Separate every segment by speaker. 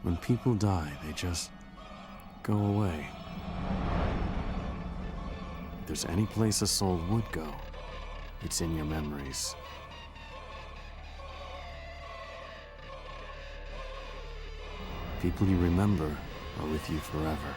Speaker 1: When people die, they just go away. If there's any place a soul would go, it's in your memories. People you remember are with you forever.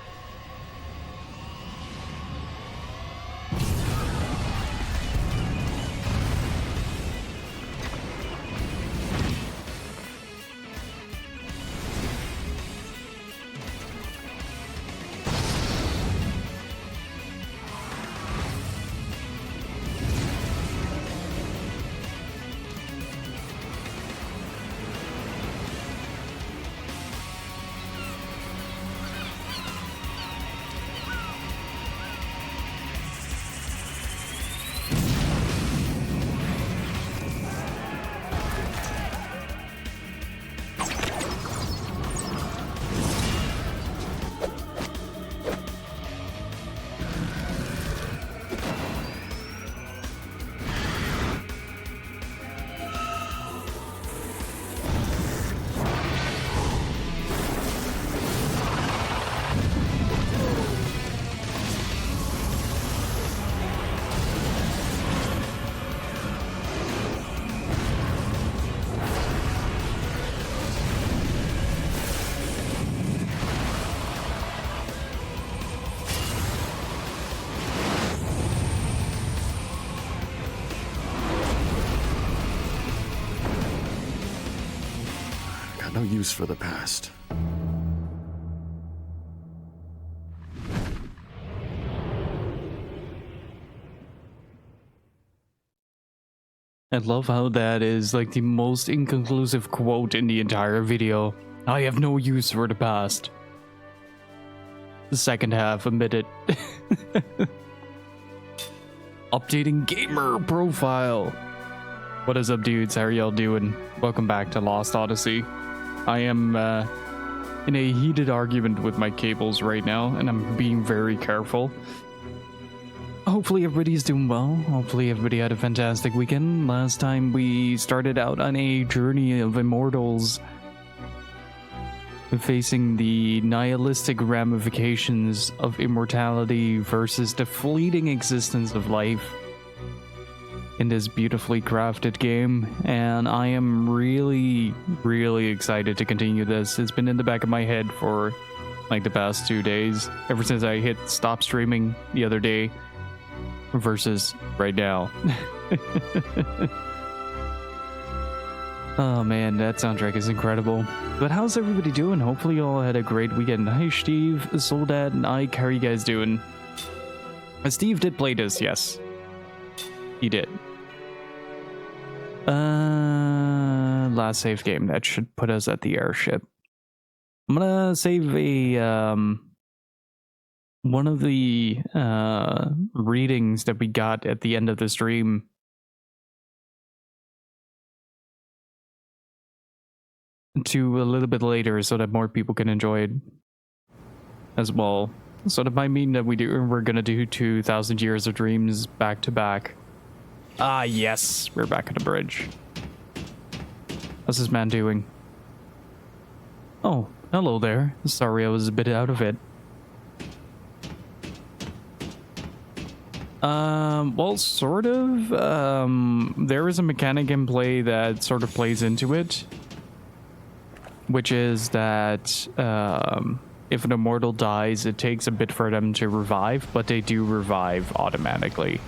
Speaker 1: No use for the past.
Speaker 2: I love how that is like the most inconclusive quote in the entire video. I have no use for the past. The second half omitted. Updating gamer profile. What is up, dudes? How are y'all doing? Welcome back to Lost Odyssey. I am in a heated argument with my cables right now, and I'm being very careful. Hopefully everybody's doing well. Hopefully everybody had a fantastic weekend. Last time we started out on a journey of immortals, facing the nihilistic ramifications of immortality versus the fleeting existence of life in this beautifully crafted game, and I am really excited to continue this. It's been in the back of my head for like the past 2 days, ever since I hit stop streaming the other day versus right now. Oh man, that soundtrack is incredible. But how's everybody doing? Hopefully you all had a great weekend. Hi Steve, Soldad, and Ike, how are you guys doing? Steve did play this, yes. He did. Last save game. That should put us at the airship. I'm gonna save a one of the readings that we got at the end of the stream. To a little bit later, so that more people can enjoy it as well. So that might mean that we're gonna do 2,000 Years of Dreams back to back. Ah, yes, we're back at the bridge. What's this man doing? Oh, hello there. Sorry, I was a bit out of it. Well, sort of. There is a mechanic in play that sort of plays into it, which is that if an immortal dies, it takes a bit for them to revive, but they do revive automatically.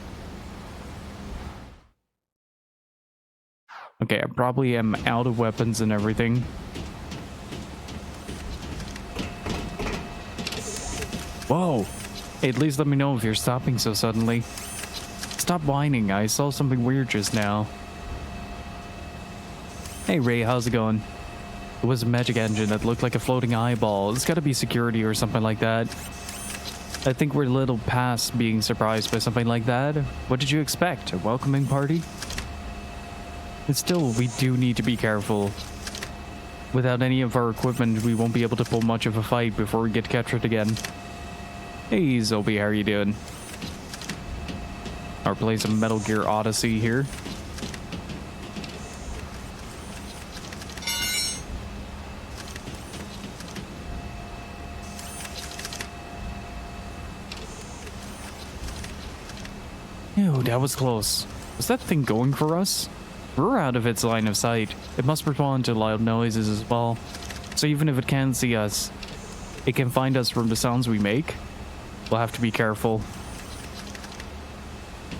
Speaker 2: Okay, I probably am out of weapons and everything. Whoa! Hey, at least let me know if you're stopping so suddenly. Stop whining, I saw something weird just now. Hey Ray, how's it going? It was a magic engine that looked like a floating eyeball. It's gotta be security or something like that. I think we're a little past being surprised by something like that. What did you expect? A welcoming party? But still, we do need to be careful. Without any of our equipment, we won't be able to pull much of a fight before we get captured again. Hey Zobi, how are you doing? I'll play some Metal Gear Odyssey here. Ew, that was close. Was that thing going for us? We're out of its line of sight. It must respond to loud noises as well. So even if it can't see us, it can find us from the sounds we make. We'll have to be careful.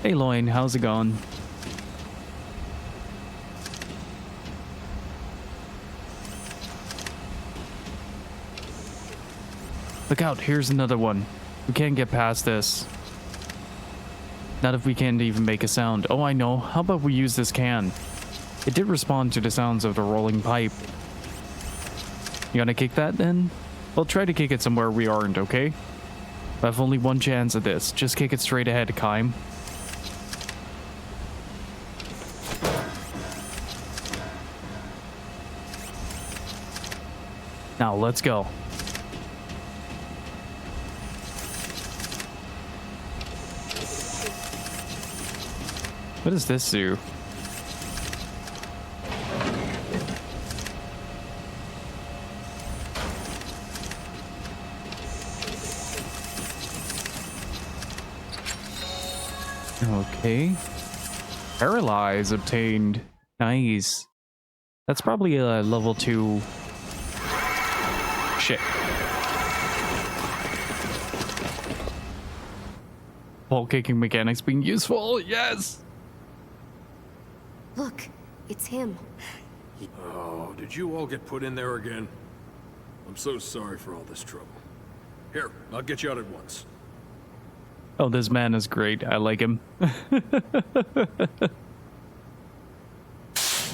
Speaker 2: Hey Loin, how's it going? Look out, here's another one. We can't get past this. Not if we can't even make a sound. Oh, I know. How about we use this can? It did respond to the sounds of the rolling pipe. You gonna kick that then? Well, try to kick it somewhere we aren't, okay? I have only one chance at this. Just kick it straight ahead, Kaim. Now, let's go. What does this do? Okay. Paralyze obtained. Nice. That's probably a level 2. Shit. Ball kicking mechanics being useful. Yes.
Speaker 3: Look, it's him.
Speaker 4: Oh, did you all get put in there again? I'm so sorry for all this trouble. Here, I'll get you out at once.
Speaker 2: Oh, this man is great. I like him.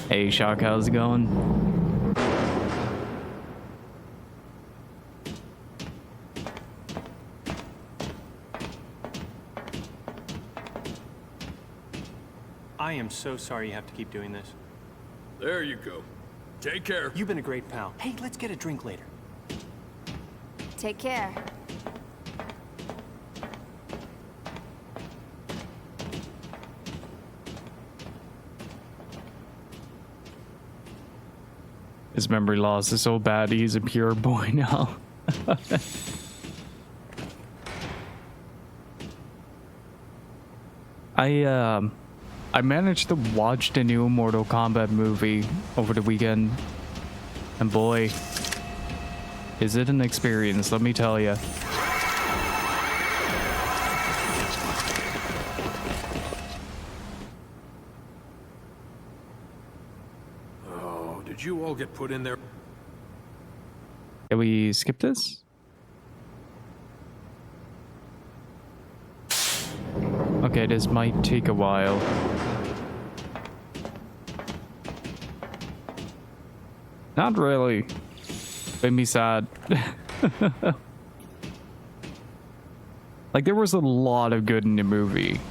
Speaker 2: Hey, Shock, how's it going?
Speaker 5: I am so sorry you have to keep doing this.
Speaker 4: There you go. Take care.
Speaker 5: You've been a great pal. Hey, let's get a drink later.
Speaker 3: Take care.
Speaker 2: His memory loss is so bad, he's a pure boy now. I managed to watch the new Mortal Kombat movie over the weekend, and boy, is it an experience, let me tell you.
Speaker 4: Oh, did you all get put in there?
Speaker 2: Can we skip this? Okay, this might take a while. Not really. Made me sad. Like, there was a lot of good in the movie.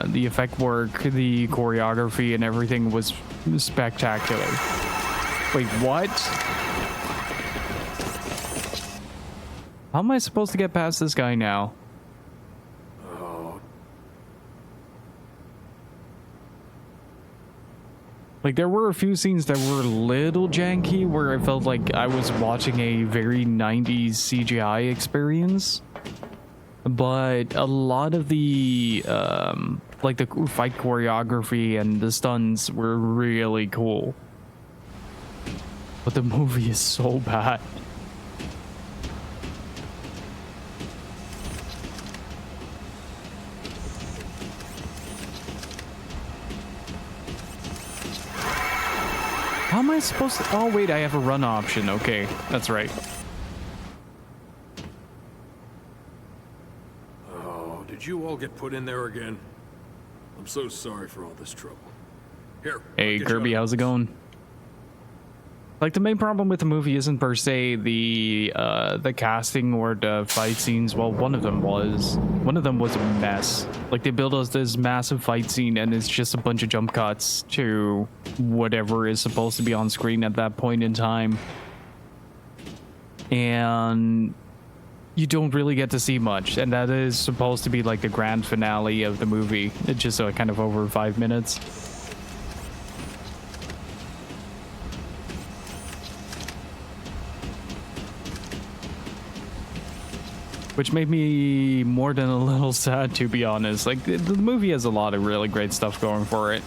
Speaker 2: The effect work, the choreography, and everything was spectacular. Wait, what? How am I supposed to get past this guy now? Like, there were a few scenes that were a little janky where I felt like I was watching a very 90s CGI experience. But a lot of the, like the fight choreography and the stunts were really cool. But the movie is so bad. How am I supposed to... Oh, wait, I have a run option. Okay, that's right.
Speaker 4: Oh, did you all get put in there again? I'm so sorry for all this trouble. Here.
Speaker 2: Hey, Kirby, how's it going? Like, the main problem with the movie isn't per se the casting or the fight scenes. Well, one of them was a mess. Like, they built us this massive fight scene and it's just a bunch of jump cuts to whatever is supposed to be on screen at that point in time. And you don't really get to see much. And that is supposed to be like the grand finale of the movie. It's just kind of over 5 minutes. which made me more than a little sad, to be honest. Like, the movie has a lot of really great stuff going for it.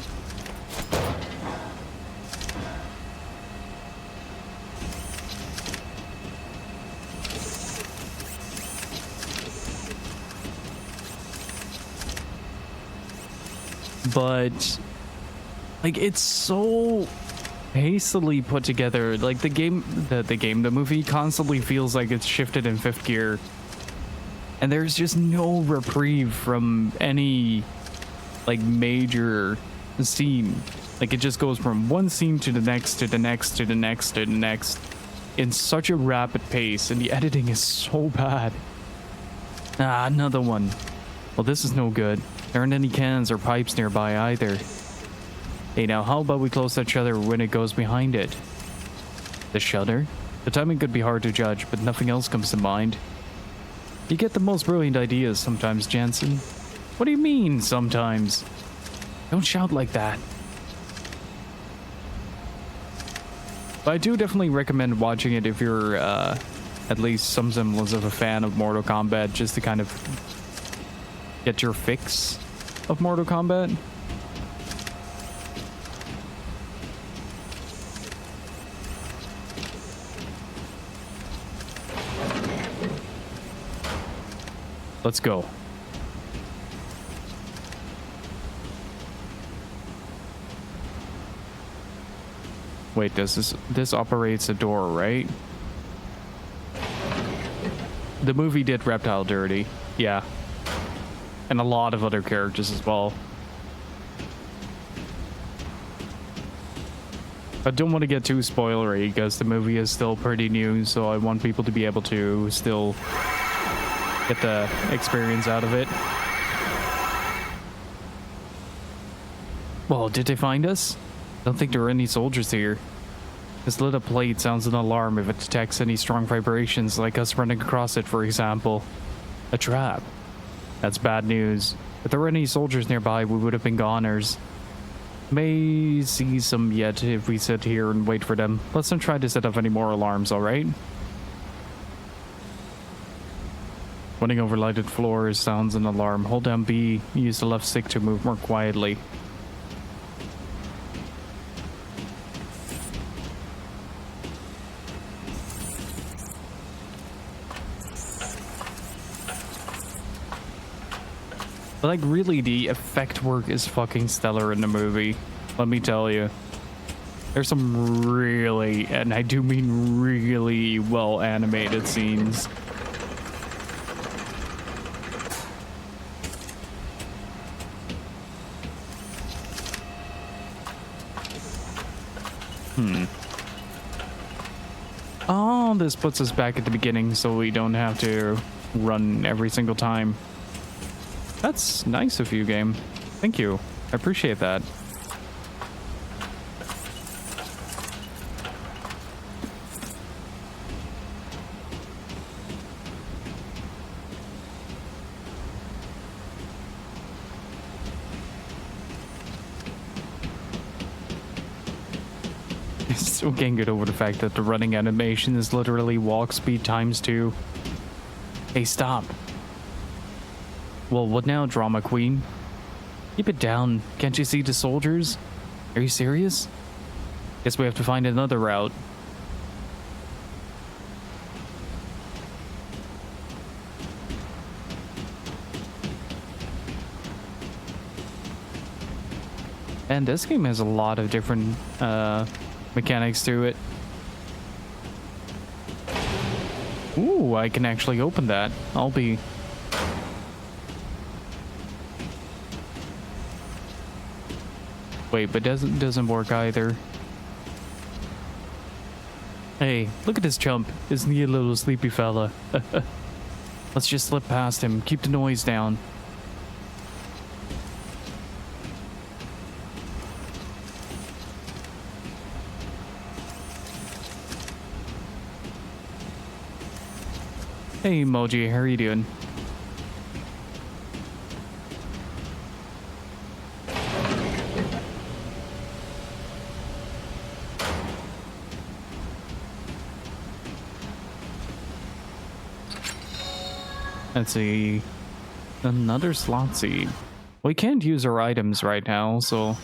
Speaker 2: But like, it's so hastily put together. Like, the movie constantly feels like it's shifted in fifth gear, and there's just no reprieve from any like major scene. Like, it just goes from one scene to the next, to the next, to the next, to the next, in such a rapid pace, and the editing is so bad. Ah, another one. Well, this is no good. There aren't any cans or pipes nearby either. Hey, now how about we close that shutter when it goes behind it? The shutter? The timing could be hard to judge, but nothing else comes to mind. You get the most brilliant ideas sometimes, Jansen. What do you mean, sometimes? Don't shout like that. But I do definitely recommend watching it if you're at least some semblance of a fan of Mortal Kombat, just to kind of get your fix of Mortal Kombat. Let's go. Wait, this operates a door, right? The movie did Reptile dirty. Yeah. And a lot of other characters as well. I don't want to get too spoilery because the movie is still pretty new, so I want people to be able to still get the experience out of it. Well, did they find us? Don't think there are any soldiers here. This lit up plate sounds an alarm if it detects any strong vibrations, like us running across it, for example. A trap. That's bad news. If there were any soldiers nearby, we would have been goners. May see some yet if we sit here and wait for them. Let's not try to set up any more alarms, alright? Running over lighted floors sounds an alarm. Hold down B. Use the left stick to move more quietly. But like, really, the effect work is fucking stellar in the movie. Let me tell you. There's some really, and I do mean really, well animated scenes. Oh, this puts us back at the beginning so we don't have to run every single time. That's nice of you, game. Thank you. I appreciate that. I still can't get over the fact that the running animation is literally walk speed times 2. Hey, stop. Well, what now, drama queen? Keep it down. Can't you see the soldiers? Are you serious? Guess we have to find another route. And this game has a lot of different mechanics to it. Ooh, I can actually open that. I'll be... Wait, but doesn't work either. Hey, look at this chump. Isn't he a little sleepy fella? Let's just slip past him. Keep the noise down. Hey, Moji, how are you doing? Let's see. Another slot seed. We can't use our items right now, so...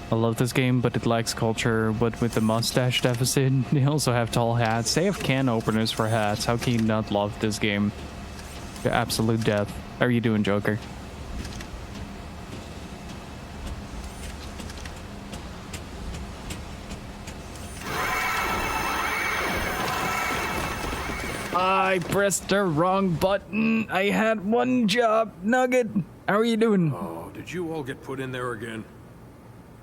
Speaker 2: I love this game, but it lacks culture. But with the mustache deficit, they also have tall hats. They have can openers for hats. How can you not love this game? The absolute death. How are you doing, Joker? I pressed the wrong button. I had one job. Nugget, how are you doing?
Speaker 4: Oh, did you all get put in there again?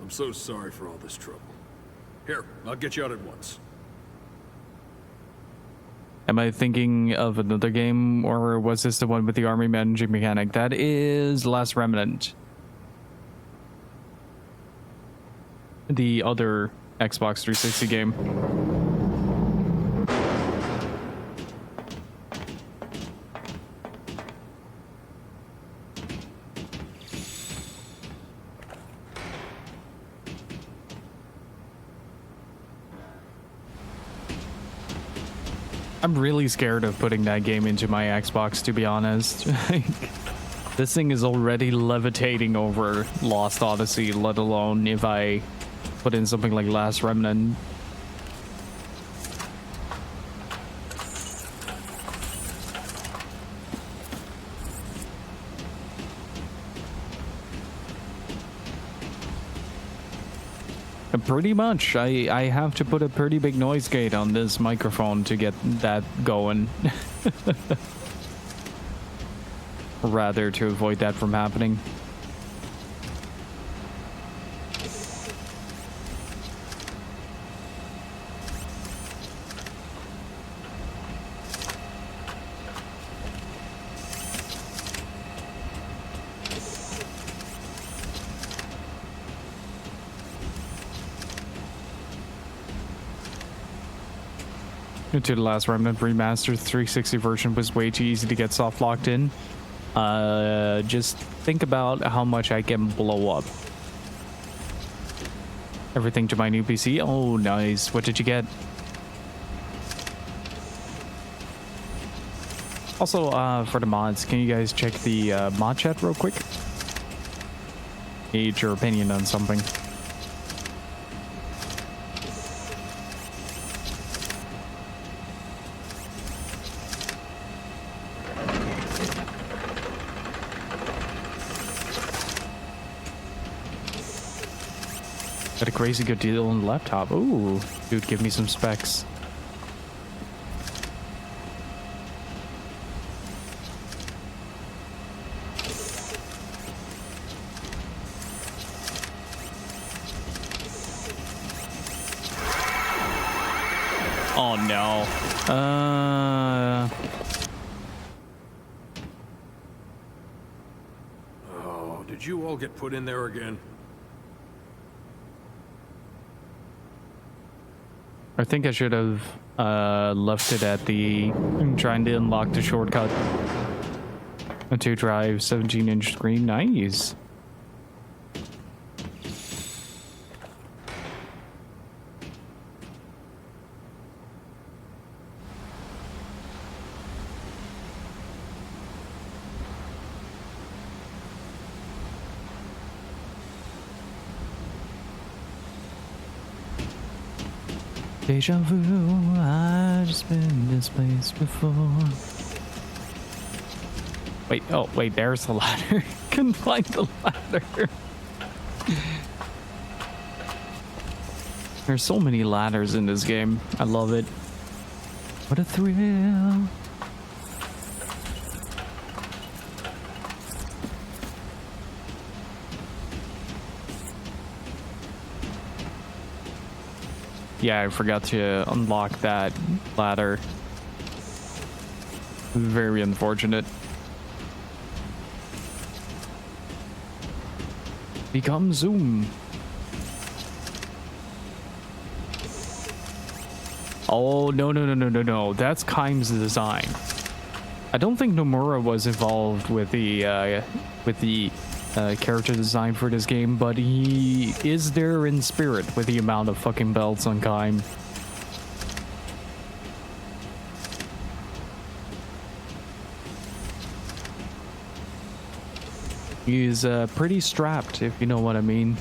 Speaker 4: I'm so sorry for all this trouble. Here, I'll get you out at once.
Speaker 2: Am I thinking of another game, or was this the one with the army managing mechanic? That is Last Remnant. The other Xbox 360 game. I'm really scared of putting that game into my Xbox, to be honest. This thing is already levitating over Lost Odyssey, let alone if I put in something like Last Remnant. Pretty much. I have to put a pretty big noise gate on this microphone to get that going. Rather, to avoid that from happening. To the Last Remnant Remastered 360 version was way too easy to get soft locked in. Just think about how much I can blow up. Everything to my new PC. Oh, nice. What did you get? Also, for the mods, can you guys check the mod chat real quick? Need your opinion on something. Got a crazy good deal on the laptop. Ooh, dude, give me some specs. Oh no.
Speaker 4: Oh, did you all get put in there again?
Speaker 2: I think I should have left it at the trying to unlock the shortcut. A 2-drive 17-inch screen. Nice. Deja vu, I just been in this place before. Wait, oh, wait, there's the ladder. Couldn't find the ladder. There's so many ladders in this game. I love it. What a thrill. Yeah, I forgot to unlock that ladder. Very unfortunate. Become Zoom. Oh, no. That's Kaim's design. I don't think Nomura was involved with the character design for this game, but he is there in spirit with the amount of fucking belts on Kaim. He's pretty strapped, if you know what I mean.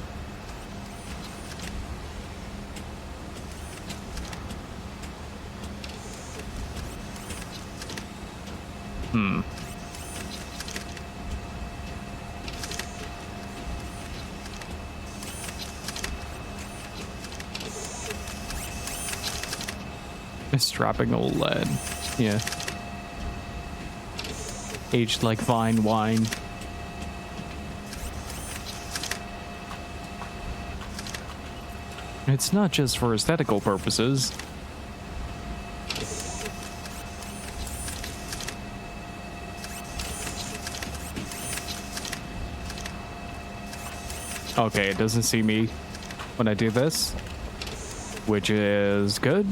Speaker 2: A strapping old lad. Yeah. Aged like fine wine. It's not just for aesthetical purposes. Okay, it doesn't see me when I do this, which is good.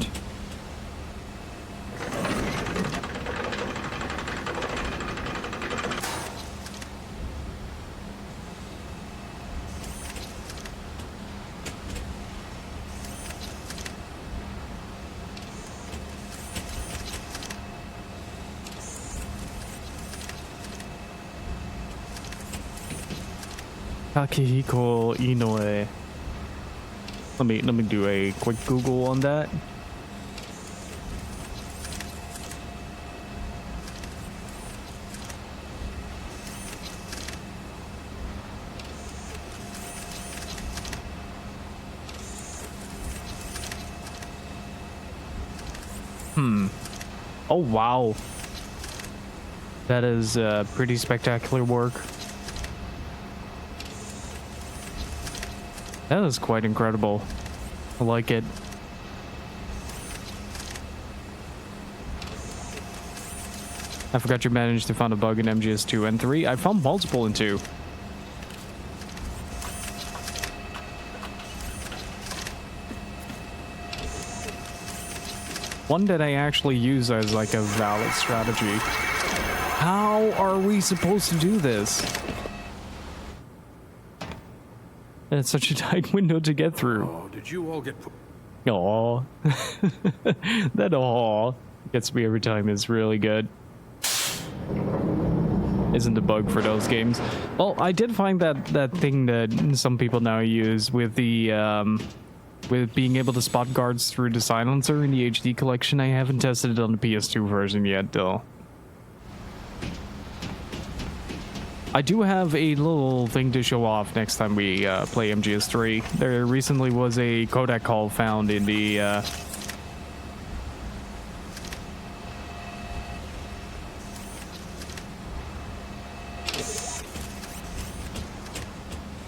Speaker 2: Takehiko Inoue. Let me do a quick Google on that. Oh wow. That is pretty spectacular work. That is quite incredible. I like it. I forgot you managed to find a bug in MGS 2 and 3. I found multiple in 2. One that I actually use as like a valid strategy. How are we supposed to do this? It's such a tight window to get through.
Speaker 4: Oh, did you all get put...
Speaker 2: Aww. That aw gets me every time. It's really good. Isn't a bug for those games. Well, I did find that thing that some people now use with the with being able to spot guards through the silencer in the HD collection. I haven't tested it on the PS2 version yet, though. I do have a little thing to show off next time we play MGS3. There recently was a codec call found in the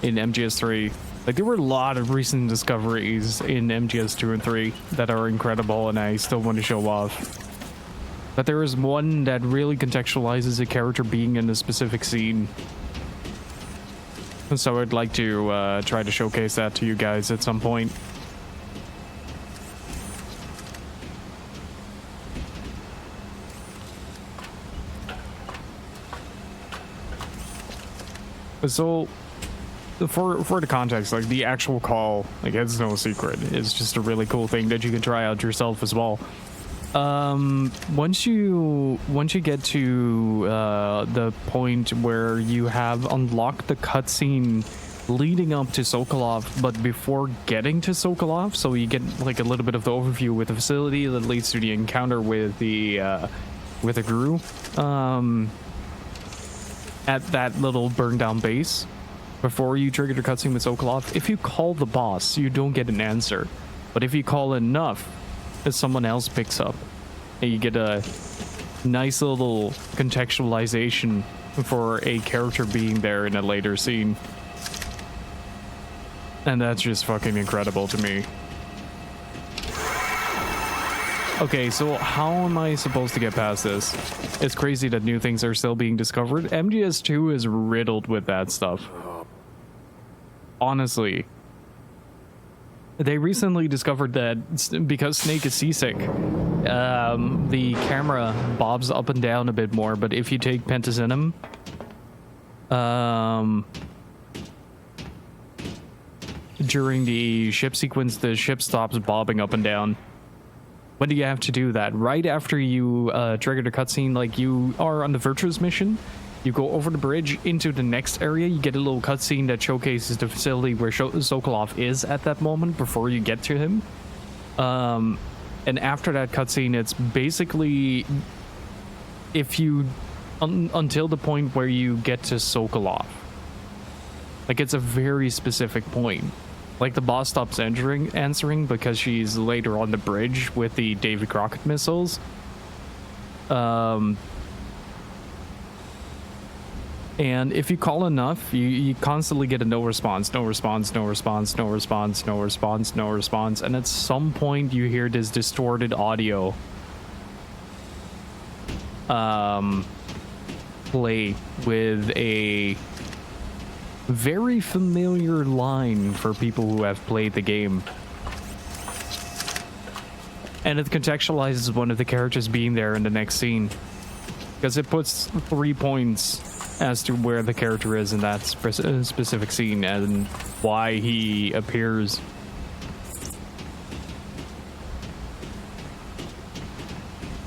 Speaker 2: in MGS3. Like, there were a lot of recent discoveries in MGS2 and 3 that are incredible, and I still want to show off. But there is one that really contextualizes a character being in a specific scene. So I'd like to try to showcase that to you guys at some point. So, for the context, like the actual call, like it's no secret. It's just a really cool thing that you can try out yourself as well. Once you get to the point where you have unlocked the cutscene leading up to Sokolov, but before getting to Sokolov, so you get like a little bit of the overview with the facility that leads to the encounter with the guru at that little burned down base. Before you trigger the cutscene with Sokolov, if you call the boss, you don't get an answer, but if you call enough, that someone else picks up, and you get a nice little contextualization for a character being there in a later scene. And that's just fucking incredible to me. Okay, so how am I supposed to get past this? It's crazy that new things are still being discovered. MGS2 is riddled with that stuff. Honestly. They recently discovered that because Snake is seasick, the camera bobs up and down a bit more, but if you take Pentazinum, during the ship sequence, the ship stops bobbing up and down. When do you have to do that? Right after you trigger the cutscene, like you are on the Virtuous mission, you go over the bridge into the next area, you get a little cutscene that showcases the facility where Sokolov is at that moment before you get to him. And after that cutscene, it's basically if you until the point where you get to Sokolov. Like, it's a very specific point. Like, the boss stops answering because she's later on the bridge with the Davy Crockett missiles. And if you call enough, you constantly get a no response, no response, no response, no response, no response, no response. And at some point you hear this distorted audio play with a very familiar line for people who have played the game. And it contextualizes one of the characters being there in the next scene, because it puts 3 points as to where the character is in that specific scene and why he appears.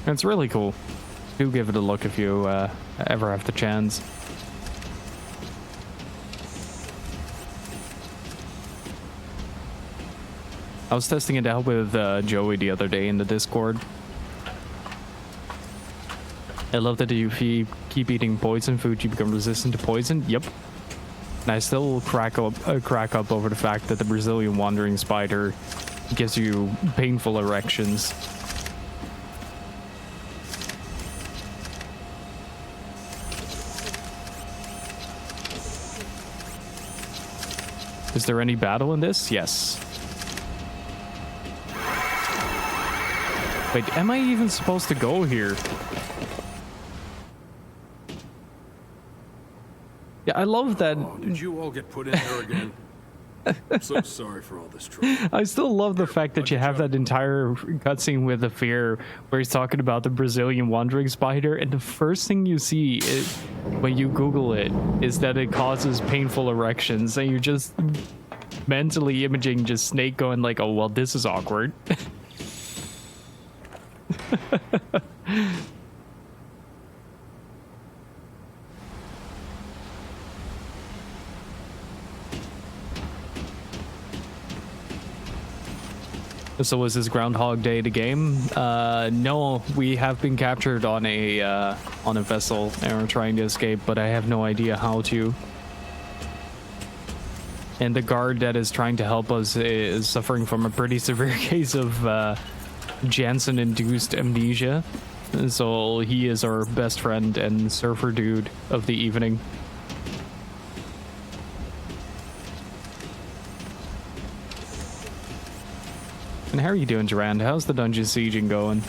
Speaker 2: It's really cool. Do give it a look if you ever have the chance. I was testing it out with Joey the other day in the Discord. I love that if you keep eating poison food, you become resistant to poison. Yep. And I still crack up over the fact that the Brazilian wandering spider gives you painful erections. Is there any battle in this? Yes. Wait, am I even supposed to go here? Yeah, I love that.
Speaker 4: Oh, did you all get put in there again? I'm so sorry for all this trouble.
Speaker 2: I still love the fact that you have that entire cutscene with the fear where he's talking about the Brazilian wandering spider, and the first thing you see is, when you Google it, is that it causes painful erections, and you're just mentally imaging just Snake going like, oh, well, this is awkward. So was this Groundhog Day the game? No, we have been captured on a vessel and we're trying to escape, but I have no idea how to. And the guard that is trying to help us is suffering from a pretty severe case of Janssen-induced amnesia. So he is our best friend and surfer dude of the evening. And how are you doing, Durand? How's the dungeon sieging going?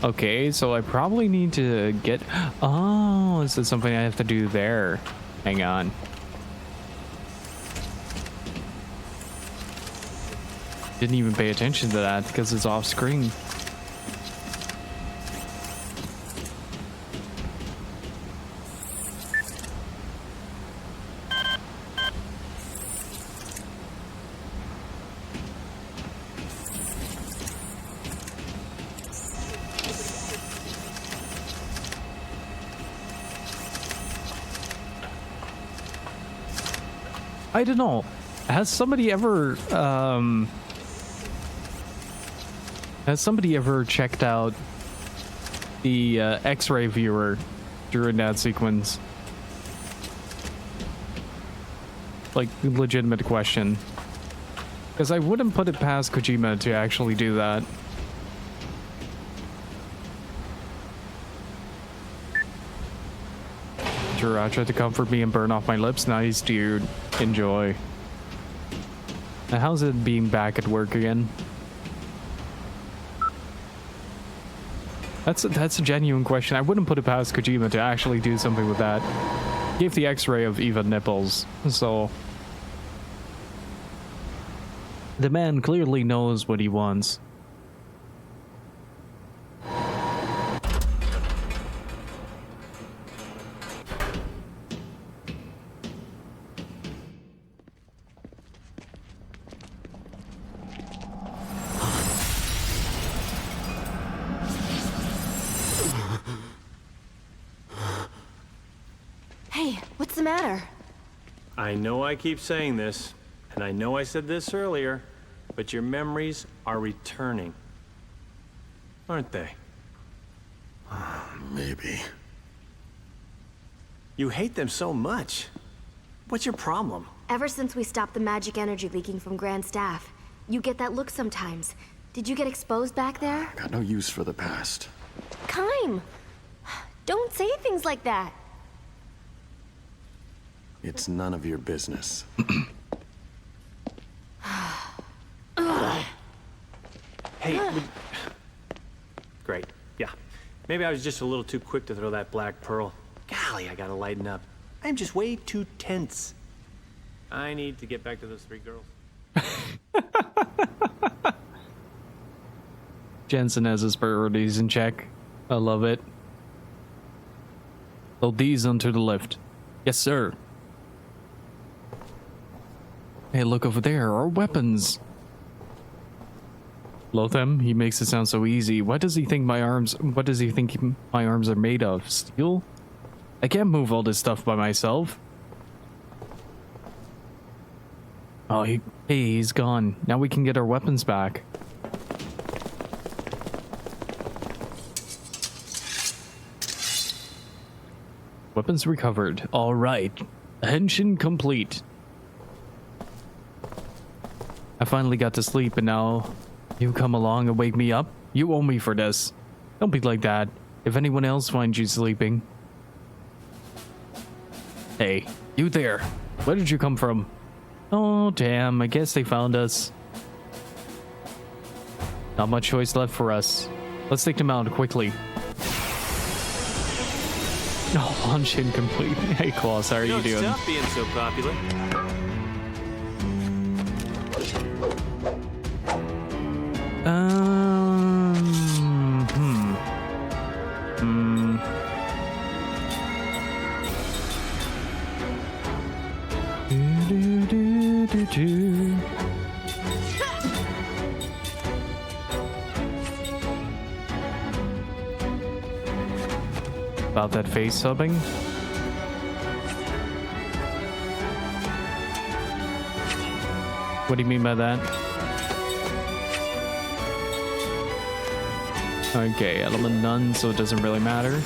Speaker 2: Okay, so I probably need to get... Oh, is this something I have to do there? Hang on. Didn't even pay attention to that because it's off screen. I don't know. Has somebody ever checked out the X-ray viewer during that sequence? Like, legitimate question. Because I wouldn't put it past Kojima to actually do that. Sure, tried to comfort me and burn off my lips. Nice, dude. Enjoy. Now, how's it being back at work again? That's a genuine question. I wouldn't put it past Kojima to actually do something with that. Gave the X-ray of Eva nipples, so the man clearly knows what he wants.
Speaker 3: Hey, what's the matter?
Speaker 5: I know I keep saying this, and I know I said this earlier, but your memories are returning. Aren't they?
Speaker 1: Maybe.
Speaker 5: You hate them so much. What's your problem?
Speaker 3: Ever since we stopped the magic energy leaking from Grand Staff, you get that look sometimes. Did you get exposed back there?
Speaker 1: Got no use for the past.
Speaker 3: Kime! Don't say things like that.
Speaker 1: It's none of your business.
Speaker 5: Hey, great. Yeah. Maybe I was just a little too quick to throw that black pearl. Golly, I gotta lighten up. I'm just way too tense. I need to get back to those 3 girls.
Speaker 2: Jensen has his priorities in check. I love it. Load these onto the lift. Yes, sir. Hey, look over there. Our weapons. Load them? He makes it sound so easy. What does he think my arms are made of? Steel? I can't move all this stuff by myself. Oh, he's gone. Now we can get our weapons back. Weapons recovered. All right. Henshin complete. I finally got to sleep, and now you come along and wake me up? You owe me for this. Don't be like that. If anyone else finds you sleeping. Hey, you there. Where did you come from? Oh, damn. I guess they found us. Not much choice left for us. Let's take them out quickly. Oh, Henshin complete. Hey, Klaus, how are you doing?
Speaker 5: It's tough being so popular.
Speaker 2: About that face subbing? What do you mean by that? Okay, element none, so it doesn't really matter.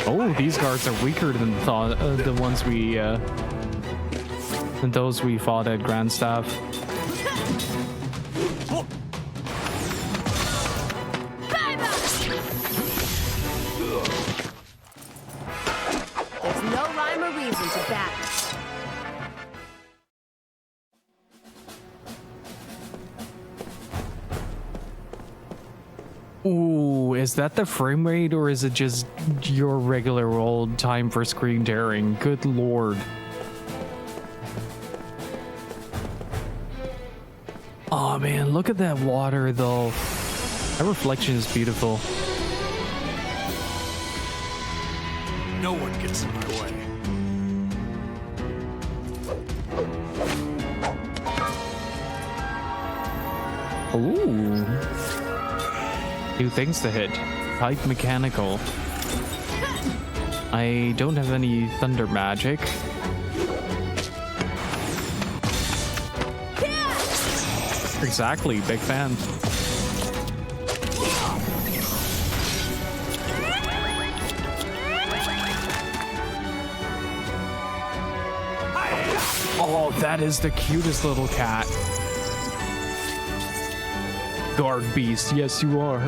Speaker 2: Oh, these guards are weaker than the ones we than those we fought at Grand Staff.
Speaker 3: There's no rhyme or reason to battle.
Speaker 2: Ooh, is that the frame rate or is it just your regular old time for screen tearing? Good lord. Oh man, look at that water though. That reflection is beautiful.
Speaker 4: No one gets in my way.
Speaker 2: Ooh. New things to hit. Pipe mechanical. I don't have any thunder magic. Exactly, big fan. Oh, that is the cutest little cat. Guard beast, yes you are.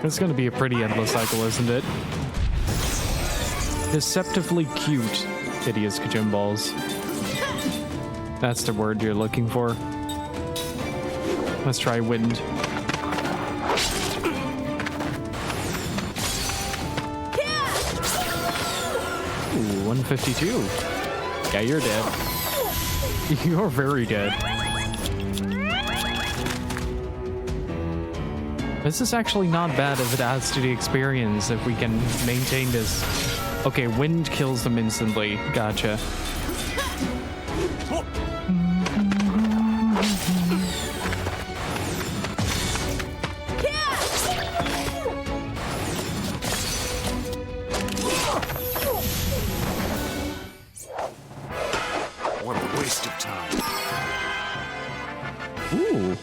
Speaker 2: It's gonna be a pretty endless cycle, isn't it? Deceptively cute, hideous Kajim balls. That's the word you're looking for. Let's try wind. Ooh, 152. Yeah, you're dead. You're very dead. This is actually not bad if it adds to the experience, if we can maintain this. Okay, wind kills them instantly. Gotcha.
Speaker 1: What a waste of time.
Speaker 2: Ooh.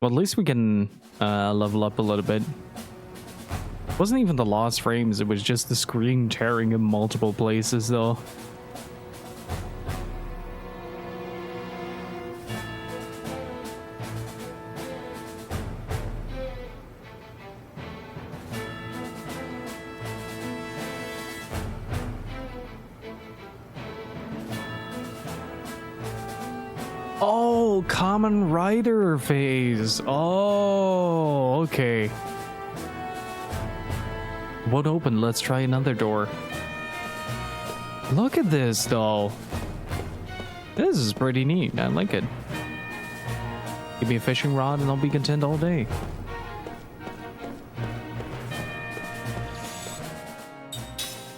Speaker 2: Well, at least we can level up a little bit. It wasn't even the lost frames, it was just the screen tearing in multiple places, though. Oh, Common Rider phase. Oh, okay. Won't open. Let's try another door. Look at this, though. This is pretty neat. I like it. Give me a fishing rod and I'll be content all day.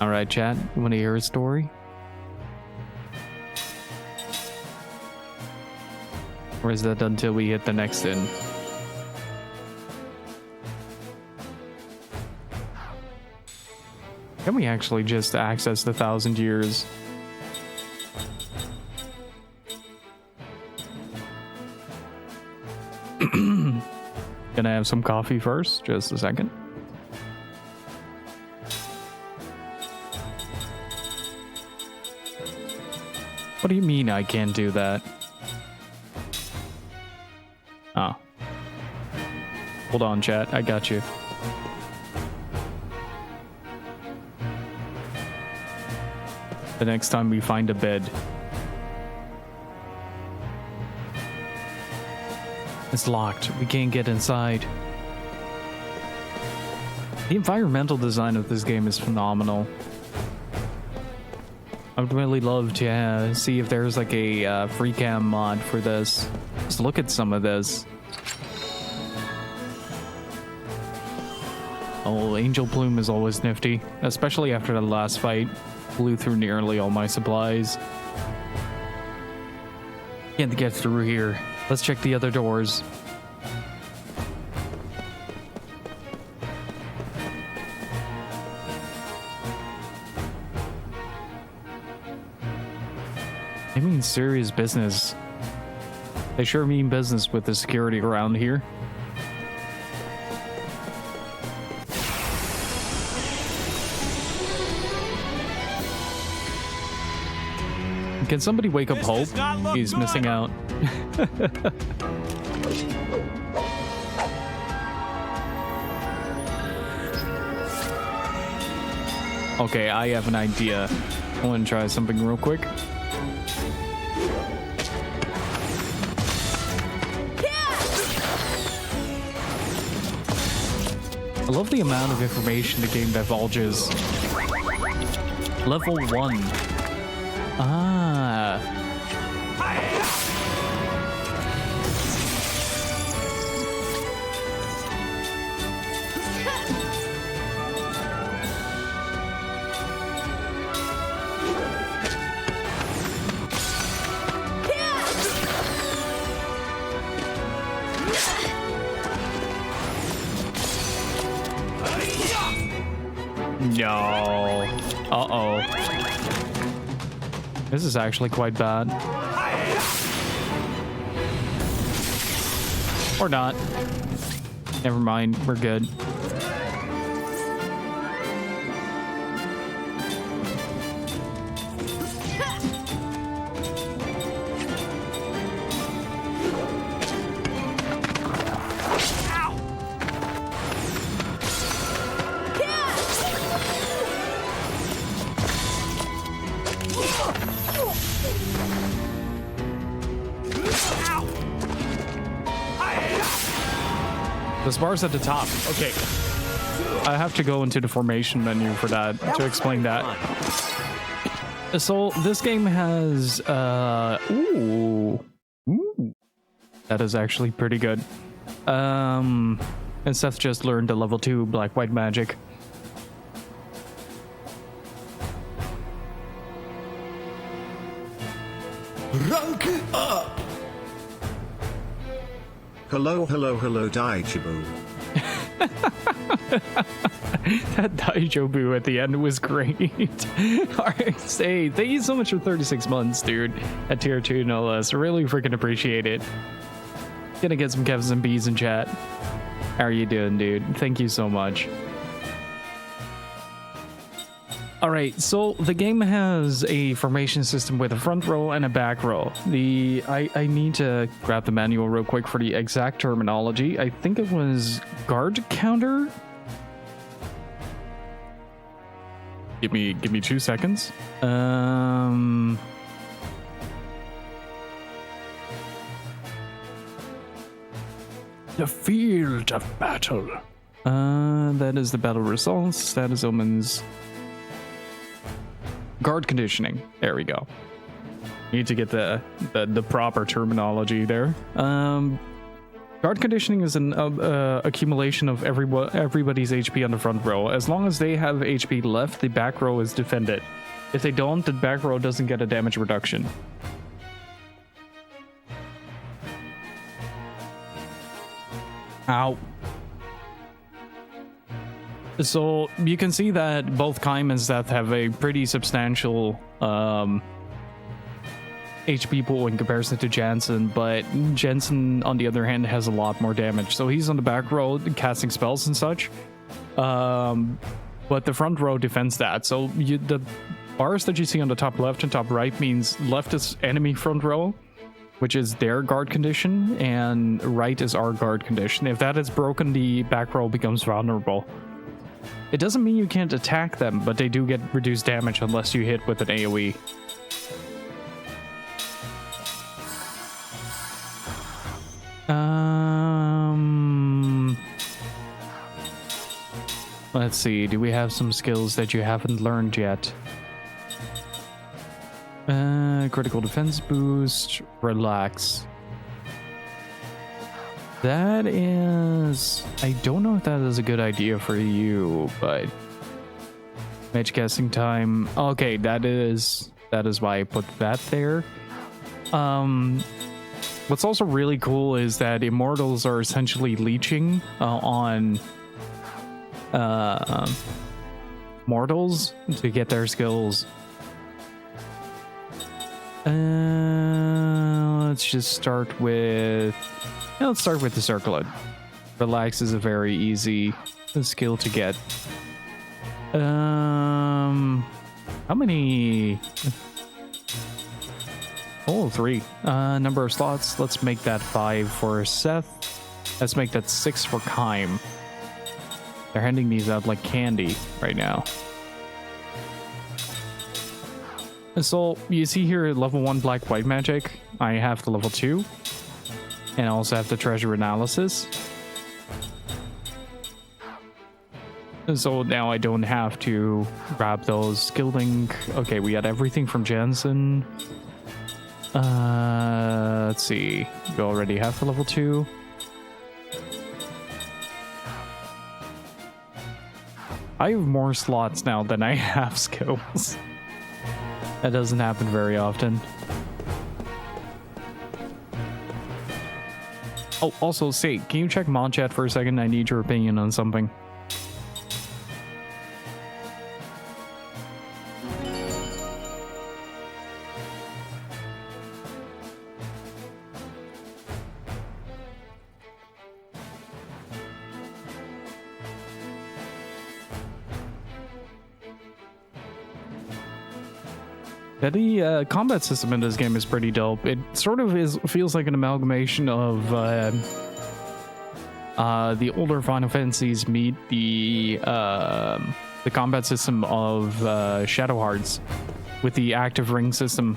Speaker 2: All right, chat. You want to hear a story? Or is that until we hit the next inn? Can we actually just access the 1,000 years? Gonna have some coffee first, just a second. What do you mean I can't do that? Oh. Hold on, chat. I got you. The next time we find a bed. It's locked. We can't get inside. The environmental design of this game is phenomenal. I would really love to see if there's like a free cam mod for this. Just look at some of this. Oh, Angel Plume is always nifty, especially after the last fight. Blew through nearly all my supplies. Can't get through here. Let's check the other doors. They mean serious business. They sure mean business with the security around here. Can somebody wake up Hope? He's missing out. Okay, I have an idea. I want to try something real quick. I love the amount of information the game divulges. Level 1. Ah. No. Uh-oh. This is actually quite bad. Or not. Never mind, we're good. The bar's at the top. Okay. I have to go into the formation menu for that to explain that. So this game has ooh. That is actually pretty good. And Seth just learned the level 2 black white magic.
Speaker 6: Rank up! Hello, Daichibu.
Speaker 2: That Daijobu at the end was great. Alright, say, thank you so much for 36 months, dude. At tier 2, no less. Really freaking appreciate it. Gonna get some Kevs and B's in chat. How are you doing, dude? Thank you so much. Alright, so the game has a formation system with a front row and a back row. I need to grab the manual real quick for the exact terminology. I think it was guard counter. Give me 2 seconds. The field of battle. That is the battle results. Status omens. Guard conditioning. There we go. Need to get the proper terminology there. Guard conditioning is an accumulation of everybody's HP on the front row. As long as they have HP left, the back row is defended. If they don't, the back row doesn't get a damage reduction. Ow. So you can see that both Kaim and Seth have a pretty substantial HP pool in comparison to Jansen, but Jensen on the other hand has a lot more damage. So he's on the back row casting spells and such, but the front row defends that. So the bars that you see on the top left and top right means left is enemy front row, which is their guard condition, and right is our guard condition. If that is broken, the back row becomes vulnerable. It doesn't mean you can't attack them, but they do get reduced damage unless you hit with an AoE. Let's see, do we have some skills that you haven't learned yet? Critical defense boost, relax. That is... I don't know if that is a good idea for you, but... Mage casting time... Okay, that is why I put that there. What's also really cool is that immortals are essentially leeching on mortals to get their skills. Let's just start with... Yeah, let's start with the circlet. Relax is a very easy skill to get. How many? Oh, 3. Number of slots. Let's make that 5 for Seth. Let's make that 6 for Kaim. They're handing these out like candy right now. So you see here level 1 black white magic. I have the level 2. And I also have the treasure analysis. And so now I don't have to grab those skill link. Okay, we got everything from Jensen. Let's see. You already have the level 2. I have more slots now than I have skills. That doesn't happen very often. Oh, also, say, can you check mod chat for a second? I need your opinion on something. Yeah, the combat system in this game is pretty dope. It sort of feels like an amalgamation of the older Final Fantasies meet the combat system of Shadow Hearts with the active ring system.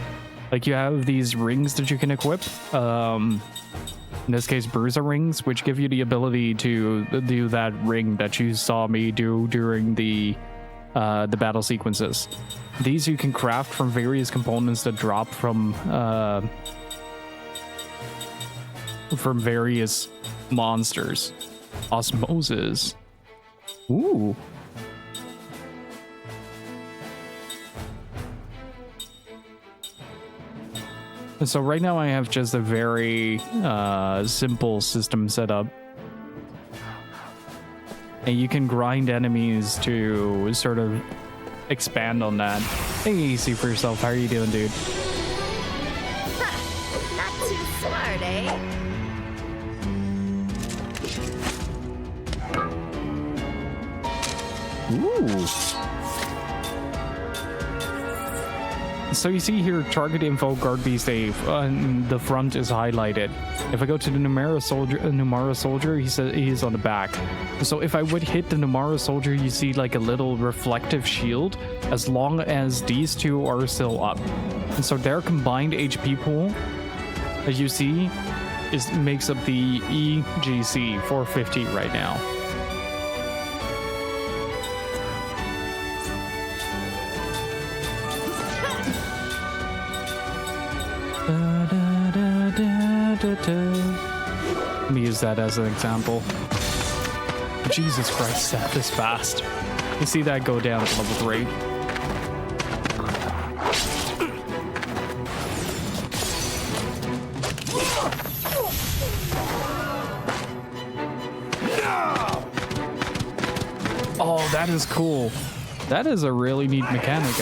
Speaker 2: Like you have these rings that you can equip, In this case, bruiser rings, which give you the ability to do that ring that you saw me do during the battle sequences. These you can craft from various components that drop from various monsters. Osmosis. Ooh. So right now I have just a very simple system set up. And you can grind enemies to sort of expand on that. Take it easy for yourself. How are you doing, dude?
Speaker 3: Not too smart, eh?
Speaker 2: Ooh. So you see here, target info, guard be safe. The front is highlighted. If I go to the Numara soldier, he says he is on the back. So if I would hit the Numara soldier, you see like a little reflective shield, as long as these two are still up. And so their combined HP pool, as you see, makes up the EGC 450 right now. Let me use that as an example. Jesus Christ, that this fast. You see that go down to level 3. Oh, that is cool. That is a really neat mechanic.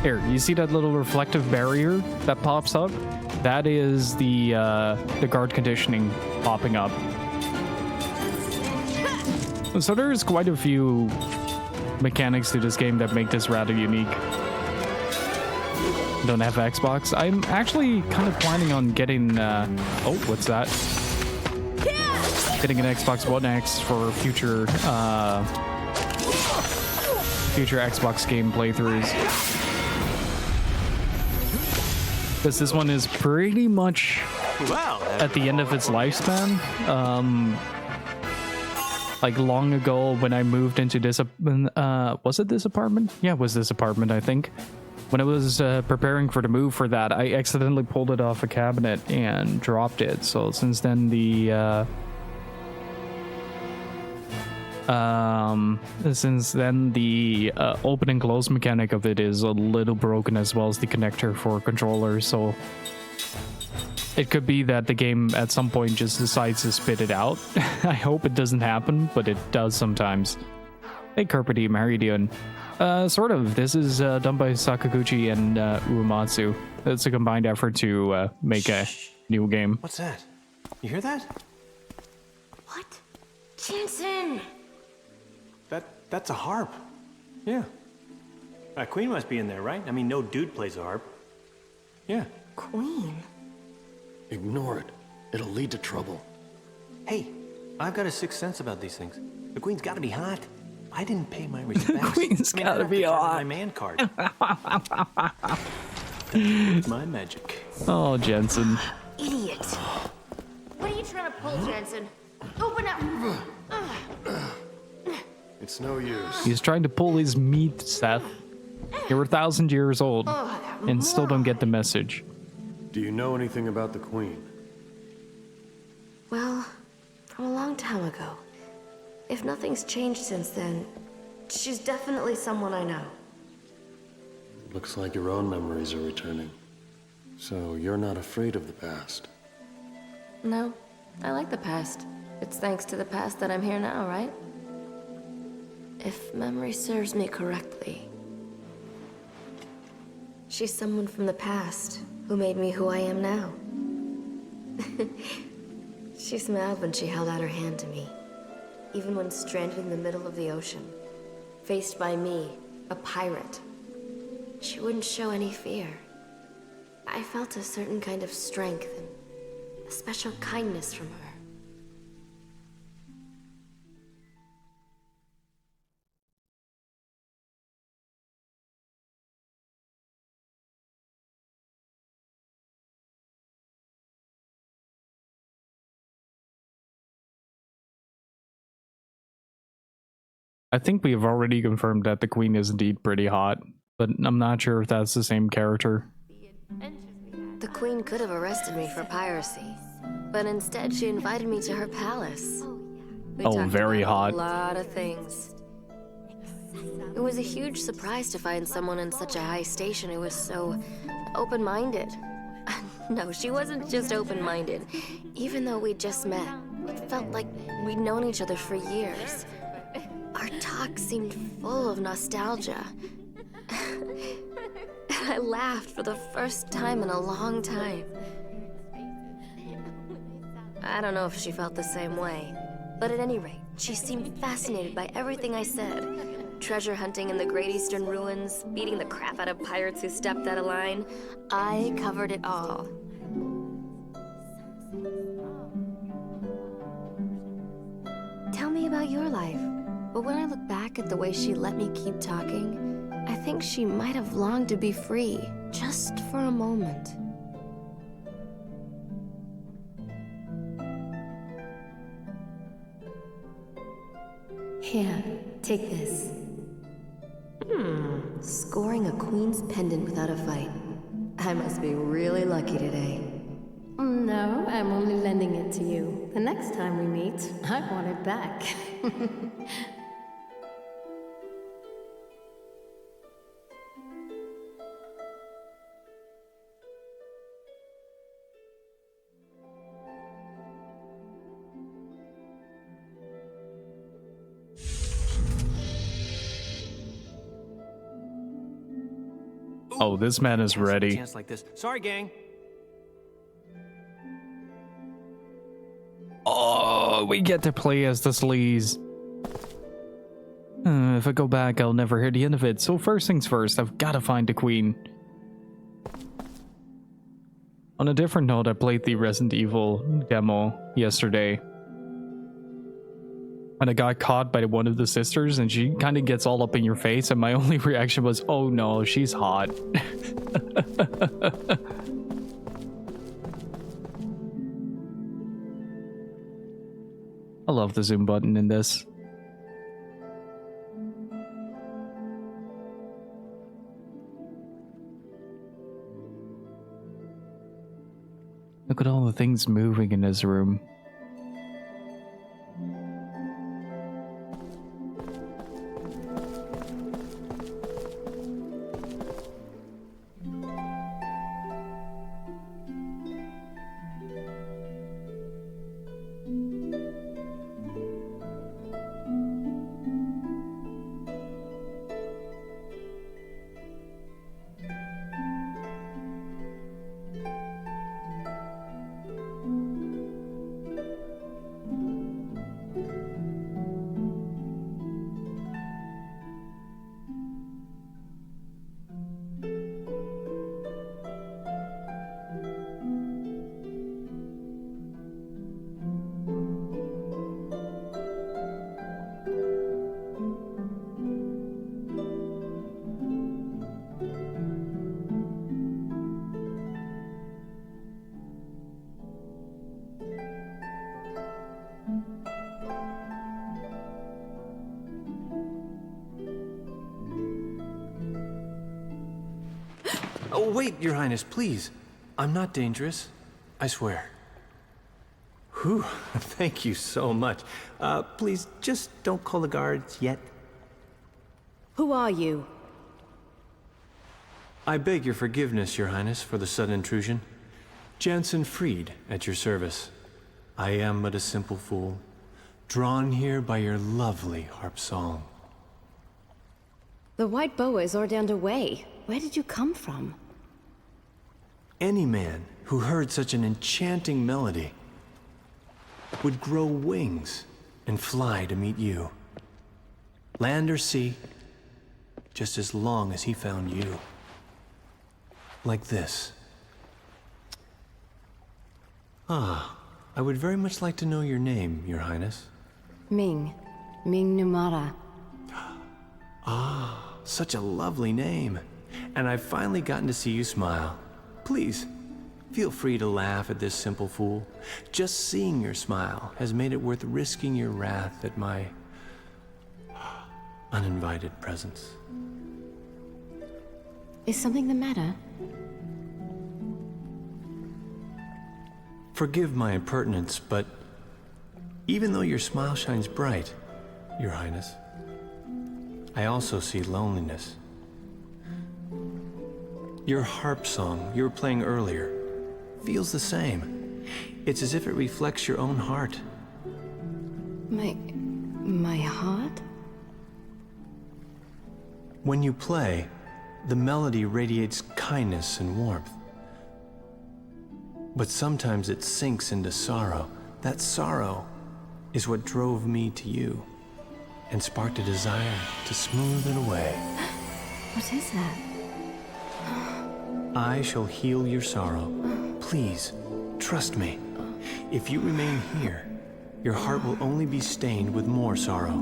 Speaker 2: Here, you see that little reflective barrier that pops up? That is the guard conditioning popping up. So there's quite a few mechanics to this game that make this rather unique. Don't have Xbox. I'm actually kind of planning on getting oh, what's that? Getting an Xbox One X for future Xbox game playthroughs. Because this one is pretty much at the end of its lifespan. Like long ago when I moved into this, was it this apartment? Yeah, it was this apartment, I think. When I was preparing for the move for that, I accidentally pulled it off a cabinet and dropped it. So since then the open and close mechanic of it is a little broken, as well as the connector for controllers. So it could be that the game at some point just decides to spit it out. I hope it doesn't happen, but it does sometimes. Hey Carpeteam, how are you doing? Sort of. This is done by Sakaguchi and Uematsu. It's a combined effort to make a new game.
Speaker 5: What's that? You hear that?
Speaker 3: What? Jensen!
Speaker 5: That's a harp. Yeah. Queen must be in there, right? I mean, no dude plays a harp. Yeah.
Speaker 3: Queen?
Speaker 1: Ignore it. It'll lead to trouble.
Speaker 5: Hey, I've got a sixth sense about these things. The Queen's gotta be hot. I didn't pay my respects.
Speaker 2: Queen's gotta be hot.
Speaker 5: My man card. That's my magic.
Speaker 2: Oh, Jensen.
Speaker 3: Idiot. What are you trying to pull, Jensen? Open up!
Speaker 1: It's no use.
Speaker 2: He's trying to pull his meat, Seth. You're 1,000 years old and still don't get the message.
Speaker 1: Do you know anything about the Queen?
Speaker 3: Well, from a long time ago. If nothing's changed since then, she's definitely someone I know.
Speaker 1: Looks like your own memories are returning. So you're not afraid of the past?
Speaker 3: No, I like the past. It's thanks to the past that I'm here now, right? If memory serves me correctly, she's someone from the past who made me who I am now. She smiled when she held out her hand to me, even when stranded in the middle of the ocean, faced by me, a pirate. She wouldn't show any fear. I felt a certain kind of strength and a special kindness from her.
Speaker 2: I think we have already confirmed that the queen is indeed pretty hot, but I'm not sure if that's the same character.
Speaker 3: The queen could have arrested me for piracy, but instead she invited me to her palace. We
Speaker 2: Oh,
Speaker 3: talked
Speaker 2: very
Speaker 3: about
Speaker 2: hot.
Speaker 3: a lot of things. It was a huge surprise to find someone in such a high station who was so open-minded. No, she wasn't just open-minded. Even though we just met, it felt like we'd known each other for years. Our talk seemed full of nostalgia. I laughed for the first time in a long time. I don't know if she felt the same way, but at any rate, she seemed fascinated by everything I said. Treasure hunting in the Great Eastern Ruins, beating the crap out of pirates who stepped out of line. I covered it all. Tell me about your life. But when I look back at the way she let me keep talking, I think she might have longed to be free, just for a moment. Here, take this. Scoring a queen's pendant without a fight. I must be really lucky today.
Speaker 7: No, I'm only lending it to you. The next time we meet, I want it back.
Speaker 2: Oh, this man is ready.
Speaker 5: Chance like this. Sorry, gang.
Speaker 2: Oh, we get to play as the sleaze. If I go back, I'll never hear the end of it. So first things first, I've got to find the queen. On a different note, I played the Resident Evil demo yesterday. And I got caught by one of the sisters, and she kind of gets all up in your face, and my only reaction was, oh no, she's hot. I love the zoom button in this. Look at all the things moving in this room.
Speaker 5: Oh, wait, Your Highness, please. I'm not dangerous. I swear. Whew, thank you so much. Please, just don't call the guards yet.
Speaker 7: Who are you?
Speaker 5: I beg your forgiveness, Your Highness, for the sudden intrusion. Jansen Freed, at your service. I am but a simple fool, drawn here by your lovely harp song.
Speaker 7: The White Boa is ordained away. Where did you come from?
Speaker 5: Any man who heard such an enchanting melody would grow wings and fly to meet you. Land or sea, just as long as he found you. Like this. Ah, I would very much like to know your name, Your Highness.
Speaker 7: Ming Numara.
Speaker 5: Ah, such a lovely name. And I've finally gotten to see you smile. Please, feel free to laugh at this simple fool. Just seeing your smile has made it worth risking your wrath at my uninvited presence.
Speaker 7: Is something the matter?
Speaker 5: Forgive my impertinence, but even though your smile shines bright, Your Highness, I also see loneliness. Your harp song you were playing earlier feels the same. It's as if it reflects your own heart.
Speaker 7: My heart?
Speaker 5: When you play, the melody radiates kindness and warmth. But sometimes it sinks into sorrow. That sorrow is what drove me to you and sparked a desire to smooth it away.
Speaker 7: What is that?
Speaker 5: I shall heal your sorrow. Please, trust me. If you remain here, your heart will only be stained with more sorrow.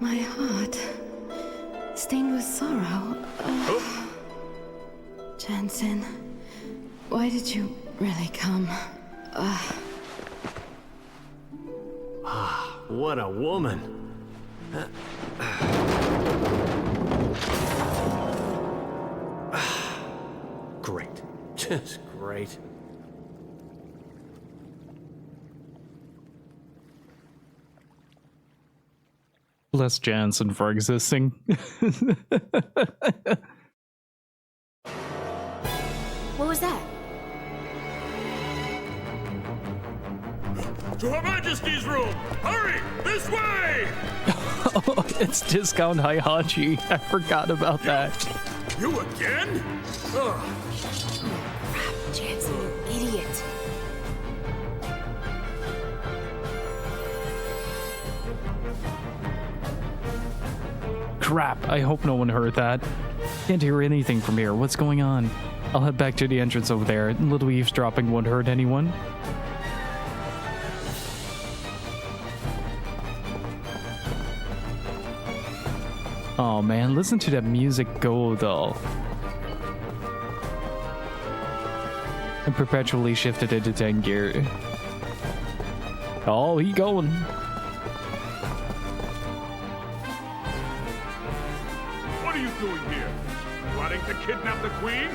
Speaker 7: My heart. Stained with sorrow. Jansen, why did you really come?
Speaker 5: What a woman! Great. Just great.
Speaker 2: Bless Jansen for existing.
Speaker 3: What was that?
Speaker 4: To Her Majesty's room! Hurry! This way!
Speaker 2: Oh, it's Discount Heihachi. I forgot about that.
Speaker 4: You again? Ugh.
Speaker 3: Jansen, you idiot.
Speaker 2: Crap, I hope no one heard that. Can't hear anything from here. What's going on? I'll head back to the entrance over there. Little eavesdropping won't hurt anyone. Oh man, listen to that music go though. And perpetually shifted into 10 gear. Oh, he going.
Speaker 4: What are you doing here? Plotting to kidnap the Queen?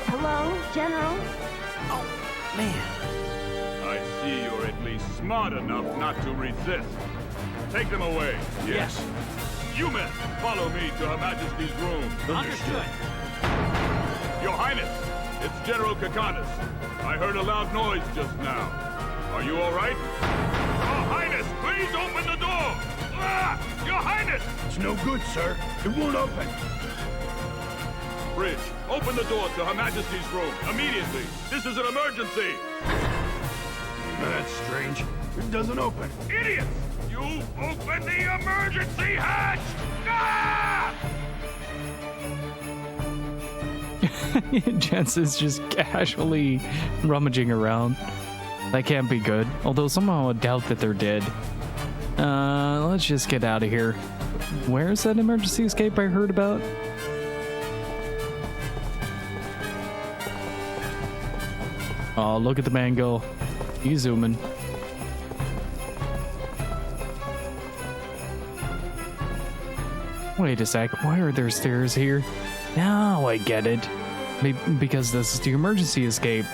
Speaker 7: Hello, General?
Speaker 4: I see you're at least smart enough not to resist. Take them away. Yes. You men, follow me to Her Majesty's room. Understood. Your Highness, it's General Kakanis. I heard a loud noise just now. Are you all right? Your Highness, please open the door! Ah! Your Highness!
Speaker 6: It's no good, sir. It won't open.
Speaker 4: Bridge, open the door to Her Majesty's room, immediately. This is an emergency.
Speaker 6: That's strange. It doesn't open.
Speaker 4: Idiots! You open the emergency hatch! Ah!
Speaker 2: Jensen's just casually rummaging around. That can't be good. Although somehow I doubt that they're dead. Let's just get out of here. Where's that emergency escape I heard about? Oh, look at the man go. He's zooming. Wait a sec, why are there stairs here? Now I get it. Maybe because this is the emergency escape.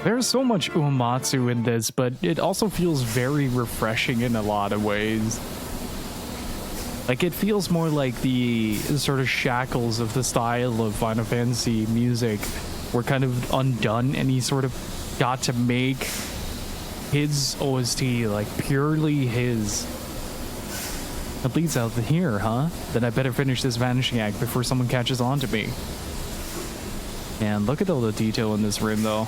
Speaker 2: There's so much Uematsu in this, but it also feels very refreshing in a lot of ways. Like, it feels more like the sort of shackles of the style of Final Fantasy music were kind of undone, and he sort of got to make his OST, like, purely his. It leads out here, huh? Then I better finish this Vanishing Act before someone catches on to me. And look at all the detail in this room, though.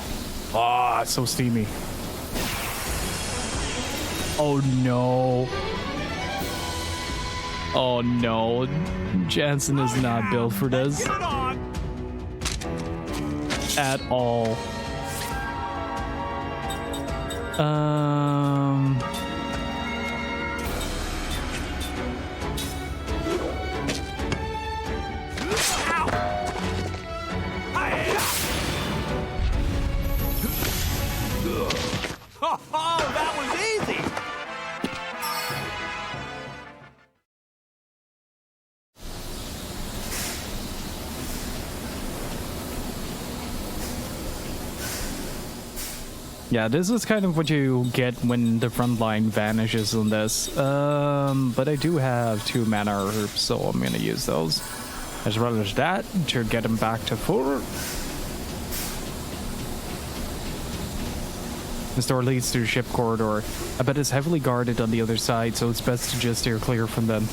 Speaker 2: Ah, it's so steamy. Oh no. Oh no. Jansen is not built for this. At all.
Speaker 5: That was easy!
Speaker 2: Yeah, this is kind of what you get when the front line vanishes on this. But I do have 2 mana herbs, so I'm gonna use those. As well as that, to get him back to full. This door leads to the ship corridor. I bet it's heavily guarded on the other side, so it's best to just steer clear from them.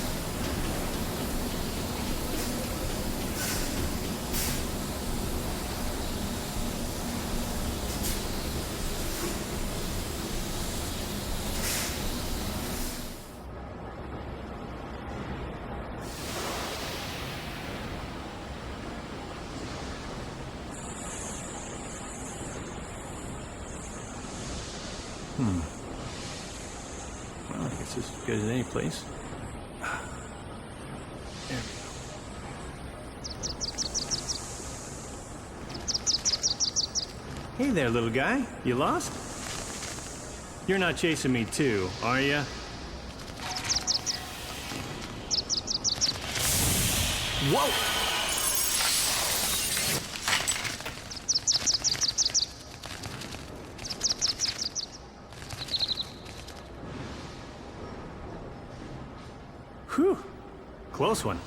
Speaker 5: Well, I guess it's as good as any place. There we go. Hey there, little guy. You lost? You're not chasing me too, are ya? Whoa! Whew. Close one.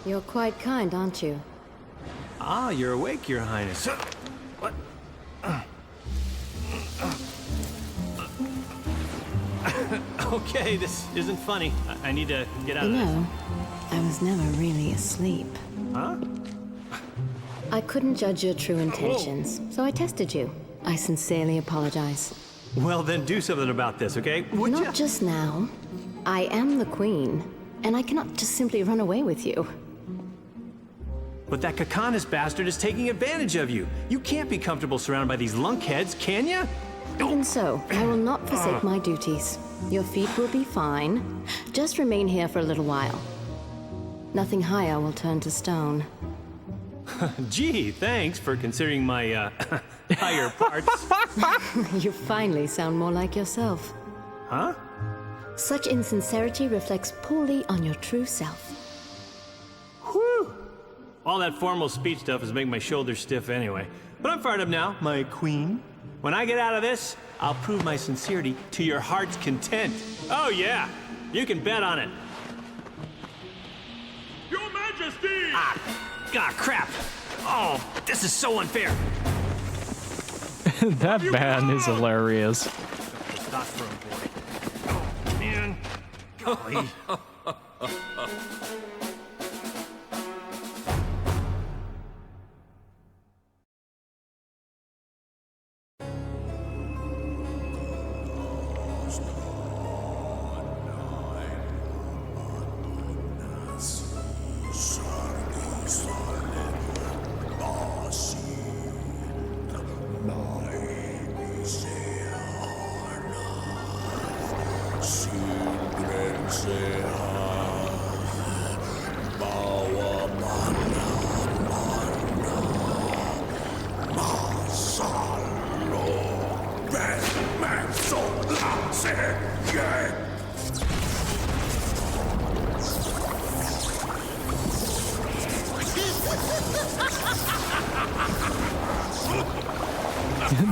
Speaker 7: You're quite kind, aren't you?
Speaker 5: Ah, you're awake, Your Highness. What? Okay, this isn't funny. I need to get out
Speaker 7: You
Speaker 5: of this.
Speaker 7: know, I was never really asleep.
Speaker 5: Huh?
Speaker 7: I couldn't judge your true intentions, so I tested you. I sincerely apologize.
Speaker 5: Well, then do something about this, okay? Would
Speaker 7: Not
Speaker 5: ya?
Speaker 7: just now. I am the queen, and I cannot just simply run away with you.
Speaker 5: But that Kakanis bastard is taking advantage of you. You can't be comfortable surrounded by these lunkheads, can ya?
Speaker 7: Even so, I will not forsake my duties. Your feet will be fine. Just remain here for a little while. Nothing higher will turn to stone.
Speaker 5: Gee, thanks for considering my, higher parts.
Speaker 7: You finally sound more like yourself.
Speaker 5: Huh?
Speaker 7: Such insincerity reflects poorly on your true self.
Speaker 5: Whew! All that formal speech stuff is making my shoulders stiff anyway. But I'm fired up now, my queen. When I get out of this, I'll prove my sincerity to your heart's content. Oh yeah, you can bet on it.
Speaker 4: Your Majesty!
Speaker 5: Ah, crap. Oh, this is so unfair.
Speaker 2: That man is hilarious.
Speaker 5: Testosterone boy. Oh, man. Golly.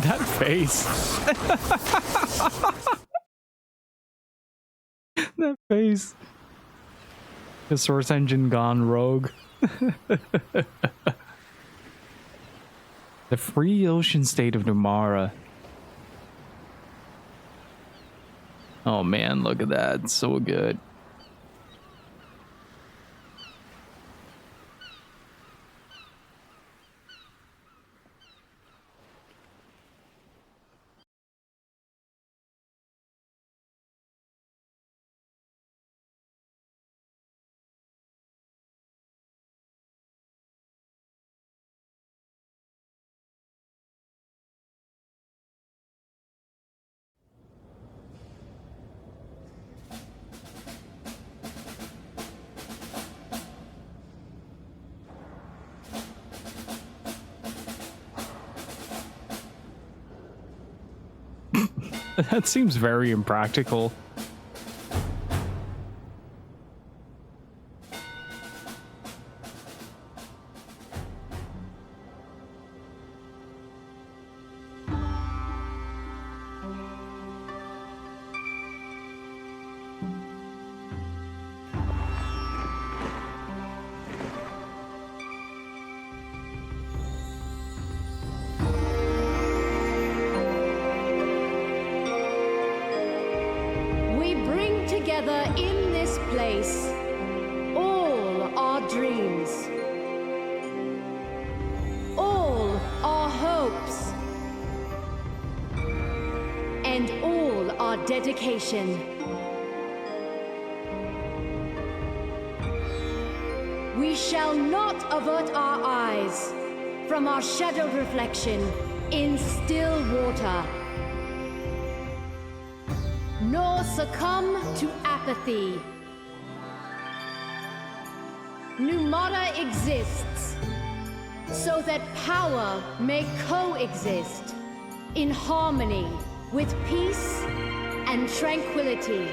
Speaker 2: That face. That face. The source engine gone rogue. The free ocean state of Numara. Oh man, look at that. It's so good. That seems very impractical.
Speaker 7: In this place, all our dreams, all our hopes, and all our dedication. We shall not avert our eyes from our shadowed reflection in still water, nor succumb to apathy. Numata exists so that power may coexist in harmony with peace and tranquility.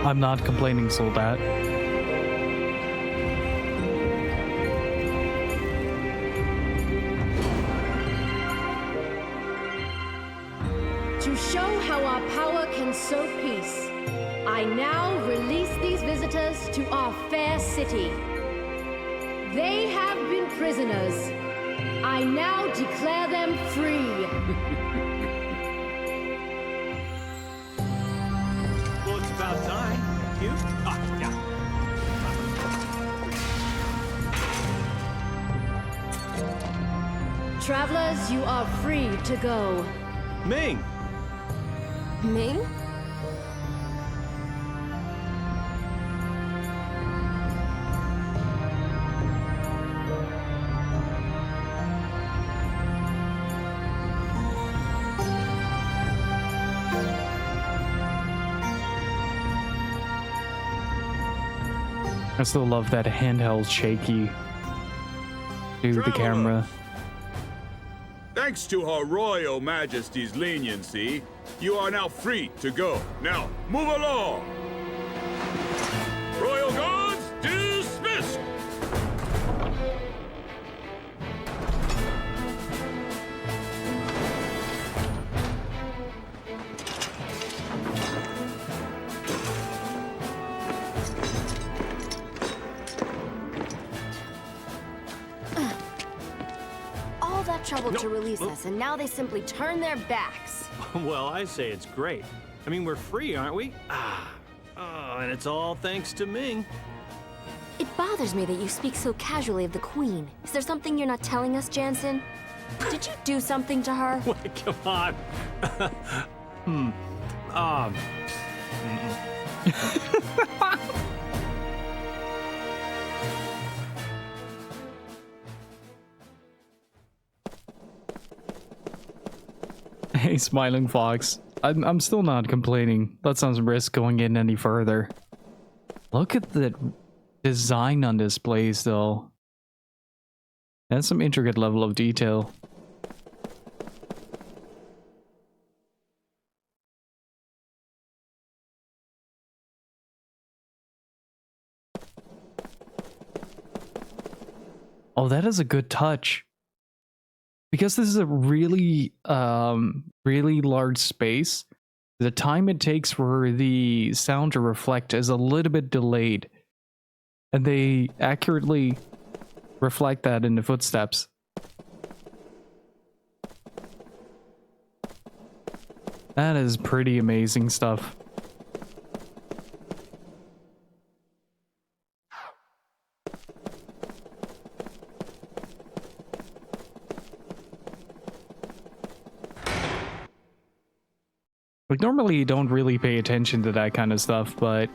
Speaker 2: I'm not complaining, Soldat.
Speaker 7: To show how our power can sow peace, I now release these visitors to our fair city. They have been prisoners. I now declare them free.
Speaker 5: Well, it's about time. You? Ah, yeah.
Speaker 7: Travelers, you are free to go.
Speaker 5: Ming!
Speaker 3: Ming?
Speaker 2: I still love that handheld shaky to the camera.
Speaker 4: Thanks to Her Royal Majesty's leniency, you are now free to go. Now, move along! Royal Guards, dismissed!
Speaker 3: All that trouble to release us, and now they simply turn their backs.
Speaker 5: Well, I say it's great. I mean, we're free, aren't we? And it's all thanks to Ming.
Speaker 3: It bothers me that you speak so casually of the Queen. Is there something you're not telling us, Jansen? Did you do something to her?
Speaker 5: Wait, come on.
Speaker 2: Hey, Smiling Fox. I'm still not complaining. Let's not risk going in any further. Look at the design on this place, though. That's some intricate level of detail. Oh, that is a good touch. Because this is a really, really large space, the time it takes for the sound to reflect is a little bit delayed. And they accurately reflect that in the footsteps. That is pretty amazing stuff. Like, normally you don't really pay attention to that kind of stuff, but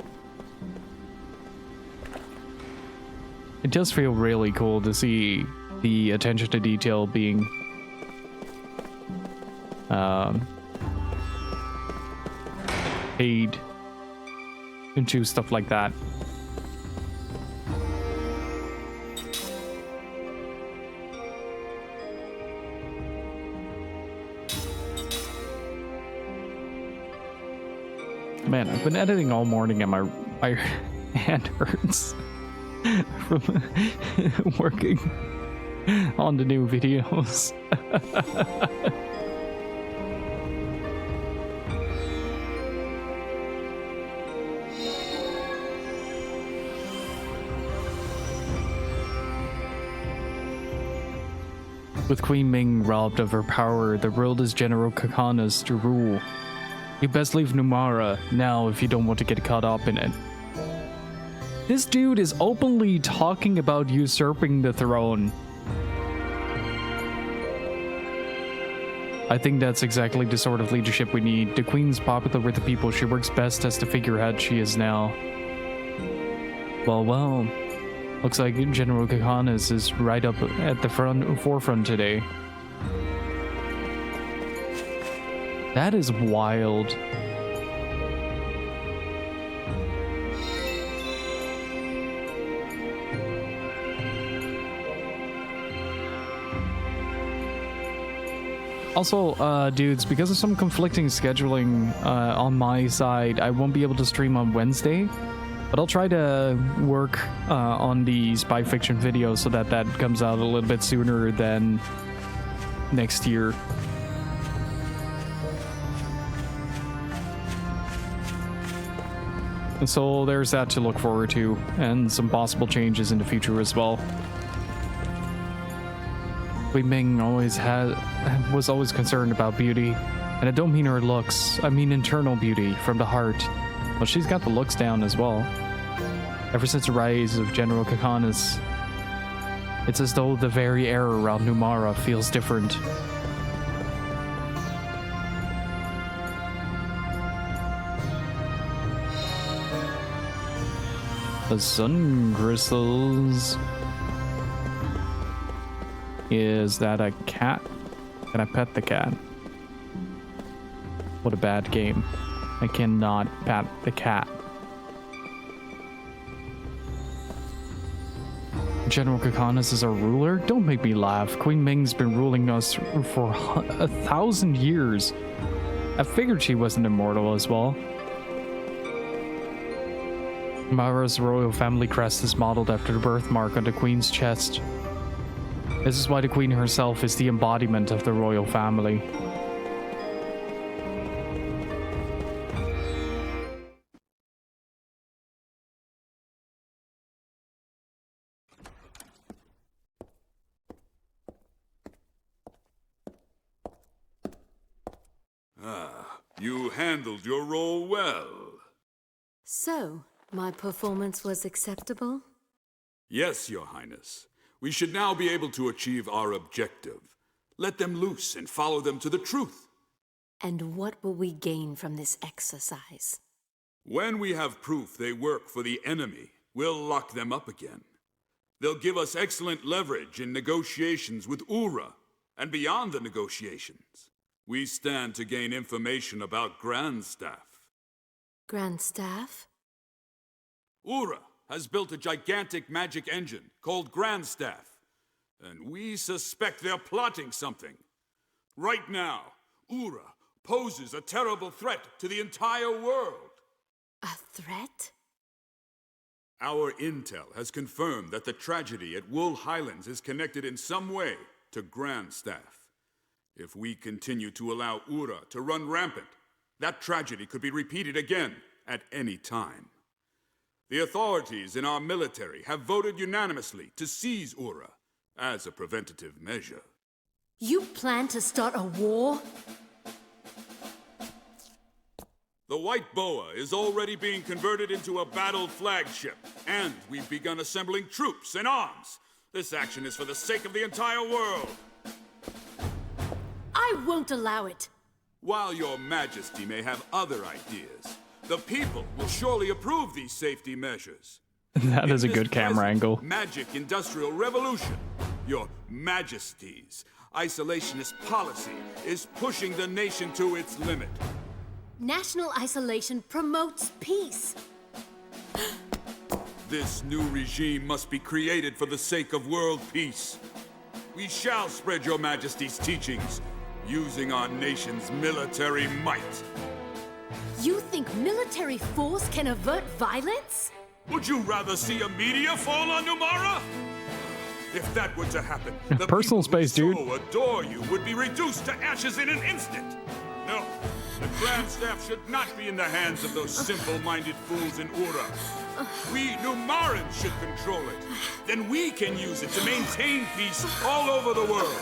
Speaker 2: it does feel really cool to see the attention to detail being paid into stuff like that. Man, I've been editing all morning and my hand hurts from working on the new videos. With Queen Ming robbed of her power, the world is General Kakana's to rule. You best leave Numara now if you don't want to get caught up in it. This dude is openly talking about usurping the throne. I think that's exactly the sort of leadership we need. The queen's popular with the people. She works best as the figurehead she is now. Well. Looks like General Kakana's is right up at the forefront today. That is wild. Also, dudes, because of some conflicting scheduling on my side, I won't be able to stream on Wednesday. But I'll try to work on the spy fiction video so that comes out a little bit sooner than next year. And so there's that to look forward to, and some possible changes in the future as well. Wei Ming was always concerned about beauty, and I don't mean her looks, I mean internal beauty from the heart. Well, she's got the looks down as well. Ever since the rise of General Kakana's, it's as though the very air around Numara feels different. The sun crystals. Is that a cat? Can I pet the cat? What a bad game. I cannot pat the cat. General Kakana's is our ruler? Don't make me laugh. Queen Ming's been ruling us for 1,000 years. I figured she wasn't immortal as well. Mara's royal family crest is modeled after the birthmark on the queen's chest. This is why the queen herself is the embodiment of the royal family.
Speaker 4: You handled your role well.
Speaker 8: So, my performance was acceptable?
Speaker 4: Yes, Your Highness. We should now be able to achieve our objective. Let them loose and follow them to the truth.
Speaker 8: And what will we gain from this exercise?
Speaker 4: When we have proof they work for the enemy, we'll lock them up again. They'll give us excellent leverage in negotiations with Ura, and beyond the negotiations. We stand to gain information about Grand Staff.
Speaker 8: Grand Staff?
Speaker 4: Ura has built a gigantic magic engine called Grand Staff, and we suspect they're plotting something. Right now, Ura poses a terrible threat to the entire world.
Speaker 8: A threat?
Speaker 4: Our intel has confirmed that the tragedy at Wool Highlands is connected in some way to Grand Staff. If we continue to allow Ura to run rampant, that tragedy could be repeated again at any time. The authorities in our military have voted unanimously to seize Ura as a preventative measure.
Speaker 8: You plan to start a war?
Speaker 4: The White Boa is already being converted into a battle flagship, and we've begun assembling troops and arms. This action is for the sake of the entire world.
Speaker 8: I won't allow it.
Speaker 4: While your majesty may have other ideas, the people will surely approve these safety measures.
Speaker 2: That is a good camera angle.
Speaker 4: Magic industrial revolution, your majesty's isolationist policy is pushing the nation to its limit.
Speaker 8: National isolation promotes peace.
Speaker 4: This new regime must be created for the sake of world peace. We shall spread your majesty's teachings using our nation's military might.
Speaker 8: You think military force can avert violence?
Speaker 4: Would you rather see a meteor fall on Numara? If that were to happen, the
Speaker 2: Personal
Speaker 4: people
Speaker 2: space,
Speaker 4: who
Speaker 2: dude.
Speaker 4: so adore you would be reduced to ashes in an instant. No, the Grand Staff should not be in the hands of those simple-minded fools in Ura. We Numarans should control it. Then we can use it to maintain peace all over the world.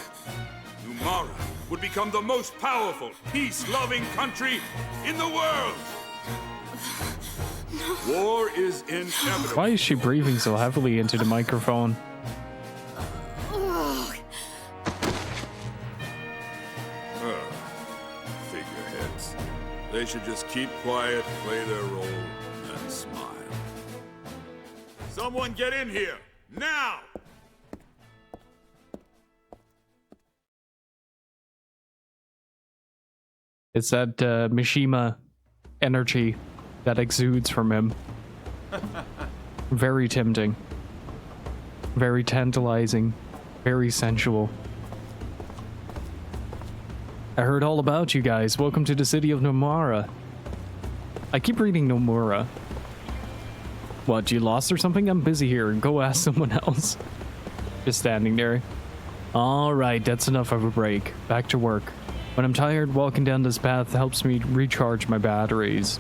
Speaker 4: Numara would become the most powerful, peace-loving country in the world. War is inevitable.
Speaker 2: Why is she breathing so heavily into the microphone?
Speaker 4: Figureheads. They should just keep quiet, play their role, and smile. Someone get in here, now!
Speaker 2: It's that Mishima energy that exudes from him. Very tempting. Very tantalizing. Very sensual. I heard all about you guys. Welcome to the city of Nomura. I keep reading Nomura. What, you lost or something? I'm busy here. Go ask someone else. Just standing there. Alright, that's enough of a break. Back to work. When I'm tired, walking down this path helps me recharge my batteries.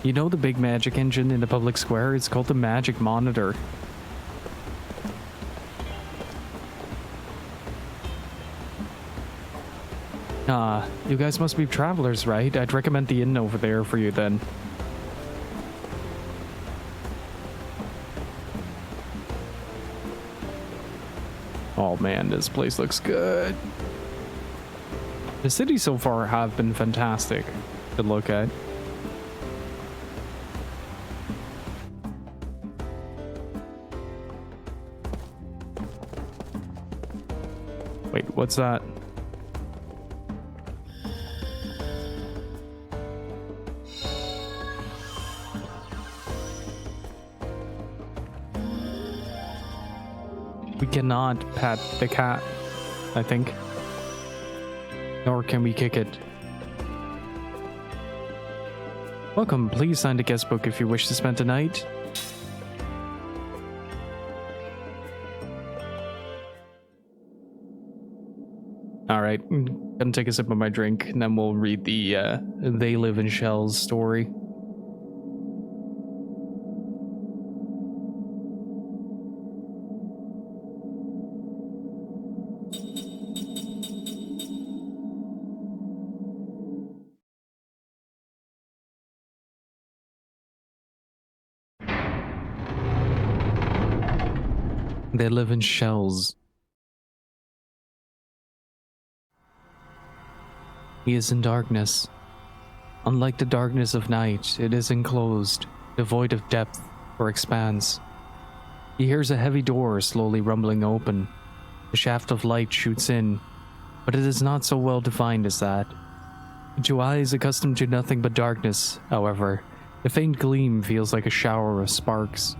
Speaker 2: You know the big magic engine in the public square? It's called the Magic Monitor. Ah, you guys must be travelers, right? I'd recommend the inn over there for you then. Oh man, this place looks good. The cities so far have been fantastic to look at. Wait, what's that? We cannot pet the cat, I think. Nor can we kick it. Welcome, please sign the guest book if you wish to spend the night. Alright, gonna take a sip of my drink and then we'll read the They Live in Shells story. They live in shells. He is in darkness. Unlike the darkness of night, it is enclosed, devoid of depth or expanse. He hears a heavy door slowly rumbling open. A shaft of light shoots in, but it is not so well defined as that. To eyes accustomed to nothing but darkness, however, a faint gleam feels like a shower of sparks.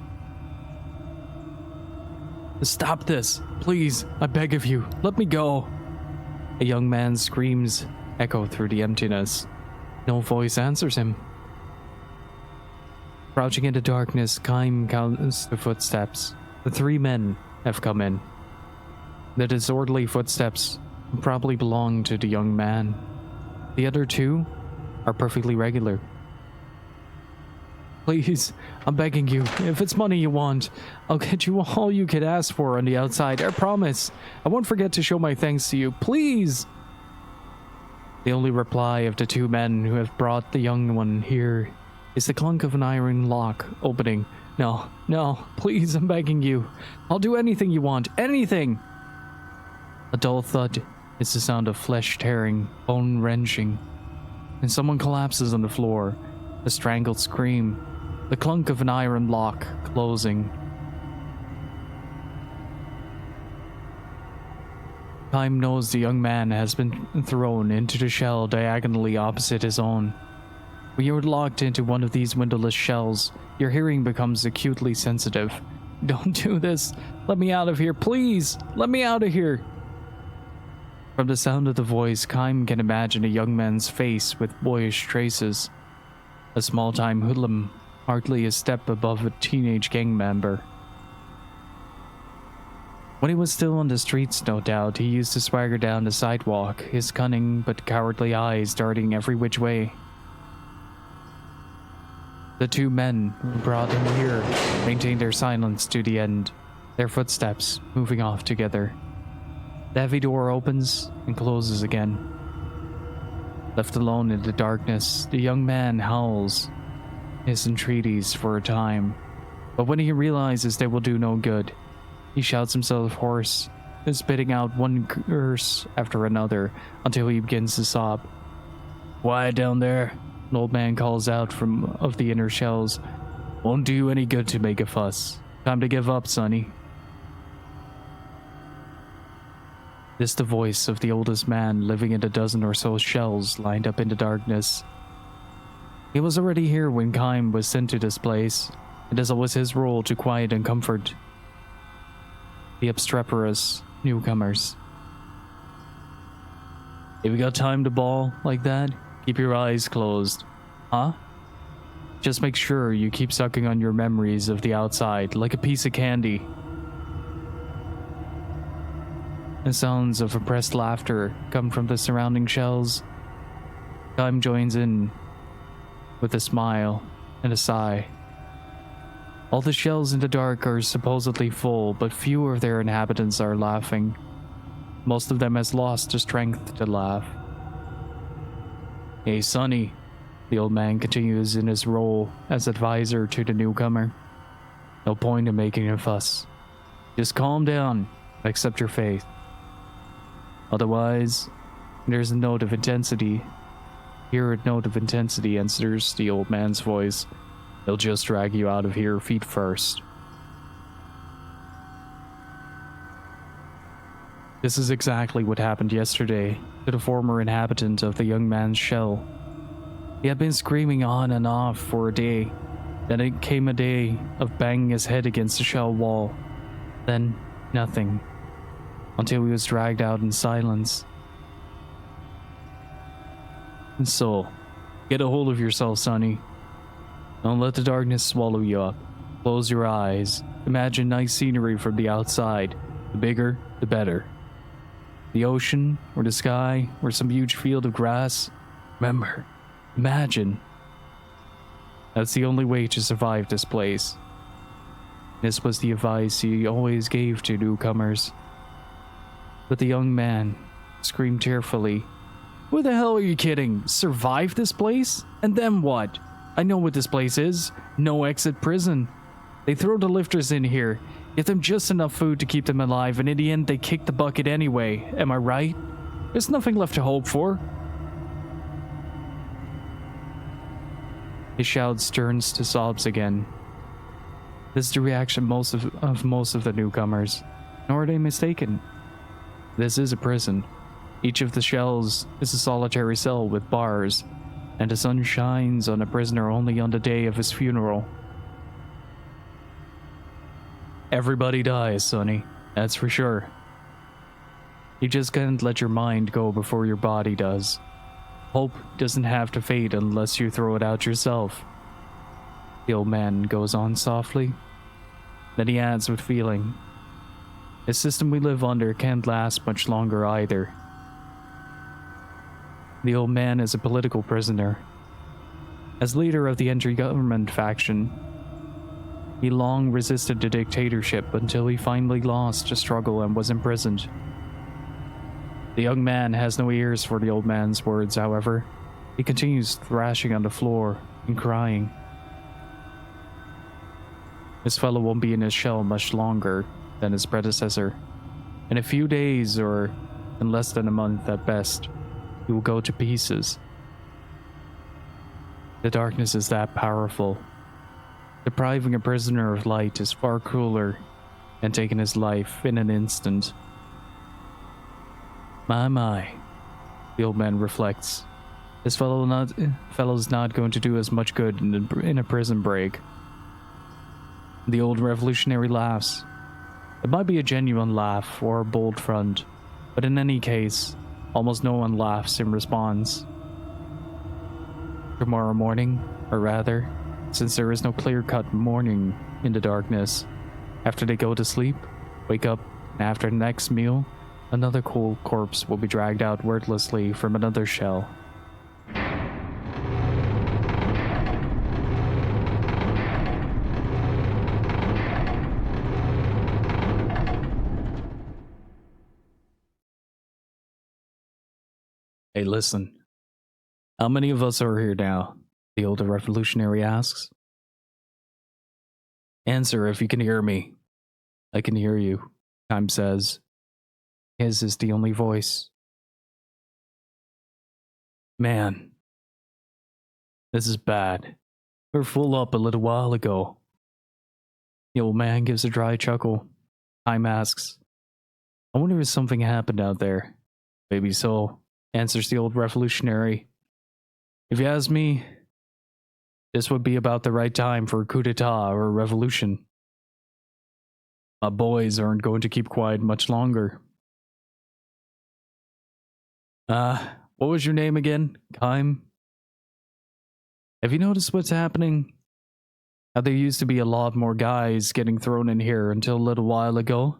Speaker 2: Stop this, please, I beg of you, let me go. A young man's screams echo through the emptiness. No voice answers him. Crouching in the darkness, Kaim counts the footsteps. The three men have come in. The disorderly footsteps probably belong to the young man. The other two are perfectly regular. Please, I'm begging you, if it's money you want, I'll get you all you could ask for on the outside, I promise. I won't forget to show my thanks to you, please. The only reply of the two men who have brought the young one here is the clunk of an iron lock opening. No, no, please, I'm begging you. I'll do anything you want, anything. A dull thud is the sound of flesh tearing, bone wrenching, and someone collapses on the floor. A strangled scream. The clunk of an iron lock closing. Time knows the young man has been thrown into the shell diagonally opposite his own. When you're locked into one of these windowless shells, your hearing becomes acutely sensitive. Don't do this. Let me out of here, please. Let me out of here. From the sound of the voice, Kaim can imagine a young man's face with boyish traces. A small-time hoodlum, hardly a step above a teenage gang member. When he was still on the streets, no doubt, he used to swagger down the sidewalk, his cunning but cowardly eyes darting every which way. The two men who brought him here maintained their silence to the end, their footsteps moving off together. The heavy door opens and closes again. Left alone in the darkness, the young man howls his entreaties for a time, but when he realizes they will do no good, he shouts himself hoarse, spitting out one curse after another until he begins to sob. "Quiet down there," an old man calls out from of the inner shells. "Won't do you any good to make a fuss. Time to give up, sonny." This the voice of the oldest man living in a dozen or so shells lined up in the darkness. He was already here when Kaim was sent to this place, and as it was his role to quiet and comfort the obstreperous newcomers. "If you got time to bawl like that, keep your eyes closed. Huh? Just make sure you keep sucking on your memories of the outside like a piece of candy." The sounds of oppressed laughter come from the surrounding shells. Kaim joins in with a smile and a sigh. All the shells in the dark are supposedly full, but few of their inhabitants are laughing. Most of them has lost the strength to laugh. "Hey, sonny," the old man continues in his role as advisor to the newcomer. "No point in making a fuss. Just calm down and accept your fate. Otherwise, there's a note of intensity. Hear a note of intensity," answers the old man's voice. "They'll just drag you out of here feet first." This is exactly what happened yesterday to the former inhabitant of the young man's shell. He had been screaming on and off for a day. Then it came a day of banging his head against the shell wall. Then nothing. Until he was dragged out in silence. And so, get a hold of yourself, sonny. Don't let the darkness swallow you up. Close your eyes. Imagine nice scenery from the outside. The bigger, the better. The ocean, or the sky, or some huge field of grass. Remember, imagine. That's the only way to survive this place. This was the advice he always gave to newcomers. But the young man screamed tearfully, "Who the hell are you kidding? Survive this place? And then what? I know what this place is. No exit prison. They throw the lifters in here, give them just enough food to keep them alive, and in the end they kick the bucket anyway. Am I right? There's nothing left to hope for." His shouts turns to sobs again. This is the reaction of most of the newcomers, nor are they mistaken. This is a prison. Each of the shells is a solitary cell with bars, and the sun shines on a prisoner only on the day of his funeral. Everybody dies, sonny, that's for sure. You just can't let your mind go before your body does. Hope doesn't have to fade unless you throw it out yourself. The old man goes on softly. Then he adds with feeling, "The system we live under can't last much longer either." The old man is a political prisoner. As leader of the anti-government faction, he long resisted the dictatorship until he finally lost the struggle and was imprisoned. The young man has no ears for the old man's words, however. He continues thrashing on the floor and crying. This fellow won't be in his shell much longer than his predecessor. In a few days, or in less than a month at best, he will go to pieces. The darkness is that powerful. Depriving a prisoner of light is far crueler than taking his life in an instant. My, the old man reflects. This fellow's not going to do as much good in a prison break. The old revolutionary laughs. It might be a genuine laugh or a bold front, but in any case, Almost no one laughs in response. Tomorrow morning, or rather, since there is no clear-cut morning in the darkness, after they go to sleep, wake up, and after the next meal, another cold corpse will be dragged out wordlessly from another shell. Hey, listen. How many of us are here now? The older revolutionary asks. Answer if you can hear me. I can hear you, Time says. His is the only voice. Man, this is bad. We were full up a little while ago. The old man gives a dry chuckle. Time asks, I wonder if something happened out there. Maybe so, answers the old revolutionary. If you ask me, this would be about the right time for a coup d'etat or a revolution. My boys aren't going to keep quiet much longer. What was your name again? Kaim? Have you noticed what's happening? How there used to be a lot more guys getting thrown in here until a little while ago?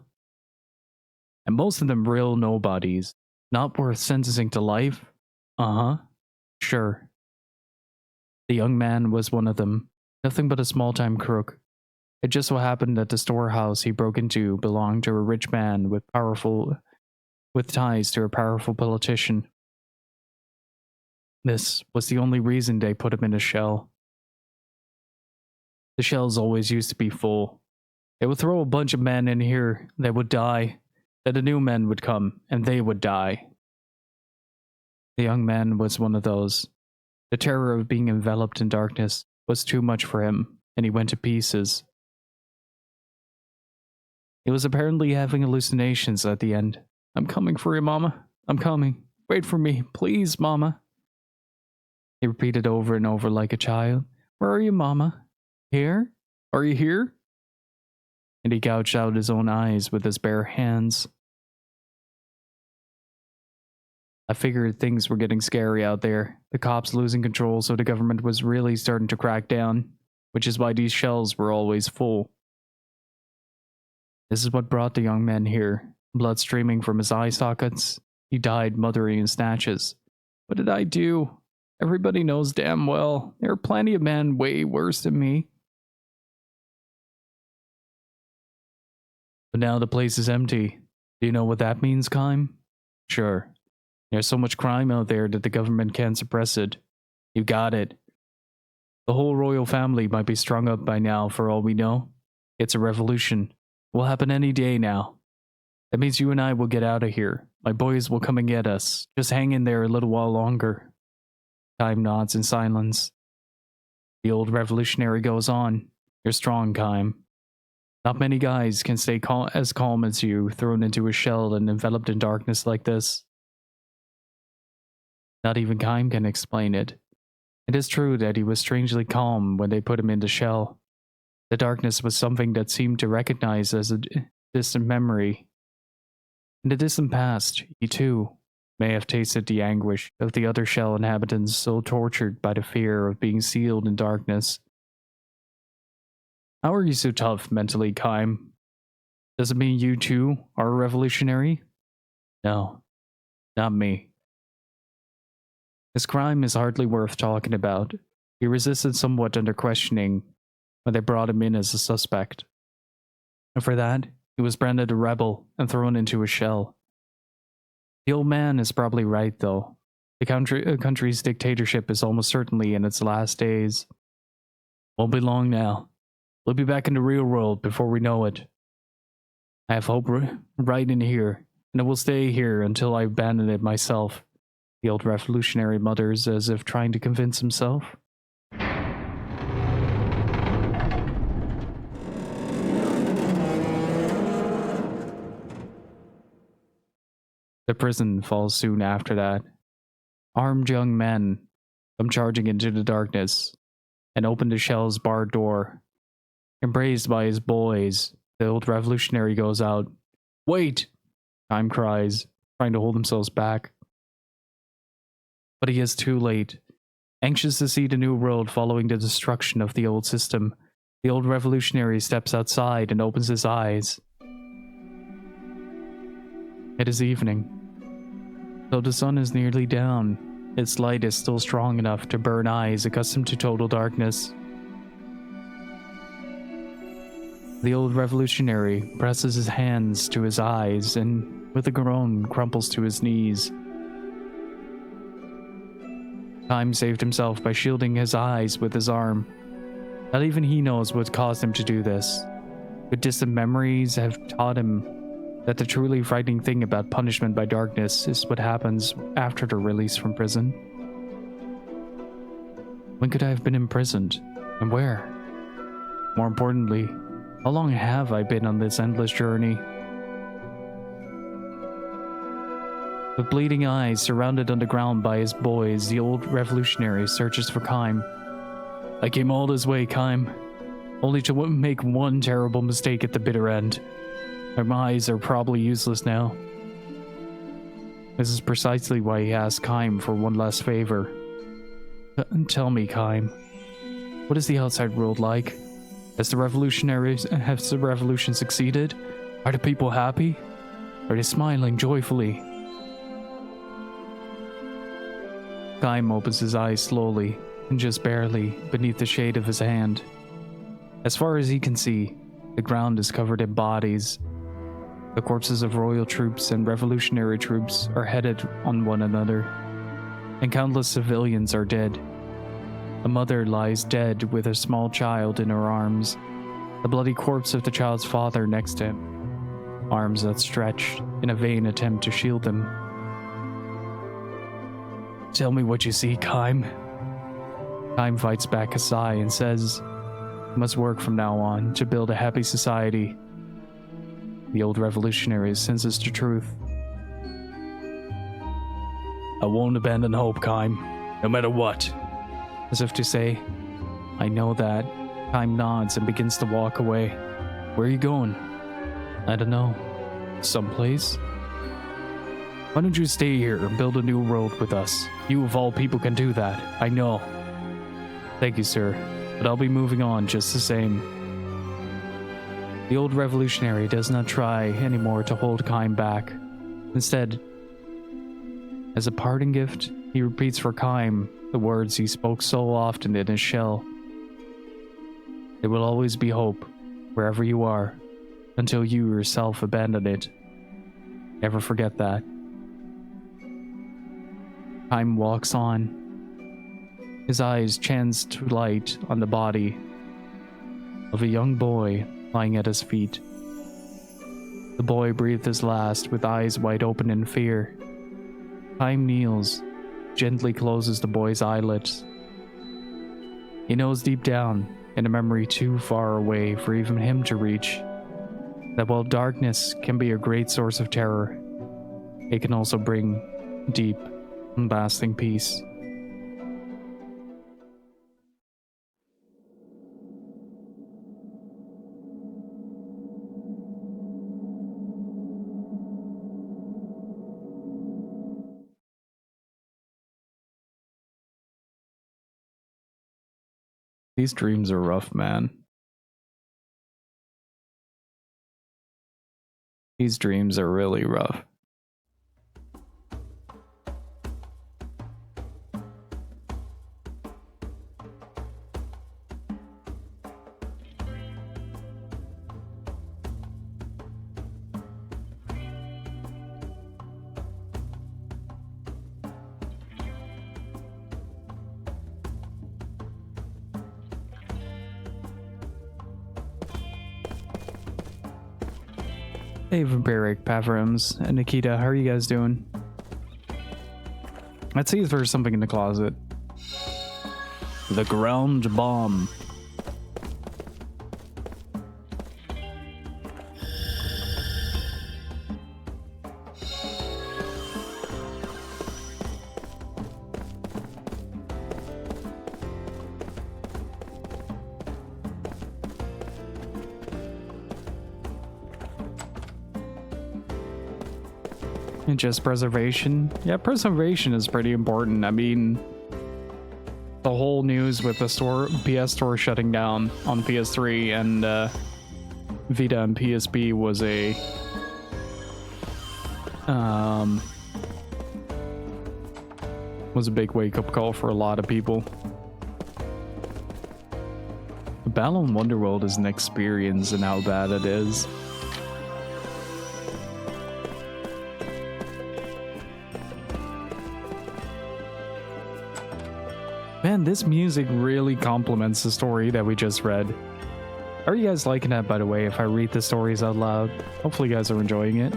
Speaker 2: And most of them real nobodies. Not worth sentencing to life? Uh-huh. Sure. The young man was one of them. Nothing but a small-time crook. It just so happened that the storehouse he broke into belonged to a rich man with ties to a powerful politician. This was the only reason they put him in a shell. The shells always used to be full. They would throw a bunch of men in here that would die, then a new men would come, and they would die. The young man was one of those. The terror of being enveloped in darkness was too much for him, and he went to pieces. He was apparently having hallucinations at the end. I'm coming for you, Mama. I'm coming. Wait for me, please, Mama. He repeated over and over like a child. Where are you, Mama? Here? Are you here? And he gouged out his own eyes with his bare hands. I figured things were getting scary out there. The cops losing control, so the government was really starting to crack down, which is why these shells were always full. This is what brought the young man here. Blood streaming from his eye sockets. He died muttering in snatches. What did I do? Everybody knows damn well. There are plenty of men way worse than me. But now the place is empty. Do you know what that means, Kaim? Sure. There's so much crime out there that the government can't suppress it. You got it. The whole royal family might be strung up by now for all we know. It's a revolution. It will happen any day now. That means you and I will get out of here. My boys will come and get us. Just hang in there a little while longer. Kaim nods in silence. The old revolutionary goes on. You're strong, Kaim. Not many guys can stay as calm as you, thrown into a shell and enveloped in darkness like this. Not even Kaim can explain it. It is true that he was strangely calm when they put him in the shell. The darkness was something that seemed to recognize as a distant memory. In the distant past, he too may have tasted the anguish of the other shell inhabitants so tortured by the fear of being sealed in darkness. How are you so tough mentally, Kaim? Does it mean you too are a revolutionary? No, not me. His crime is hardly worth talking about. He resisted somewhat under questioning when they brought him in as a suspect. And for that, he was branded a rebel and thrown into a shell. The old man is probably right, though. The country's dictatorship is almost certainly in its last days. Won't be long now. We'll be back in the real world before we know it. I have hope right in here, and it will stay here until I abandon it myself, the old revolutionary mutters as if trying to convince himself. The prison falls soon after that. Armed young men come charging into the darkness and open the shell's barred door. Embraced by his boys, the old revolutionary goes out. Wait! Time cries, trying to hold themselves back. But he is too late. Anxious to see the new world following the destruction of the old system, the old revolutionary steps outside and opens his eyes. It is evening. Though the sun is nearly down, its light is still strong enough to burn eyes accustomed to total darkness. The old revolutionary presses his hands to his eyes and, with a groan, crumples to his knees. Time saved himself by shielding his eyes with his arm. Not even he knows what caused him to do this, but distant memories have taught him that the truly frightening thing about punishment by darkness is what happens after the release from prison. When could I have been imprisoned, and where? More importantly, how long have I been on this endless journey? With bleeding eyes, surrounded on the ground by his boys, the old revolutionary searches for Kaim. I came all this way, Kaim, only to make one terrible mistake at the bitter end. My eyes are probably useless now. This is precisely why he asked Kaim for one last favor. Tell me, Kaim, what is the outside world like? Has the revolution succeeded? Are the people happy? Are they smiling joyfully? Kaim opens his eyes slowly, and just barely, beneath the shade of his hand. As far as he can see, the ground is covered in bodies. The corpses of royal troops and revolutionary troops are headed on one another, and countless civilians are dead. A mother lies dead with a small child in her arms, the bloody corpse of the child's father next to him, arms outstretched in a vain attempt to shield him. Tell me what you see, Kaim. Kaim fights back a sigh and says, "We must work from now on to build a happy society." The old revolutionary senses the truth. I won't abandon hope, Kaim, no matter what. As if to say, I know that. Kaim nods and begins to walk away. Where are you going? I don't know. Someplace? Why don't you stay here and build a new world with us? You of all people can do that, I know. Thank you, sir, but I'll be moving on just the same. The old revolutionary does not try anymore to hold Kaim back. Instead, as a parting gift, he repeats for Kaim the words he spoke so often in his shell. There will always be hope, wherever you are, until you yourself abandon it. Never forget that. Kaim walks on. His eyes chance to light on the body of a young boy lying at his feet. The boy breathed his last with eyes wide open in fear. Kaim kneels, gently closes the boy's eyelids. He knows deep down, in a memory too far away for even him to reach, that while darkness can be a great source of terror, it can also bring deep and lasting peace. These dreams are rough, man. These dreams are really rough. Hey, Vampiric, Pavrams, and Nikita, how are you guys doing? Let's see if there's something in the closet. The ground bomb. And just preservation. Yeah, preservation is pretty important. I mean, the whole news with the PS Store shutting down on PS3 and Vita and PSP was a big wake-up call for a lot of people. The Battle in Wonderworld is an experience and how bad it is. Man, this music really complements the story that we just read. Are you guys liking that, by the way, if I read the stories out loud? Hopefully you guys are enjoying it.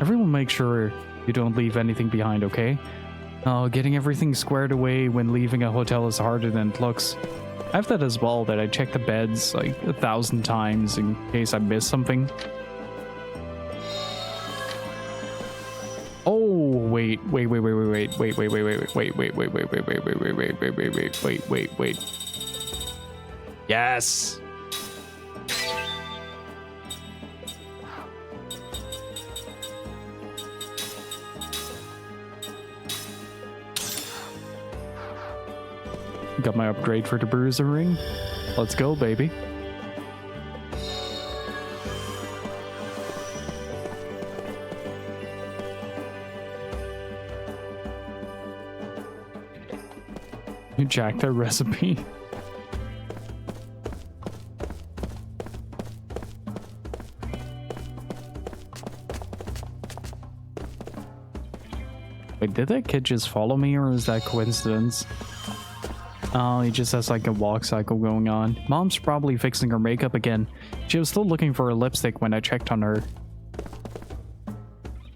Speaker 2: Everyone make sure you don't leave anything behind, okay? Getting everything squared away when leaving a hotel is harder than it looks. I have that as well, that I check the beds like 1,000 times in case I miss something. Oh, wait. Yes. Got my upgrade for the bruiser ring. Let's go, baby. You jacked their recipe. Wait, did that kid just follow me, or is that coincidence? Oh, he just has like a walk cycle going on. Mom's probably fixing her makeup again. She was still looking for a lipstick when I checked on her.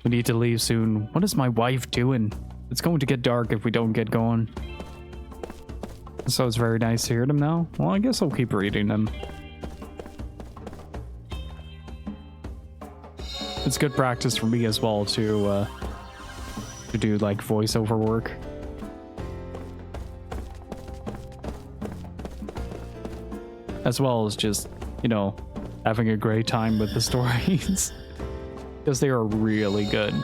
Speaker 2: We need to leave soon. What is my wife doing? It's going to get dark if we don't get going. So it's very nice to hear them now. Well, I guess I'll keep reading them. It's good practice for me as well to do like voiceover work. As well as just, you know, having a great time with the stories. Because they are really good.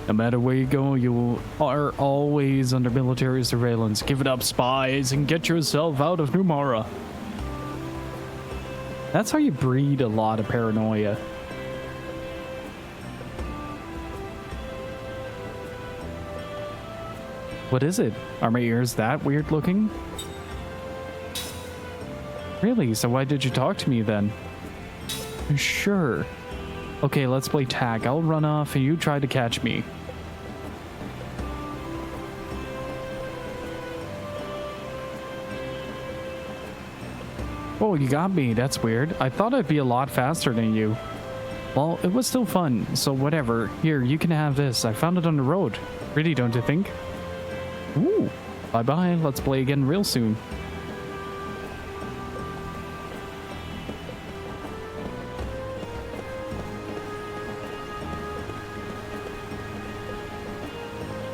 Speaker 2: No matter where you go, you are always under military surveillance. Give it up, spies, and get yourself out of Numara. That's how you breed a lot of paranoia. What is it? Are my ears that weird looking? Really? So why did you talk to me then? Sure. Okay, let's play tag. I'll run off and you try to catch me. Oh, you got me. That's weird. I thought I'd be a lot faster than you. Well, it was still fun, so whatever. Here, you can have this. I found it on the road. Pretty, don't you think? Ooh. Bye-bye. Let's play again real soon.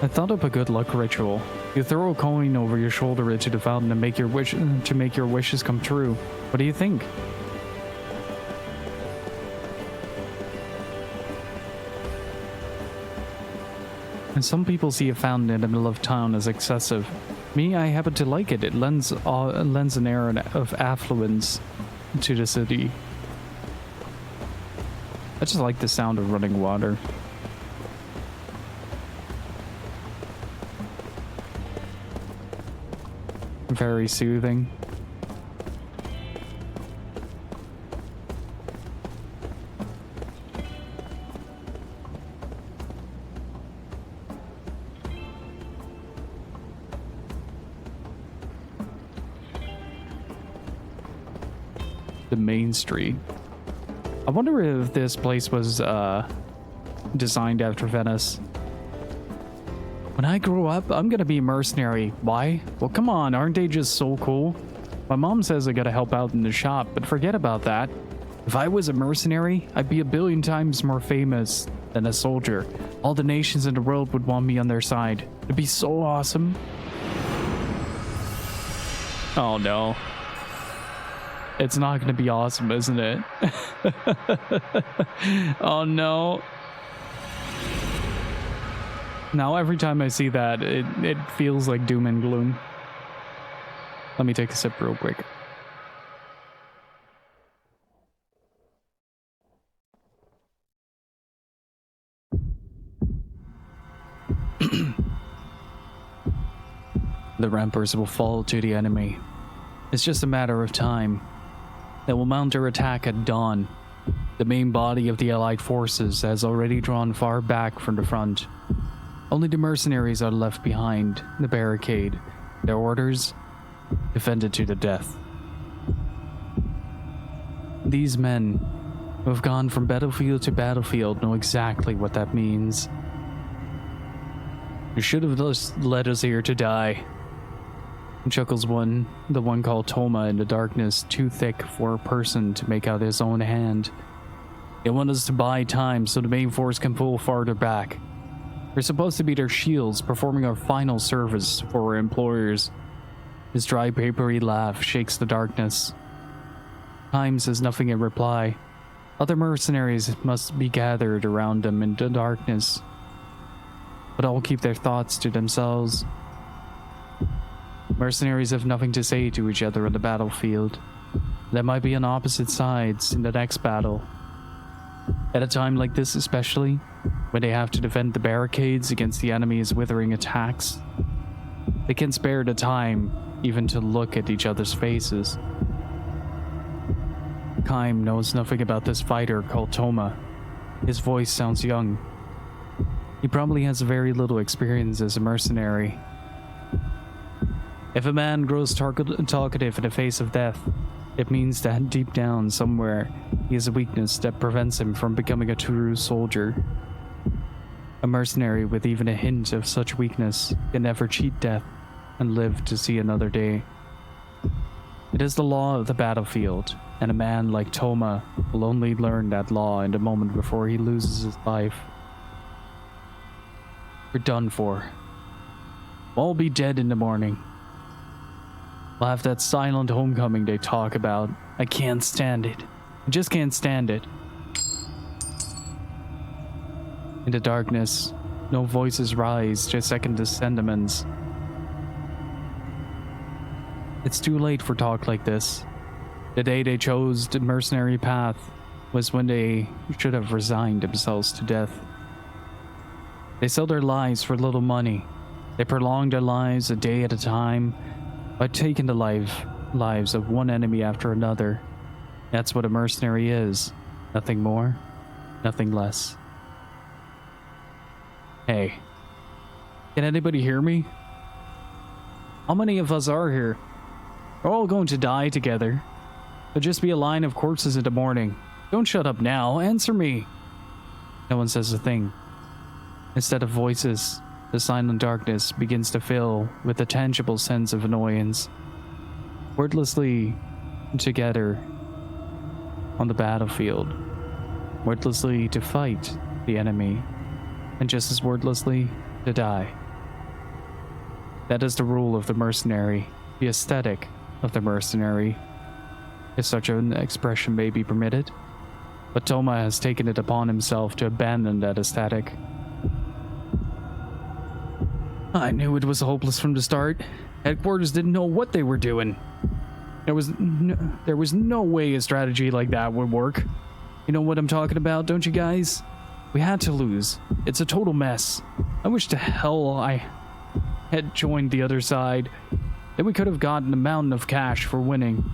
Speaker 2: I thought up a good luck ritual. You throw a coin over your shoulder into the fountain and make your wishes come true. What do you think? And some people see a fountain in the middle of town as excessive. Me, I happen to like it. It lends an air of affluence to the city. I just like the sound of running water. Very soothing. The main street. I wonder if this place was designed after Venice. When I grow up, I'm gonna be a mercenary. Why? Well, come on, aren't they just so cool? My mom says I gotta help out in the shop, but forget about that. If I was a mercenary, I'd be a billion times more famous than a soldier. All the nations in the world would want me on their side. It'd be so awesome. Oh no. It's not gonna be awesome, isn't it? Oh no. Now every time I see that, it feels like doom and gloom. Let me take a sip real quick. The ramparts will fall to the enemy. It's just a matter of time. They will mount their attack at dawn. The main body of the Allied forces has already drawn far back from the front. Only the mercenaries are left behind the barricade. Their orders? Defended to the death. These men, who have gone from battlefield to battlefield, know exactly what that means. You should have just led us here to die. Chuckles the one called Toma in the darkness, too thick for a person to make out his own hand. They want us to buy time so the main force can pull farther back. We're supposed to be their shields, performing our final service for our employers. His dry, papery laugh shakes the darkness. Time says nothing in reply. Other mercenaries must be gathered around them in the darkness, but all keep their thoughts to themselves. Mercenaries have nothing to say to each other on the battlefield. They might be on opposite sides in the next battle. At a time like this especially, when they have to defend the barricades against the enemy's withering attacks, they can spare the time even to look at each other's faces. Kaim knows nothing about this fighter called Toma. His voice sounds young. He probably has very little experience as a mercenary. If a man grows talkative in the face of death, it means that deep down somewhere he has a weakness that prevents him from becoming a true soldier. A mercenary with even a hint of such weakness can never cheat death and live to see another day. It is the law of the battlefield, and a man like Toma will only learn that law in the moment before he loses his life. We're done for. We'll all be dead in the morning. We'll have that silent homecoming they talk about. I can't stand it. I just can't stand it. In the darkness, no voices rise to second the sentiments. It's too late for talk like this. The day they chose the mercenary path was when they should have resigned themselves to death. They sell their lives for little money. They prolong their lives a day at a time by taking the lives of one enemy after another. That's what a mercenary is. Nothing more, nothing less. Hey, can anybody hear me? How many of us are here? We're all going to die together. There'll just be a line of corpses in the morning. Don't shut up now, answer me. No one says a thing. Instead of voices, the silent darkness begins to fill with a tangible sense of annoyance. Wordlessly together on the battlefield. Wordlessly to fight the enemy. And just as wordlessly to die. That is the rule of the mercenary, the aesthetic of the mercenary, if such an expression may be permitted. But Toma has taken it upon himself to abandon that aesthetic. I knew it was hopeless from the start. Headquarters didn't know what they were doing. There was no way a strategy like that would work. You know what I'm talking about, don't you guys? We had to lose. It's a total mess. I wish to hell I had joined the other side. Then we could have gotten a mountain of cash for winning.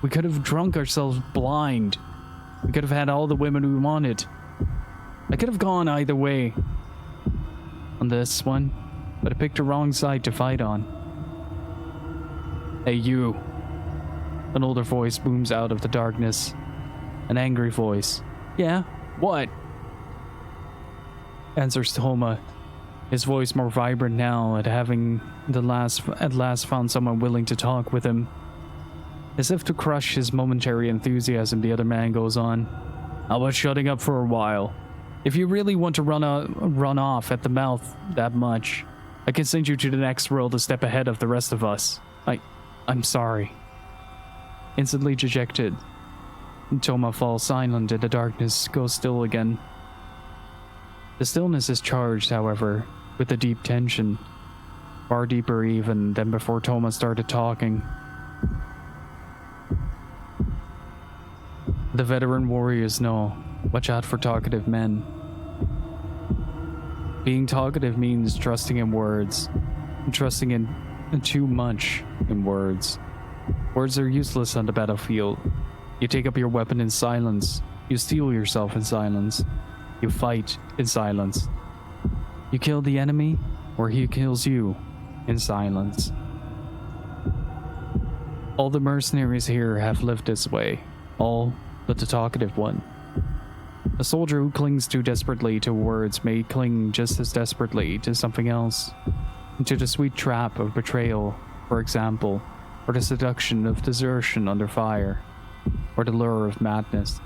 Speaker 2: We could have drunk ourselves blind. We could have had all the women we wanted. I could have gone either way on this one, but I picked the wrong side to fight on. Hey, you. An older voice booms out of the darkness. An angry voice. Yeah? What? Answers Toma, his voice more vibrant now at having at last found someone willing to talk with him. As if to crush his momentary enthusiasm, the other man goes on. How about shutting up for a while? If you really want to run off at the mouth that much, I can send you to the next world a step ahead of the rest of us. I'm sorry. Instantly dejected, Toma falls silent and the darkness goes still again. The stillness is charged, however, with a deep tension, far deeper even than before Toma started talking. The veteran warriors know, watch out for talkative men. Being talkative means trusting in words, and trusting in too much in words. Words are useless on the battlefield. You take up your weapon in silence. You steel yourself in silence. You fight in silence. You kill the enemy, or he kills you in silence. All the mercenaries here have lived this way, all but the talkative one. A soldier who clings too desperately to words may cling just as desperately to something else, to the sweet trap of betrayal, for example, or the seduction of desertion under fire, or the lure of madness.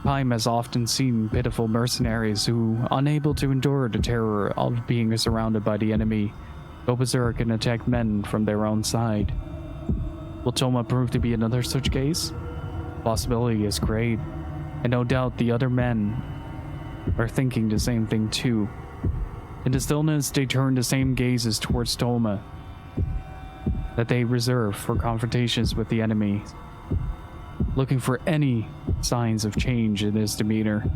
Speaker 2: Time has often seen pitiful mercenaries who, unable to endure the terror of being surrounded by the enemy, go berserk and attack men from their own side. Will Toma prove to be another such case? The possibility is great, and no doubt the other men are thinking the same thing too. In the stillness, they turn the same gazes towards Toma that they reserve for confrontations with the enemy, looking for any signs of change in his demeanor.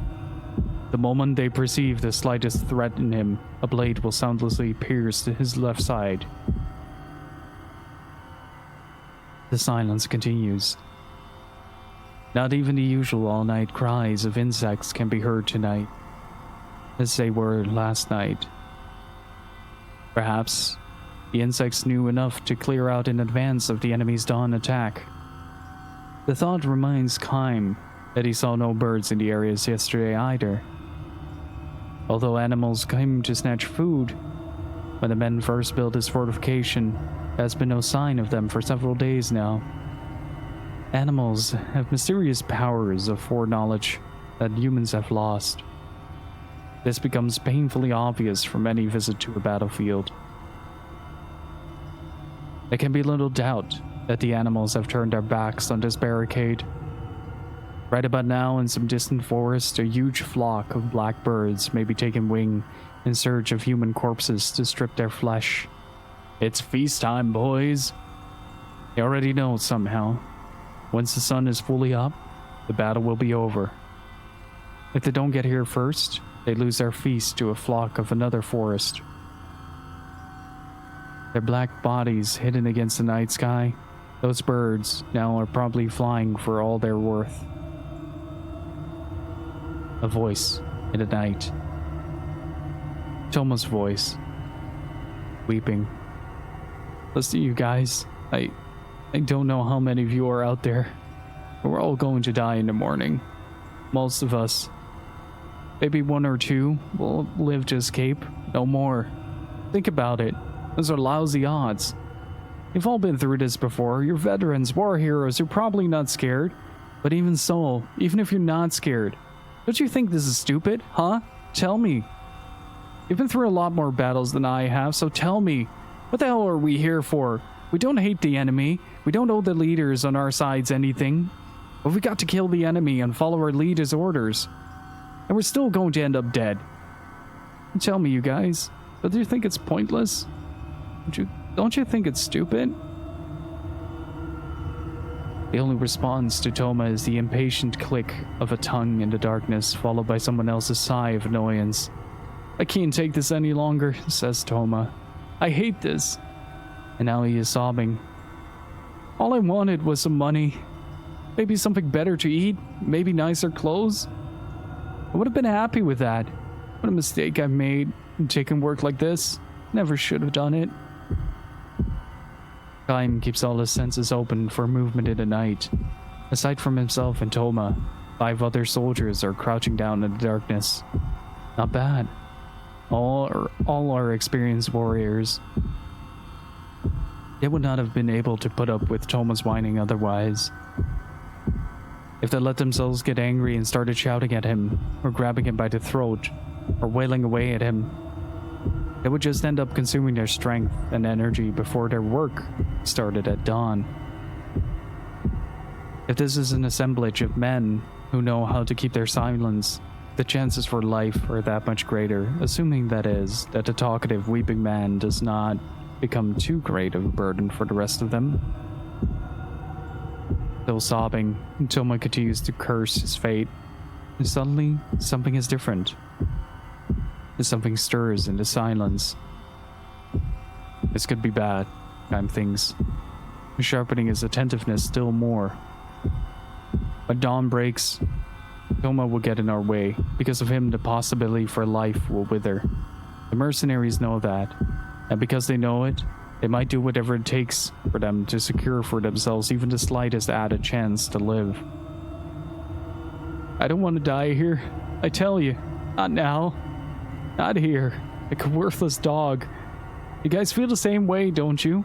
Speaker 2: The moment they perceive the slightest threat in him, a blade will soundlessly pierce his left side. The silence continues. Not even the usual all-night cries of insects can be heard tonight, as they were last night. Perhaps the insects knew enough to clear out in advance of the enemy's dawn attack. The thought reminds Kaim that he saw no birds in the areas yesterday either. Although animals came to snatch food, when the men first built this fortification, there has been no sign of them for several days now. Animals have mysterious powers of foreknowledge that humans have lost. This becomes painfully obvious from any visit to a battlefield. There can be little doubt that the animals have turned their backs on this barricade. Right about now, in some distant forest, a huge flock of black birds may be taking wing in search of human corpses to strip their flesh. It's feast time, boys. They already know somehow. Once the sun is fully up, the battle will be over. If they don't get here first, they lose their feast to a flock of another forest. Their black bodies hidden against the night sky, those birds now are probably flying for all they're worth. A voice in the night. Toma's voice. Weeping. Listen, you guys. I don't know how many of you are out there. But we're all going to die in the morning. Most of us. Maybe one or two will live to escape. No more. Think about it. Those are lousy odds. You've all been through this before. You're veterans, war heroes. You're probably not scared. But even so, even if you're not scared, don't you think this is stupid, huh? Tell me. You've been through a lot more battles than I have, so tell me. What the hell are we here for? We don't hate the enemy. We don't owe the leaders on our sides anything. But we got to kill the enemy and follow our leaders' orders. And we're still going to end up dead. Tell me, you guys, don't you think it's pointless? Don't you think it's stupid? The only response to Toma is the impatient click of a tongue in the darkness, followed by someone else's sigh of annoyance. I can't take this any longer, says Toma. I hate this. And now he is sobbing. All I wanted was some money. Maybe something better to eat. Maybe nicer clothes. I would have been happy with that. What a mistake I've made in taking work like this. Never should have done it. Kaim keeps all his senses open for movement in the night. Aside from himself and Toma, 5 other soldiers are crouching down in the darkness. Not bad. All are experienced warriors. They would not have been able to put up with Toma's whining otherwise. If they let themselves get angry and started shouting at him, or grabbing him by the throat, or wailing away at him, they would just end up consuming their strength and energy before their work started at dawn. If this is an assemblage of men who know how to keep their silence, the chances for life are that much greater, assuming that is, that the talkative weeping man does not become too great of a burden for the rest of them. Still sobbing, Toma continues to curse his fate, and suddenly something is different. And something stirs in the silence. This could be bad, Kaim thinks, sharpening his attentiveness still more. When dawn breaks, Toma will get in our way. Because of him, the possibility for life will wither. The mercenaries know that, and because they know it, they might do whatever it takes for them to secure for themselves even the slightest added chance to live. I don't want to die here, I tell you. Not now. Not here. Like a worthless dog. You guys feel the same way, don't you?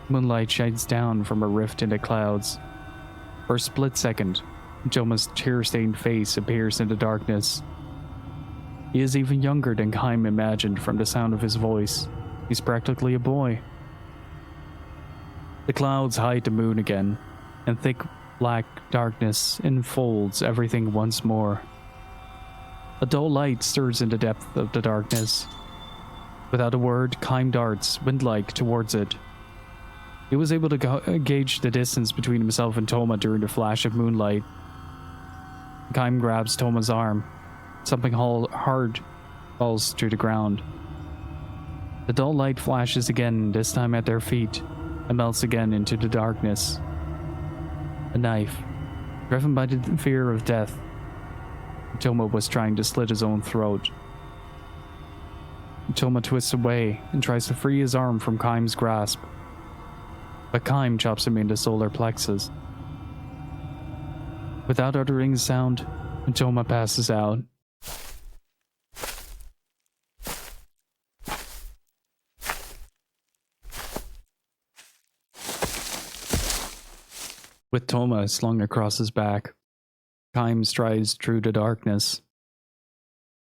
Speaker 2: Moonlight shines down from a rift in the clouds. For a split second, Toma's tear-stained face appears in the darkness. He is even younger than Kaim imagined from the sound of his voice. He's practically a boy. The clouds hide the moon again, and thick black darkness enfolds everything once more. A dull light stirs in the depth of the darkness. Without a word, Kaim darts, wind-like, towards it. He was able to gauge the distance between himself and Toma during the flash of moonlight. Kaim grabs Toma's arm. Something hard falls to the ground. The dull light flashes again, this time at their feet, and melts again into the darkness. A knife, driven by the fear of death. Toma was trying to slit his own throat. Toma twists away and tries to free his arm from Kaim's grasp, but Kaim chops him in the solar plexus. Without uttering a sound, Toma passes out. With Toma slung across his back, Kaim strides through the darkness.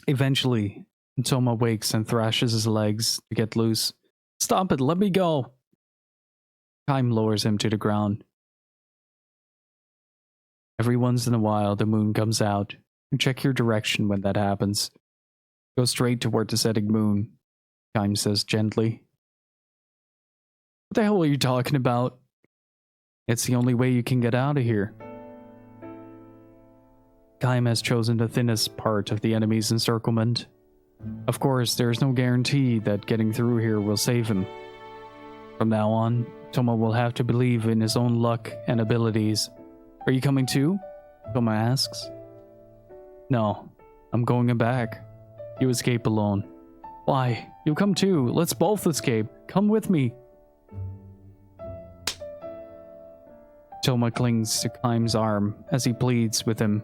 Speaker 2: Eventually, Toma wakes and thrashes his legs to get loose. Stop it, let me go! Kaim lowers him to the ground. Every once in a while, the moon comes out. Check your direction when that happens. Go straight toward the setting moon, Kaim says gently. What the hell are you talking about? It's the only way you can get out of here. Kaim has chosen the thinnest part of the enemy's encirclement. Of course, there is no guarantee that getting through here will save him. From now on, Toma will have to believe in his own luck and abilities. Are you coming too? Toma asks. No, I'm going back. You escape alone. Why? You come too. Let's both escape. Come with me. Toma clings to Kaim's arm as he pleads with him.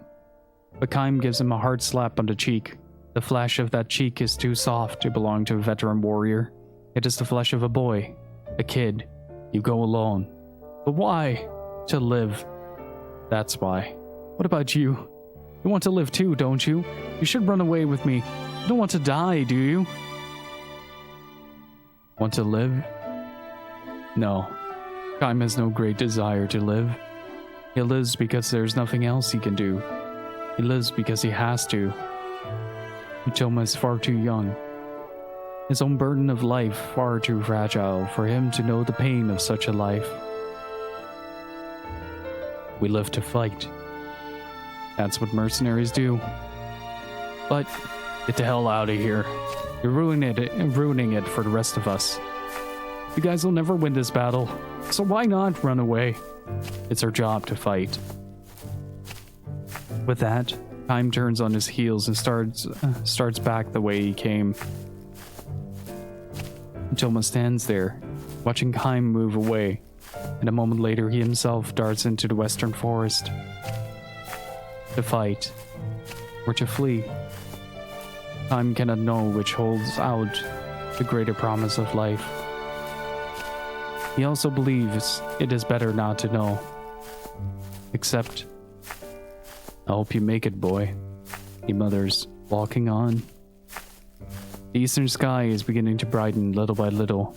Speaker 2: But Kaim gives him a hard slap on the cheek. The flesh of that cheek is too soft to belong to a veteran warrior. It is the flesh of a boy, a kid. You go alone. But why? To live. That's why. What about you? You want to live too, don't you? You should run away with me. You don't want to die, do you? Want to live? No. Kaim has no great desire to live. He lives because there's nothing else he can do. He lives because he has to. Toma is far too young. His own burden of life far too fragile for him to know the pain of such a life. We live to fight. That's what mercenaries do. But get the hell out of here. You're ruining it for the rest of us. You guys will never win this battle, so why not run away? It's our job to fight. With that, Kaim turns on his heels and starts back the way he came. Toma stands there, watching Kaim move away, and a moment later he himself darts into the western forest. To fight, or to flee. Kaim cannot know which holds out the greater promise of life. He also believes it is better not to know. Except, I hope you make it, boy. He mutters, walking on. The eastern sky is beginning to brighten little by little.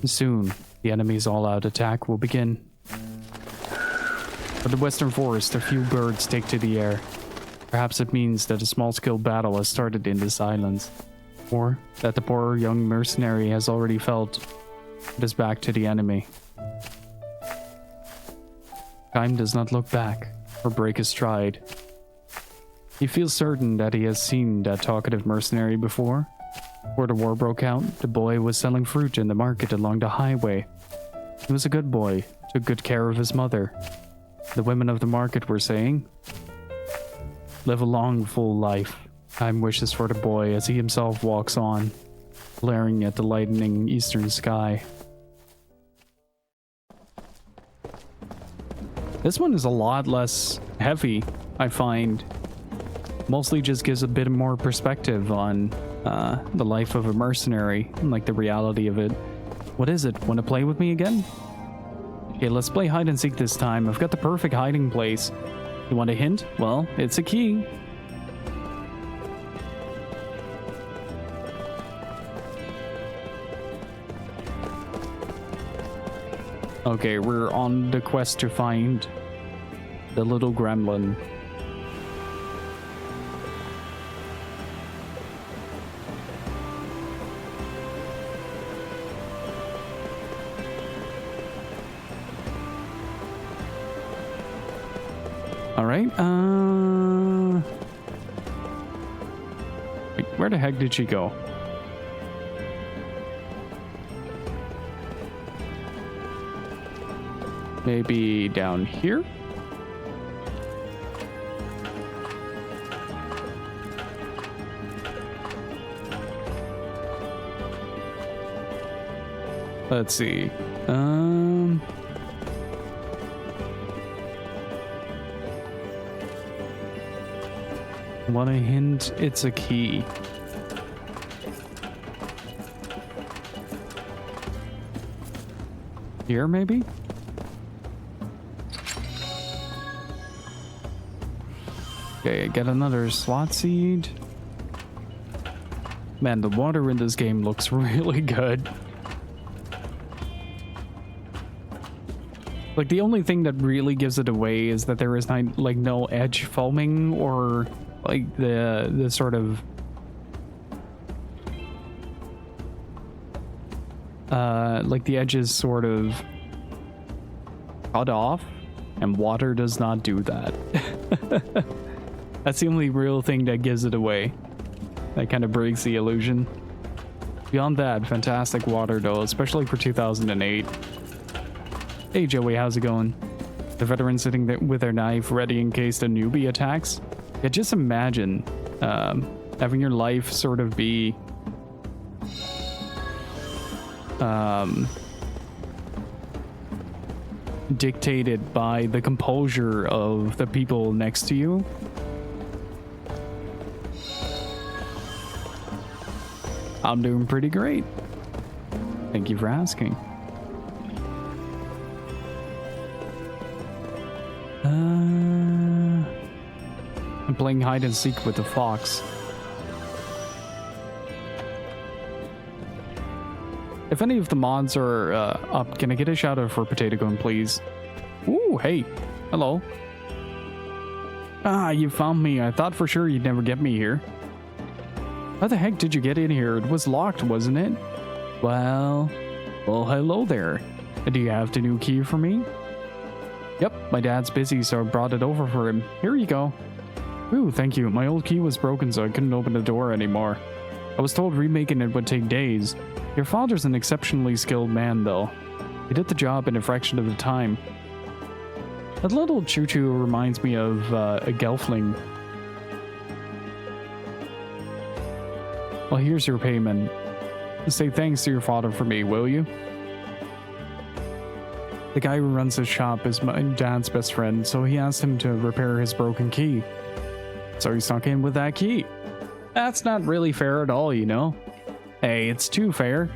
Speaker 2: Soon, the enemy's all-out attack will begin. For the western forest, a few birds take to the air. Perhaps it means that a small-scale battle has started in the silence, or that the poor young mercenary has already felt his back to the enemy. Time does not look back or break his stride. He feels certain that he has seen that talkative mercenary before. Before the war broke out, the boy was selling fruit in the market along the highway. He was a good boy, took good care of his mother. The women of the market were saying, "Live a long, full life." Time wishes for the boy as he himself walks on, glaring at the lightening eastern sky. This one is a lot less heavy, I find. Mostly just gives a bit more perspective on the life of a mercenary and like the reality of it. What is it? Want to play with me again? Okay, let's play hide and seek this time. I've got the perfect hiding place. You want a hint? Well, it's a key. Okay, we're on the quest to find the little gremlin. All right. Wait, where the heck did she go? Maybe down here? Let's see. Want a hint? It's a key. Here, maybe? Okay, get another slot seed. Man, the water in this game looks really good. Like, the only thing that really gives it away is that there is like no edge foaming or like the sort of like the edges sort of cut off, and water does not do that. That's the only real thing that gives it away. That kind of breaks the illusion. Beyond that, fantastic water though, especially for 2008. Hey Joey, how's it going? The veteran sitting there with their knife ready in case the newbie attacks. Yeah, just imagine having your life sort of be dictated by the composure of the people next to you. I'm doing pretty great. Thank you for asking. I'm playing hide and seek with the fox. If any of the mods are up, can I get a shout out for Potato Gun, please? Ooh, hey. Hello. Ah, you found me. I thought for sure you'd never get me here. How the heck did you get in here? It was locked, wasn't it? Well, hello there. Do you have the new key for me? Yep, my dad's busy, so I brought it over for him. Here you go. Ooh, thank you. My old key was broken, so I couldn't open the door anymore. I was told remaking it would take days. Your father's an exceptionally skilled man, though. He did the job in a fraction of the time. That little choo-choo reminds me of a gelfling. Well, here's your payment. Say thanks to your father for me, will you? The guy who runs his shop is my dad's best friend, so he asked him to repair his broken key. So he snuck in with that key. That's not really fair at all, you know. Hey, it's too fair.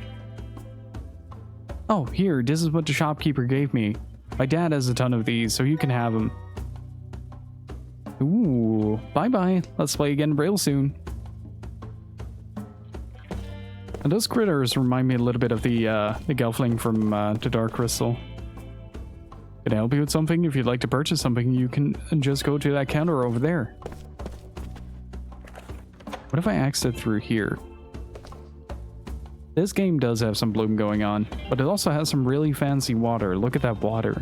Speaker 2: Oh, here, this is what the shopkeeper gave me. My dad has a ton of these, so you can have them. Ooh, bye-bye. Let's play again real soon. And those critters remind me a little bit of the Gelfling from the Dark Crystal. Can I help you with something? If you'd like to purchase something, you can just go to that counter over there. What if I exit through here? This game does have some bloom going on, but it also has some really fancy water. Look at that water.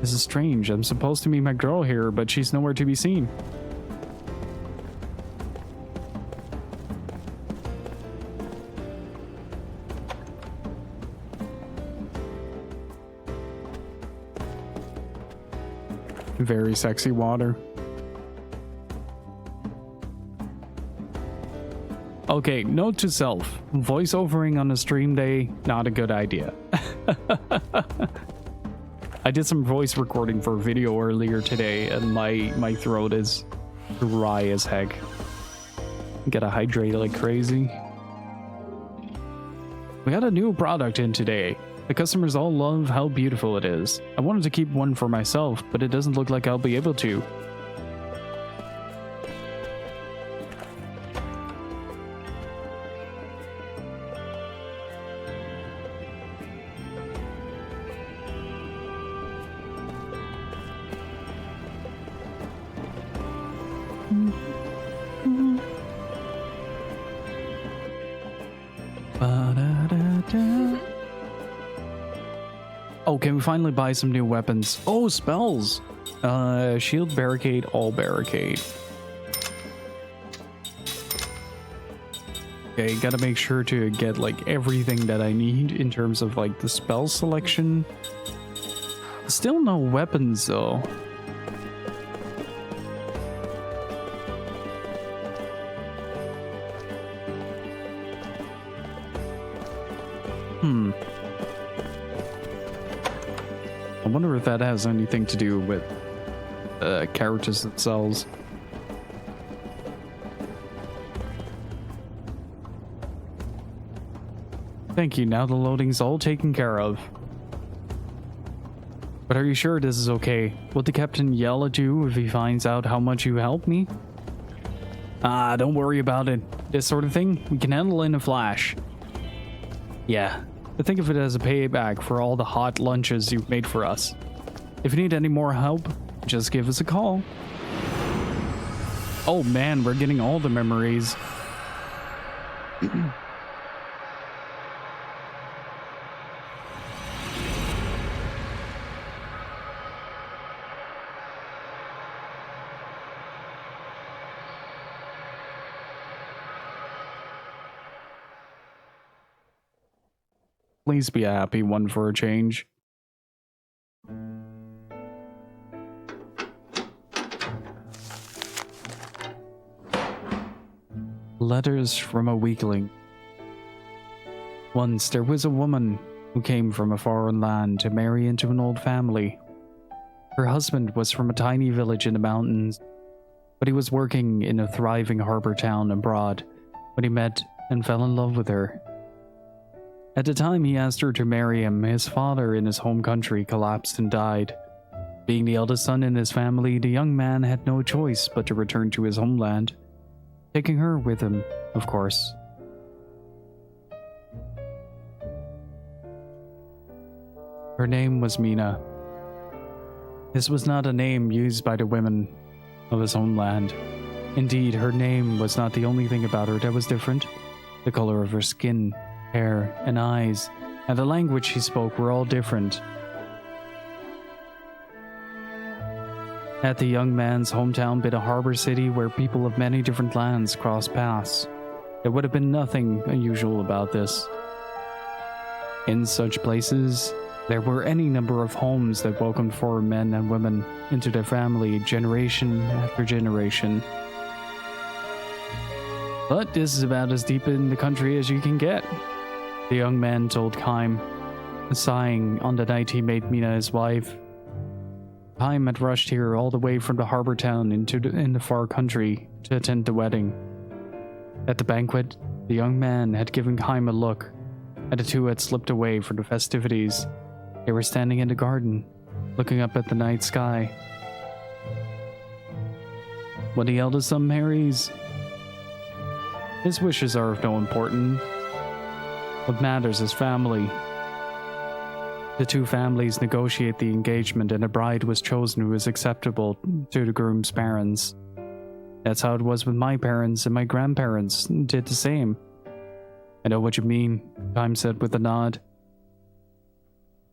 Speaker 2: This is strange. I'm supposed to meet my girl here, but she's nowhere to be seen. Very sexy water. Okay, note to self. Voiceovering on a stream day, not a good idea. I did some voice recording for a video earlier today, and my throat is dry as heck. Gotta hydrate like crazy. We got a new product in today. The customers all love how beautiful it is. I wanted to keep one for myself, but it doesn't look like I'll be able to. Oh, can we finally buy some new weapons? Oh, spells! Shield, barricade, all barricade. Okay, gotta make sure to get like everything that I need in terms of like the spell selection. Still no weapons though. I wonder if that has anything to do with characters themselves. Thank you, now the loading's all taken care of. But are you sure this is okay? Will the captain yell at you if he finds out how much you helped me? Ah, don't worry about it. This sort of thing, we can handle in a flash. Yeah. But think of it as a payback for all the hot lunches you've made for us. If you need any more help, just give us a call. Oh man, we're getting all the memories. Please be a happy one for a change. Letters from a weakling. Once there was a woman who came from a foreign land to marry into an old family. Her husband was from a tiny village in the mountains, but he was working in a thriving harbor town abroad when he met and fell in love with her. At the time he asked her to marry him, his father in his home country collapsed and died. Being the eldest son in his family, the young man had no choice but to return to his homeland, taking her with him, of course. Her name was Mina. This was not a name used by the women of his homeland. Indeed, her name was not the only thing about her that was different. The color of her skin, hair, and eyes, and the language she spoke were all different. At the young man's hometown bit a harbor city where people of many different lands crossed paths. There would have been nothing unusual about this. In such places, there were any number of homes that welcomed foreign men and women into their family generation after generation. But this is about as deep in the country as you can get, the young man told Kaim, sighing on the night he made Mina his wife. Kaim had rushed here all the way from the harbor town in the far country to attend the wedding. At the banquet, the young man had given Kaim a look and the two had slipped away for the festivities. They were standing in the garden, looking up at the night sky. When the eldest son marries, his wishes are of no importance. What matters is family. The two families negotiate the engagement, and a bride was chosen who was acceptable to the groom's parents. That's how it was with my parents, and my grandparents did the same. I know what you mean, Time said with a nod.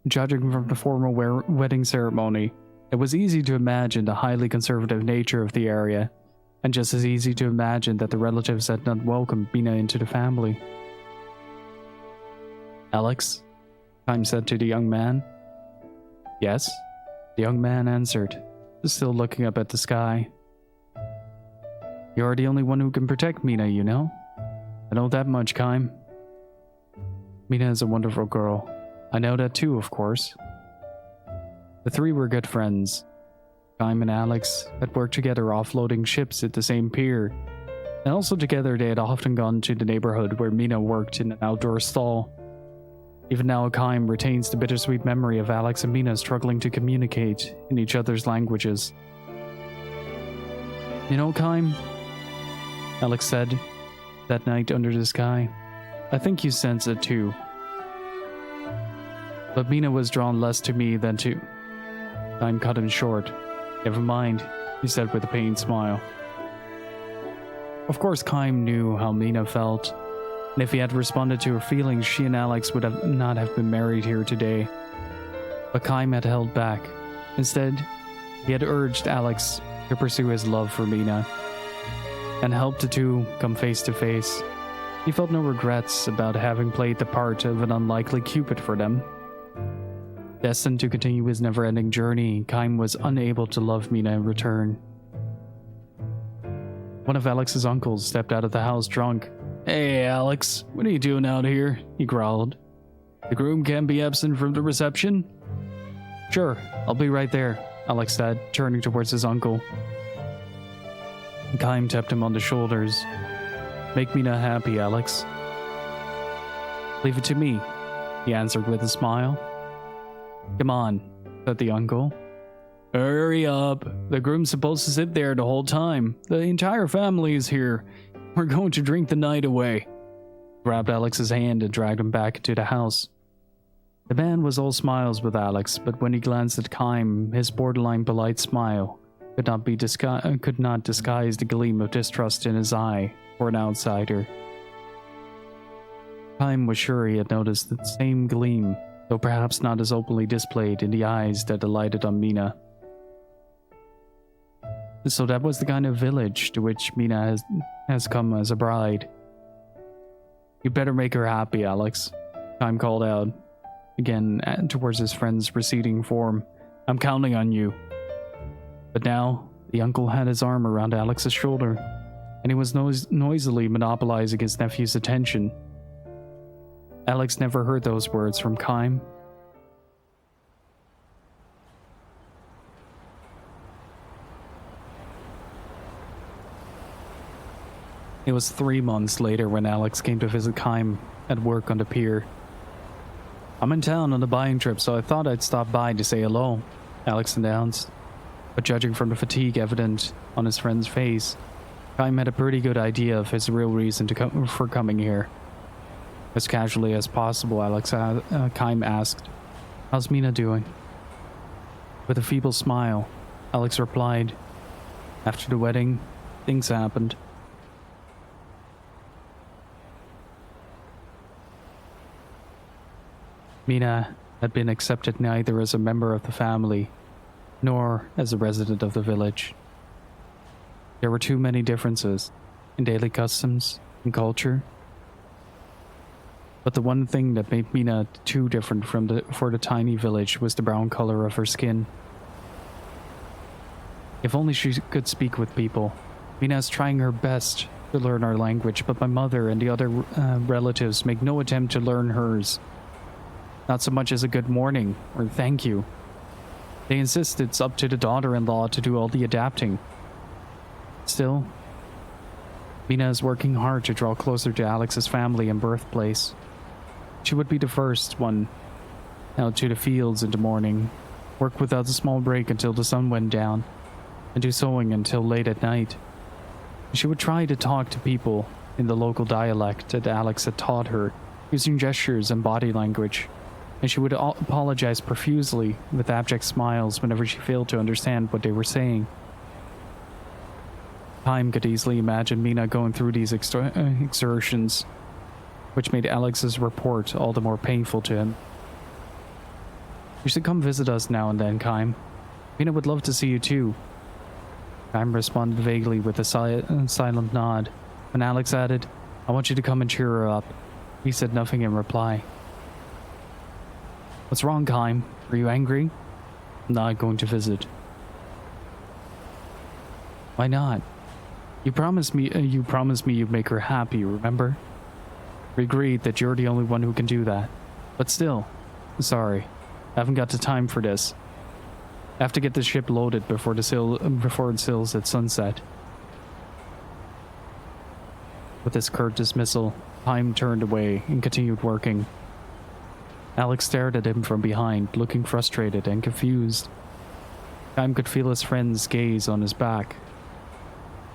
Speaker 2: Judging from the formal wedding ceremony, it was easy to imagine the highly conservative nature of the area, and just as easy to imagine that the relatives had not welcomed Mina into the family. Alex? Time said to the young man. Yes, the young man answered, still looking up at the sky. You're the only one who can protect Mina, you know? I know that much, Kaim. Mina is a wonderful girl. I know that too, of course. The three were good friends. Kaim and Alex had worked together offloading ships at the same pier, and also together they had often gone to the neighborhood where Mina worked in an outdoor stall. Even now, Kaim retains the bittersweet memory of Alex and Mina struggling to communicate in each other's languages. You know, Kaim, Alex said that night under the sky, I think you sense it too. But Mina was drawn less to me than to... Kaim cut him short. Never mind, he said with a pained smile. Of course, Kaim knew how Mina felt. And if he had responded to her feelings, she and Alex would not have been married here today. But Kaim had held back. Instead, he had urged Alex to pursue his love for Mina, and helped the two come face to face. He felt no regrets about having played the part of an unlikely Cupid for them. Destined to continue his never-ending journey, Kaim was unable to love Mina in return. One of Alex's uncles stepped out of the house drunk. Hey, Alex, what are you doing out here? He growled. The groom can't be absent from the reception? Sure, I'll be right there, Alex said, turning towards his uncle. Kaim tapped him on the shoulders. Make Mina happy, Alex. Leave it to me, he answered with a smile. Come on, said the uncle. Hurry up. The groom's supposed to sit there the whole time. The entire family is here. We're going to drink the night away. He grabbed Alex's hand and dragged him back into the house. The man was all smiles with Alex, but when he glanced at Kaim, his borderline polite smile could not disguise the gleam of distrust in his eye for an outsider. Kaim was sure he had noticed the same gleam, though perhaps not as openly displayed in the eyes that alighted on Mina. So that was the kind of village to which Mina has come as a bride. You better make her happy, Alex, Kaim called out, again towards his friend's receding form. I'm counting on you. But now, the uncle had his arm around Alex's shoulder, and he was noisily monopolizing his nephew's attention. Alex never heard those words from Kaim. It was 3 months later when Alex came to visit Kaim at work on the pier. I'm in town on a buying trip, so I thought I'd stop by to say hello, Alex announced. But judging from the fatigue evident on his friend's face, Kaim had a pretty good idea of his real reason for coming here. As casually as possible, Kaim asked, How's Mina doing? With a feeble smile, Alex replied, After the wedding, things happened. Mina had been accepted neither as a member of the family nor as a resident of the village. There were too many differences in daily customs and culture. But the one thing that made Mina too different for the tiny village was the brown color of her skin. If only she could speak with people. Mina is trying her best to learn our language, but my mother and the other relatives make no attempt to learn hers. Not so much as a good morning or thank you. They insist it's up to the daughter-in-law to do all the adapting. Still, Mina is working hard to draw closer to Alex's family and birthplace. She would be the first one out to the fields in the morning, work without a small break until the sun went down, and do sewing until late at night. She would try to talk to people in the local dialect that Alex had taught her, using gestures and body language, and she would apologize profusely with abject smiles whenever she failed to understand what they were saying. Time could easily imagine Mina going through these exertions, which made Alex's report all the more painful to him. You should come visit us now and then, Kaim. Mina would love to see you too. Kaim responded vaguely with a silent nod. When Alex added, I want you to come and cheer her up, he said nothing in reply. What's wrong, Kaim? Are you angry? I'm not going to visit. Why not? You promised me you'd make her happy, remember? We agreed that you're the only one who can do that. But still, sorry. I haven't got the time for this. I have to get the ship loaded before it sails at sunset. With this curt dismissal, Kaim turned away and continued working. Alex stared at him from behind, looking frustrated and confused. Kaim could feel his friend's gaze on his back.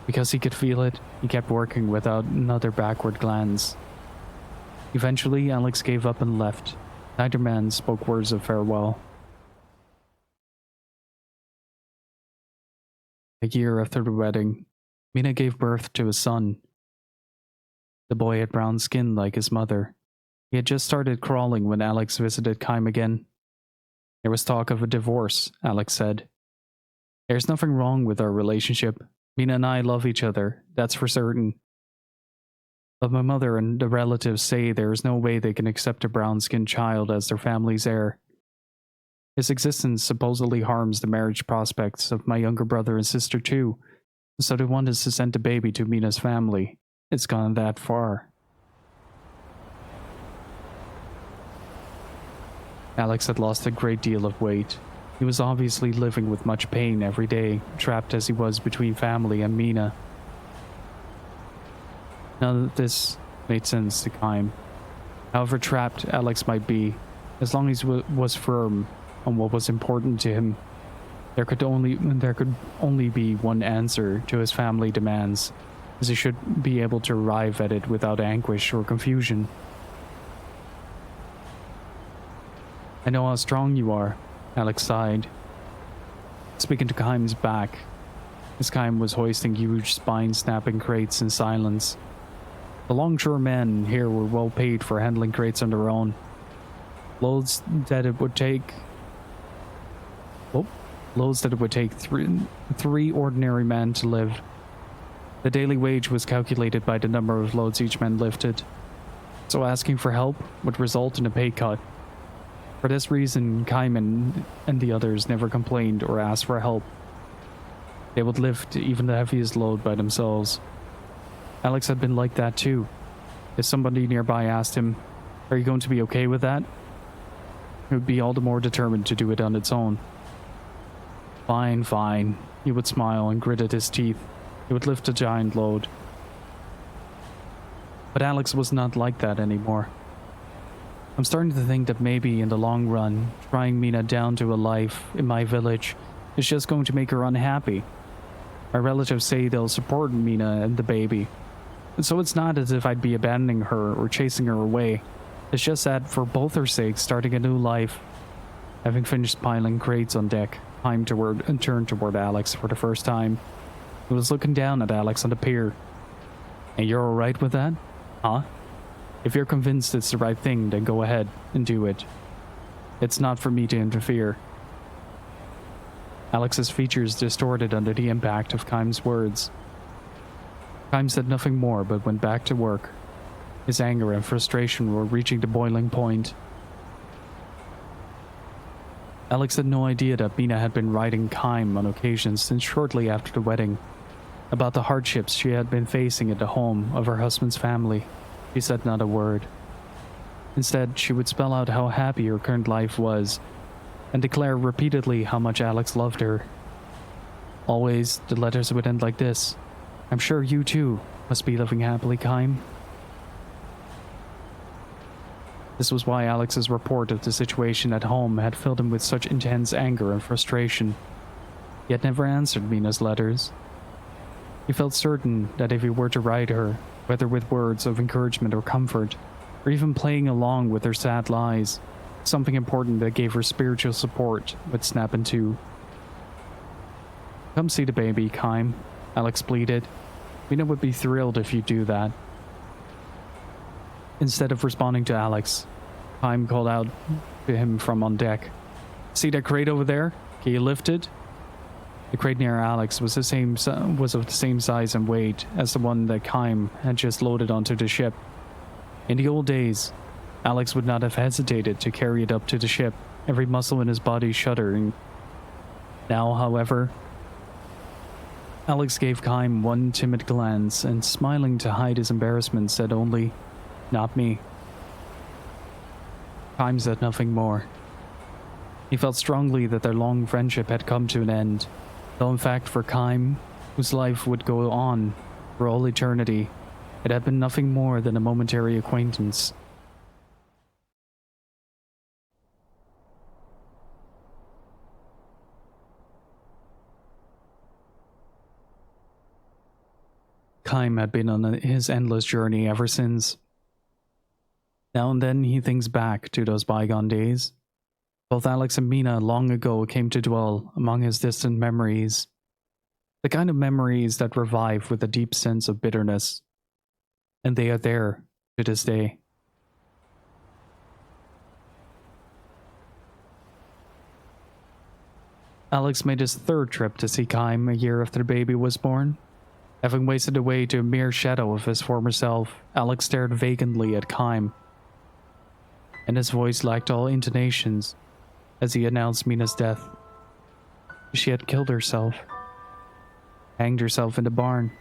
Speaker 2: Because he could feel it, he kept working without another backward glance. Eventually, Alex gave up and left. Neither man spoke words of farewell. A year after the wedding, Mina gave birth to a son. The boy had brown skin like his mother. He had just started crawling when Alex visited Kaim again. There was talk of a divorce, Alex said. There's nothing wrong with our relationship. Mina and I love each other, that's for certain. But my mother and the relatives say there is no way they can accept a brown-skinned child as their family's heir. His existence supposedly harms the marriage prospects of my younger brother and sister too, so they want us to send the baby to Mina's family. It's gone that far. Alex had lost a great deal of weight. He was obviously living with much pain every day, trapped as he was between family and Mina. None of this made sense to Kaim. However trapped Alex might be, as long as he was firm on what was important to him, there could only be one answer to his family demands, as he should be able to arrive at it without anguish or confusion. I know how strong you are, Alex sighed, speaking to Kaim's back, as Kaim was hoisting huge spine-snapping crates in silence. The longshore men here were well paid for handling crates on their own. Loads that it would take three ordinary men to live. The daily wage was calculated by the number of loads each man lifted, so asking for help would result in a pay cut. For this reason, Kaim and the others never complained or asked for help. They would lift even the heaviest load by themselves. Alex had been like that too. If somebody nearby asked him, "Are you going to be okay with that?" he would be all the more determined to do it on its own. Fine, fine. He would smile and gritted his teeth. He would lift a giant load. But Alex was not like that anymore. I'm starting to think that maybe in the long run, trying Mina down to a life in my village is just going to make her unhappy. My relatives say they'll support Mina and the baby. And so it's not as if I'd be abandoning her or chasing her away. It's just that for both our sakes, starting a new life. Having finished piling crates on deck, Kaim turned toward Alex for the first time. He was looking down at Alex on the pier. And you're alright with that? Huh? If you're convinced it's the right thing, then go ahead and do it. It's not for me to interfere. Alex's features distorted under the impact of Kaim's words. Kaim said nothing more but went back to work. His anger and frustration were reaching the boiling point. Alex had no idea that Mina had been writing Kaim on occasion since shortly after the wedding, about the hardships she had been facing at the home of her husband's family. She said not a word. Instead, she would spell out how happy her current life was, and declare repeatedly how much Alex loved her. Always, the letters would end like this. I'm sure you too must be living happily, Kaim. This was why Alex's report of the situation at home had filled him with such intense anger and frustration. He had never answered Mina's letters. He felt certain that if he were to write her, whether with words of encouragement or comfort, or even playing along with her sad lies, something important that gave her spiritual support would snap in two. "Come see the baby, Kaim," Alex pleaded. "Mina would be thrilled if you do that." Instead of responding to Alex, Kaim called out to him from on deck. "See that crate over there? Can you lift it?" The crate near Alex was of the same size and weight as the one that Kaim had just loaded onto the ship. In the old days, Alex would not have hesitated to carry it up to the ship, every muscle in his body shuddering. Now, however, Alex gave Kaim one timid glance and, smiling to hide his embarrassment, said only, "Not me." Kaim said nothing more. He felt strongly that their long friendship had come to an end, though in fact for Kaim, whose life would go on for all eternity, it had been nothing more than a momentary acquaintance. Kaim had been on his endless journey ever since. Now and then he thinks back to those bygone days. Both Alex and Mina long ago came to dwell among his distant memories. The kind of memories that revive with a deep sense of bitterness. And they are there to this day. Alex made his third trip to see Kaim a year after the baby was born. Having wasted away to a mere shadow of his former self, Alex stared vacantly at Kaim, and his voice lacked all intonations as he announced Mina's death. She had killed herself, hanged herself in the barn.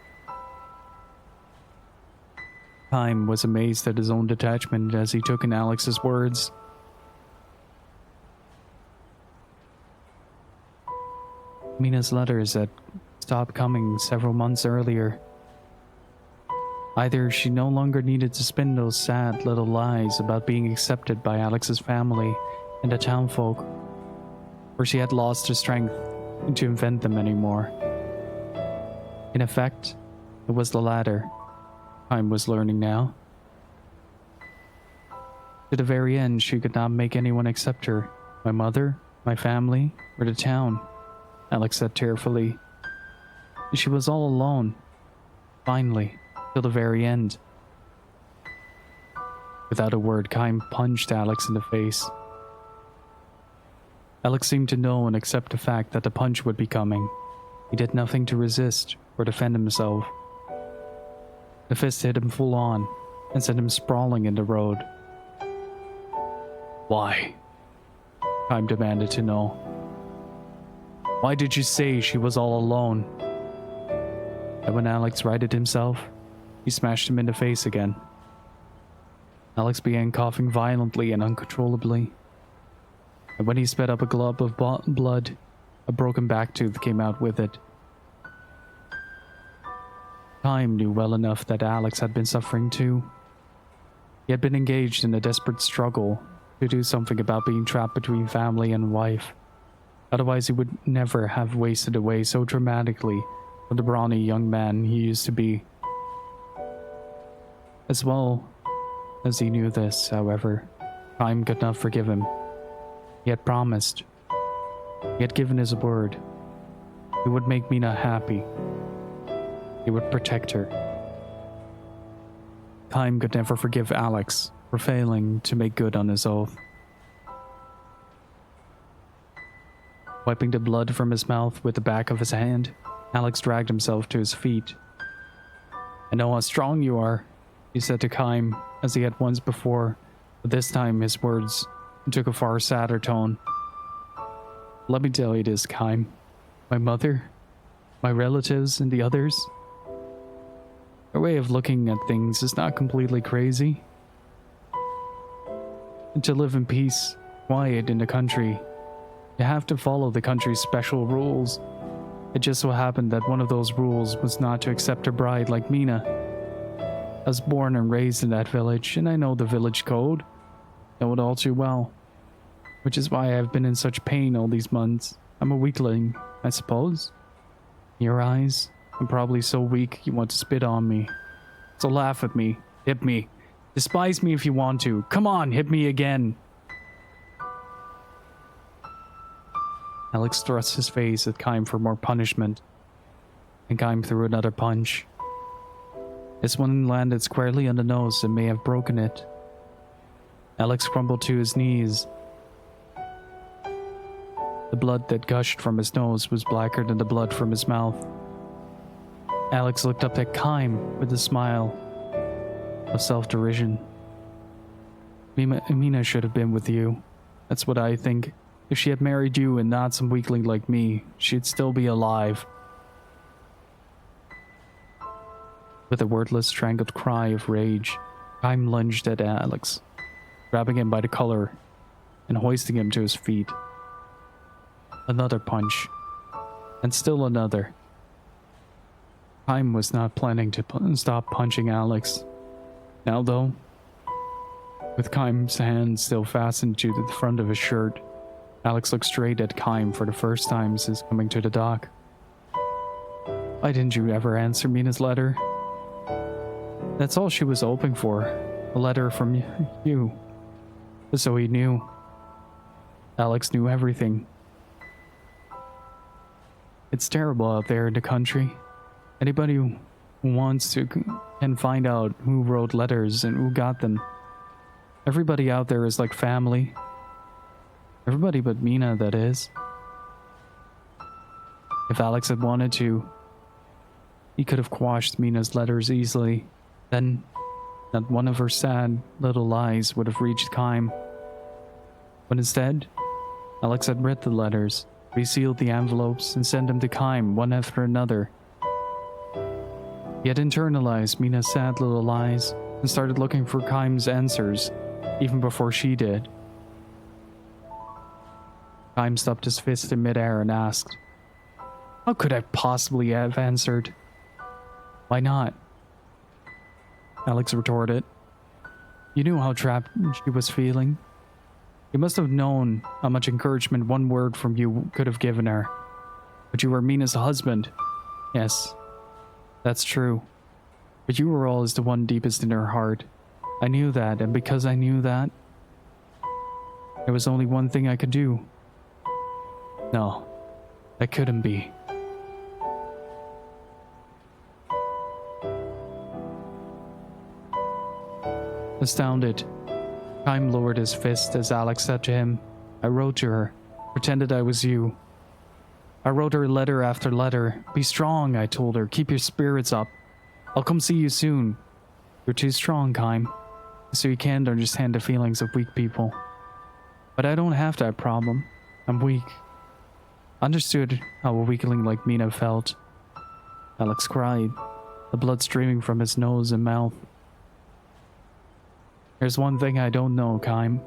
Speaker 2: Kaim was amazed at his own detachment as he took in Alex's words. Mina's letters had stopped coming several months earlier. Either she no longer needed to spin those sad little lies about being accepted by Alex's family and the townfolk, or she had lost the strength to invent them anymore. In effect, it was the latter. Kaim was learning now. To the very end, she could not make anyone accept her. My mother, my family, or the town, Alex said tearfully. She was all alone, finally, till the very end. Without a word, Kaim punched Alex in the face. Alex seemed to know and accept the fact that the punch would be coming. He did nothing to resist or defend himself. The fist hit him full on and sent him sprawling in the road. "Why?" Kaim demanded to know. "Why did you say she was all alone?" And when Alex righted himself, he smashed him in the face again. Alex began coughing violently and uncontrollably. And when he sped up a glob of blood, a broken back tooth came out with it. Kaim knew well enough that Alex had been suffering too. He had been engaged in a desperate struggle to do something about being trapped between family and wife. Otherwise he would never have wasted away so dramatically from the brawny young man he used to be. As well as he knew this, however, Kaim could not forgive him. He had promised. He had given his word. He would make Mina happy. He would protect her. Kaim could never forgive Alex for failing to make good on his oath. Wiping the blood from his mouth with the back of his hand, Alex dragged himself to his feet. "I know how strong you are," he said to Kaim, as he had once before, but this time his words took a far sadder tone. "Let me tell you this, Kaim. My mother, my relatives, and the others, their way of looking at things is not completely crazy. And to live in peace, quiet in the country, you have to follow the country's special rules. It just so happened that one of those rules was not to accept a bride like Mina. I was born and raised in that village, and I know the village code. know it all too well. Which is why I've been in such pain all these months. I'm a weakling, I suppose. In your eyes, I'm probably so weak you want to spit on me. So laugh at me, hit me, despise me if you want to. Come on, hit me again. Alex thrusts his face at Kaim for more punishment, and Kaim threw another punch. This one landed squarely on the nose and may have broken it. Alex crumbled to his knees. The blood that gushed from his nose was blacker than the blood from his mouth. Alex looked up at Kaim with a smile of self-derision. Mina should have been with you. That's what I think. If she had married you and not some weakling like me, she'd still be alive. With a wordless, strangled cry of rage, Kaim lunged at Alex, grabbing him by the collar and hoisting him to his feet. Another punch, and still another. Kaim was not planning to stop punching Alex. Now though, with Kaim's hand still fastened to the front of his shirt, Alex looked straight at Kaim for the first time since coming to the dock. Why didn't you ever answer Mina's letter? That's all she was hoping for. A letter from you. So he knew. Alex knew everything. It's terrible out there in the country. Anybody who wants to can find out who wrote letters and who got them. Everybody out there is like family. Everybody but Mina, that is. If Alex had wanted to, he could have quashed Mina's letters easily. Then, not one of her sad little lies would have reached Kaim. But instead, Alex had read the letters, resealed the envelopes, and sent them to Kaim one after another. He had internalized Mina's sad little lies and started looking for Kaim's answers, even before she did. Kaim stopped his fist in midair and asked, "How could I possibly have answered?" "Why not?" Alex retorted. "You knew how trapped she was feeling. You must have known how much encouragement one word from you could have given her. But you were Mina's husband. Yes, that's true. But you were always the one deepest in her heart. I knew that, and because I knew that, there was only one thing I could do. No, that couldn't be." Astounded, Kaim lowered his fist as Alex said to him, "I wrote to her, pretended I was you. I wrote her letter after letter. Be strong, I told her. Keep your spirits up. I'll come see you soon. You're too strong, Kaim, so you can't understand the feelings of weak people. But I don't have that problem. I'm weak. Understood how a weakling like Mina felt." Alex cried, the blood streaming from his nose and mouth. "There's one thing I don't know, Kaim.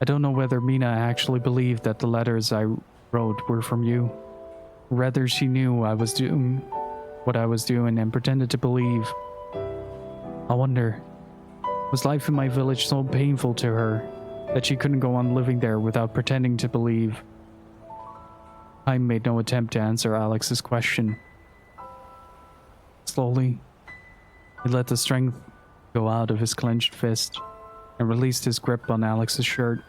Speaker 2: I don't know whether Mina actually believed that the letters I wrote were from you, or whether she knew I was doing what I was doing and pretended to believe. I wonder, was life in my village so painful to her that she couldn't go on living there without pretending to believe?" Kaim made no attempt to answer Alex's question. Slowly, he let the strength go out of his clenched fist and released his grip on Alex's shirt.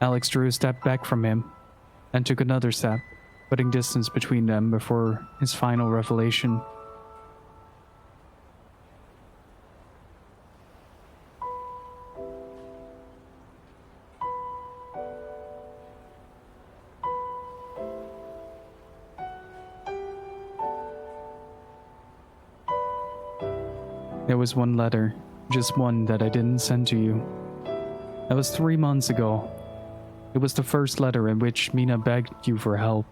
Speaker 2: Alex drew a step back from him and took another step, putting distance between them before his final revelation. There was one letter, just one, that I didn't send to you. That was 3 months ago. It was the first letter in which Mina begged you for help.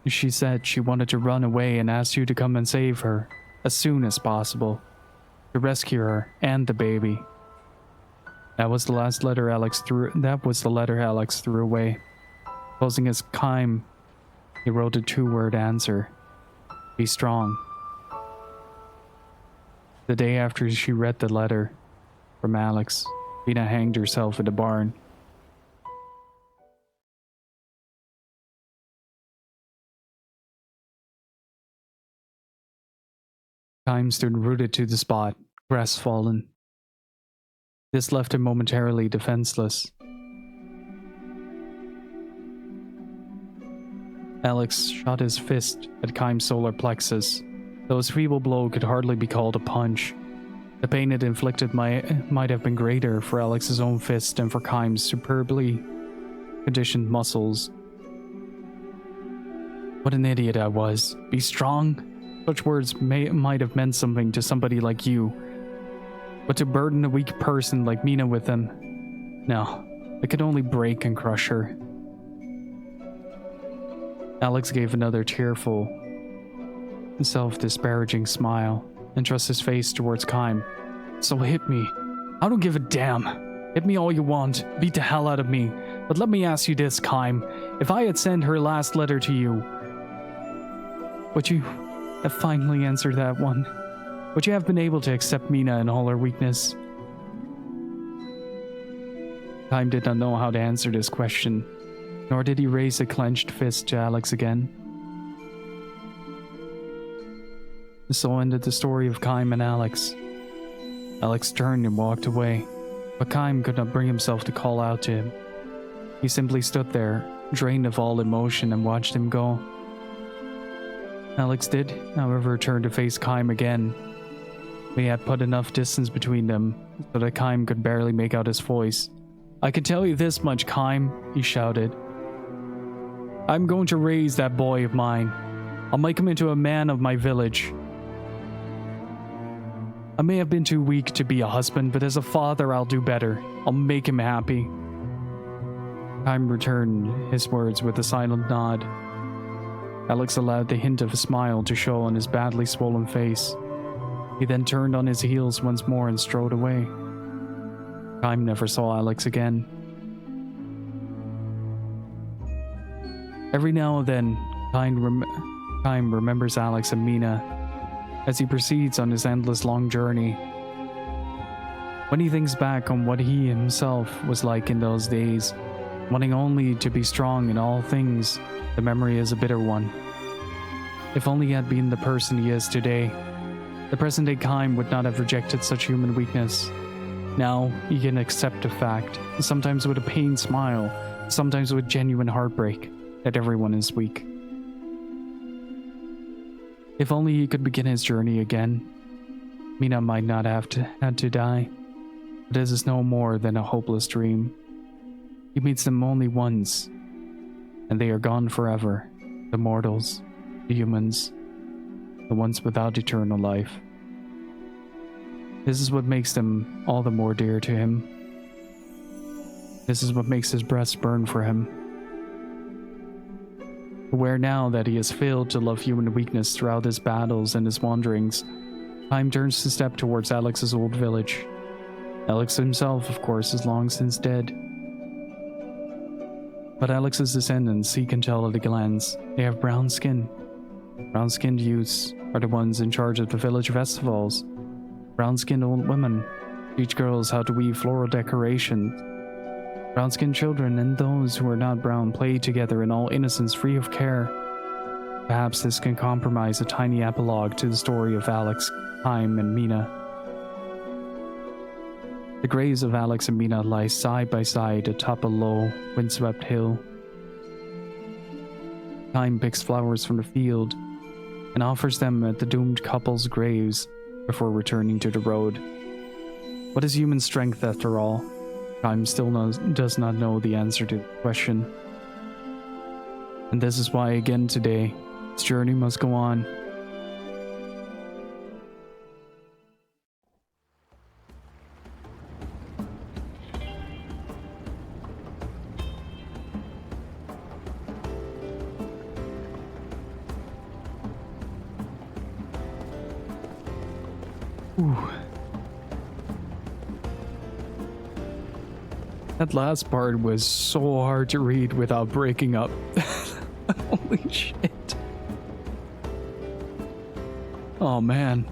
Speaker 2: She said she wanted to run away and asked you to come and save her as soon as possible, to rescue her and the baby. That was the letter Alex threw away. Closing his Kaim, he wrote a 2-word answer: "Be strong." The day after she read the letter, from Alex. Mina hanged herself in the barn. Time stood rooted to the spot, crestfallen. This left him momentarily defenseless. Alex shot his fist at Kaim's solar plexus, though his feeble blow could hardly be called a punch. The pain it inflicted might have been greater for Alex's own fist than for Kaim's superbly conditioned muscles. What an idiot I was. Be strong? Such words might have meant something to somebody like you. But to burden a weak person like Mina with them, no, it could only break and crush her. Alex gave another tearful, self-disparaging smile and thrust his face towards Kaim. So hit me. I don't give a damn. Hit me all you want. Beat the hell out of me. But let me ask you this, Kaim. If I had sent her last letter to you, would you have finally answered that one? Would you have been able to accept Mina in all her weakness? Kaim did not know how to answer this question, nor did he raise a clenched fist to Alex again. So ended the story of Kaim and Alex. Alex turned and walked away, but Kaim could not bring himself to call out to him. He simply stood there, drained of all emotion, and watched him go. Alex did, however, turn to face Kaim again. He had put enough distance between them so that Kaim could barely make out his voice. I can tell you this much, Kaim, he shouted. I'm going to raise that boy of mine. I'll make him into a man of my village. I may have been too weak to be a husband, but as a father I'll do better. I'll make him happy. Kaim returned his words with a silent nod. Alex allowed the hint of a smile to show on his badly swollen face. He then turned on his heels once more and strode away. Kaim never saw Alex again. Every now and then, Kaim remembers Alex and Mina as he proceeds on his endless long journey. When he thinks back on what he himself was like in those days, wanting only to be strong in all things, the memory is a bitter one. If only he had been the person he is today, the present-day Kaim would not have rejected such human weakness. Now, he can accept the fact, sometimes with a pained smile, sometimes with genuine heartbreak, that everyone is weak. If only he could begin his journey again. Mina might not have had to die, but this is no more than a hopeless dream. He meets them only once, and they are gone forever. The mortals, the humans, the ones without eternal life. This is what makes them all the more dear to him. This is what makes his breast burn for him. Aware now that he has failed to love human weakness throughout his battles and his wanderings, Kaim turns to step towards Alex's old village. Alex himself, of course, is long since dead. But Alex's descendants, he can tell at a glance, they have brown skin. Brown-skinned youths are the ones in charge of the village festivals. Brown-skinned old women teach girls how to weave floral decorations. Brown-skinned children and those who are not brown play together in all innocence, free of care. Perhaps this can compromise a tiny epilogue to the story of Alex, Kaim, and Mina. The graves of Alex and Mina lie side by side atop a low, windswept hill. Kaim picks flowers from the field and offers them at the doomed couple's graves before returning to the road. What is human strength after all? Kaim still does not know the answer to the question. And this is why again today, his journey must go on. Ooh. That last part was so hard to read without breaking up. Holy shit. Oh man.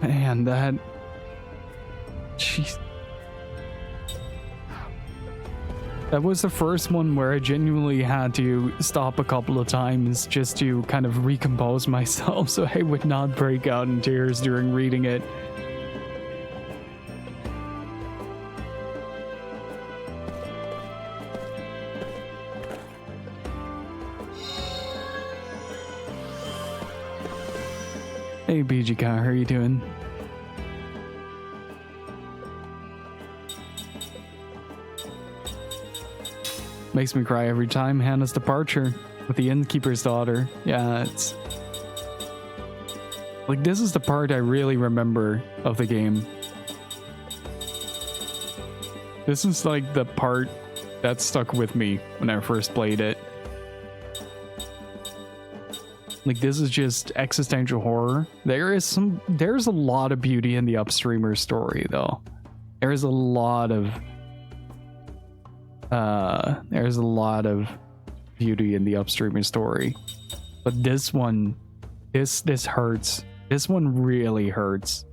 Speaker 2: Man, that... Jeez. That was the first one where I genuinely had to stop a couple of times just to kind of recompose myself so I would not break out in tears during reading it. Hey BGK, how are you doing? Makes me cry every time. Hannah's departure with the innkeeper's daughter. Yeah, it's... Like, this is the part I really remember of the game. This is like the part that stuck with me when I first played it. Like, this is just existential horror. There's a lot of beauty in the Upstreamer story, though. There's a lot of beauty in the Upstreamer story. But this one, this hurts. This one really hurts.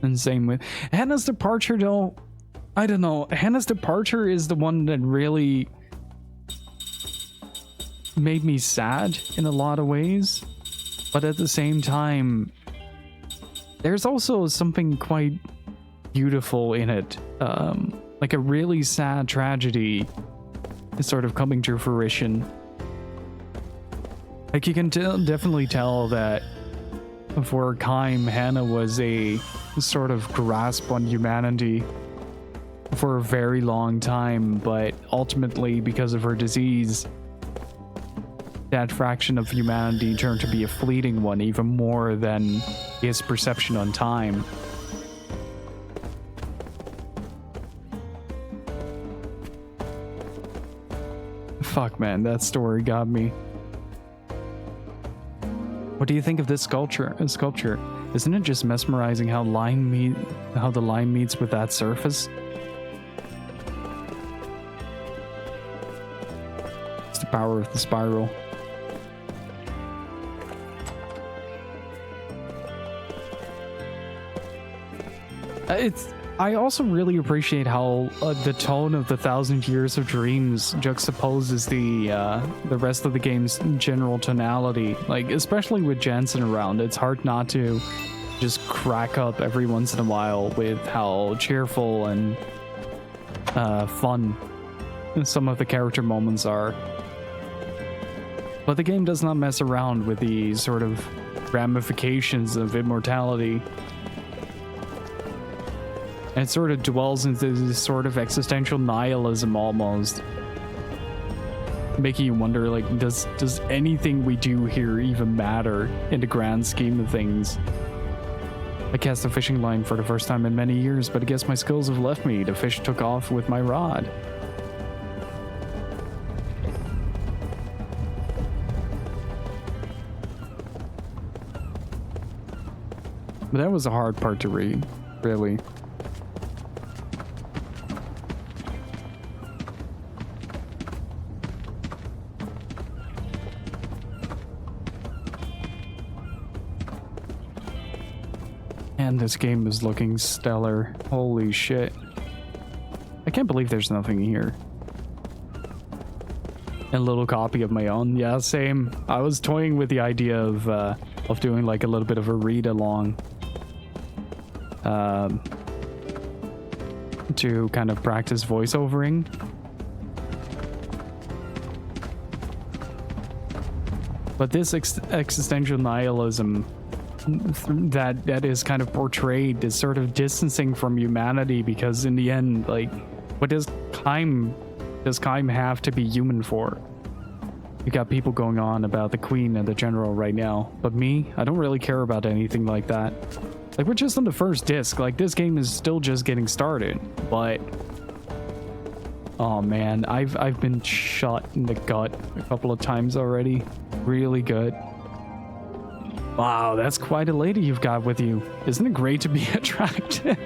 Speaker 2: And same with Hannah's departure, though. I don't know. Hannah's departure is the one that really made me sad in a lot of ways, but at the same time there's also something quite beautiful in it, like a really sad tragedy is sort of coming to fruition. Like, you can definitely tell that for Kaim, Hannah was a sort of grasp on humanity for a very long time, but ultimately because of her disease, that fraction of humanity turned to be a fleeting one, even more than his perception on time. Fuck, man, that story got me. What do you think of this sculpture? Isn't it just mesmerizing how the line meets with that surface? It's the power of the spiral. I also really appreciate how the tone of the 1,000 Years of Dreams juxtaposes the rest of the game's general tonality. Like, especially with Jansen around, it's hard not to just crack up every once in a while with how cheerful and fun some of the character moments are. But the game does not mess around with the sort of ramifications of immortality. And it sort of dwells into this sort of existential nihilism almost, making you wonder, like, does anything we do here even matter in the grand scheme of things? I cast a fishing line for the first time in many years, but I guess my skills have left me. The fish took off with my rod. But that was a hard part to read, really. And this game is looking stellar. Holy shit. I can't believe there's nothing here. And a little copy of my own. Yeah, same. I was toying with the idea of doing like a little bit of a read along. To kind of practice voiceovering. But this existential nihilism that is kind of portrayed is sort of distancing from humanity, because in the end, like, what does Kaim have to be human for? You got people going on about the queen and the general right now, but me, I don't really care about anything like that. Like, we're just on the first disc. Like, this game is still just getting started, but oh man, I've been shot in the gut a couple of times already. Really good. Wow, that's quite a lady you've got with you. Isn't it great to be attractive?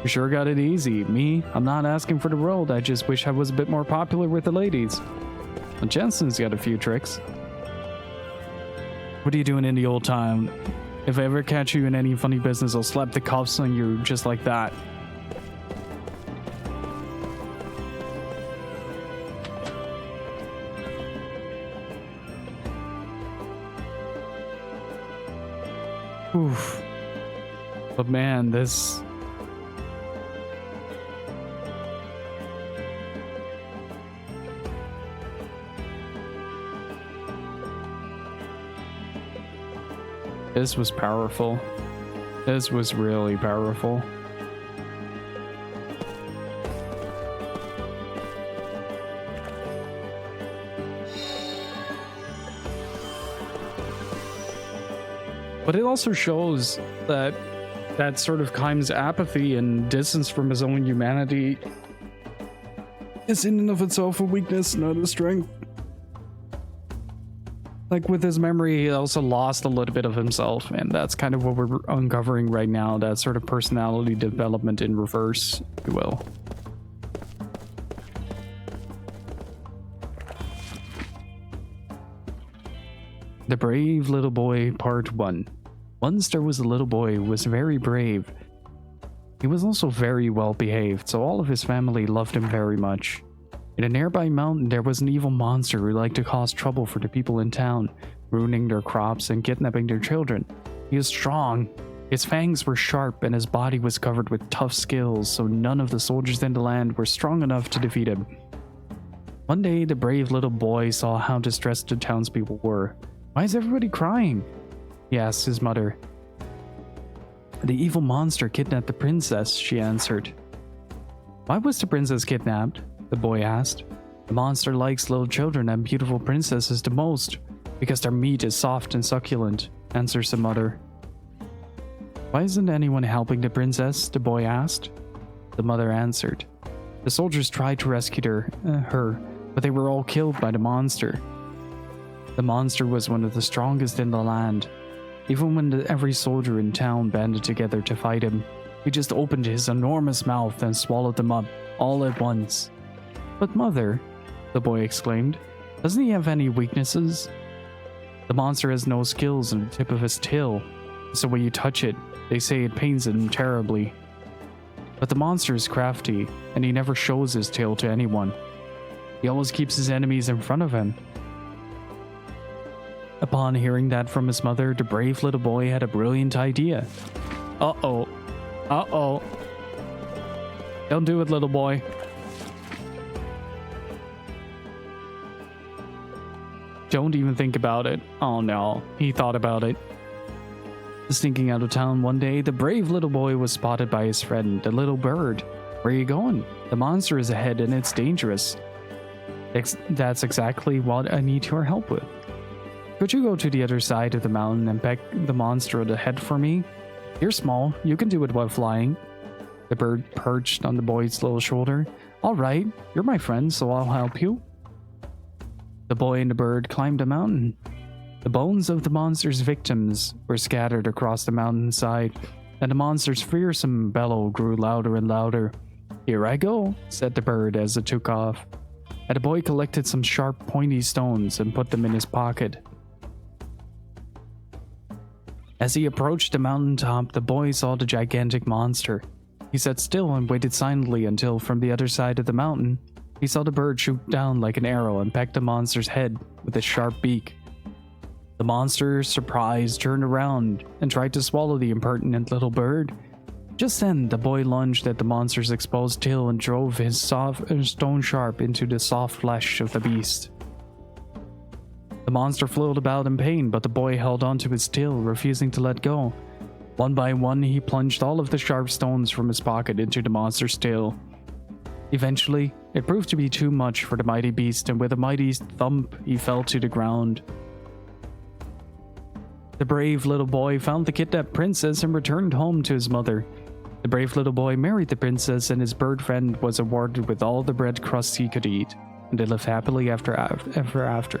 Speaker 2: You sure got it easy. Me, I'm not asking for the world. I just wish I was a bit more popular with the ladies. Well, Jensen's got a few tricks. What are you doing in the old town? If I ever catch you in any funny business, I'll slap the cuffs on you just like that. Oof. But man, this... This was powerful. This was really powerful. But it also shows that sort of Kaim's apathy and distance from his own humanity is in and of itself a weakness, not a strength. Like with his memory, he also lost a little bit of himself, and that's kind of what we're uncovering right now, that sort of personality development in reverse, if you will. The Brave Little Boy, Part 1. Once there was a little boy who was very brave. He was also very well behaved, so all of his family loved him very much. In a nearby mountain, there was an evil monster who liked to cause trouble for the people in town, ruining their crops and kidnapping their children. He was strong. His fangs were sharp and his body was covered with tough scales, so none of the soldiers in the land were strong enough to defeat him. One day, the brave little boy saw how distressed the townspeople were. "Why is everybody crying?" he asked his mother. "The evil monster kidnapped the princess," she answered. "Why was the princess kidnapped?" the boy asked. "The monster likes little children and beautiful princesses the most, because their meat is soft and succulent," answers the mother. "Why isn't anyone helping the princess?" the boy asked. The mother answered. "The soldiers tried to rescue her, but they were all killed by the monster. The monster was one of the strongest in the land. Even when every soldier in town banded together to fight him, he just opened his enormous mouth and swallowed them up all at once." "But mother," the boy exclaimed, "doesn't he have any weaknesses?" "The monster has no skills in the tip of his tail, so when you touch it, they say it pains him terribly. But the monster is crafty, and he never shows his tail to anyone. He always keeps his enemies in front of him." Upon hearing that from his mother, the brave little boy had a brilliant idea. Uh-oh. Uh-oh. Don't do it, little boy. Don't even think about it. Oh no, he thought about it. Sneaking out of town one day, the brave little boy was spotted by his friend, the little bird. "Where are you going? The monster is ahead and it's dangerous." That's exactly what I need your help with. "Could you go to the other side of the mountain and peck the monster on the head for me? You're small, you can do it while flying." The bird perched on the boy's little shoulder. "All right, you're my friend, so I'll help you." The boy and the bird climbed a mountain. The bones of the monster's victims were scattered across the mountainside, and the monster's fearsome bellow grew louder and louder. "Here I go," said the bird as it took off. And the boy collected some sharp, pointy stones and put them in his pocket. As he approached the mountaintop, the boy saw the gigantic monster. He sat still and waited silently until, from the other side of the mountain, he saw the bird shoot down like an arrow and peck the monster's head with its sharp beak. The monster, surprised, turned around and tried to swallow the impertinent little bird. Just then, the boy lunged at the monster's exposed tail and drove his stone sharp into the soft flesh of the beast. The monster flilled about in pain, but the boy held onto his tail, refusing to let go. One by one, he plunged all of the sharp stones from his pocket into the monster's tail. Eventually, it proved to be too much for the mighty beast, and with a mighty thump, he fell to the ground. The brave little boy found the kidnapped princess and returned home to his mother. The brave little boy married the princess, and his bird friend was awarded with all the bread crusts he could eat, and they lived happily ever after.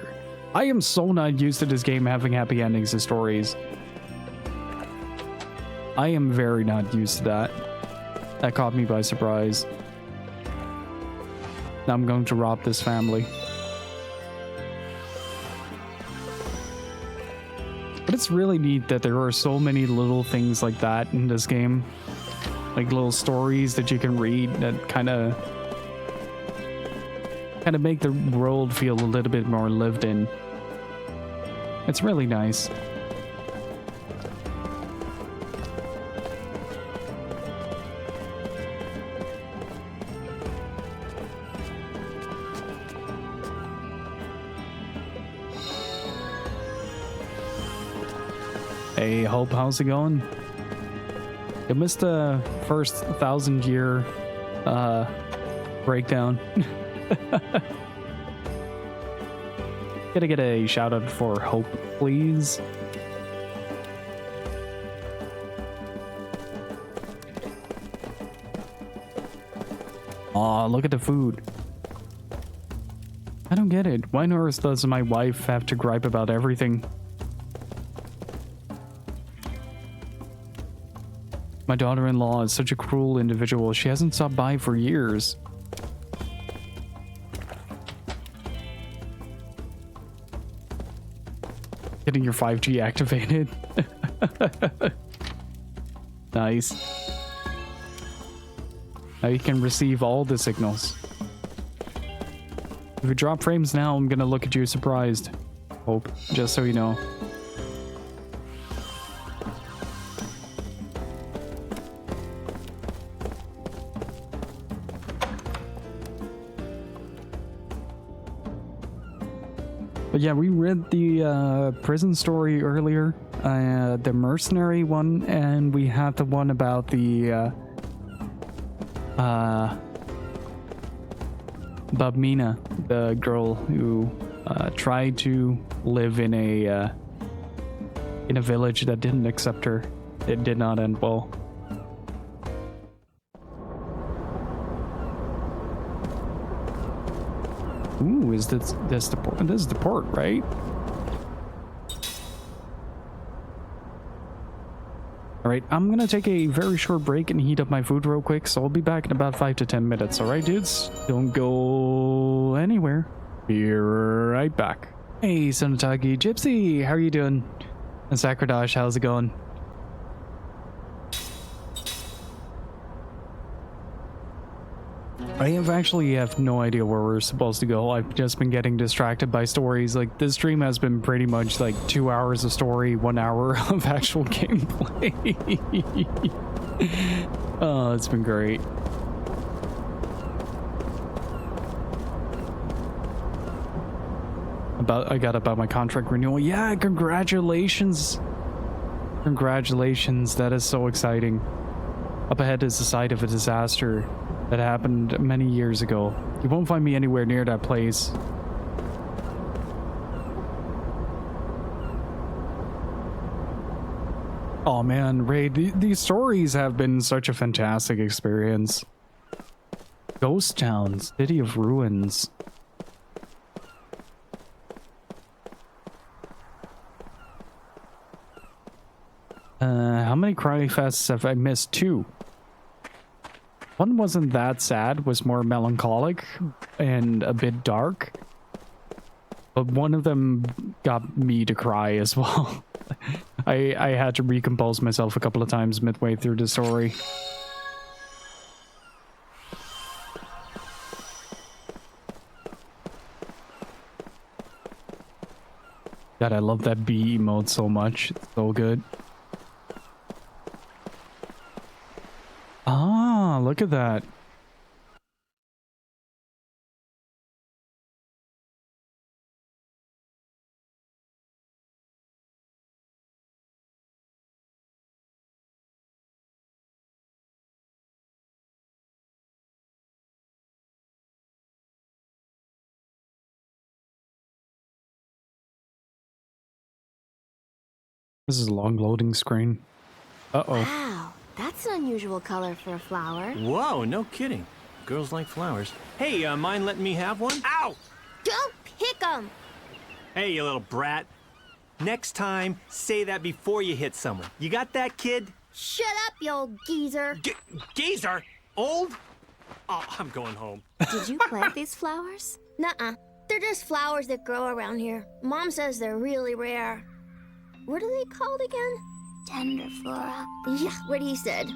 Speaker 2: I am so not used to this game having happy endings to stories. I am very not used to that. That caught me by surprise. Now I'm going to rob this family. But it's really neat that there are so many little things like that in this game. Like little stories that you can read that kind of make the world feel a little bit more lived in. It's really nice. Hey, Hope, how's it going? You missed the first 1,000-year breakdown. Gotta get a shout out for Hope, please. Aw, look at the food. I don't get it. Why on earth does my wife have to gripe about everything? My daughter-in-law is such a cruel individual. She hasn't stopped by for years. Getting your 5G activated. Nice. Now you can receive all the signals. If you drop frames now, I'm gonna look at you surprised. Hope, just so you know. But yeah, we read the prison story earlier, the mercenary one, and we had the one about the about Mina, the girl who tried to live in a village that didn't accept her. It did not end well. Ooh, is this the port? This is the port, right? All right, I'm gonna take a very short break and heat up my food real quick, so I'll be back in about 5 to 10 minutes. All right, dudes, don't go anywhere. Be right back. Hey, Sonatagi, Gypsy, how are you doing? And Sakradash, how's it going? I have no idea where we're supposed to go. I've just been getting distracted by stories. Like, this stream has been pretty much like 2 hours of story, 1 hour of actual gameplay. Oh, it's been great. I got about my contract renewal. Yeah, congratulations. Congratulations, that is so exciting. Up ahead is the site of a disaster that happened many years ago. You won't find me anywhere near that place. Oh man, Ray, these stories have been such a fantastic experience. Ghost Town, City of Ruins. How many Cry Fests have I missed? 2. One wasn't that sad, was more melancholic and a bit dark. But one of them got me to cry as well. I had to recompose myself a couple of times midway through the story. God, I love that bee emote so much. It's so good. Ah, look at that. This is a long loading screen. Uh-oh.
Speaker 3: Wow, that's an unusual color for a flower.
Speaker 5: Whoa, no kidding. Girls like flowers. Hey, mind letting me have one? Ow!
Speaker 3: Don't pick 'em!
Speaker 5: Hey, you little brat. Next time, say that before you hit someone. You got that, kid?
Speaker 9: Shut up, you old geezer.
Speaker 5: Geezer? Old? Oh, I'm going home.
Speaker 3: Did you plant these flowers?
Speaker 9: Nuh-uh. They're just flowers that grow around here. Mom says they're really rare. What are they called again? Tender flora. Yeah, what he said.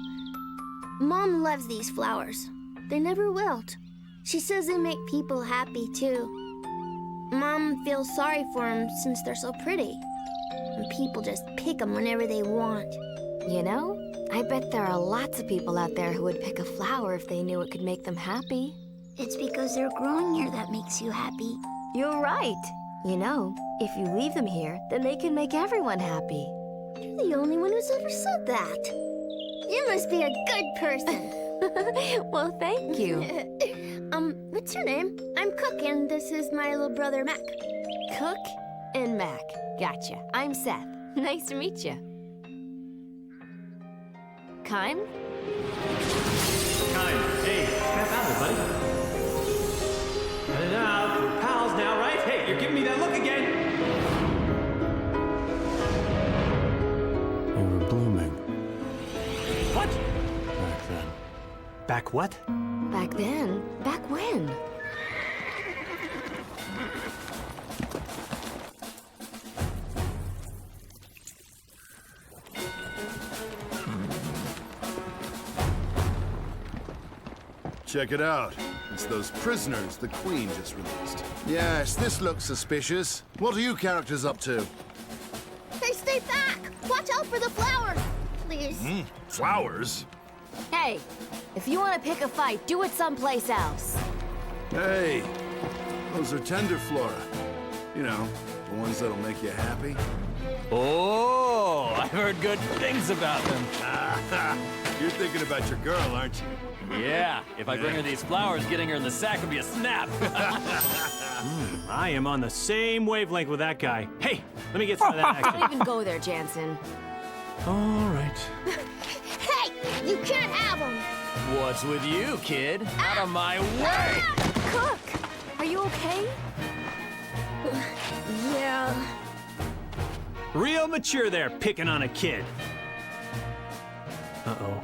Speaker 9: Mom loves these flowers. They never wilt. She says they make people happy, too. Mom feels sorry for them since they're so pretty. And people just pick them whenever they want.
Speaker 3: You know, I bet there are lots of people out there who would pick a flower if they knew it could make them happy.
Speaker 9: It's because they're growing here that makes you happy.
Speaker 3: You're right. You know, if you leave them here, then they can make everyone happy.
Speaker 9: You're the only one who's ever said that. You must be a good person.
Speaker 3: Well, thank you.
Speaker 9: What's your name? I'm Cook, and this is my little brother, Mac.
Speaker 3: Cook and Mac. Gotcha. I'm Seth. Nice to meet you. Kime?
Speaker 5: Kime, hey, snap out of it, buddy. Cut it out. We're pals now, right? Hey, you're giving me that look again.
Speaker 1: You were blooming
Speaker 5: What?
Speaker 1: back then.
Speaker 5: Back what?
Speaker 3: Back then? Back when?
Speaker 6: Check it out. It's those prisoners the Queen just released. Yes, this looks suspicious. What are you characters up to?
Speaker 9: Hey, stay back! Watch out for the flowers, please.
Speaker 6: Flowers?
Speaker 3: Hey, if you want to pick a fight, do it someplace else.
Speaker 6: Hey, those are tender flora. You know, the ones that'll make you happy.
Speaker 10: Oh, I've heard good things about them.
Speaker 6: You're thinking about your girl, aren't you?
Speaker 10: Yeah, if I bring her these flowers, getting her in the sack would be a snap.
Speaker 5: I am on the same wavelength with that guy. Hey, let me get some of that action.
Speaker 3: Don't even go there, Jansen.
Speaker 5: All right.
Speaker 9: Hey, you can't have them!
Speaker 10: What's with you, kid? Out of my way!
Speaker 3: Cook, are you okay?
Speaker 9: Yeah.
Speaker 5: Real mature there, picking on a kid. Uh-oh.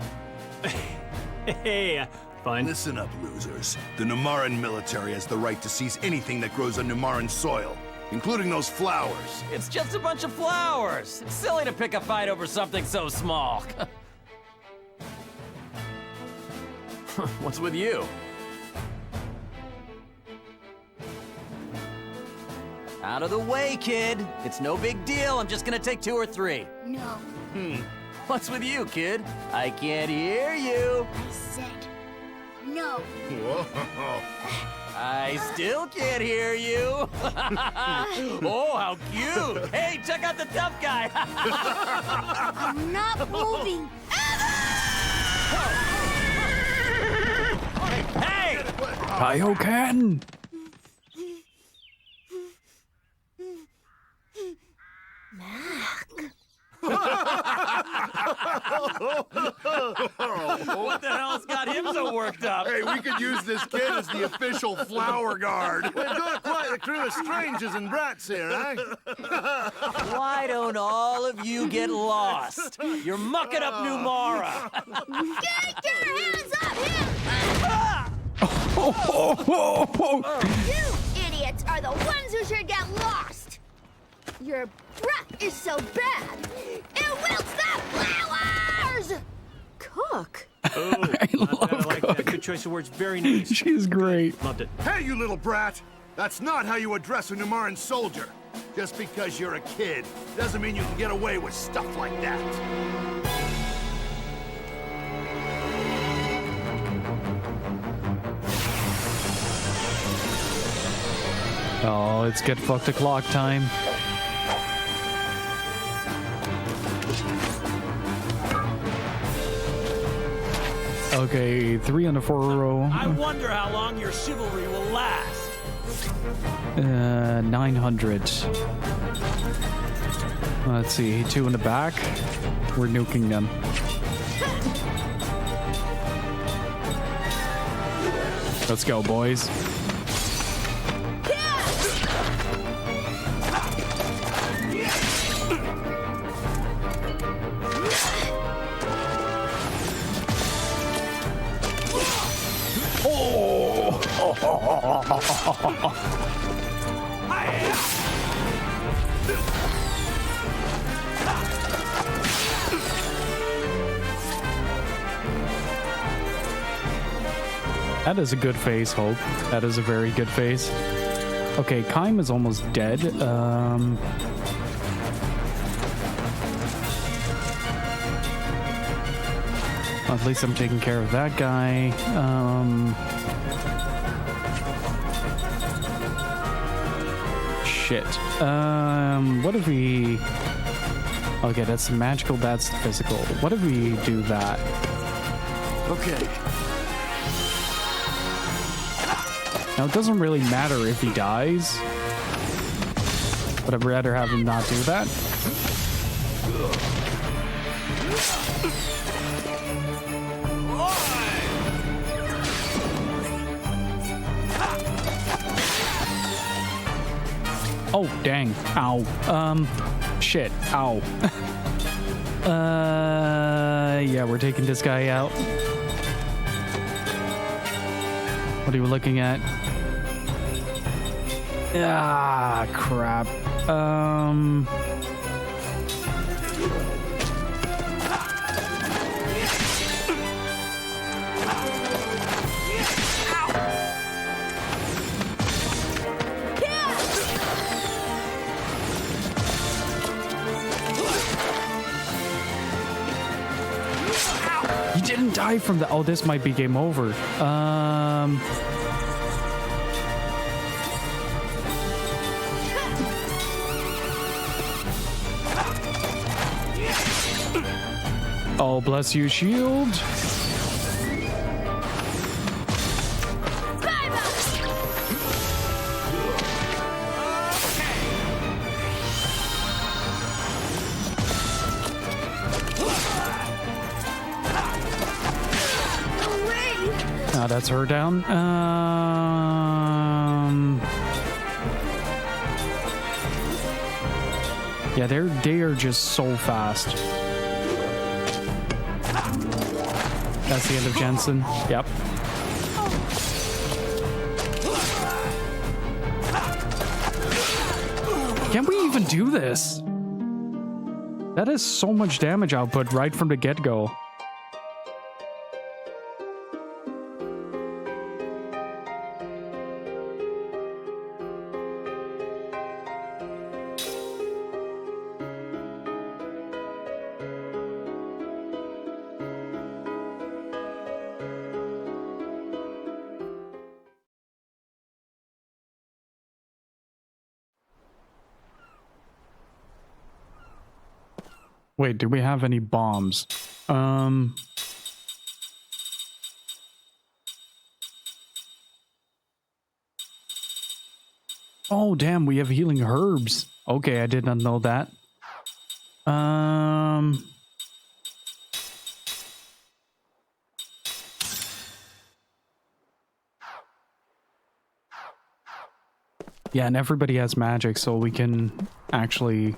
Speaker 5: Hey, fun.
Speaker 6: Listen up, losers. The Numaran military has the right to seize anything that grows on Numaran soil, including those flowers.
Speaker 10: It's just a bunch of flowers. It's silly to pick a fight over something so small. What's with you? Out of the way, kid. It's no big deal. I'm just gonna take 2 or 3.
Speaker 9: No,
Speaker 10: What's with you, kid? I can't hear you.
Speaker 9: I said no.
Speaker 6: Whoa.
Speaker 10: I still can't hear you. Oh, how cute. Hey, check out the tough guy.
Speaker 9: I'm not moving.
Speaker 10: Hey!
Speaker 2: Kaioken!
Speaker 10: What the hell's got him so worked up?
Speaker 6: Hey, we could use this kid as the official flower guard. We've got quite a crew of strangers and brats here, eh?
Speaker 10: Why don't all of you get lost? You're mucking up Numara.
Speaker 9: Get your hands up here! You idiots are the ones who should get lost! Your breath is so bad, it wilts the flowers!
Speaker 3: Cook?
Speaker 2: I love
Speaker 5: like
Speaker 2: Cook.
Speaker 5: that. Good choice of words. Very nice.
Speaker 2: She's great.
Speaker 5: Loved it.
Speaker 6: Hey, you little brat! That's not how you address a Numaran soldier. Just because you're a kid doesn't mean you can get away with stuff like that.
Speaker 2: Oh, it's get fucked o'clock time. Okay, 3 on the 4 row.
Speaker 10: I wonder how long your chivalry will last.
Speaker 2: 900. Let's see, 2 in the back. We're nuking them. Let's go, boys. That is a good face, Hope. That is a very good face. Okay, Kaim is almost dead. At least I'm taking care of that guy. Shit. What if we... Okay, that's the magical, that's the physical. What if we do that?
Speaker 5: Okay.
Speaker 2: Now, it doesn't really matter if he dies, but I'd rather have him not do that. Oh, dang. Ow. Shit. Ow. Yeah, we're taking this guy out. What are you looking at? Ah, crap. He didn't die from the... Oh, this might be game over. Oh, bless you, shield. That's her down. Yeah, they are just so fast. That's the end of Jensen. Yep. Can we even do this? That is so much damage output right from the get-go. Wait, do we have any bombs? Oh, damn, we have healing herbs. Okay, I did not know that. Yeah, and everybody has magic, so we can actually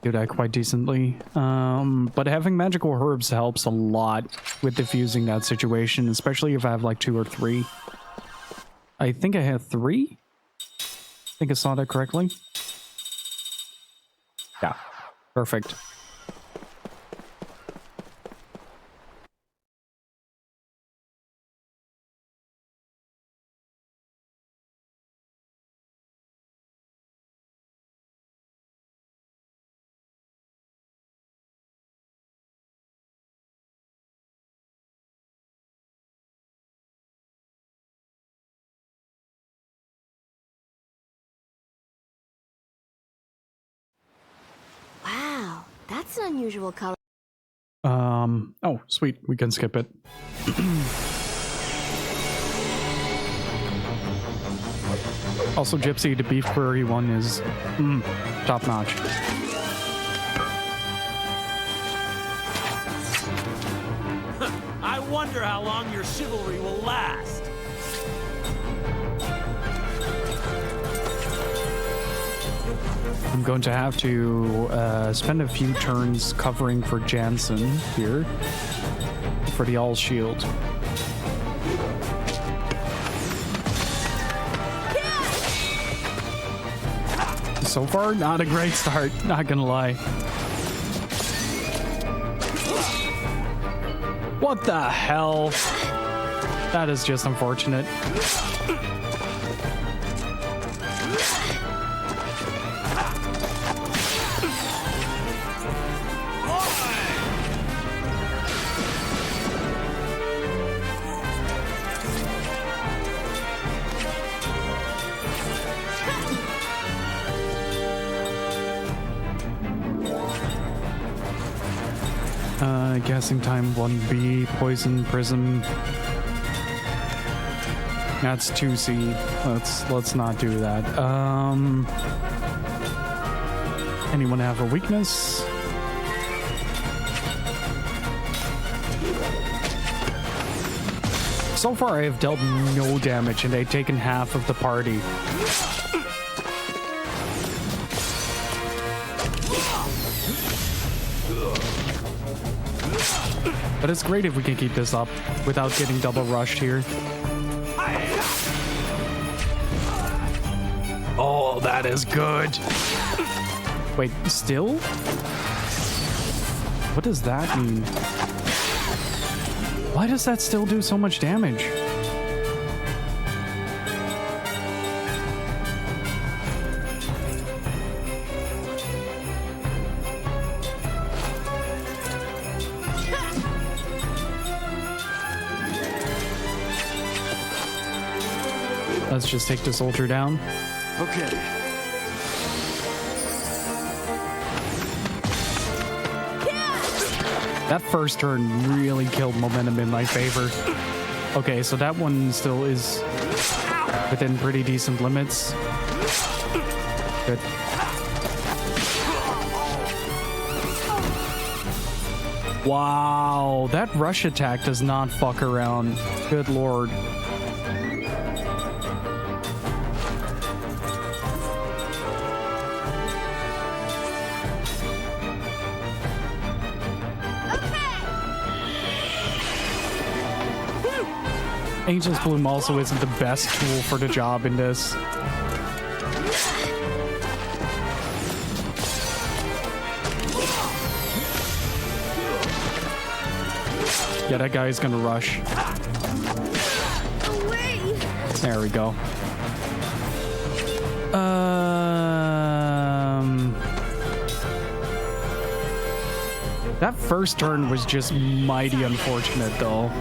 Speaker 2: do that quite decently. But having magical herbs helps a lot with diffusing that situation, especially if I have like 2 or 3. I think I have 3. I think I saw that correctly. Yeah, perfect.
Speaker 9: Wow, that's an unusual color.
Speaker 2: Oh, sweet. We can skip it. Also, Gypsy, the beef curry one is top notch.
Speaker 10: I wonder how long your chivalry will last.
Speaker 2: I'm going to have to spend a few turns covering for Jansen here for the all shield. So far, not a great start, not gonna lie. What the hell? That is just unfortunate. Guessing time 1B, poison, prism. That's 2C. Let's not do that. Anyone have a weakness? So far I have dealt no damage and they've taken half of the party. But it's great if we can keep this up without getting double rushed here. Oh, that is good. Wait, still? What does that mean? Why does that still do so much damage? Let's just take the soldier down.
Speaker 5: Okay.
Speaker 2: That first turn really killed momentum in my favor. Okay, so that one still is within pretty decent limits. Good. Wow, that rush attack does not fuck around. Good lord. Angel's Bloom also isn't the best tool for the job in this. Yeah, that guy's gonna rush.
Speaker 9: Away.
Speaker 2: There we go. That first turn was just mighty unfortunate though.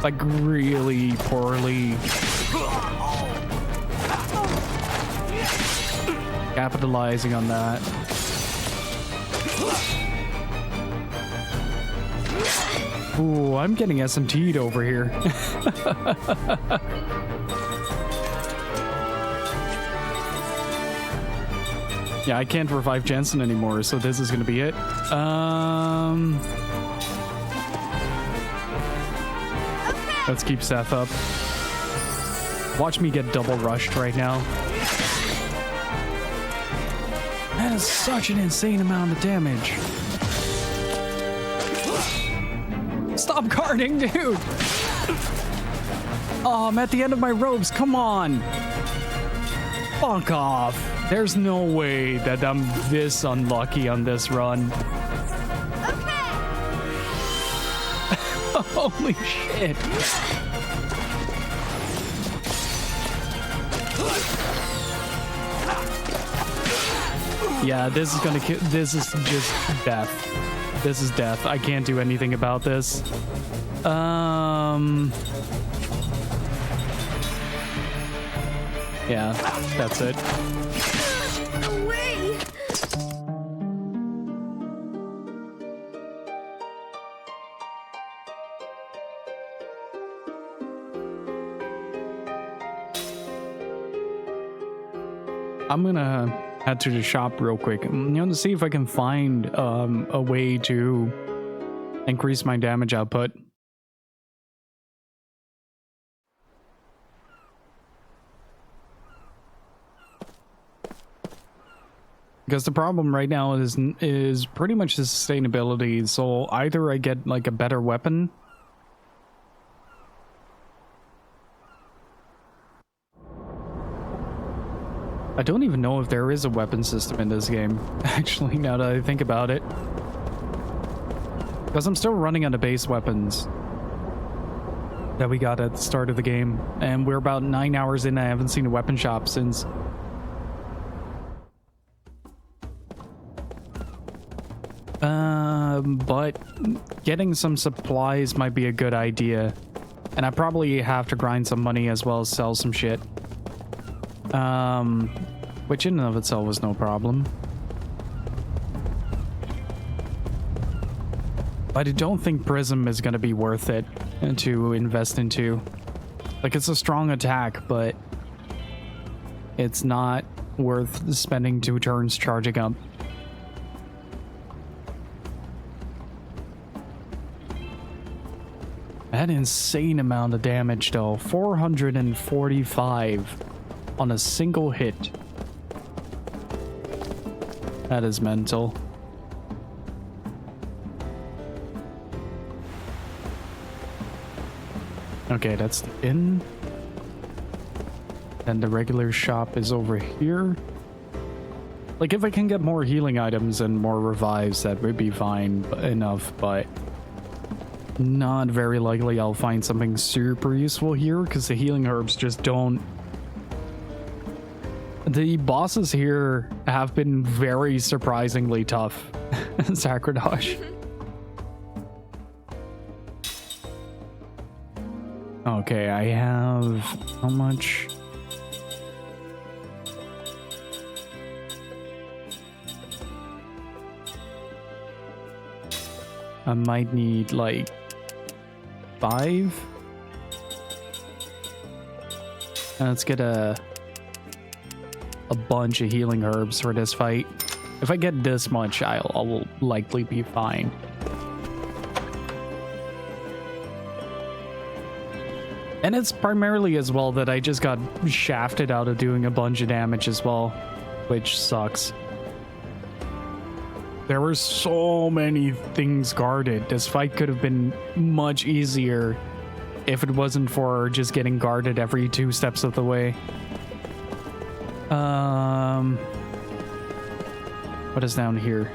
Speaker 2: Like really poorly capitalizing on that. Ooh, I'm getting SMT'd over here. Yeah, I can't revive Jensen anymore, so this is gonna be it. Let's keep Seth up. Watch me get double rushed right now. That is such an insane amount of damage. Stop guarding, dude! Oh, I'm at the end of my ropes, come on! Fuck off. There's no way that I'm this unlucky on this run. Holy shit. Yeah, this is gonna kill. This is just death. This is death. I can't do anything about this. Yeah, that's it.
Speaker 9: Away.
Speaker 2: I'm gonna head to the shop real quick. To see if I can find a way to increase my damage output. Because the problem right now is pretty much the sustainability. So either I get like a better weapon. I don't even know if there is a weapon system in this game, actually, now that I think about it. Because I'm still running on the base weapons that we got at the start of the game. And we're about 9 hours in, I haven't seen a weapon shop since. But getting some supplies might be a good idea. And I probably have to grind some money as well as sell some shit. Which in and of itself was no problem. But I don't think Prism is going to be worth it to invest into. Like, it's a strong attack, but it's not worth spending 2 turns charging up. That insane amount of damage though, 445 on a single hit. That is mental. Okay, that's the inn. And the regular shop is over here. Like, if I can get more healing items and more revives, that would be fine enough, but not very likely I'll find something super useful here because the healing herbs just don't. The bosses here have been very surprisingly tough. Sacridosh. Okay, I have how much? I might need like 5. And let's get a bunch of healing herbs for this fight. If I get this much, I will likely be fine. And it's primarily as well that I just got shafted out of doing a bunch of damage as well, which sucks. There were so many things guarded. This fight could have been much easier if it wasn't for just getting guarded every 2 steps of the way. What is down here?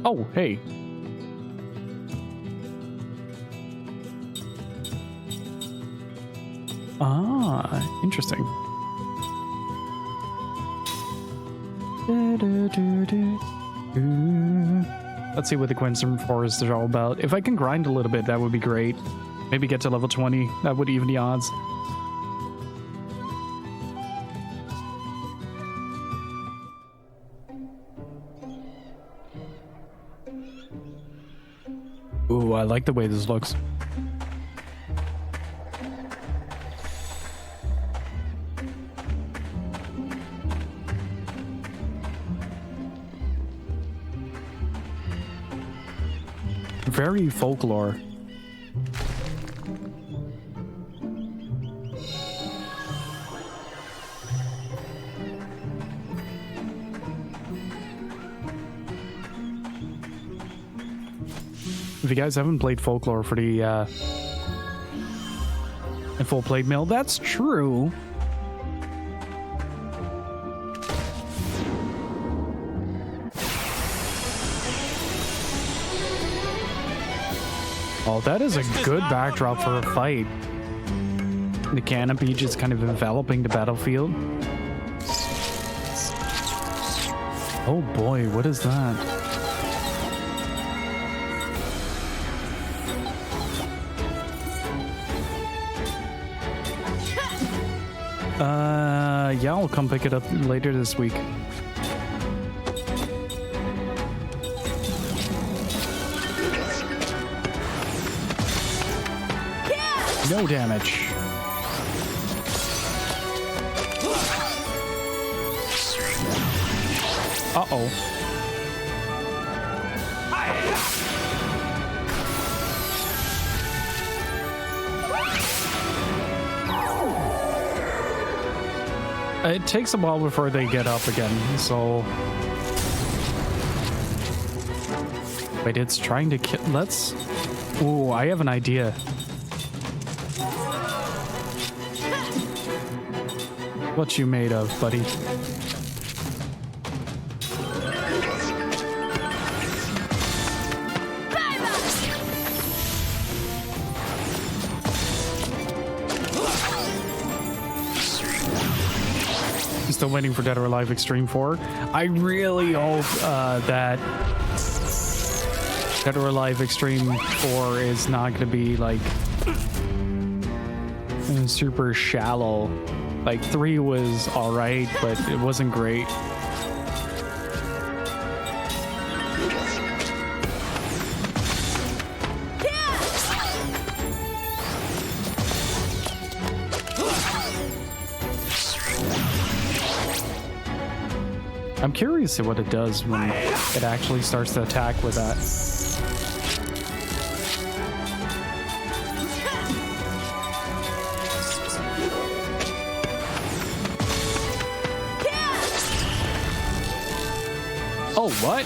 Speaker 2: Oh, hey. Ah, interesting. Let's see what the Quincy Forest is all about. If I can grind a little bit, that would be great. Maybe get to level 20. That would even the odds. Ooh, I like the way this looks. Very folklore. If you guys haven't played folklore for the full plate mill, that's true. Oh, that is a good backdrop for a fight. The canopy just kind of enveloping the battlefield. Oh boy, what is that? Yeah, I'll come pick it up later this week. No damage. Uh-oh. It takes a while before they get up again, so... Wait, it's trying to kill... Let's Ooh, I have an idea. What you made of, buddy? Still waiting for Dead or Alive Extreme 4. I really hope that Dead or Alive Extreme 4 is not going to be like super shallow. Like 3 was alright, but it wasn't great. I'm curious at what it does when it actually starts to attack with that. Oh, what?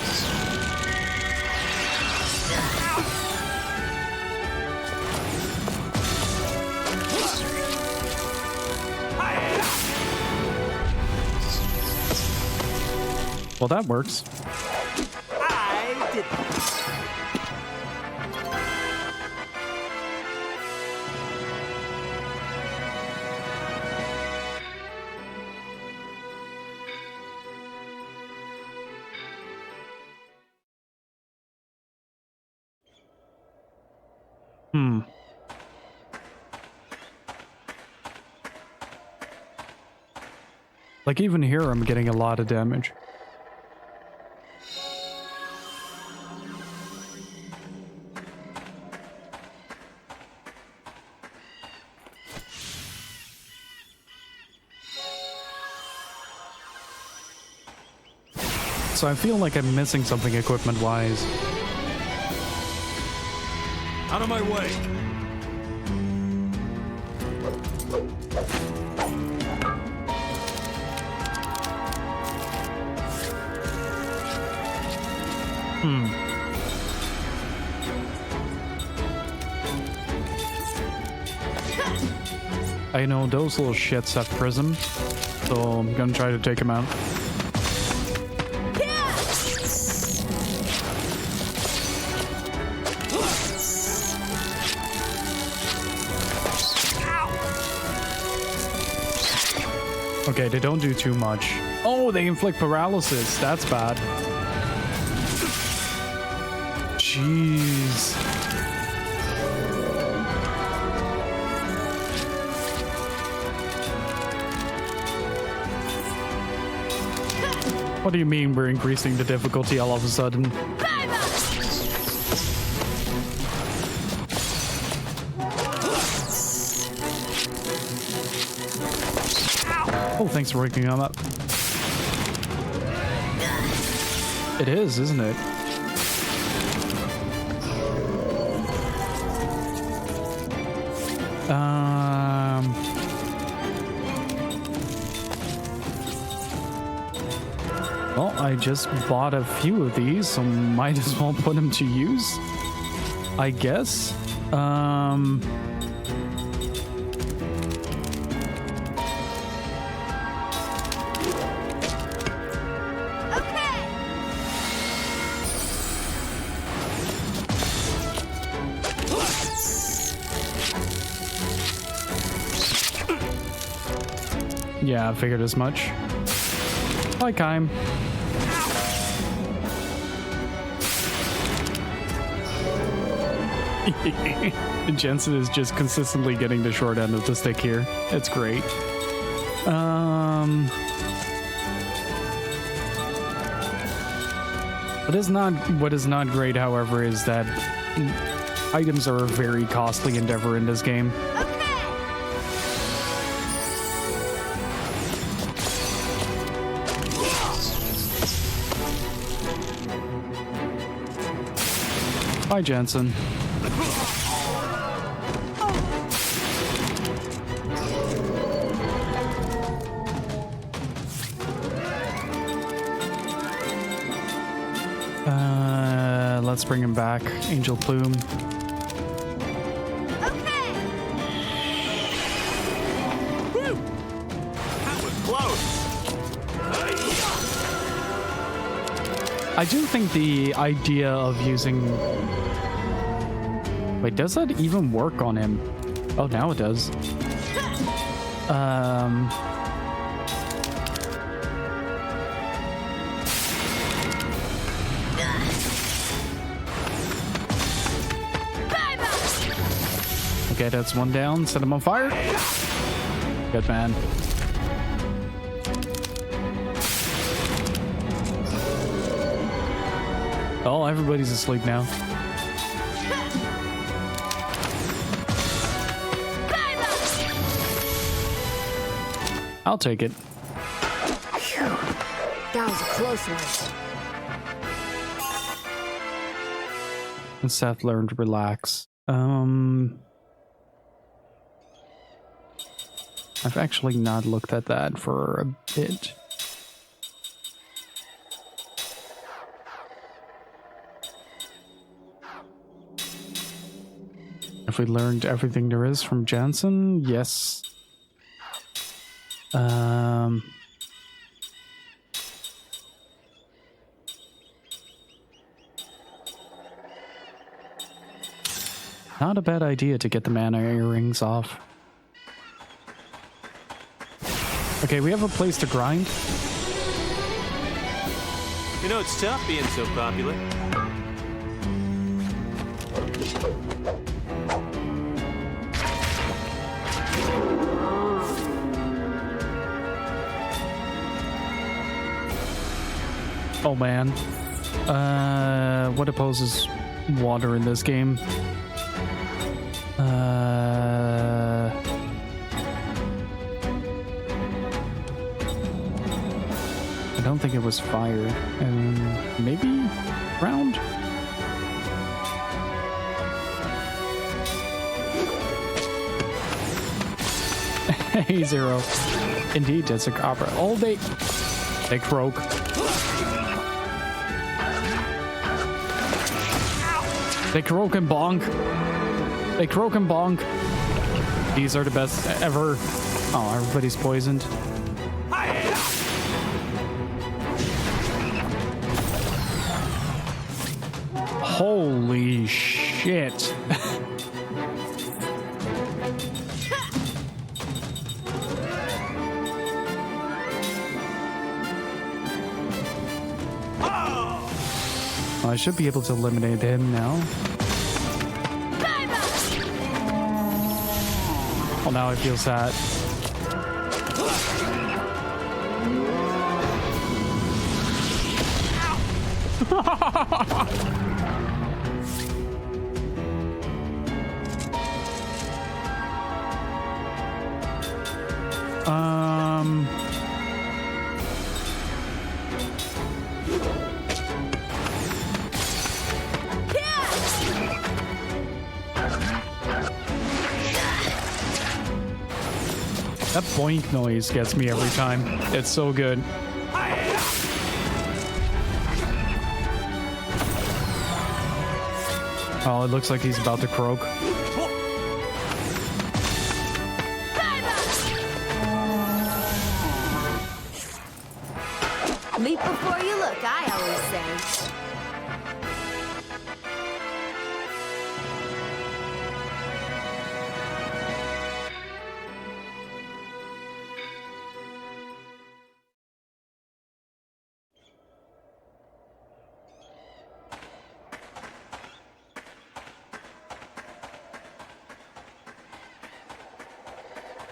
Speaker 2: Well, that works.
Speaker 10: I did
Speaker 2: Like even here, I'm getting a lot of damage. So I feel like I'm missing something equipment-wise.
Speaker 4: Out of my way.
Speaker 2: I know those little shits have prism, so I'm gonna try to take them out. Okay, they don't do too much. Oh, they inflict paralysis. That's bad. Jeez. What do you mean we're increasing the difficulty all of a sudden? Oh, thanks for waking him up. It is, isn't it? Well, I just bought a few of these, so might as well put them to use, I guess. Yeah, I figured as much. Hi, Kime. Jensen is just consistently getting the short end of the stick here. It's great. What is not great, however, is that items are a very costly endeavor in this game. Hi, Jensen. Let's bring him back. Angel Plume. I do think the idea of using... Wait, does that even work on him? Oh, now it does. Okay, that's one down. Set him on fire. Good man. Oh, everybody's asleep now. I'll take it.
Speaker 3: That was a close one.
Speaker 2: And Seth learned to relax. I've actually not looked at that for a bit. If we learned everything there is from Jansen, yes. Not a bad idea to get the mana earrings off. Okay, we have a place to grind.
Speaker 11: You know, it's tough being so popular.
Speaker 2: Oh man. What opposes water in this game? I don't think it was fire. Maybe ground? Hey, Zero. Indeed, that's a copper. All day. They croak. They croak and bonk. They croak and bonk. These are the best ever. Oh, everybody's poisoned. Holy shit. I should be able to eliminate him now. Oh, now I feel sad. That boink noise gets me every time. It's so good. Oh, it looks like he's about to croak.
Speaker 3: Leap before you look, I always say.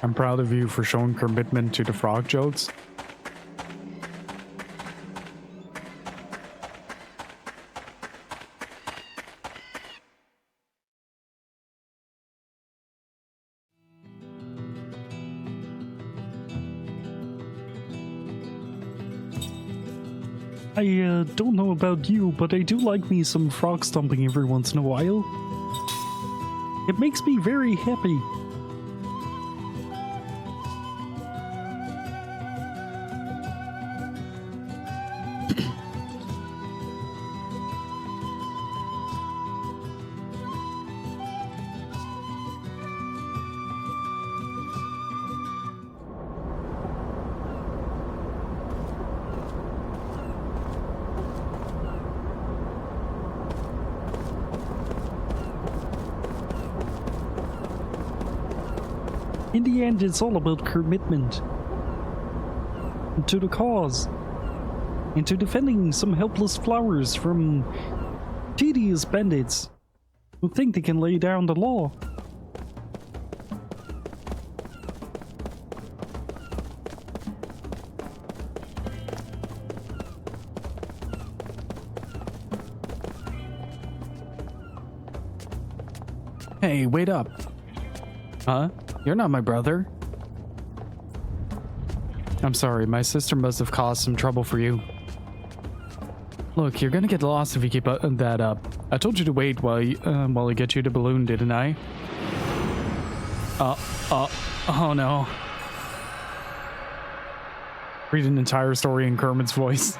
Speaker 2: I'm proud of you for showing commitment to the frog jokes. I don't know about you, but I do like me some frog stomping every once in a while. It makes me very happy.
Speaker 12: In the end, it's all about commitment. To the cause. And to defending some helpless flowers from tedious bandits who think they can lay down the law.
Speaker 2: Hey, wait up. Huh? You're not my brother. I'm sorry, my sister must have caused some trouble for you. Look, you're gonna get lost if you keep that up. I told you to wait while I get you the balloon, didn't I? Oh no. Read an entire story in Kermit's voice.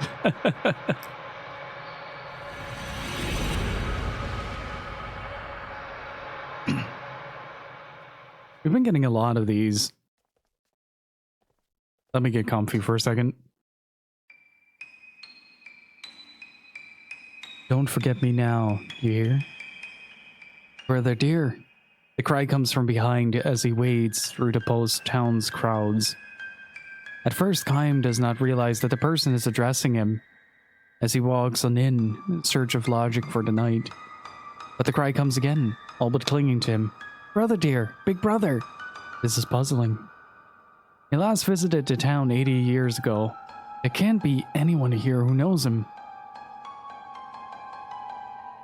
Speaker 2: We've been getting a lot of these. Let me get comfy for a second. Don't forget me now, you hear? Brother dear. The cry comes from behind as he wades through the post-town's crowds. At first, Kaim does not realize that the person is addressing him as he walks on in search of logic for the night. But the cry comes again, all but clinging to him. Brother dear, big brother. This is puzzling. He last visited the town 80 years ago. There can't be anyone here who knows him.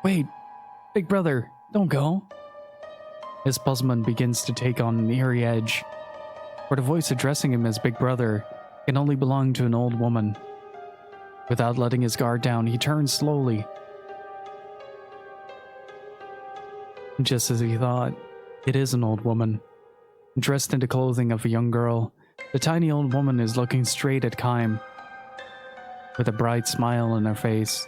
Speaker 2: Wait, big brother, don't go. His puzzlement begins to take on an eerie edge, for the voice addressing him as big brother can only belong to an old woman. Without letting his guard down, he turns slowly. Just as he thought, it is an old woman. Dressed in the clothing of a young girl, the tiny old woman is looking straight at Kaim, with a bright smile on her face.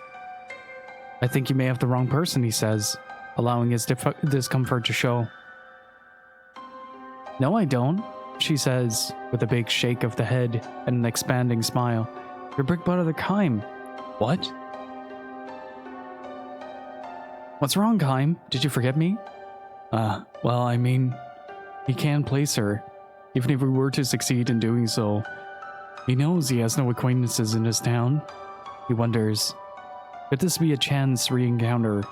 Speaker 2: I think you may have the wrong person, he says, allowing his discomfort to show. No, I don't, she says, with a big shake of the head and an expanding smile. Your big brother Kaim. What? What's wrong, Kaim? Did you forget me? Well, I mean, he can place her, even if we were to succeed in doing so. He knows he has no acquaintances in this town. He wonders, could this be a chance re-encounter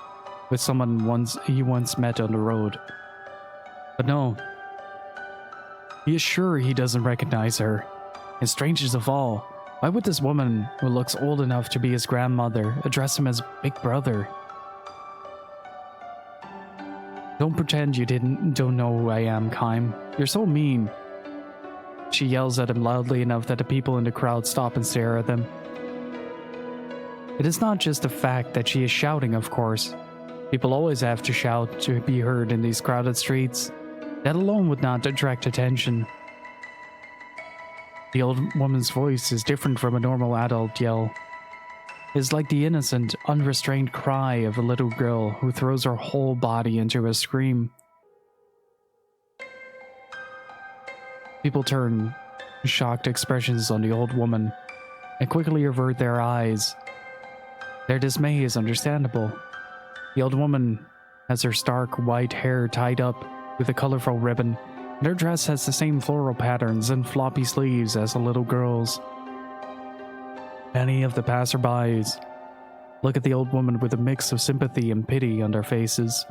Speaker 2: with someone he once met on the road? But no. He is sure he doesn't recognize her. And strangest of all, why would this woman, who looks old enough to be his grandmother, address him as big brother? Don't pretend you don't know who I am, Kaim. You're so mean. She yells at him loudly enough that the people in the crowd stop and stare at them. It is not just the fact that she is shouting, of course. People always have to shout to be heard in these crowded streets. That alone would not attract attention. The old woman's voice is different from a normal adult yell. It is like the innocent, unrestrained cry of a little girl who throws her whole body into a scream. People turn shocked expressions on the old woman and quickly avert their eyes. Their dismay is understandable. The old woman has her stark white hair tied up with a colorful ribbon, and her dress has the same floral patterns and floppy sleeves as the little girl's. Many of the passerbys look at the old woman with a mix of sympathy and pity on their faces.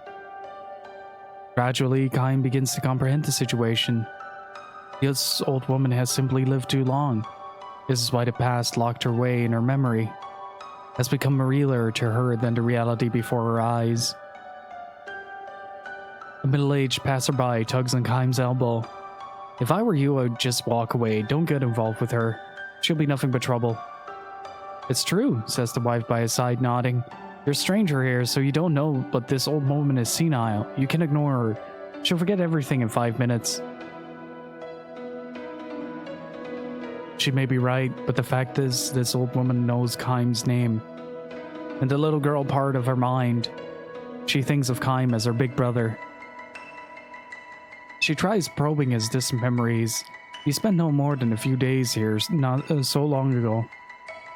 Speaker 2: Gradually, Kaim begins to comprehend the situation. This old woman has simply lived too long. This is why the past locked her away in her memory, has become realer to her than the reality before her eyes. A middle-aged passerby tugs on Kaim's elbow. If I were you, I would just walk away. Don't get involved with her. She'll be nothing but trouble. It's true, says the wife by his side, nodding. You're a stranger here, so you don't know, but this old woman is senile. You can ignore her. She'll forget everything in 5 minutes. She may be right, but the fact is, this old woman knows Kaim's name. In the little girl part of her mind, she thinks of Kaim as her big brother. She tries probing his distant memories. He spent no more than a few days here, not so long ago.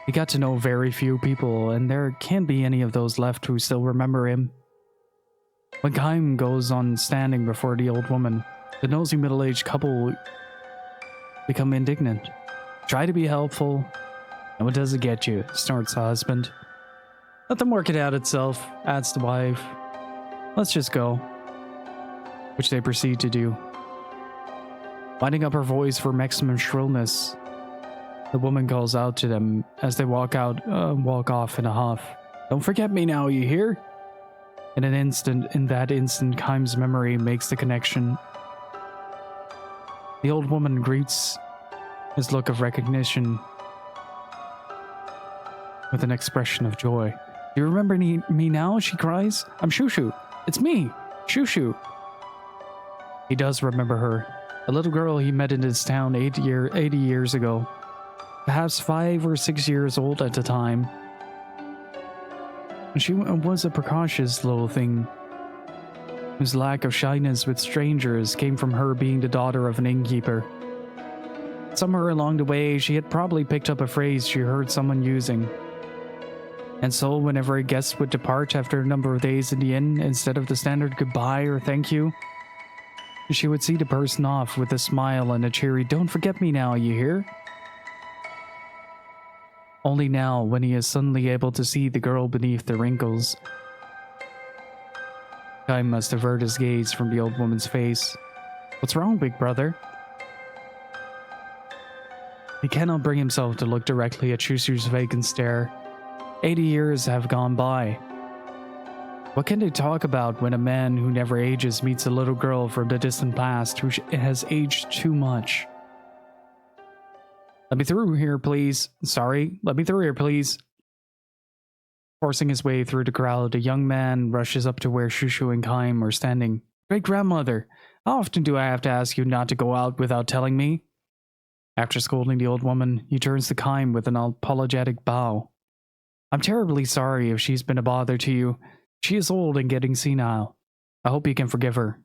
Speaker 2: He got to know very few people, and there can't be any of those left who still remember him. When Kaim goes on standing before the old woman, The nosy middle-aged couple become indignant. Try to be helpful, and what does it get you? Snorts the husband. Let them work it out itself, adds the wife. Let's just go. Which they proceed to do. Winding up her voice for maximum shrillness, the woman calls out to them as they walk off in a huff. Don't forget me now, you hear? In that instant, Keim's memory makes the connection. The old woman greets his look of recognition with an expression of joy. Do you remember me now? She cries. I'm Shushu. It's me, Shushu. He does remember her. A little girl he met in his town 80 years ago. Perhaps 5 or 6 years old at the time. She was a precocious little thing, whose lack of shyness with strangers came from her being the daughter of an innkeeper. Somewhere along the way, she had probably picked up a phrase she heard someone using. And so, whenever a guest would depart after a number of days in the inn, instead of the standard goodbye or thank you, she would see the person off with a smile and a cheery, "Don't forget me now, you hear?" Only now, when he is suddenly able to see the girl beneath the wrinkles, Keim must avert his gaze from the old woman's face. What's wrong, big brother? He cannot bring himself to look directly at Shushu's vacant stare. 80 years have gone by. What can they talk about when a man who never ages meets a little girl from the distant past who has aged too much? Let me through here, please. Sorry, let me through here, please. Forcing his way through the crowd, a young man rushes up to where Shushu and Keim are standing. Great-grandmother, how often do I have to ask you not to go out without telling me? After scolding the old woman, he turns to Keim with an apologetic bow. I'm terribly sorry if she's been a bother to you. She is old and getting senile. I hope you can forgive her.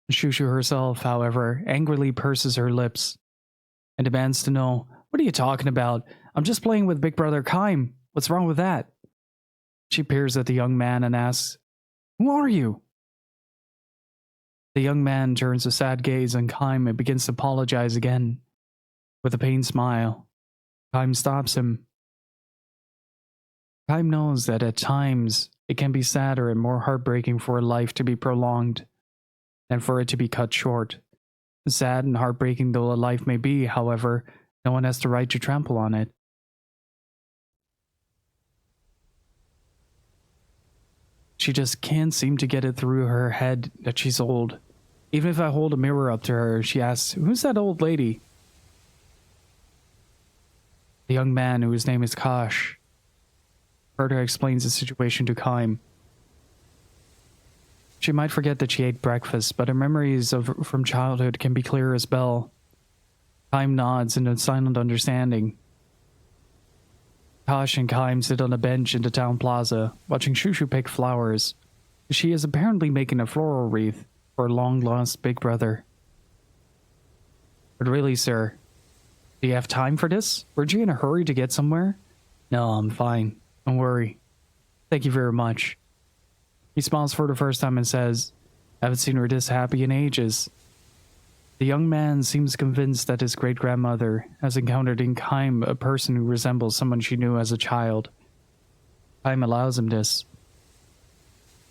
Speaker 2: Shushu herself, however, angrily purses her lips and demands to know, what are you talking about? I'm just playing with Big Brother Keim. What's wrong with that? She peers at the young man and asks, who are you? The young man turns a sad gaze on Keim and begins to apologize again. With a pained smile, Keim stops him. Keim knows that at times it can be sadder and more heartbreaking for a life to be prolonged than for it to be cut short. Sad and heartbreaking though a life may be, however, no one has the right to trample on it. She just can't seem to get it through her head that she's old. Even if I hold a mirror up to her, she asks, who's that old lady? The young man, whose name is Kosh, further explains the situation to Keim. She might forget that she ate breakfast, but her memories from childhood can be clear as bell. Keim nods in a silent understanding. Kosh and Keim sit on a bench in the town plaza, watching Shushu pick flowers. She is apparently making a floral wreath for a long-lost big brother. But really, sir, do you have time for this? Weren't you in a hurry to get somewhere? No, I'm fine. Don't worry. Thank you very much. He smiles for the first time and says, I haven't seen her this happy in ages. The young man seems convinced that his great-grandmother has encountered in Keim a person who resembles someone she knew as a child. Keim allows him this.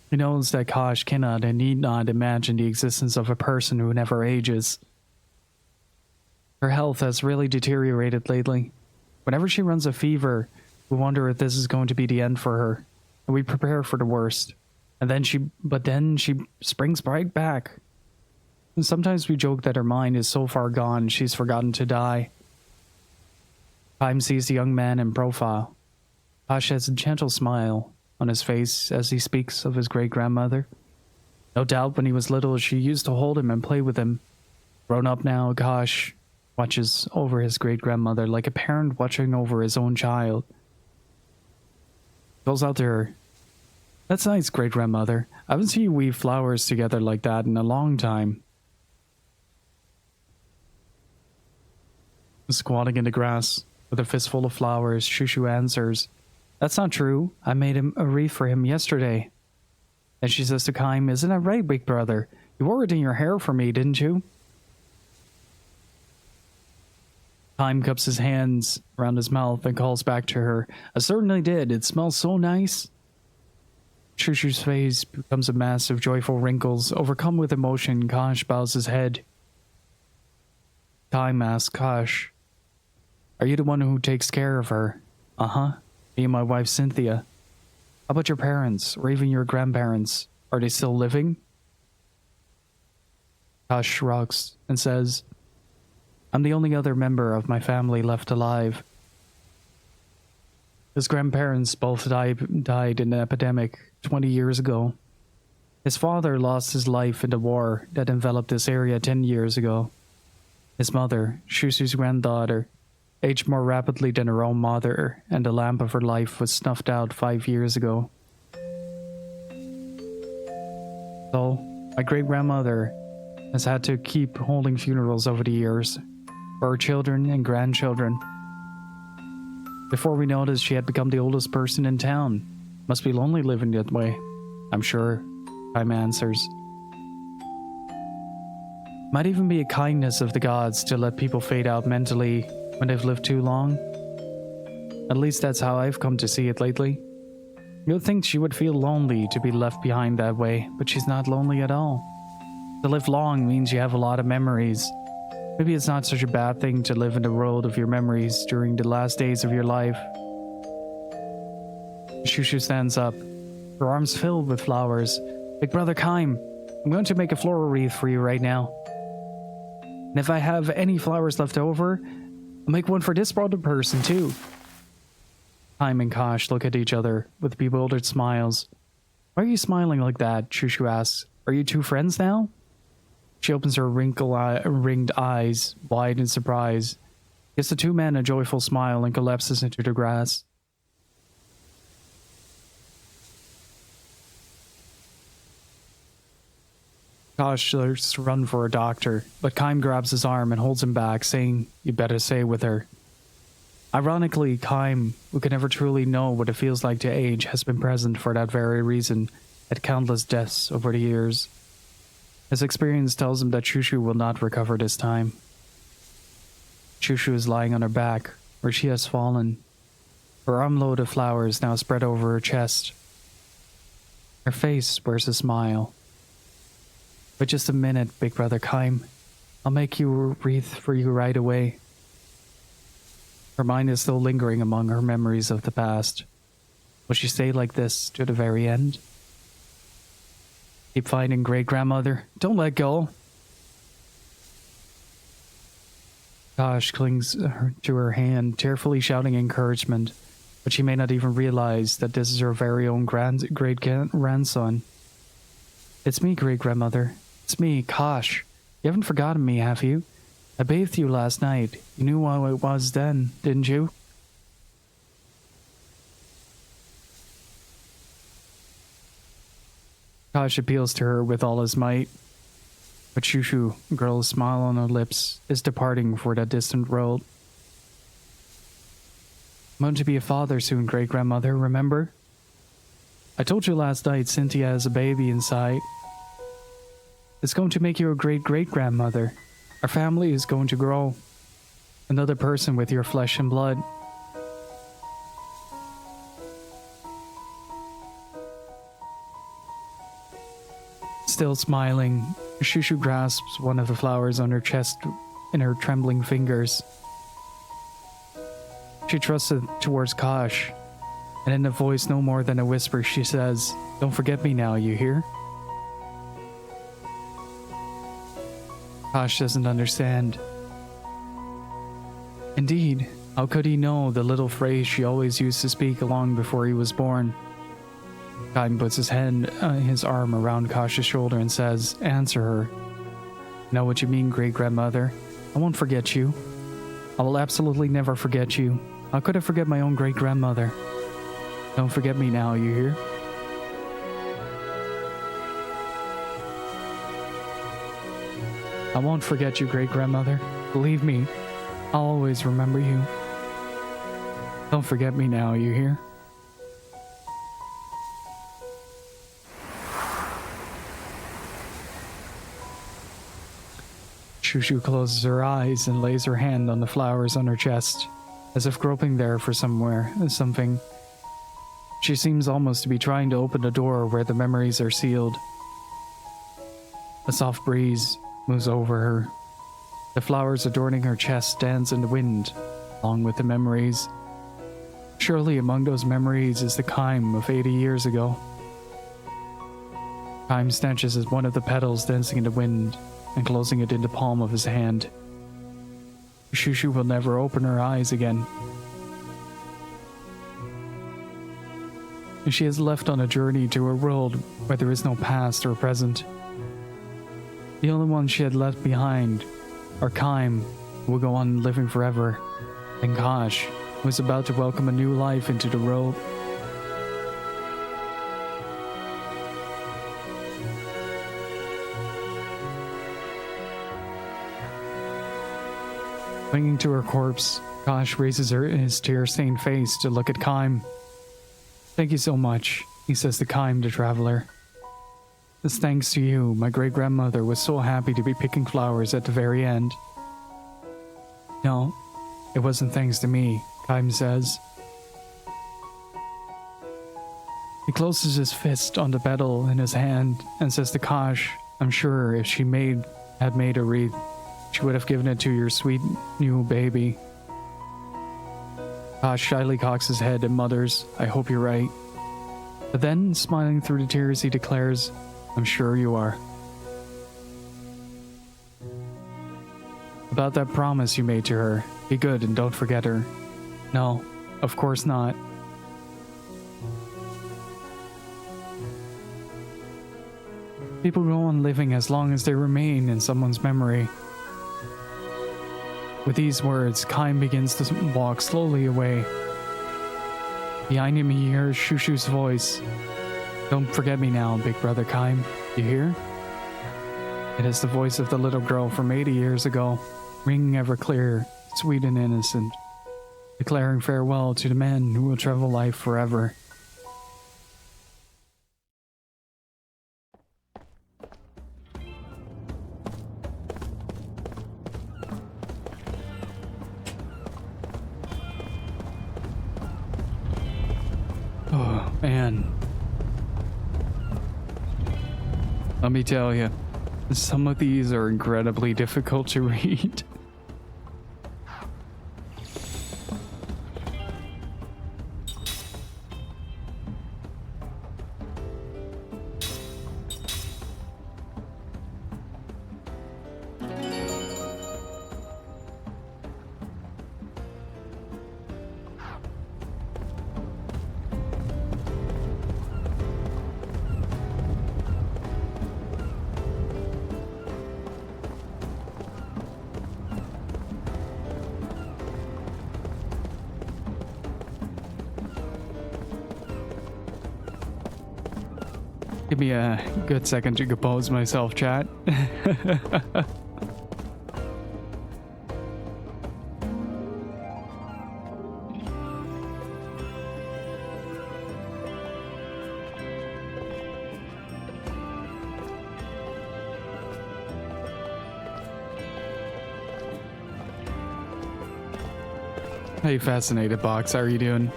Speaker 2: He knows that Kosh cannot and need not imagine the existence of a person who never ages. Her health has really deteriorated lately. Whenever she runs a fever, we wonder if this is going to be the end for her, and we prepare for the worst. But then she springs right back. And sometimes we joke that her mind is so far gone she's forgotten to die. Keim sees the young man in profile. Kosh has a gentle smile on his face as he speaks of his great-grandmother. No doubt when he was little she used to hold him and play with him. Grown up now, Kosh watches over his great-grandmother like a parent watching over his own child. Goes out to her. That's nice, great-grandmother. I haven't seen you weave flowers together like that in a long time. Squatting in the grass with a fistful of flowers, Shushu answers, That's not true. I made him a wreath for him yesterday. And she says to Kaim, "Isn't that right, big brother? You wore it in your hair for me, didn't you?" Kaim cups his hands around his mouth and calls back to her, "I certainly did. It smells so nice." Shushu's face becomes a mass of joyful wrinkles. Overcome with emotion, Kosh bows his head. Kaim asks Kosh, "Are you the one who takes care of her?" "Uh-huh. Me and my wife Cynthia." "How about your parents, or even your grandparents? Are they still living?" Kosh shrugs and says, "I'm the only other member of my family left alive. His grandparents both died in an epidemic 20 years ago. His father lost his life in the war that enveloped this area 10 years ago. His mother, Shushu's granddaughter, aged more rapidly than her own mother, and the lamp of her life was snuffed out 5 years ago. So, my great-grandmother has had to keep holding funerals over the years for her children and grandchildren. Before we noticed, she had become the oldest person in town. Must be lonely living that way, I'm sure," Kaim answers. "Might even be a kindness of the gods to let people fade out mentally when they've lived too long. At least that's how I've come to see it lately. You'd think she would feel lonely to be left behind that way, but she's not lonely at all. To live long means you have a lot of memories. Maybe it's not such a bad thing to live in the world of your memories during the last days of your life." Shushu stands up, her arms filled with flowers. "Big brother Kaim, I'm going to make a floral wreath for you right now. And if I have any flowers left over, I'll make one for this other person too." Kaim and Kosh look at each other with bewildered smiles. "Why are you smiling like that?" Shushu asks. "Are you two friends now?" She opens her ringed eyes wide in surprise, gives the two men a joyful smile, and collapses into the grass. Kosh starts to run for a doctor, but Kaim grabs his arm and holds him back, saying, "You better stay with her." Ironically, Kaim, who can never truly know what it feels like to age, has been present for that very reason at countless deaths over the years. His experience tells him that Shushu will not recover this time. Shushu is lying on her back, where she has fallen. Her armload of flowers now spread over her chest. Her face wears a smile. "But just a minute, big brother Kaim. I'll make you a wreath for you right away." Her mind is still lingering among her memories of the past. Will she stay like this to the very end? "Keep fighting, great-grandmother. Don't let go." Kosh clings to her hand, tearfully shouting encouragement, but she may not even realize that this is her very own great-grandson. "It's me, great-grandmother. It's me, Kosh. You haven't forgotten me, have you? I bathed you last night. You knew what it was then, didn't you?" Kosh appeals to her with all his might, but Shushu, a girl's smile on her lips, is departing for that distant world. "I'm going to be a father soon, great-grandmother, remember? I told you last night Cynthia has a baby inside. It's going to make you a great-great-grandmother. Our family is going to grow. Another person with your flesh and blood." Still smiling, Shushu grasps one of the flowers on her chest in her trembling fingers. She thrusts it towards Kosh, and in a voice no more than a whisper, she says, "Don't forget me now, you hear?" Kosh doesn't understand. Indeed, how could he know the little phrase she always used to speak long before he was born? Kaim puts his arm around Kosh's shoulder and says, "Answer her." "Know what you mean, great-grandmother. I won't forget you. I will absolutely never forget you. How could I forget my own great-grandmother? Don't forget me now, you hear?" "I won't forget you, great-grandmother. Believe me, I'll always remember you. Don't forget me now, you hear?" Shushu closes her eyes and lays her hand on the flowers on her chest, as if groping there for something. She seems almost to be trying to open the door where the memories are sealed. A soft breeze moves over her. The flowers adorning her chest dance in the wind, along with the memories. Surely among those memories is the Kaim of 80 years ago. Kaim snatches at one of the petals dancing in the wind and closing it in the palm of his hand. Shushu will never open her eyes again. She is left on a journey to a world where there is no past or present. The only ones she had left behind are Kaim, who will go on living forever, and Kosh, who is about to welcome a new life into the world. Clinging to her corpse, Kosh raises his tear-stained face to look at Kaim. "Thank you so much," he says to Kaim, the traveler. "It's thanks to you, my great-grandmother was so happy to be picking flowers at the very end." "No, it wasn't thanks to me," Kaim says. He closes his fist on the petal in his hand and says to Kosh, "I'm sure if she had made a wreath, she would have given it to your sweet new baby." Kosh shyly cocks his head and mutters, "I hope you're right." But then, smiling through the tears, he declares, "I'm sure you are." "About that promise you made to her, be good and don't forget her." "No, of course not." People go on living as long as they remain in someone's memory. With these words, Kaim begins to walk slowly away. Behind him, he hears Shushu's voice. "Don't forget me now, big brother Kaim. You hear?" It is the voice of the little girl from 80 years ago, ringing ever clear, sweet and innocent, declaring farewell to the men who will travel life forever. Oh, man. Let me tell you, some of these are incredibly difficult to read. Give me a good second to compose myself, chat. Hey, Fascinated Box, how are you doing?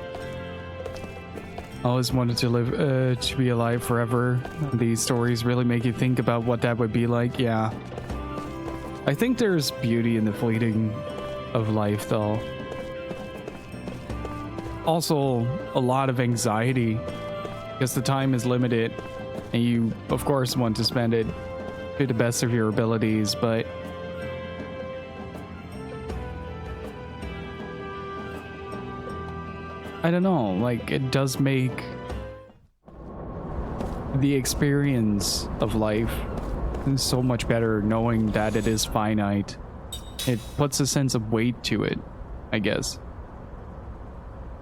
Speaker 2: Always wanted to live, to be alive forever. These stories really make you think about what that would be like. Yeah. I think there's beauty in the fleeting of life, though. Also, a lot of anxiety, because the time is limited, and you, of course, want to spend it to the best of your abilities, but I don't know, like, it does make the experience of life so much better knowing that it is finite. It puts a sense of weight to it, I guess.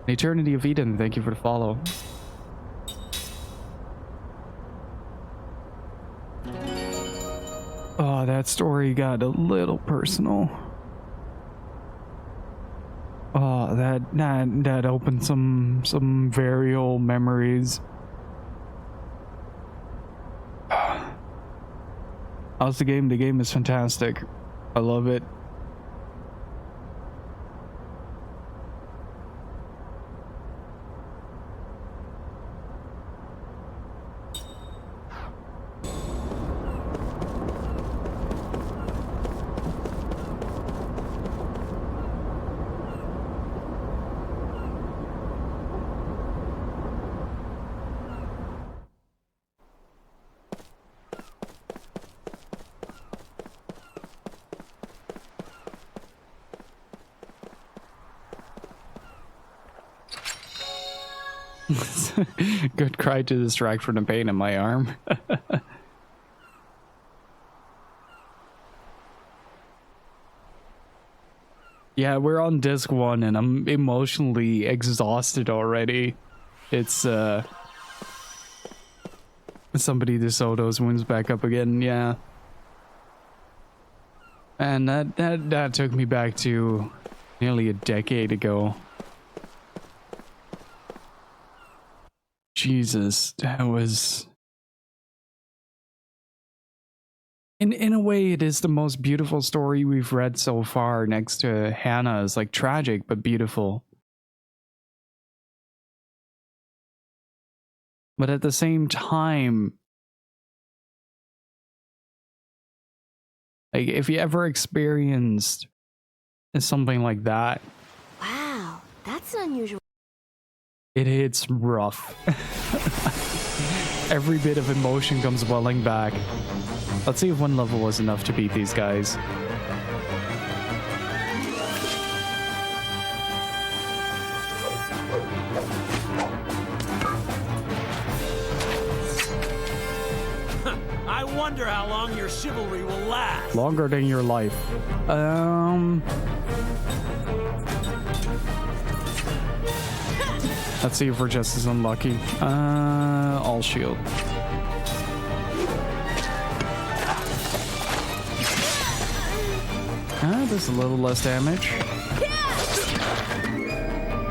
Speaker 2: Eternity of Eden, thank you for the follow. Oh, that story got a little personal. Oh, that opened some very old memories. How's the game? The game is fantastic. I love it. Good cry to distract from the pain in my arm. Yeah, we're on disc 1 and I'm emotionally exhausted already. It's somebody to sew those wounds back up again, yeah. And that took me back to nearly a decade ago. Jesus, that was... In a way, it is the most beautiful story we've read so far, next to Hannah's. Like, tragic, but beautiful. But at the same time, like, if you ever experienced something like that...
Speaker 3: Wow, that's unusual.
Speaker 2: It hits rough. Every bit of emotion comes welling back. Let's see if one level was enough to beat these guys.
Speaker 10: I wonder how long your chivalry will last.
Speaker 2: Longer than your life. Let's see if we're just as unlucky. All shield. There's a little less damage.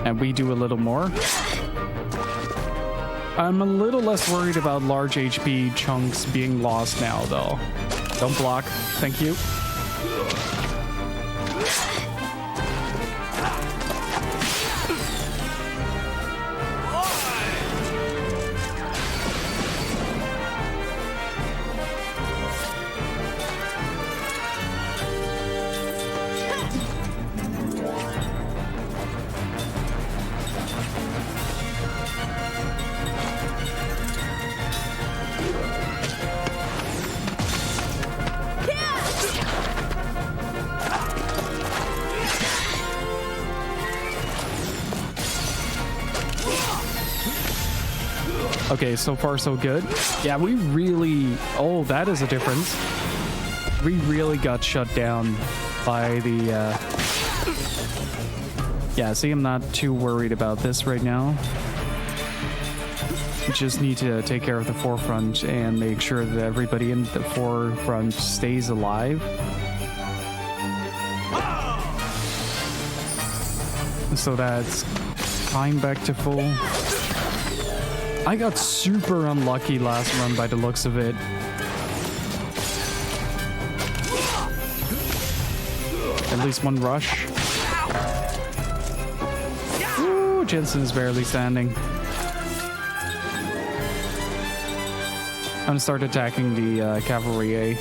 Speaker 2: And we do a little more. I'm a little less worried about large HP chunks being lost now, though. Don't block. Thank you. Okay, so far so good. Yeah, we really... Oh, that is a difference. We really got shut down by the... Yeah, see, I'm not too worried about this right now. Just need to take care of the forefront and make sure that everybody in the forefront stays alive. So that's time back to full. I got super unlucky last run by the looks of it. At least one rush. Ooh, Jensen is barely standing. I'm gonna start attacking the cavalry A.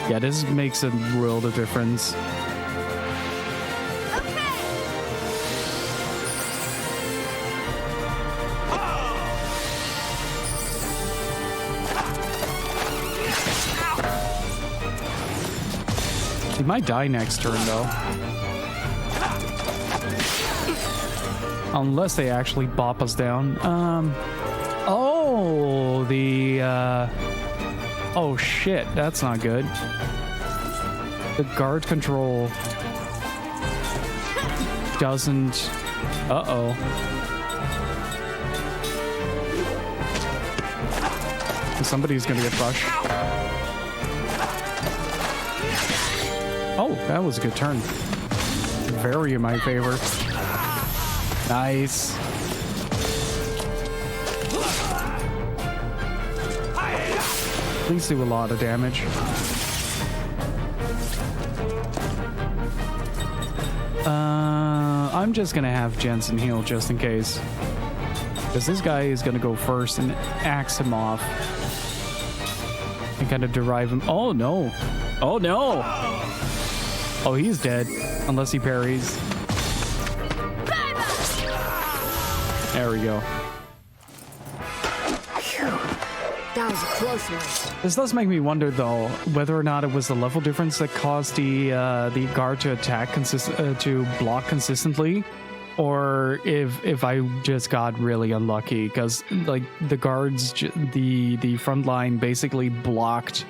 Speaker 2: Yeah, this makes a world of difference. He might die next turn, though. Unless they actually bop us down. Oh, the... Oh, shit. That's not good. The guard control doesn't... Uh-oh. Somebody's gonna get crushed. Oh, that was a good turn. Very in my favor. Nice. Please do a lot of damage. I'm just gonna have Jensen heal just in case. Because this guy is gonna go first and axe him off. And kind of derive him. Oh no! Oh no! Oh, he's dead. Unless he parries. There we go.
Speaker 3: That was a close one.
Speaker 2: This does make me wonder, though, whether or not it was the level difference that caused the guard to attack to block consistently, or if I just got really unlucky because like the guards, the front line basically blocked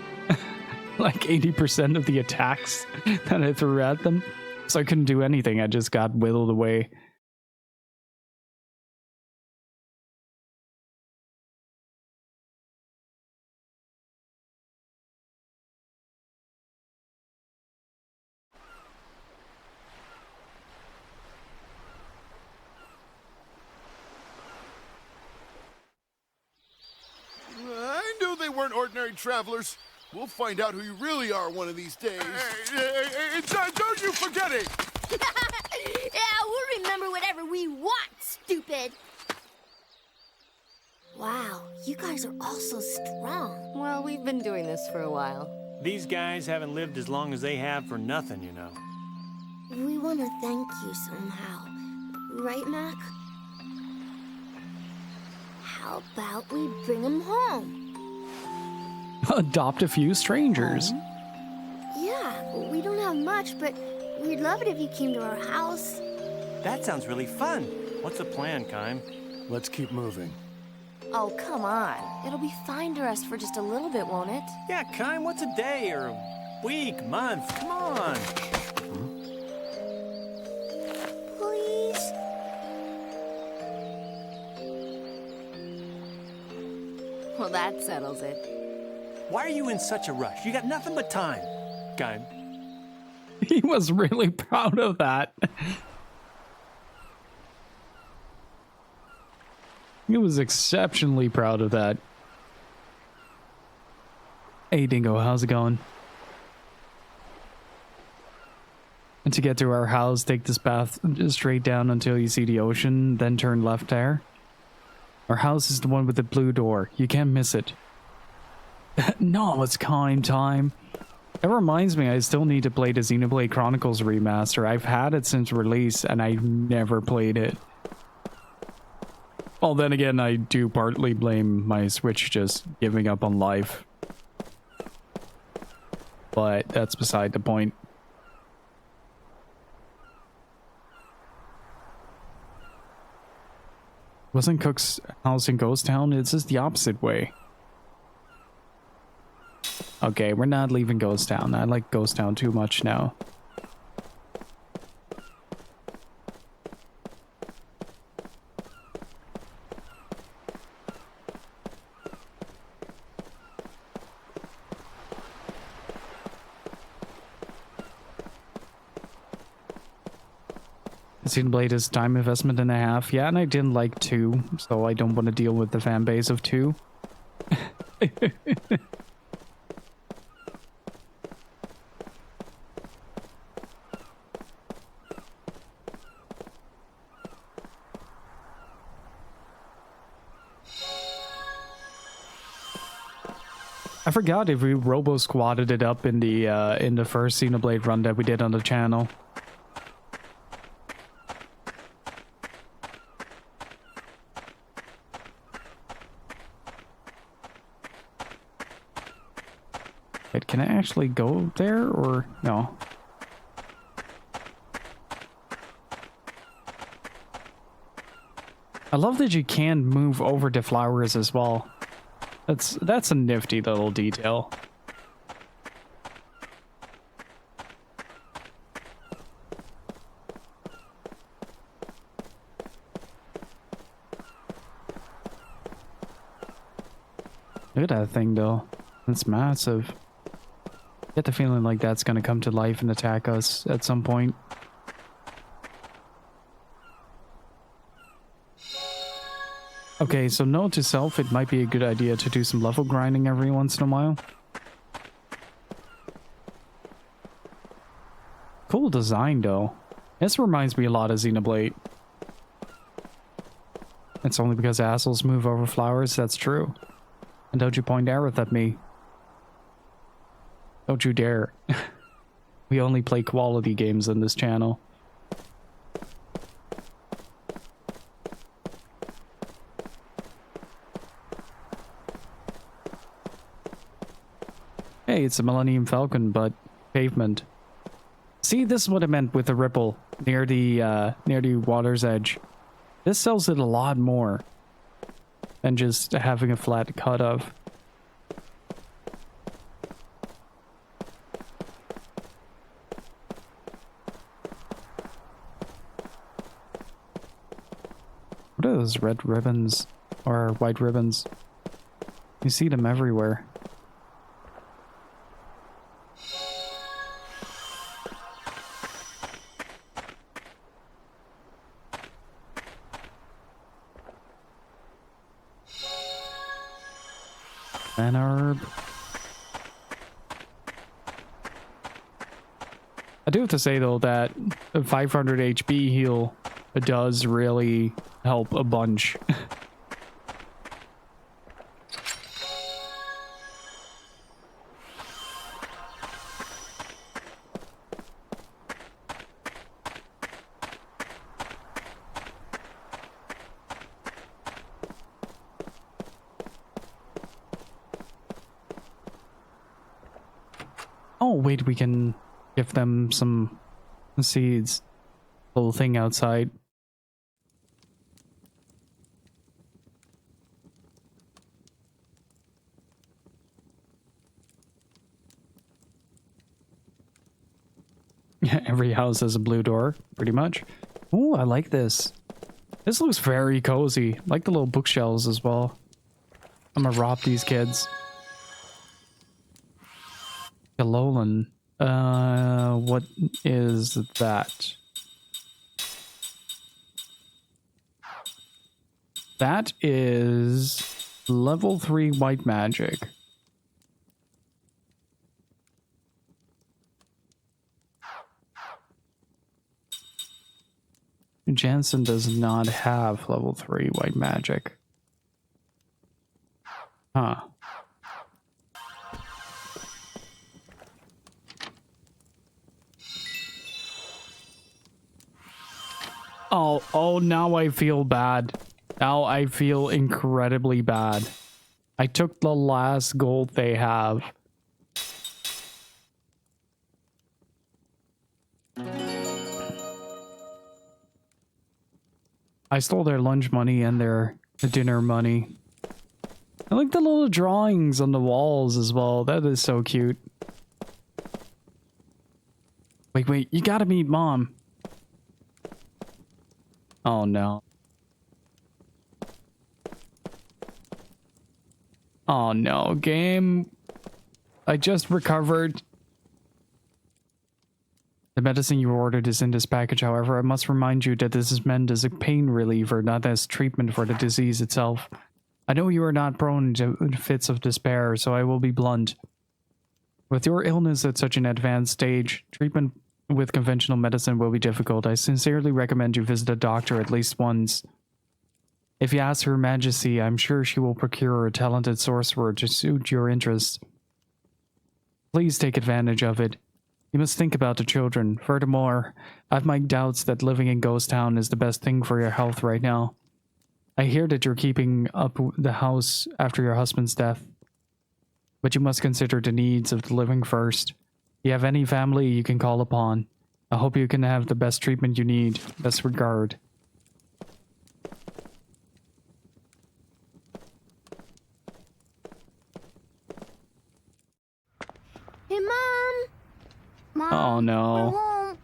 Speaker 2: like 80% of the attacks that I threw at them, so I couldn't do anything. I just got whittled away.
Speaker 6: I knew they weren't ordinary travelers. We'll find out who you really are one of these days. Don't you forget it!
Speaker 9: Yeah, we'll remember whatever we want, stupid. Wow, you guys are all so strong.
Speaker 3: Well, we've been doing this for a while.
Speaker 11: These guys haven't lived as long as they have for nothing, you know.
Speaker 9: We want to thank you somehow. Right, Mac? How about we bring him home?
Speaker 2: Adopt a few strangers.
Speaker 9: Yeah, we don't have much, but we'd love it if you came to our house.
Speaker 11: That sounds really fun. What's the plan, Kime?
Speaker 1: Let's keep moving.
Speaker 3: Oh, come on. It'll be fine to rest for just a little bit, won't it?
Speaker 11: Yeah, Kime, what's a day or a week, month? Come on.
Speaker 9: Please?
Speaker 3: Well, that settles it.
Speaker 11: Why are you in such a rush? You got nothing but time, Kime.
Speaker 2: He was really proud of that. He was exceptionally proud of that. Hey, Dingo, how's it going? And to get to our house, take this path straight down until you see the ocean, then turn left there. Our house is the one with the blue door. You can't miss it. No, it's Kime time. That reminds me, I still need to play the Xenoblade Chronicles remaster. I've had it since release, and I've never played it. Well, then again, I do partly blame my Switch just giving up on life. But that's beside the point. Wasn't Cook's house in Ghost Town? It's just the opposite way. Okay, we're not leaving Ghost Town. I like Ghost Town too much now. Xenoblade is time investment and a half. Yeah, and I didn't like 2, so I don't want to deal with the fan base of 2. I forgot if we robo-squatted it up in the first Xenoblade run that we did on the channel. Wait, can I actually go there or no? I love that you can move over the flowers as well. That's a nifty little detail. Look at that thing though. It's massive. I get the feeling like that's gonna come to life and attack us at some point. Okay, so note to self, it might be a good idea to do some level grinding every once in a while. Cool design, though. This reminds me a lot of Xenoblade. It's only because assholes move over flowers, that's true. And don't you point Aerith at me. Don't you dare. We only play quality games on this channel. Hey, it's a Millennium Falcon, but pavement. See, this is what I meant with the ripple near the water's edge. This sells it a lot more than just having a flat cut of. What are those red ribbons or white ribbons? You see them everywhere. An herb. I do have to say though that a 500 HP heal does really help a bunch. Oh, wait, we can give them some seeds. Little thing outside. Yeah, every house has a blue door, pretty much. Ooh, I like this. This looks very cozy. I like the little bookshelves as well. I'm gonna rob these kids. Alolan. What is that? That is level 3 white magic. Jansen does not have level 3 white magic. Huh. Oh, now I feel bad. Now I feel incredibly bad. I took the last gold they have. I stole their lunch money and their dinner money. I like the little drawings on the walls as well. That is so cute. Wait, you gotta meet Mom. Oh no. Oh no, game. I just recovered. The medicine you ordered is in this package, however. I must remind you that this is meant as a pain reliever, not as treatment for the disease itself. I know you are not prone to fits of despair, so I will be blunt. With your illness at such an advanced stage, treatment with conventional medicine will be difficult. I sincerely recommend you visit a doctor at least once. If you ask Her Majesty, I'm sure she will procure a talented sorcerer to suit your interests. Please take advantage of it. You must think about the children. Furthermore, I have my doubts that living in Ghost Town is the best thing for your health right now. I hear that you're keeping up the house after your husband's death. But you must consider the needs of the living first. You have any family you can call upon. I hope you can have the best treatment you need. Best regard.
Speaker 9: Hey, Mom! Mom,
Speaker 2: oh no.
Speaker 9: We're home.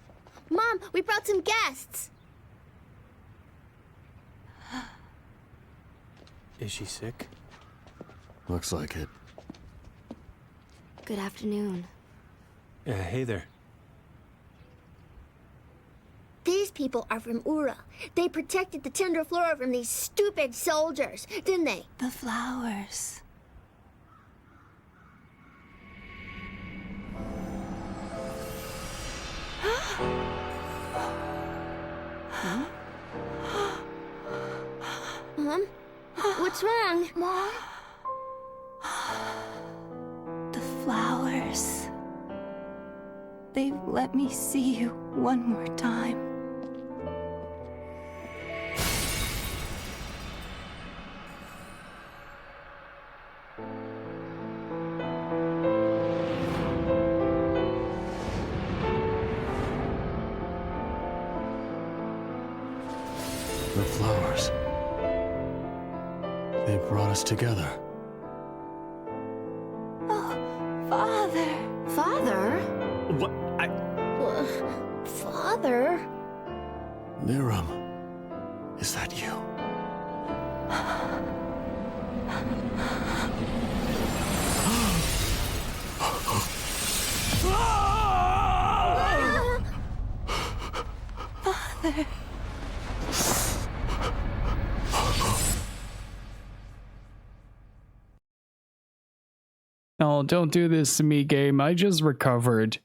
Speaker 9: Mom, we brought some guests.
Speaker 5: Is she sick?
Speaker 1: Looks like it.
Speaker 3: Good afternoon.
Speaker 5: Hey there.
Speaker 9: These people are from Ura. They protected the tender flora from these stupid soldiers, didn't they?
Speaker 8: The flowers.
Speaker 9: Mom? What's wrong?
Speaker 8: Mom? The flowers. They've let me see you one more time.
Speaker 1: The flowers. They brought us together.
Speaker 8: Oh, Father.
Speaker 3: Father?
Speaker 5: What?
Speaker 9: Father?
Speaker 1: Liram, is that you?
Speaker 8: Father.
Speaker 2: Oh, don't do this to me, game. I just recovered.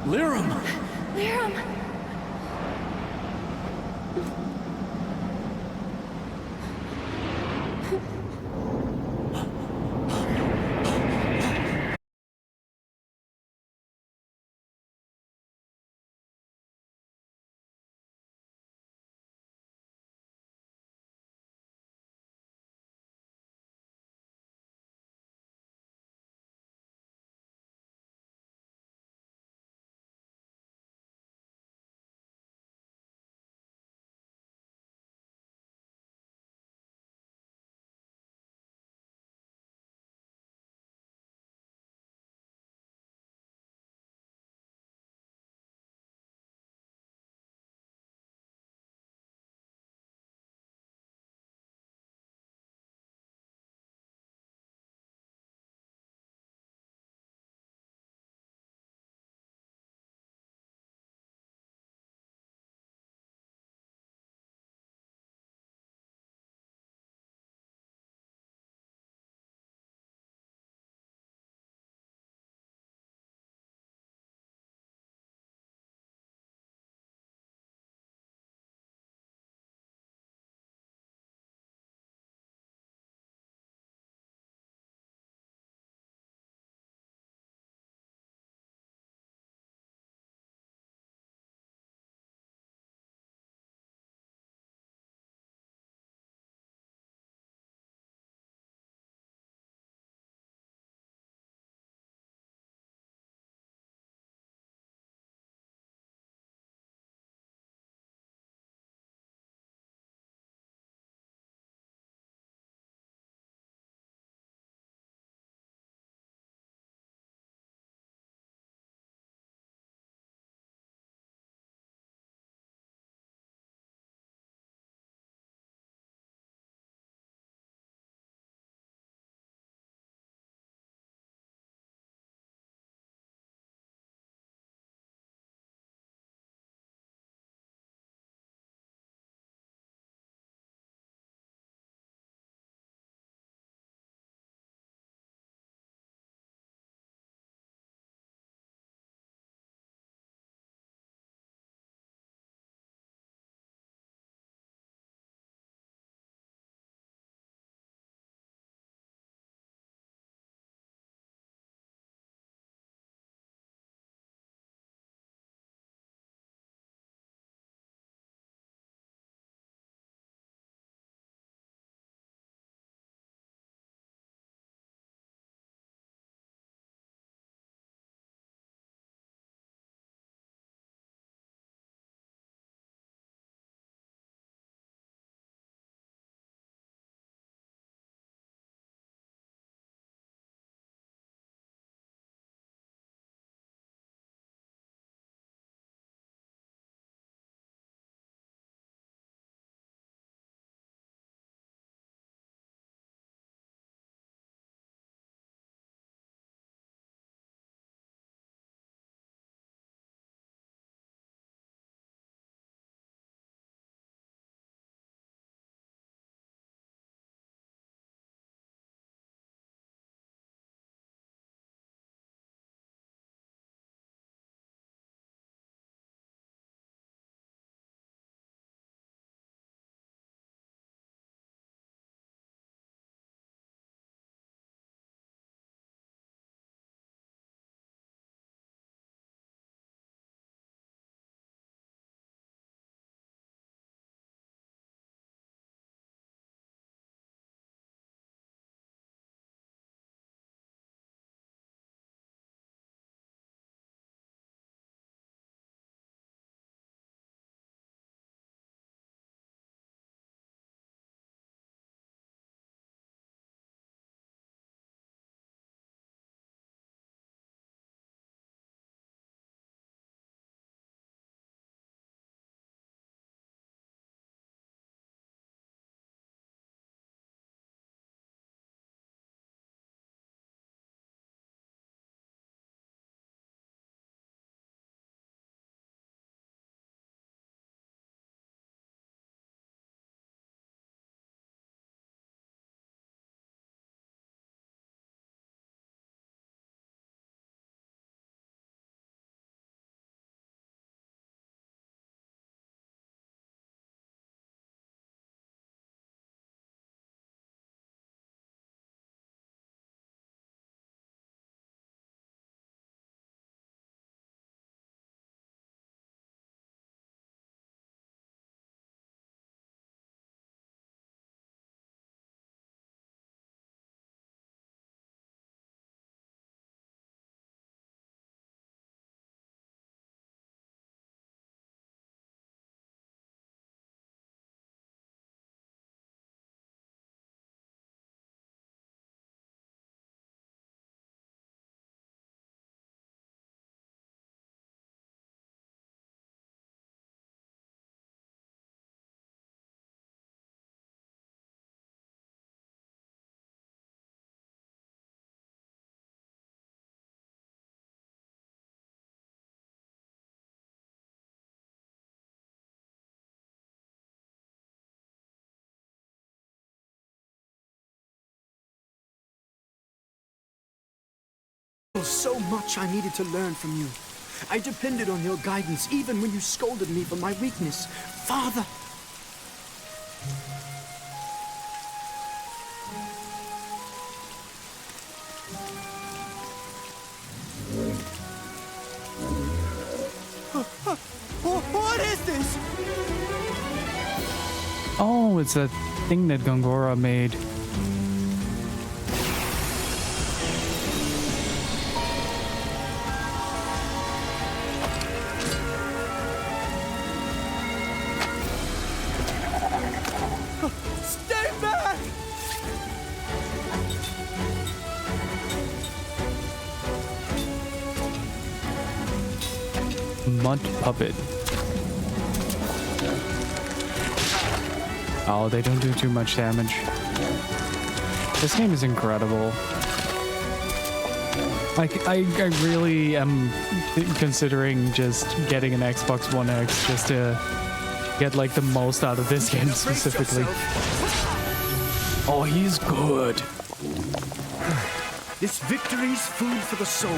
Speaker 5: Liram!
Speaker 8: Liram.
Speaker 13: was so much I needed to learn from you. I depended on your guidance even when you scolded me for my weakness. Father! What is this?
Speaker 2: Oh, it's that thing that Gongora made.
Speaker 13: Stay back!
Speaker 2: Mud puppet. Oh, they don't do too much damage. This game is incredible. I really am considering just getting an Xbox One X just to get like the most out of this game specifically. Oh, he's good.
Speaker 13: This victory's food for the soul.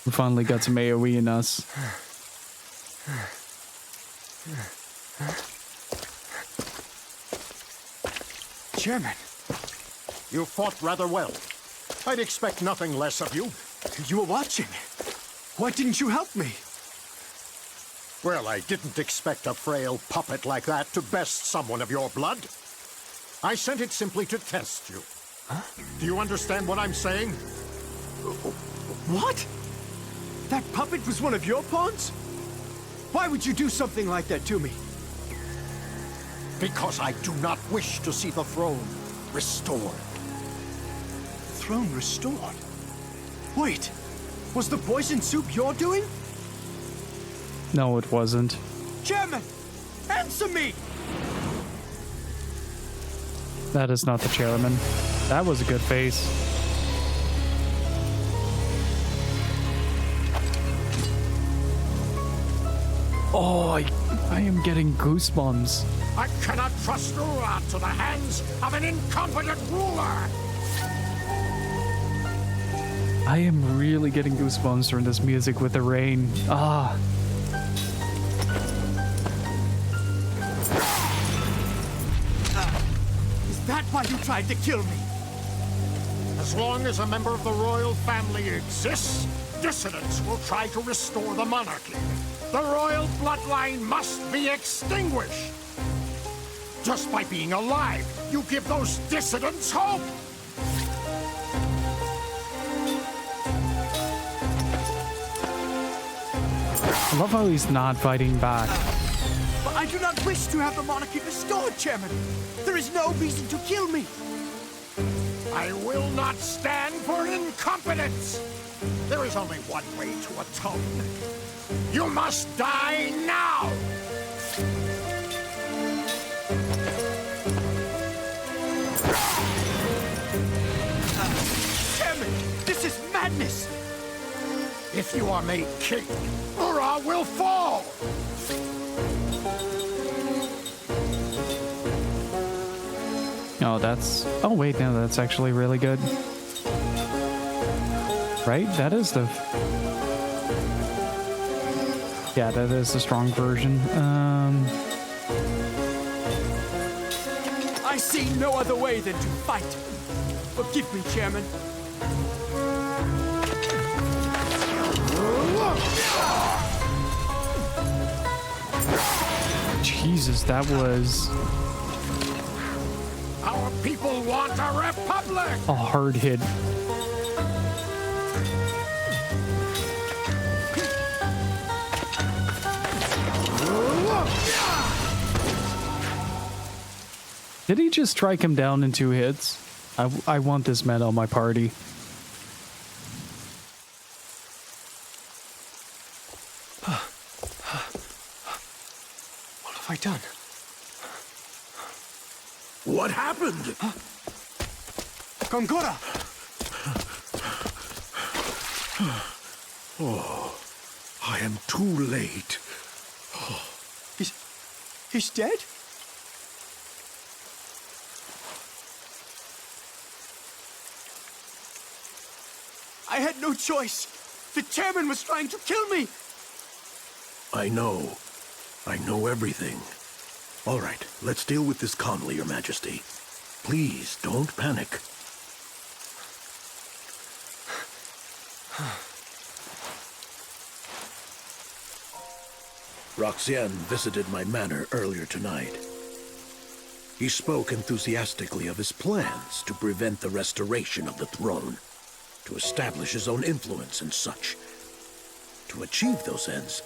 Speaker 2: We finally got some AoE in us.
Speaker 13: Chairman,
Speaker 14: you fought rather well. I'd expect nothing less of you.
Speaker 13: You were watching. Why didn't you help me?
Speaker 14: Well, I didn't expect a frail puppet like that to best someone of your blood. I sent it simply to test you. Huh? Do you understand what I'm saying?
Speaker 13: What? That puppet was one of your pawns? Why would you do something like that to me?
Speaker 14: Because I do not wish to see the throne restored.
Speaker 13: Throne restored? Wait, was the poison soup your doing?
Speaker 2: No, it wasn't.
Speaker 13: Chairman, answer me!
Speaker 2: That is not the chairman. That was a good face. Oh, I am getting goosebumps.
Speaker 14: I cannot trust Ura to the hands of an incompetent ruler!
Speaker 2: I am really getting goosebumps from this music with the rain. Ah.
Speaker 13: Is that why you tried to kill me?
Speaker 14: As long as a member of the royal family exists, dissidents will try to restore the monarchy. The royal bloodline must be extinguished. Just by being alive, you give those dissidents hope.
Speaker 2: I love how he's not fighting back.
Speaker 13: But I do not wish to have the monarchy restored, Chairman. There is no reason to kill me.
Speaker 14: I will not stand for incompetence. There is only one way to atone. You must die now!
Speaker 13: Chairman, this is madness!
Speaker 14: If you are made king, Ura will fall!
Speaker 2: Oh, that's... Oh, wait, no, that's actually really good. Right? That is the... Yeah, that is the strong version.
Speaker 13: I see no other way than to fight. Forgive me, Chairman.
Speaker 2: Jesus, that was...
Speaker 14: Our people want a republic!
Speaker 2: a hard hit. Did he just strike him down in 2 hits? I want this man on my party.
Speaker 13: What have I done?
Speaker 14: What happened?
Speaker 13: Gongora!
Speaker 14: Oh, I am too late.
Speaker 13: He's dead? I had no choice. The chairman was trying to kill me.
Speaker 15: I know. I know everything. All right, let's deal with this calmly, Your Majesty. Please, don't panic. Roxian visited my manor earlier tonight. He spoke enthusiastically of his plans to prevent the restoration of the throne, to establish his own influence and such. To achieve those ends,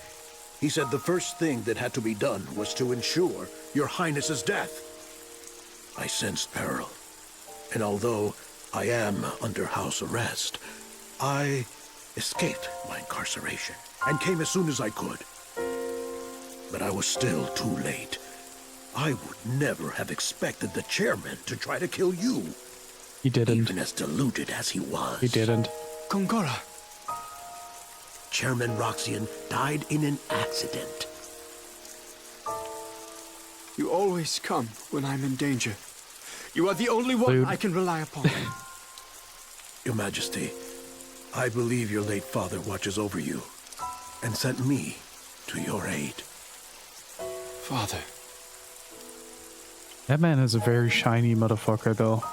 Speaker 15: he said the first thing that had to be done was to ensure Your Highness's death. I sensed peril, and although I am under house arrest, I escaped my incarceration and came as soon as I could. But I was still too late. I would never have expected the chairman to try to kill you.
Speaker 2: He didn't.
Speaker 15: Even as deluded as he was.
Speaker 2: He didn't.
Speaker 13: Gongora.
Speaker 15: Chairman Roxian died in an accident.
Speaker 13: You always come when I'm in danger. You are the only one I can rely upon.
Speaker 15: Your Majesty, I believe your late father watches over you and sent me to your aid.
Speaker 13: Father.
Speaker 2: That man is a very shiny motherfucker, though.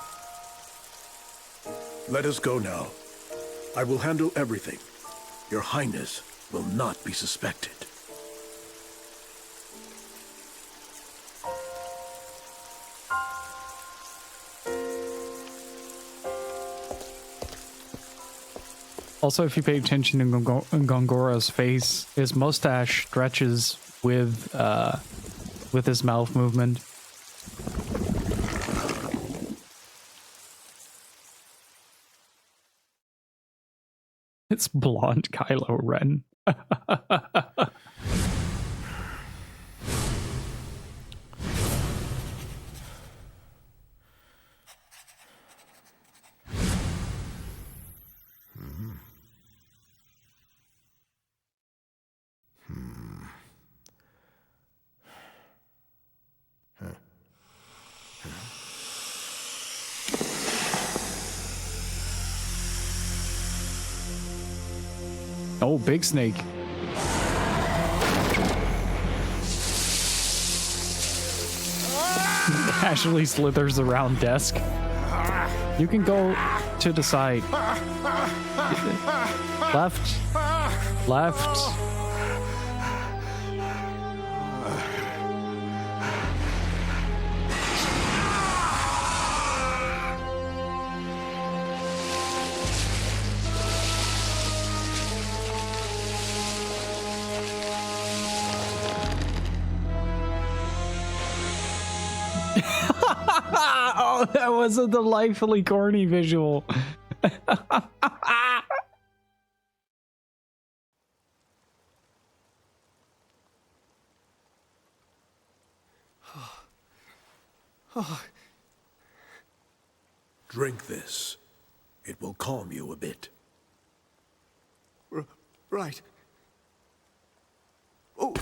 Speaker 15: Let us go now. I will handle everything. Your Highness will not be suspected.
Speaker 2: Also, if you pay attention to Gongora's face, his mustache stretches with his mouth movement. It's blonde Kylo Ren. Oh, big snake. Casually slithers around desk. You can go to the side. Left. Left. Oh, that was a delightfully corny visual.
Speaker 15: Drink this. It will calm you a bit.
Speaker 13: Right. Oh.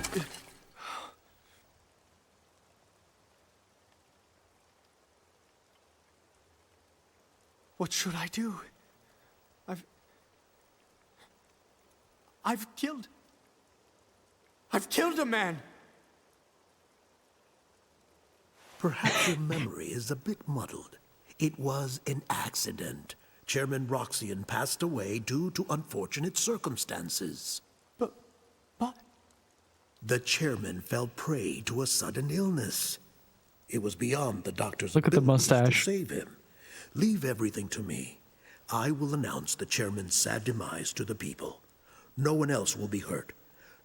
Speaker 13: What should I do? I've killed a man!
Speaker 15: Perhaps your memory is a bit muddled. It was an accident. Chairman Roxian passed away due to unfortunate circumstances.
Speaker 13: But...
Speaker 15: The chairman fell prey to a sudden illness. It was beyond the doctor's
Speaker 2: Look at the
Speaker 15: abilities
Speaker 2: mustache.
Speaker 15: to save him. Leave everything to me. I will announce the chairman's sad demise to the people. No one else will be hurt.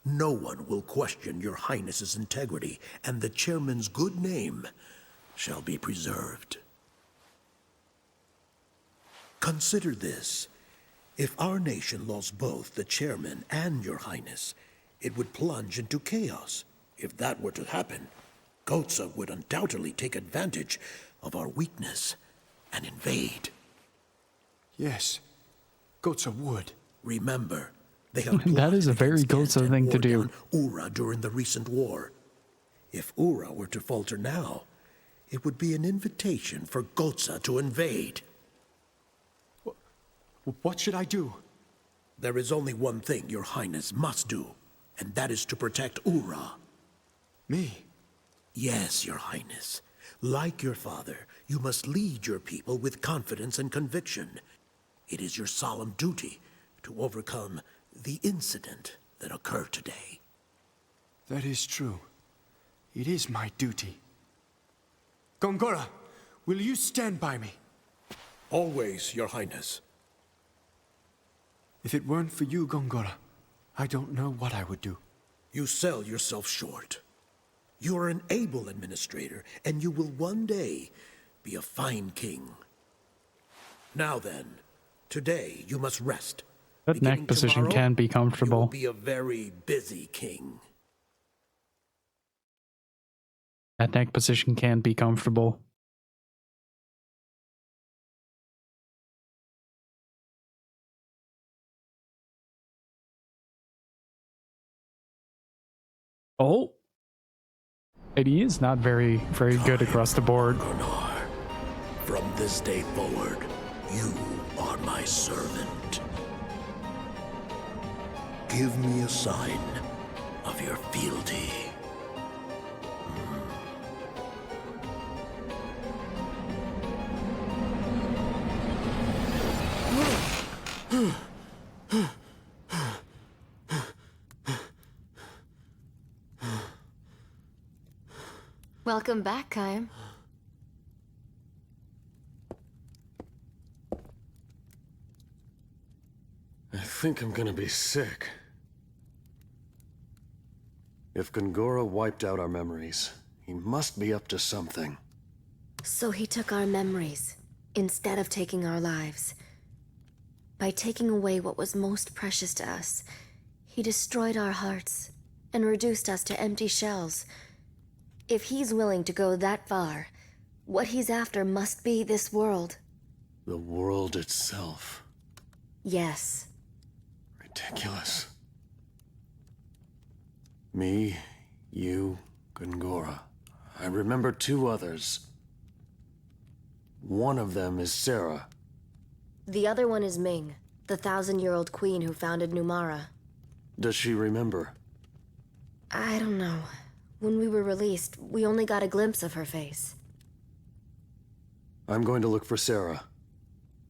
Speaker 15: No one will question your Highness's integrity, and the chairman's good name shall be preserved. Consider this. If our nation lost both the chairman and your Highness, it would plunge into chaos. If that were to happen, Gotza would undoubtedly take advantage of our weakness and invade.
Speaker 13: Yes, Gotza would.
Speaker 15: Remember, they have
Speaker 2: That is a very Gotza thing to do.
Speaker 15: Ura during the recent war. If Ura were to falter now, it would be an invitation for Gotza to invade.
Speaker 13: What should I do?
Speaker 15: There is only one thing your highness must do, and that is to protect Ura.
Speaker 13: Me?
Speaker 15: Yes, your highness. Like your father, you must lead your people with confidence and conviction. It is your solemn duty to overcome the incident that occurred today.
Speaker 13: That is true. It is my duty. Gongora, will you stand by me?
Speaker 15: Always, your highness.
Speaker 13: If it weren't for you, Gongora, I don't know what I would do.
Speaker 15: You sell yourself short. You are an able administrator, and you will one day be a fine king. Now then, today you must rest.
Speaker 2: That neck position
Speaker 15: tomorrow,
Speaker 2: can be
Speaker 15: You will
Speaker 2: comfortable.
Speaker 15: be a very busy king.
Speaker 2: That neck position can be comfortable. Oh. And he is not very good across the board.
Speaker 15: From this day forward, you are my servant. Give me a sign of your fealty.
Speaker 3: Welcome back, Kaim.
Speaker 1: I think I'm gonna be sick. If Gongora wiped out our memories, he must be up to something.
Speaker 3: So he took our memories, instead of taking our lives. By taking away what was most precious to us, he destroyed our hearts and reduced us to empty shells. If he's willing to go that far, what he's after must be this world.
Speaker 1: The world itself.
Speaker 3: Yes.
Speaker 1: Ridiculous. Me, you, Gongora. I remember two others. One of them is Sarah.
Speaker 3: The other one is Ming, the 1,000-year-old queen who founded Numara.
Speaker 1: Does she remember?
Speaker 3: I don't know. When we were released, we only got a glimpse of her face.
Speaker 1: I'm going to look for Sarah.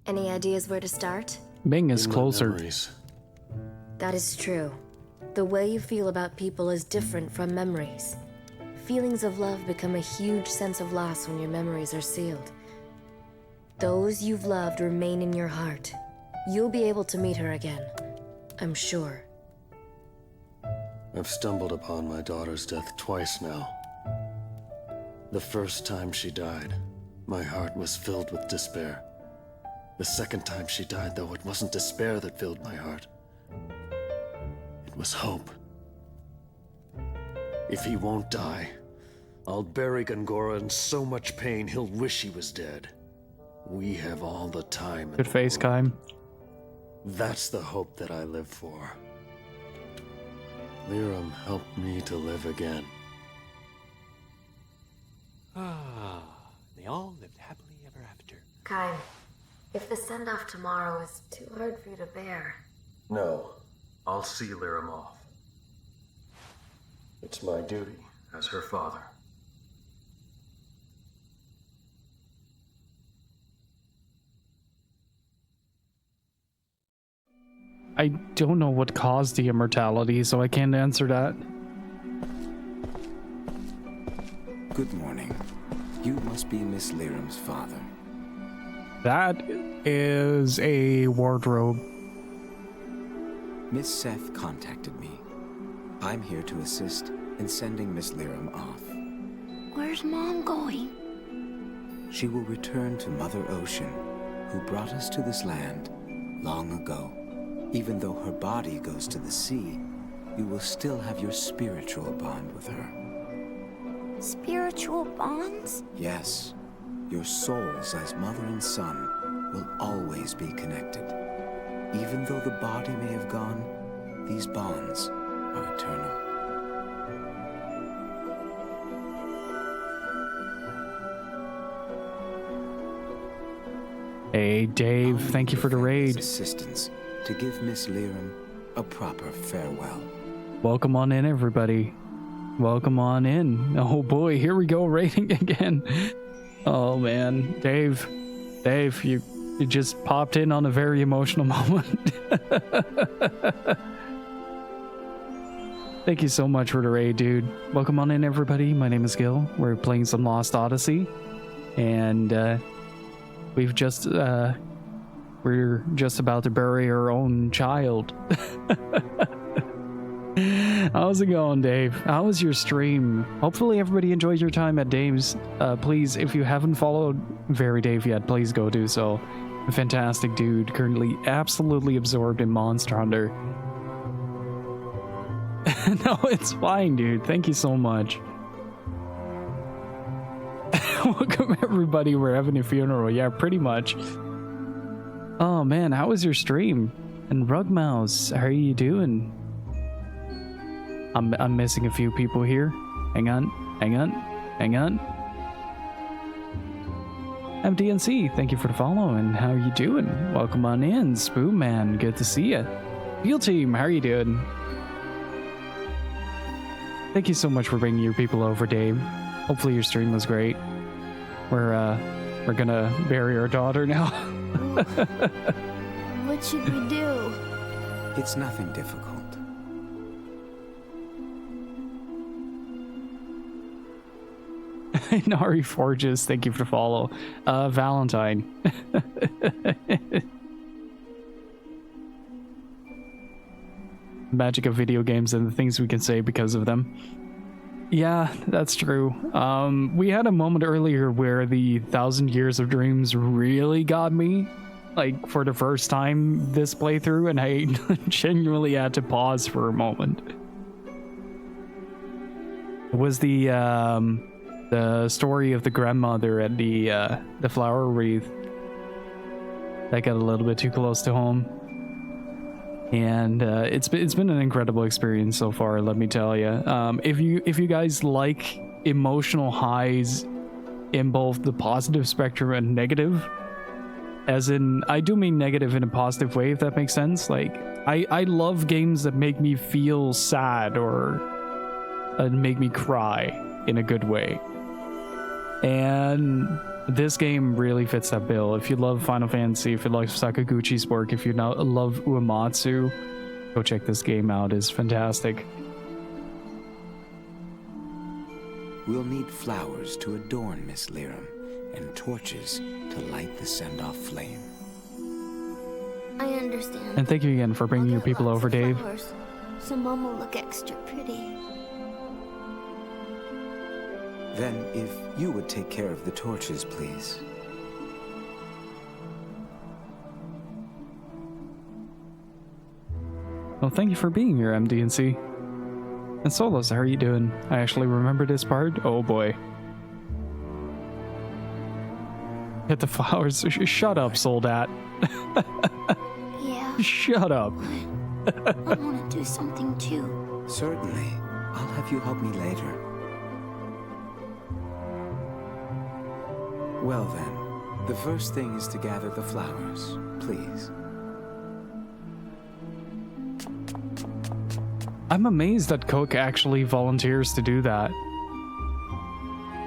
Speaker 3: Any ideas where to start?
Speaker 2: Ming is
Speaker 1: In my
Speaker 2: closer.
Speaker 1: memories.
Speaker 3: That is true. The way you feel about people is different from memories. Feelings of love become a huge sense of loss when your memories are sealed. Those you've loved remain in your heart. You'll be able to meet her again, I'm sure.
Speaker 1: I've stumbled upon my daughter's death twice now. The first time she died, my heart was filled with despair. The second time she died, though, it wasn't despair that filled my heart. It was hope. If he won't die, I'll bury Gongora in so much pain he'll wish he was dead. We have all the time.
Speaker 2: Good face, Kaim.
Speaker 1: That's the hope that I live for. Liram helped me to live again.
Speaker 11: Ah, they all lived happily ever after.
Speaker 3: Kaim, if the send-off tomorrow is too hard for you to bear...
Speaker 1: No, I'll see Liram off. It's my duty as her father.
Speaker 2: I don't know what caused the immortality, so I can't answer that.
Speaker 16: Good morning. You must be Miss Liram's father.
Speaker 2: That is a wardrobe.
Speaker 16: Miss Seth contacted me. I'm here to assist in sending Miss Liram off.
Speaker 9: Where's Mom going?
Speaker 16: She will return to Mother Ocean, who brought us to this land long ago. Even though her body goes to the sea, you will still have your spiritual bond with her.
Speaker 9: Spiritual bonds?
Speaker 16: Yes. Your souls as mother and son will always be connected. Even though the body may have gone, these bonds are eternal.
Speaker 2: Hey, Dave, thank you for the raid.
Speaker 16: Assistance to give Miss Liram a proper farewell. Welcome
Speaker 2: on in, everybody. Welcome on in. Oh boy, here we go, rating again. Oh man, Dave, you just popped in on a very emotional moment. Thank you so much for the raid, dude. Welcome on in, everybody. My name is Gill. We're playing some Lost Odyssey, and we're just about to bury our own child. How's it going, Dave? How was your stream? Hopefully everybody enjoyed your time at Dave's. Please, if you haven't followed Very Dave yet, please go do so. A fantastic dude, currently absolutely absorbed in Monster Hunter. No, it's fine, dude. Thank you so much. Welcome, everybody. We're having a funeral. Yeah, pretty much. Oh, man. How was your stream? And Rugmouse, how are you doing? I'm missing a few people here. Hang on. MDNC, thank you for the follow, and how are you doing? Welcome on in. Spoon Man, good to see you. Field Team, how are you doing? Thank you so much for bringing your people over, Dave. Hopefully your stream was great. We're gonna bury our daughter now.
Speaker 9: What should we do?
Speaker 16: It's nothing difficult.
Speaker 2: Nari Forges, thank you for the follow. Valentine. Magic of video games and the things we can say because of them. Yeah, that's true. We had a moment earlier where the 1,000 Years of Dreams really got me, like for the first time this playthrough, and I genuinely had to pause for a moment. It was the story of the grandmother at the flower wreath that got a little bit too close to home. And it's been an incredible experience so far, let me tell you. If you guys like emotional highs in both the positive spectrum and negative, as in, I do mean negative in a positive way, if that makes sense. Like, I love games that make me feel sad or make me cry in a good way. And this game really fits that bill. If you love Final Fantasy, if you love Sakaguchi's work, if you love Uematsu, go check this game out. It's fantastic.
Speaker 16: We'll need flowers to adorn Miss Liram and torches to light the send-off flame.
Speaker 9: I understand.
Speaker 2: And thank you again for bringing your people over, Dave.
Speaker 9: Flowers, so Mom will look extra pretty.
Speaker 16: Then, if you would take care of the torches, please.
Speaker 2: Well, thank you for being here, MDNC. And Solos, how are you doing? I actually remember this part. Oh boy. Hit the flowers. Shut up, Soldat.
Speaker 9: Yeah.
Speaker 2: Shut up.
Speaker 9: I want to do something too.
Speaker 16: Certainly. I'll have you help me later. Well then, the first thing is to gather the flowers, please.
Speaker 2: I'm amazed that Cook actually volunteers to do that.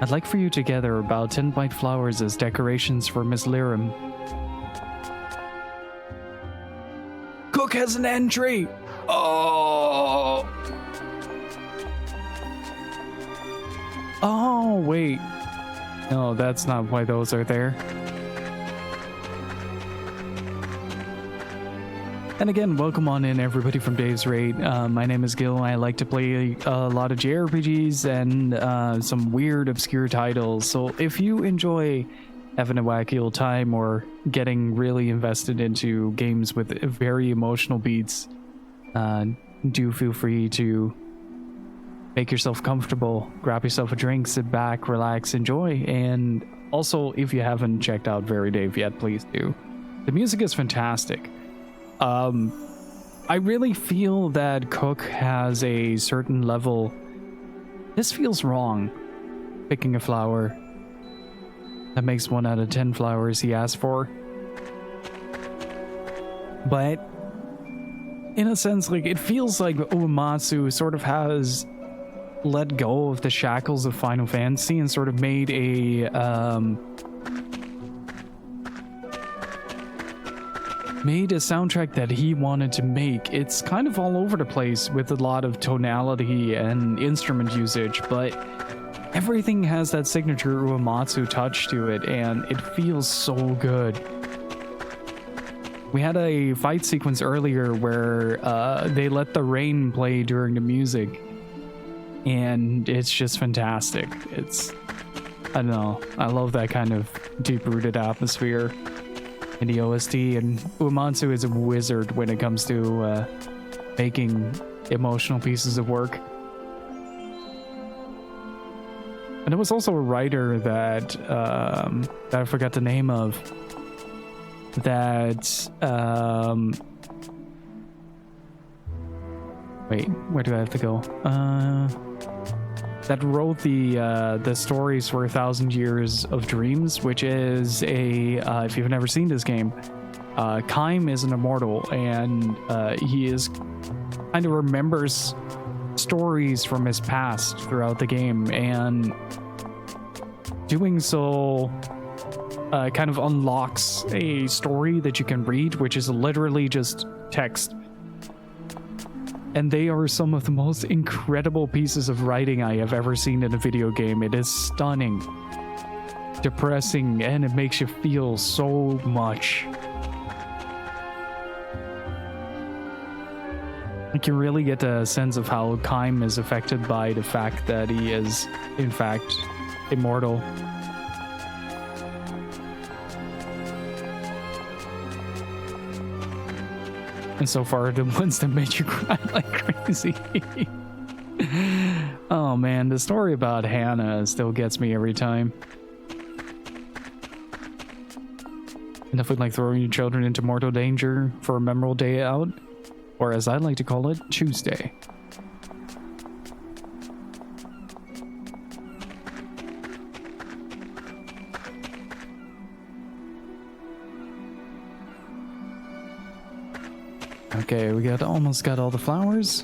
Speaker 2: I'd like for you to gather about 10 white flowers as decorations for Miss Liram. Cook has an entry! Oh! Oh, wait. No, that's not why those are there. And again, welcome on in, everybody from Dave's Raid. My name is Gill, and I like to play a lot of JRPGs and some weird, obscure titles. So if you enjoy having a wacky old time or getting really invested into games with very emotional beats, do feel free to make yourself comfortable, grab yourself a drink, sit back, relax, enjoy. And also, if you haven't checked out Very Dave yet, please do. The music is fantastic. I really feel that Cook has a certain level. This feels wrong. Picking a flower. That makes 1 out of 10 flowers he asked for. But in a sense, like, it feels like Uematsu sort of has let go of the shackles of Final Fantasy and sort of made a soundtrack that he wanted to make. It's kind of all over the place with a lot of tonality and instrument usage, but everything has that signature Uematsu touch to it, and it feels so good. We had a fight sequence earlier where they let the rain play during the music, and it's just fantastic. I don't know, I love that kind of deep-rooted atmosphere in the OST, and Uematsu is a wizard when it comes to making emotional pieces of work. And there was also a writer that I forgot the name of, that wait, where do I have to go? That wrote the stories for 1,000 Years of Dreams, which is a if you've never seen this game, Kaim is an immortal, and he is kind of remembers stories from his past throughout the game, and doing so kind of unlocks a story that you can read, which is literally just text. And they are some of the most incredible pieces of writing I have ever seen in a video game. It is stunning, depressing, and it makes you feel so much. You can really get a sense of how Kaim is affected by the fact that he is, in fact, immortal. And so far, the ones that made you cry like crazy. Oh man, the story about Hannah still gets me every time. Enough with like throwing your children into mortal danger for a memorable day out, or as I like to call it, Tuesday. Okay, we almost got all the flowers.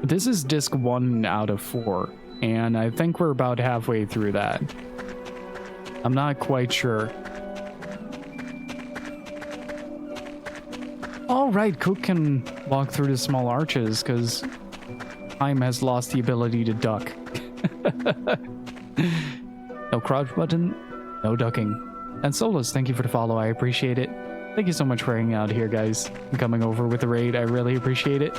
Speaker 2: This is disc 1 out of 4, and I think we're about halfway through that. I'm not quite sure. All right, Cook can walk through the small arches because Time has lost the ability to duck. No crouch button, no ducking. And Solus, thank you for the follow. I appreciate it. Thank you so much for hanging out here, guys, and coming over with the raid. I really appreciate it.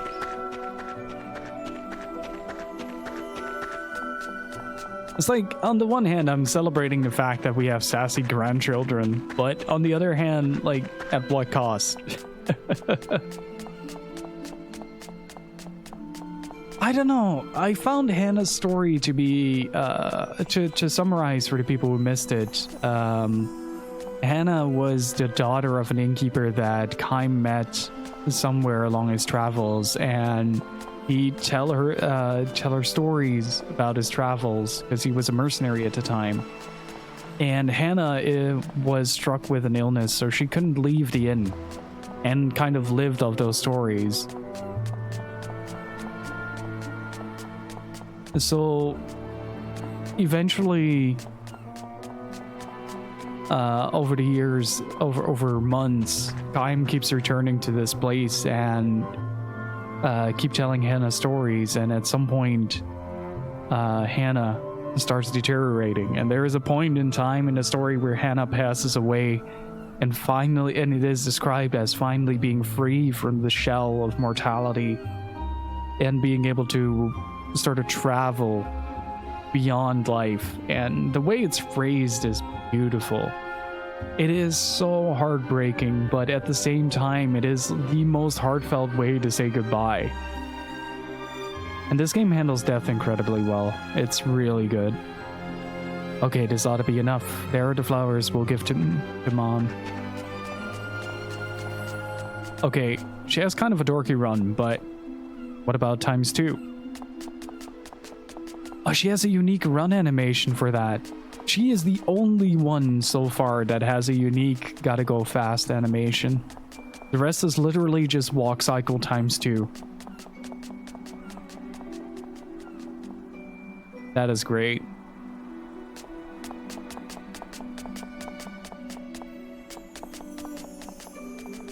Speaker 2: It's like, on the one hand, I'm celebrating the fact that we have sassy grandchildren, but on the other hand, like, at what cost? I don't know. I found Hannah's story to be, to summarize for the people who missed it, Hannah was the daughter of an innkeeper that Kaim met somewhere along his travels, and he'd tell her stories about his travels because he was a mercenary at the time. And Hannah was struck with an illness, so she couldn't leave the inn, and kind of lived off those stories. So eventually, over the years, over months, Kaim keeps returning to this place and keep telling Hannah stories, and at some point Hannah starts deteriorating, and there is a point in time in the story where Hannah passes away, and it is described as finally being free from the shell of mortality and being able to sort of travel beyond life. And the way it's phrased is beautiful. It is so heartbreaking, but at the same time, it is the most heartfelt way to say goodbye. And this game handles death incredibly well. It's really good. Okay, this ought to be enough. There are the flowers we'll give to Mom. Okay, she has kind of a dorky run, but what about ×2? Oh, she has a unique run animation for that. She is the only one so far that has a unique gotta go fast animation. The rest is literally just walk cycle times 2. That is great.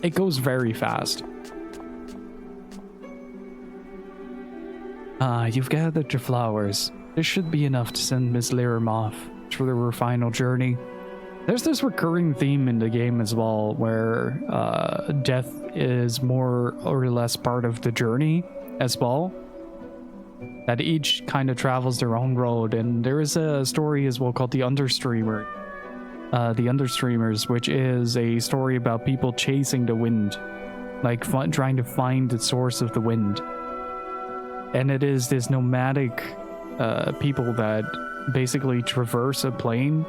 Speaker 2: It goes very fast. You've gathered your flowers. This should be enough to send Miss Lyram off for her final journey. There's this recurring theme in the game as well, where death is more or less part of the journey as well. That each kind of travels their own road, and there is a story as well called The Understreamer. The Understreamers, which is a story about people chasing the wind, like trying to find the source of the wind. And it is this nomadic people that basically traverse a plain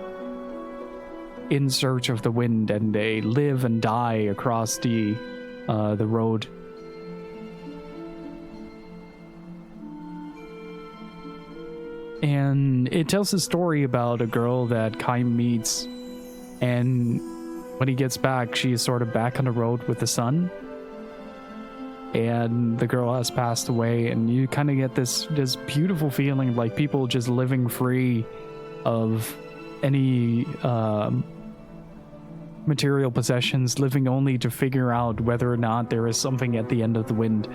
Speaker 2: in search of the wind, and they live and die across the road. And it tells a story about a girl that Kaim meets, and when he gets back, she is sort of back on the road with the sun, and the girl has passed away, and you kind of get this beautiful feeling of like people just living free of any material possessions, living only to figure out whether or not there is something at the end of the wind.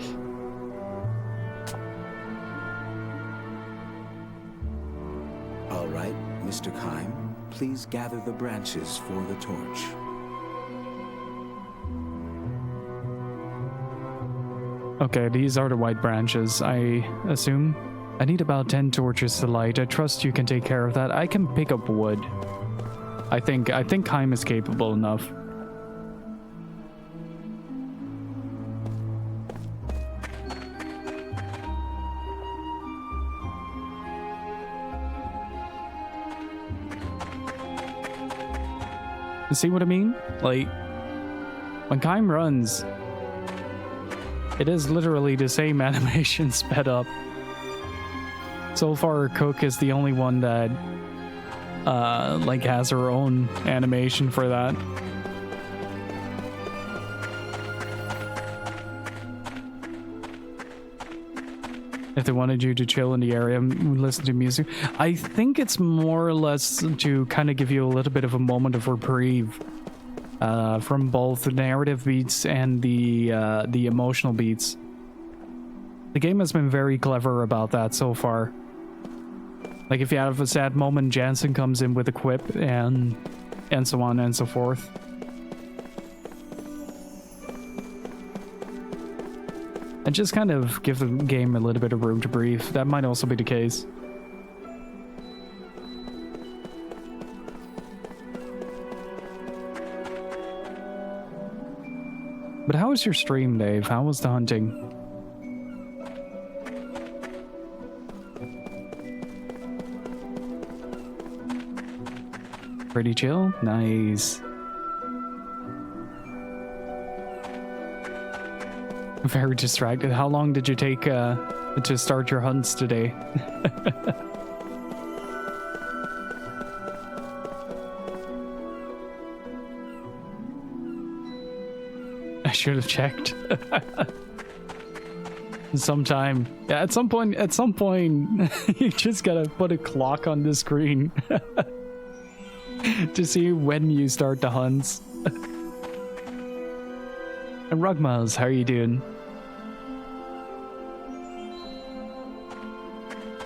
Speaker 16: All right, Mr. Kaim, please gather the branches for the torch.
Speaker 2: Okay, these are the white branches, I assume. I need about 10 torches to light. I trust you can take care of that. I can pick up wood. I think Kaim is capable enough. You see what I mean? Like, when Kaim runs, it is literally the same animation sped up. So far, Cook is the only one that like has her own animation for that. If they wanted you to chill in the area and listen to music, I think it's more or less to kind of give you a little bit of a moment of reprieve from both the narrative beats and the emotional beats. The game has been very clever about that so far. Like if you have a sad moment, Jansen comes in with a quip and so on and so forth. And just kind of give the game a little bit of room to breathe. That might also be the case. But how was your stream, Dave? How was the hunting? Pretty chill? Nice. Very distracted. How long did you take to start your hunts today? I should have checked. Sometime. Yeah, at some point, you just gotta put a clock on the screen to see when you start the hunts. And Rugmiles, how are you doing?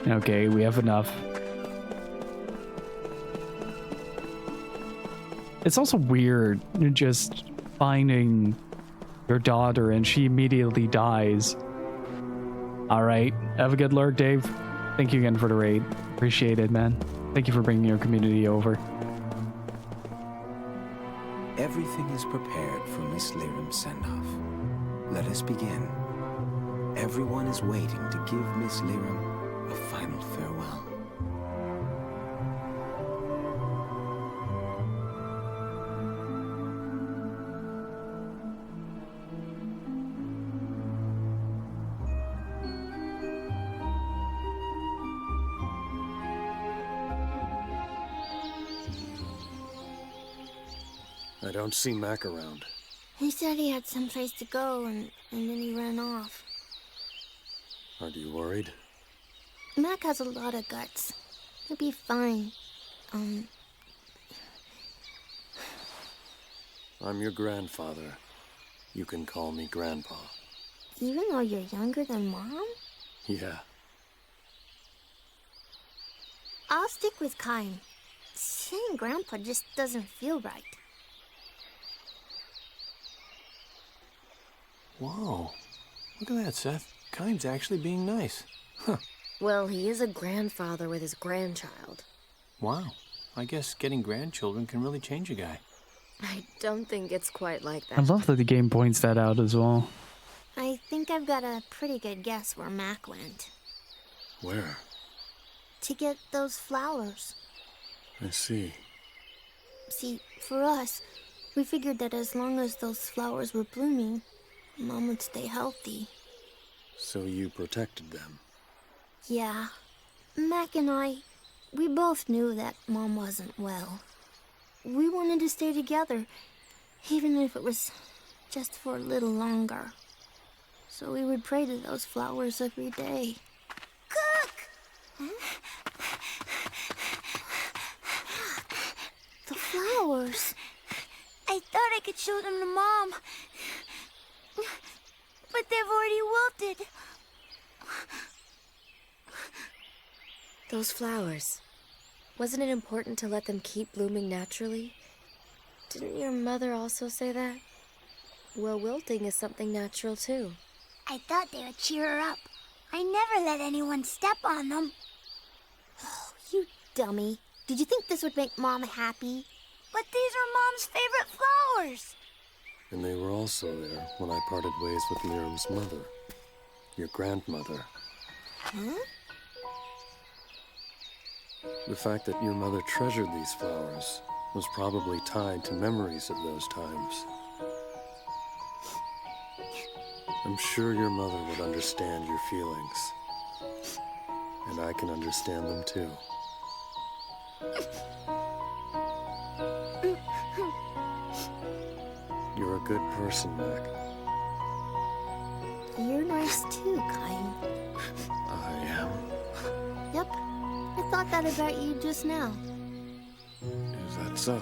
Speaker 2: Okay, we have enough. It's also weird just finding your daughter and she immediately dies. Alright, have a good lurk, Dave. Thank you again for the raid. Appreciate it, man. Thank you for bringing your community over.
Speaker 16: Everything is prepared for Miss Lyram's send-off. Let us begin. Everyone is waiting to give Miss Lyram a final farewell.
Speaker 1: I don't see Mac around.
Speaker 9: He said he had someplace to go, and then he ran off.
Speaker 1: Are you worried?
Speaker 9: Mac has a lot of guts. He'll be fine.
Speaker 1: I'm your grandfather. You can call me Grandpa.
Speaker 9: Even though you're younger than Mom?
Speaker 1: Yeah.
Speaker 9: I'll stick with Kaim. Saying Grandpa just doesn't feel right.
Speaker 5: Whoa. Look at that, Seth. Kaim's actually being nice. Huh.
Speaker 3: Well, he is a grandfather with his grandchild.
Speaker 5: Wow. I guess getting grandchildren can really change a guy.
Speaker 3: I don't think it's quite like that.
Speaker 2: I love that the game points that out as well.
Speaker 9: I think I've got a pretty good guess where Mac went.
Speaker 1: Where?
Speaker 9: To get those flowers.
Speaker 1: I see.
Speaker 9: See, for us, we figured that as long as those flowers were blooming, Mom would stay healthy.
Speaker 1: So you protected them?
Speaker 9: Yeah. Mac and I, we both knew that Mom wasn't well. We wanted to stay together, even if it was just for a little longer. So we would pray to those flowers every day.
Speaker 17: Cook!
Speaker 9: The flowers.
Speaker 17: I thought I could show them to Mom. But they've already wilted.
Speaker 3: Those flowers. Wasn't it important to let them keep blooming naturally? Didn't your mother also say that? Well, wilting is something natural too.
Speaker 17: I thought they would cheer her up. I never let anyone step on them.
Speaker 9: Oh, you dummy. Did you think this would make Mom happy?
Speaker 17: But these are Mom's favorite flowers.
Speaker 1: And they were also there when I parted ways with Miriam's mother. Your grandmother.
Speaker 9: Huh?
Speaker 1: The fact that your mother treasured these flowers was probably tied to memories of those times. I'm sure your mother would understand your feelings. And I can understand them too. You're a good person, Mac.
Speaker 9: You're nice too, Kaim.
Speaker 1: I am.
Speaker 9: Yep. I thought that about you just now.
Speaker 1: Is that so?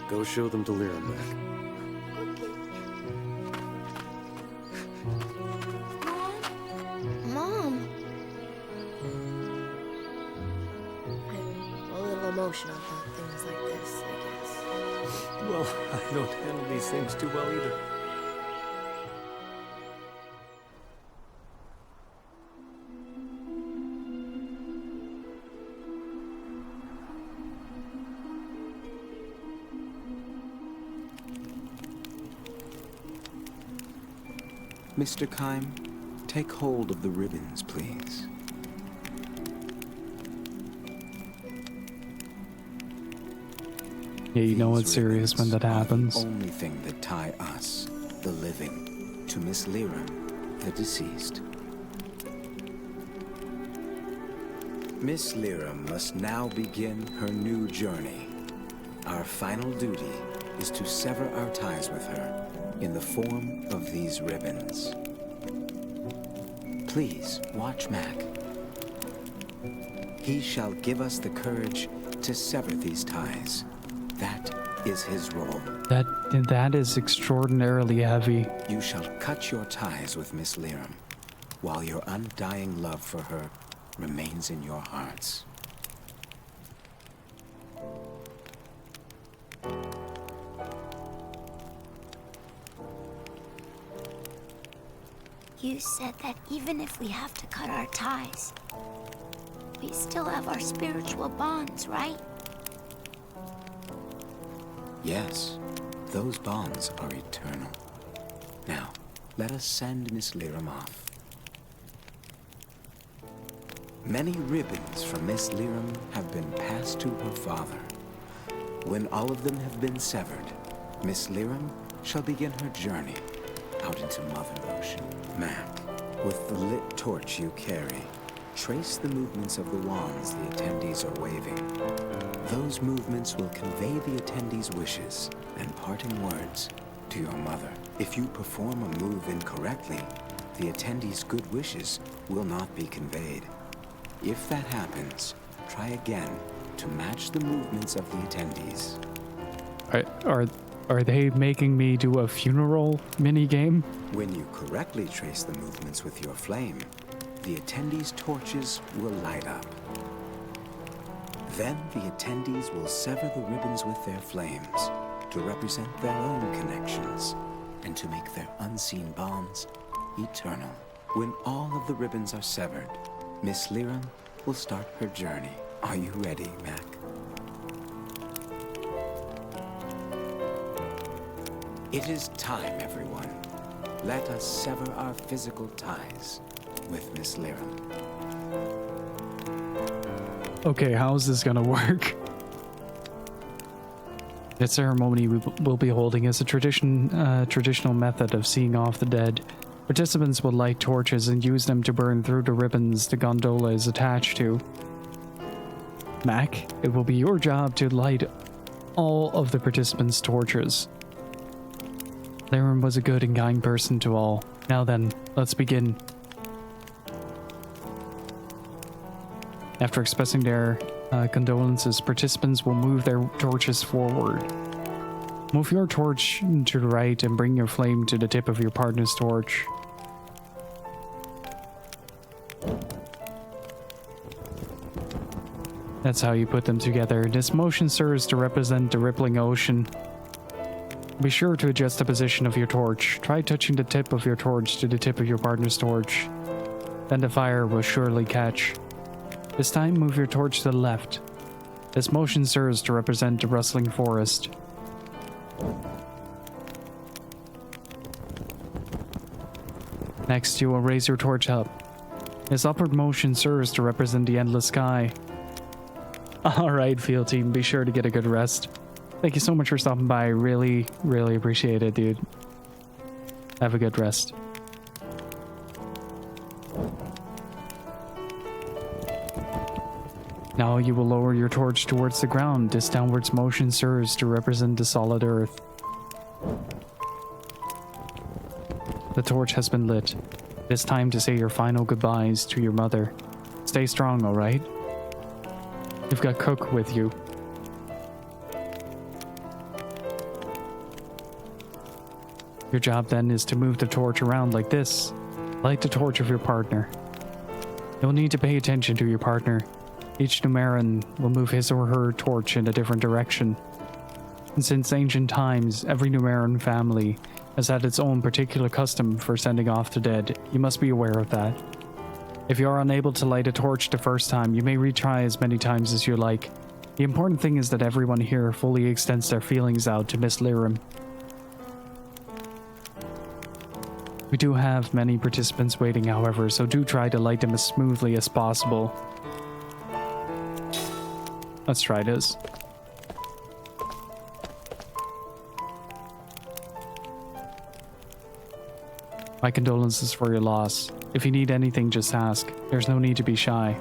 Speaker 1: Go show them to Lyra, Mac.
Speaker 9: Mom!
Speaker 3: I'm a little emotional about things like this, I guess.
Speaker 5: Well, I don't handle these things too well either.
Speaker 16: Mr. Kaim, take hold of the ribbons, please.
Speaker 2: Yeah, you know it's serious when that happens.
Speaker 16: The only thing that tie us, the living, to Miss Lyra, the deceased. Miss Lyra must now begin her new journey. Our final duty is to sever our ties with her in the form of these ribbons. Please watch Mac. He shall give us the courage to sever these ties. That is his role.
Speaker 2: That is extraordinarily heavy.
Speaker 16: You shall cut your ties with Miss Lyra, while your undying love for her remains in your hearts.
Speaker 17: You said that even if we have to cut our ties, we still have our spiritual bonds, right?
Speaker 16: Yes, those bonds are eternal. Now, let us send Miss Lyra off. Many ribbons from Miss Lyra have been passed to her father. When all of them have been severed, Miss Lyra shall begin her journey out into Mother Ocean. Mac, with the lit torch you carry, Trace the movements of the wands the attendees are waving. Those movements will convey the attendees' wishes and parting words to your mother. If you perform a move incorrectly, the attendees' good wishes will not be conveyed. If that happens, try again to match the movements of the attendees.
Speaker 2: Are they making me do a funeral minigame?
Speaker 16: When you correctly trace the movements with your flame, the attendees' torches will light up. Then the attendees will sever the ribbons with their flames to represent their own connections and to make their unseen bonds eternal. When all of the ribbons are severed, Miss Liram will start her journey. Are you ready, Mac? It is time, everyone. Let us sever our physical ties with Miss Liram.
Speaker 2: Okay, how is this gonna work? The ceremony we'll be holding is a traditional method of seeing off the dead. Participants will light torches and use them to burn through the ribbons the gondola is attached to. Mac, it will be your job to light all of the participants' torches. Liram was a good and kind person to all. Now then, let's begin. After expressing their condolences, participants will move their torches forward. Move your torch to the right and bring your flame to the tip of your partner's torch. That's how you put them together. This motion serves to represent the rippling ocean. Be sure to adjust the position of your torch. Try touching the tip of your torch to the tip of your partner's torch. Then the fire will surely catch. This time, move your torch to the left. This motion serves to represent the rustling forest. Next, you will raise your torch up. This upward motion serves to represent the endless sky. Alright, field team, be sure to get a good rest. Thank you so much for stopping by. Really, really appreciate it, dude. Have a good rest. Now you will lower your torch towards the ground. This downwards motion serves to represent the solid earth. The torch has been lit. It's time to say your final goodbyes to your mother. Stay strong, alright? You've got Cook with you. Your job then is to move the torch around like this. Light the torch of your partner. You'll need to pay attention to your partner. Each Numeran will move his or her torch in a different direction. And since ancient times, every Numeran family has had its own particular custom for sending off the dead. You must be aware of that. If you are unable to light a torch the first time, you may retry as many times as you like. The important thing is that everyone here fully extends their feelings out to Miss Liram. We do have many participants waiting, however, so do try to light them as smoothly as possible. Let's try this. My condolences for your loss. If you need anything, just ask. There's no need to be shy.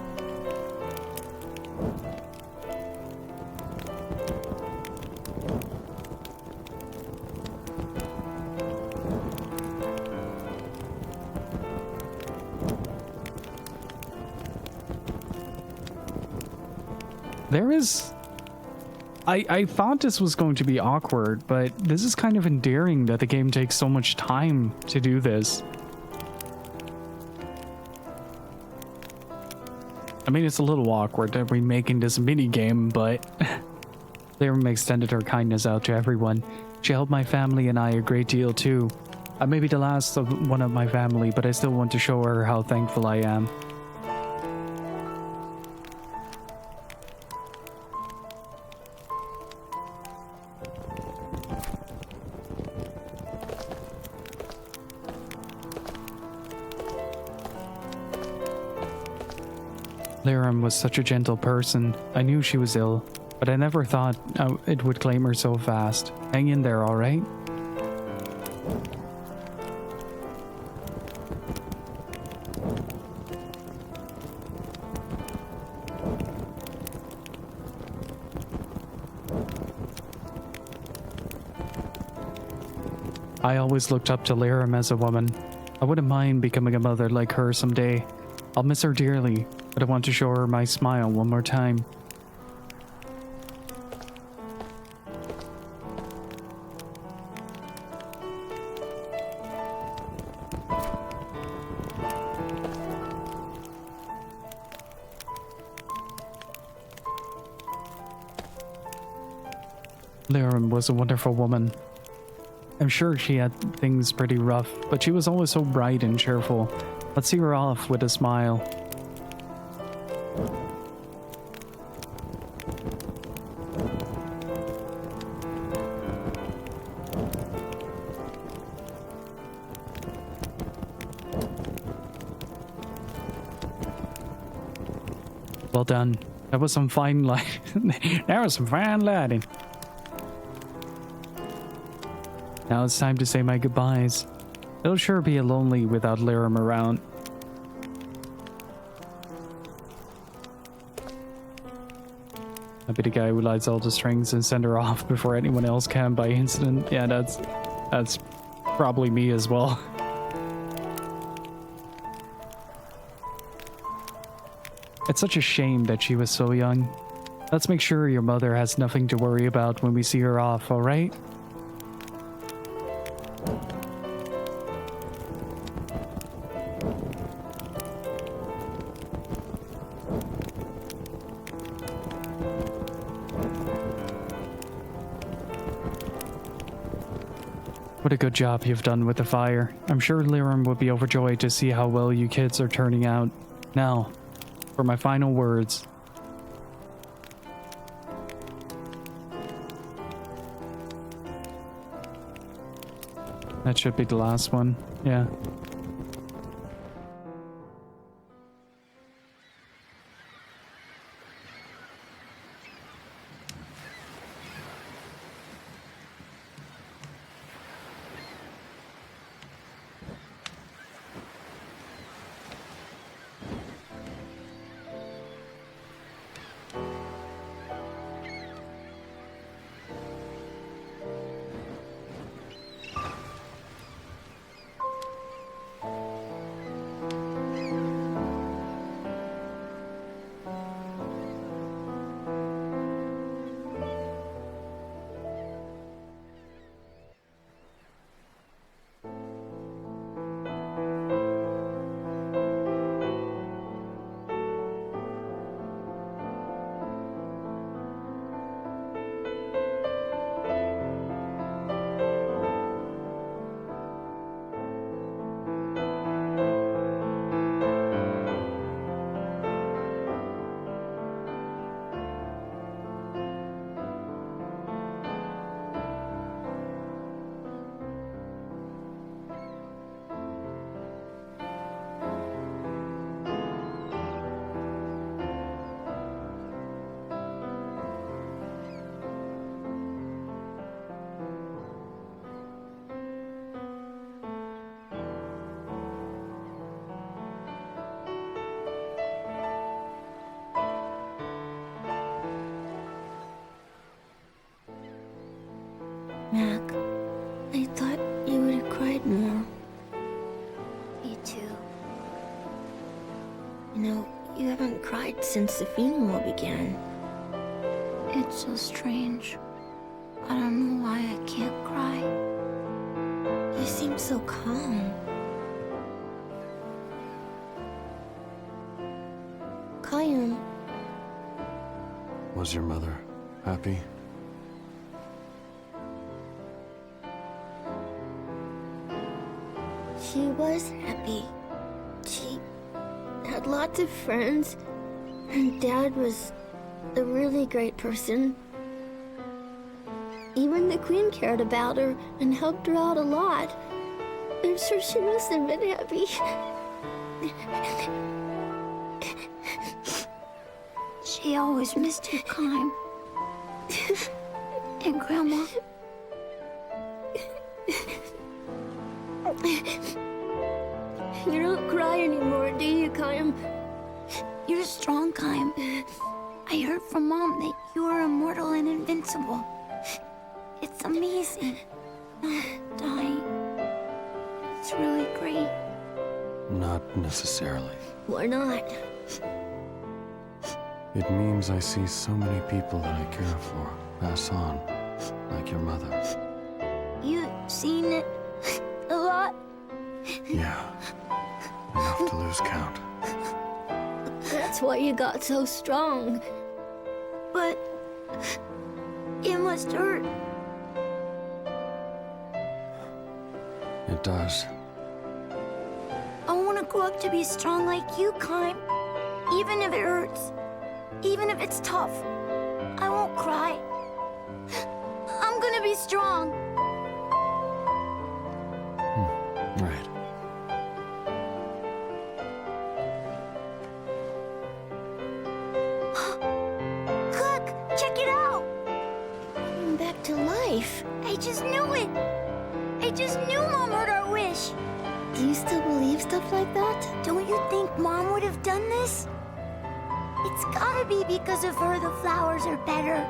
Speaker 2: There is... I thought this was going to be awkward, but this is kind of endearing that the game takes so much time to do this. I mean, it's a little awkward that we're making this mini game, but Liram extended her kindness out to everyone. She helped my family and I a great deal too. I may be the last of one of my family, but I still want to show her how thankful I am. Liram was such a gentle person. I knew she was ill, but I never thought it would claim her so fast. Hang in there, alright? I always looked up to Lirim as a woman. I wouldn't mind becoming a mother like her someday. I'll miss her dearly, but I want to show her my smile one more time. Lirim was a wonderful woman. I'm sure she had things pretty rough, but she was always so bright and cheerful. Let's see her off with a smile. Well done. That was some fine that was some fine lighting. Now it's time to say my goodbyes. It'll sure be lonely without Lirim around. I'll be the guy who lights all the strings and send her off before anyone else can by incident. Yeah, that's probably me as well. It's such a shame that she was so young. Let's make sure your mother has nothing to worry about when we see her off, alright? What a good job you've done with the fire. I'm sure Lirim will be overjoyed to see how well you kids are turning out. Now, for my final words. That should be the last one. Yeah.
Speaker 9: Mac, I thought you would have cried more. Me too. You know, you haven't cried since the funeral began.
Speaker 17: It's so strange. I don't know why I can't cry.
Speaker 9: You seem so calm. Kayum.
Speaker 1: Was your mother happy?
Speaker 9: She was happy. She had lots of friends, and Dad was a really great person. Even the Queen cared about her and helped her out a lot. I'm sure she must have been happy.
Speaker 17: She always missed you, Kaim. And Grandma.
Speaker 9: You don't cry anymore, do you, Kaim?
Speaker 17: You're strong, Kaim. I heard from Mom that you are immortal and invincible. It's amazing. Not dying.
Speaker 9: That's really great.
Speaker 1: Not necessarily.
Speaker 9: Why not?
Speaker 1: It means I see so many people that I care for pass on, like your mother.
Speaker 9: You seen it a lot?
Speaker 1: Yeah, enough to lose count.
Speaker 9: That's why you got so strong. But it must hurt.
Speaker 1: It does.
Speaker 9: I want to grow up to be strong like you, Kaim. Even if it hurts. Even if it's tough. I won't cry. I'm gonna be strong.
Speaker 1: Right.
Speaker 9: Look! Check it out! Came back to life. I just knew it. I just knew Mom heard our wish. Do you still believe stuff like that? Don't you think Mom would have done this? It's gotta be because of her the flowers are better.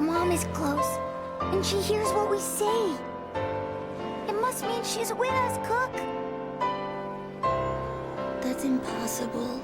Speaker 9: Mom is close, and she hears what we say. It must mean she's with us, Cook. That's impossible.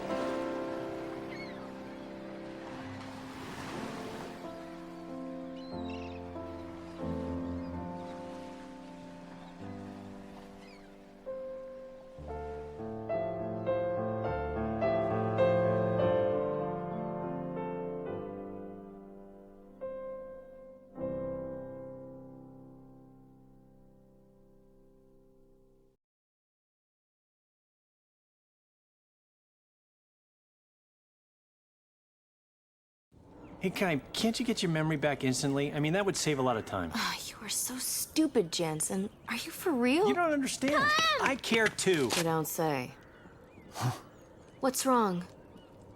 Speaker 5: Hey, Kai, can't you get your memory back instantly? I mean, that would save a lot of time.
Speaker 3: You are so stupid, Jansen. Are you for real?
Speaker 5: You don't understand. I care too.
Speaker 3: You don't say. What's wrong?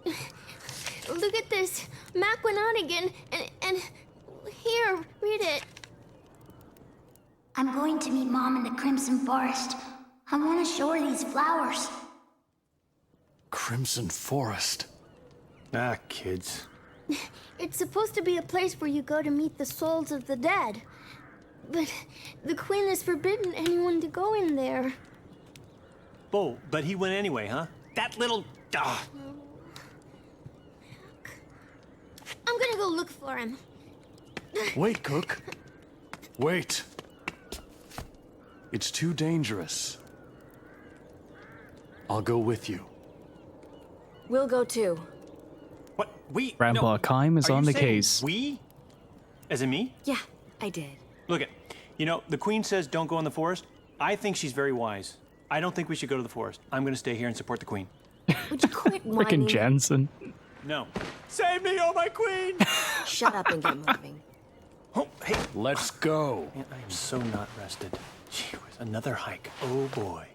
Speaker 9: Look at this. Mac went out again, and here, read it. I'm going to meet Mom in the Crimson Forest. I want to show her these flowers.
Speaker 1: Crimson Forest.
Speaker 5: Ah, kids.
Speaker 9: It's supposed to be a place where you go to meet the souls of the dead. But the Queen has forbidden anyone to go in there.
Speaker 5: Oh, but he went anyway, huh? That little... Ah.
Speaker 9: I'm gonna go look for him.
Speaker 1: Wait, Cook. Wait. It's too dangerous. I'll go with you.
Speaker 3: We'll go too.
Speaker 5: What? We?
Speaker 2: Grandpa Kaim is
Speaker 5: Are
Speaker 2: on
Speaker 5: you
Speaker 2: the
Speaker 5: saying
Speaker 2: case.
Speaker 5: We? As in me?
Speaker 3: Yeah, I did.
Speaker 5: Look it. You know, the Queen says don't go in the forest. I think she's very wise. I don't think we should go to the forest. I'm gonna stay here and support the Queen.
Speaker 3: Would you quit
Speaker 2: Frickin'
Speaker 3: whining?
Speaker 2: Jansen.
Speaker 5: No. Save me, oh my Queen!
Speaker 3: Shut up and get moving.
Speaker 5: Oh, hey.
Speaker 1: Let's go.
Speaker 5: Man, I am so not rested. Gee whiz, another hike. Oh boy.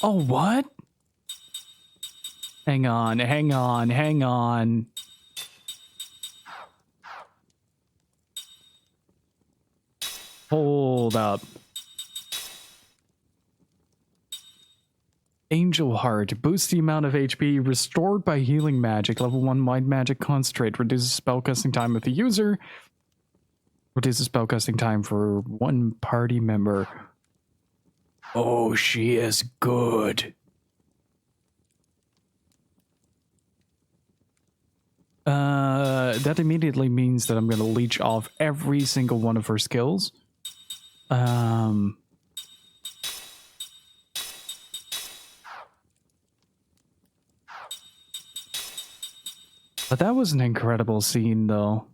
Speaker 2: Oh, what? Hang on, hang on, hang on. Hold up. Angel Heart. Boosts the amount of HP restored by healing magic. Level 1 Mind Magic Concentrate. Reduces spellcasting time of the user. Reduces spellcasting time for one party member. Oh, she is good. That immediately means that I'm going to leech off every single one of her skills. But that was an incredible scene, though.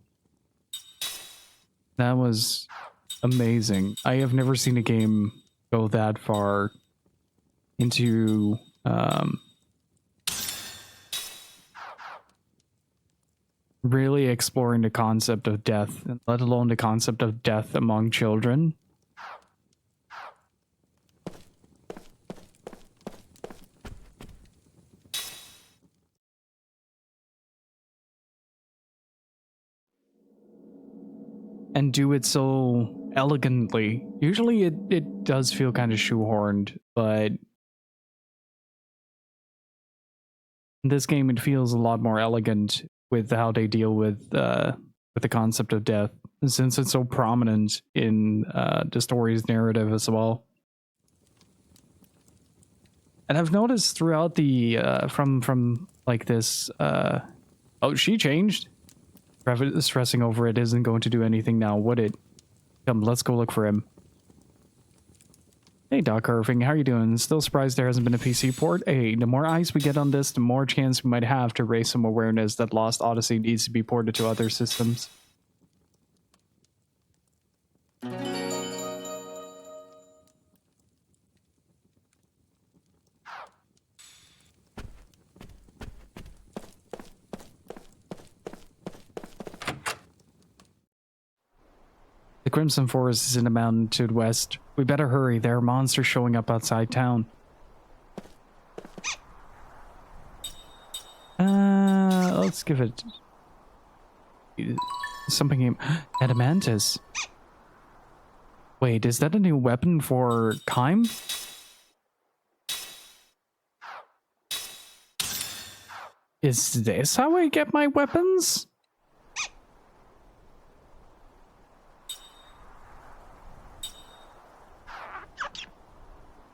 Speaker 2: That was amazing. I have never seen a game go that far into really exploring the concept of death, let alone the concept of death among children. And do it so elegantly. Usually it does feel kind of shoehorned, but in this game it feels a lot more elegant with how they deal with with the concept of death, since it's so prominent in the story's narrative as well. And I've noticed throughout the from like this oh, she changed. Stressing over it isn't going to do anything now, would it? Come, let's go look for him. Hey, Doc Irving, how you doing? Still surprised there hasn't been a PC port? Hey, the more eyes we get on this, the more chance we might have to raise some awareness that Lost Odyssey needs to be ported to other systems. The Crimson Forest is in the mountain to the west. We better hurry. There are monsters showing up outside town. Let's give it something. Adamantus. Wait, is that a new weapon for Kaim? Is this how I get my weapons?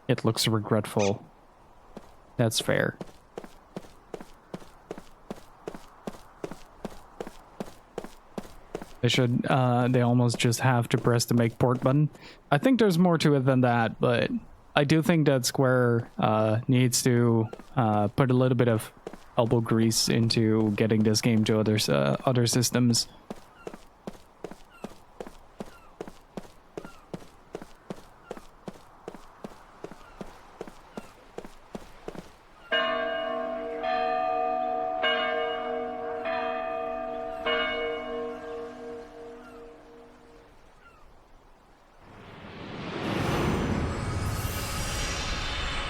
Speaker 2: It looks regretful. That's fair. They almost just have to press the make port button. I think there's more to it than that, but I do think that Square needs to put a little bit of elbow grease into getting this game to other systems.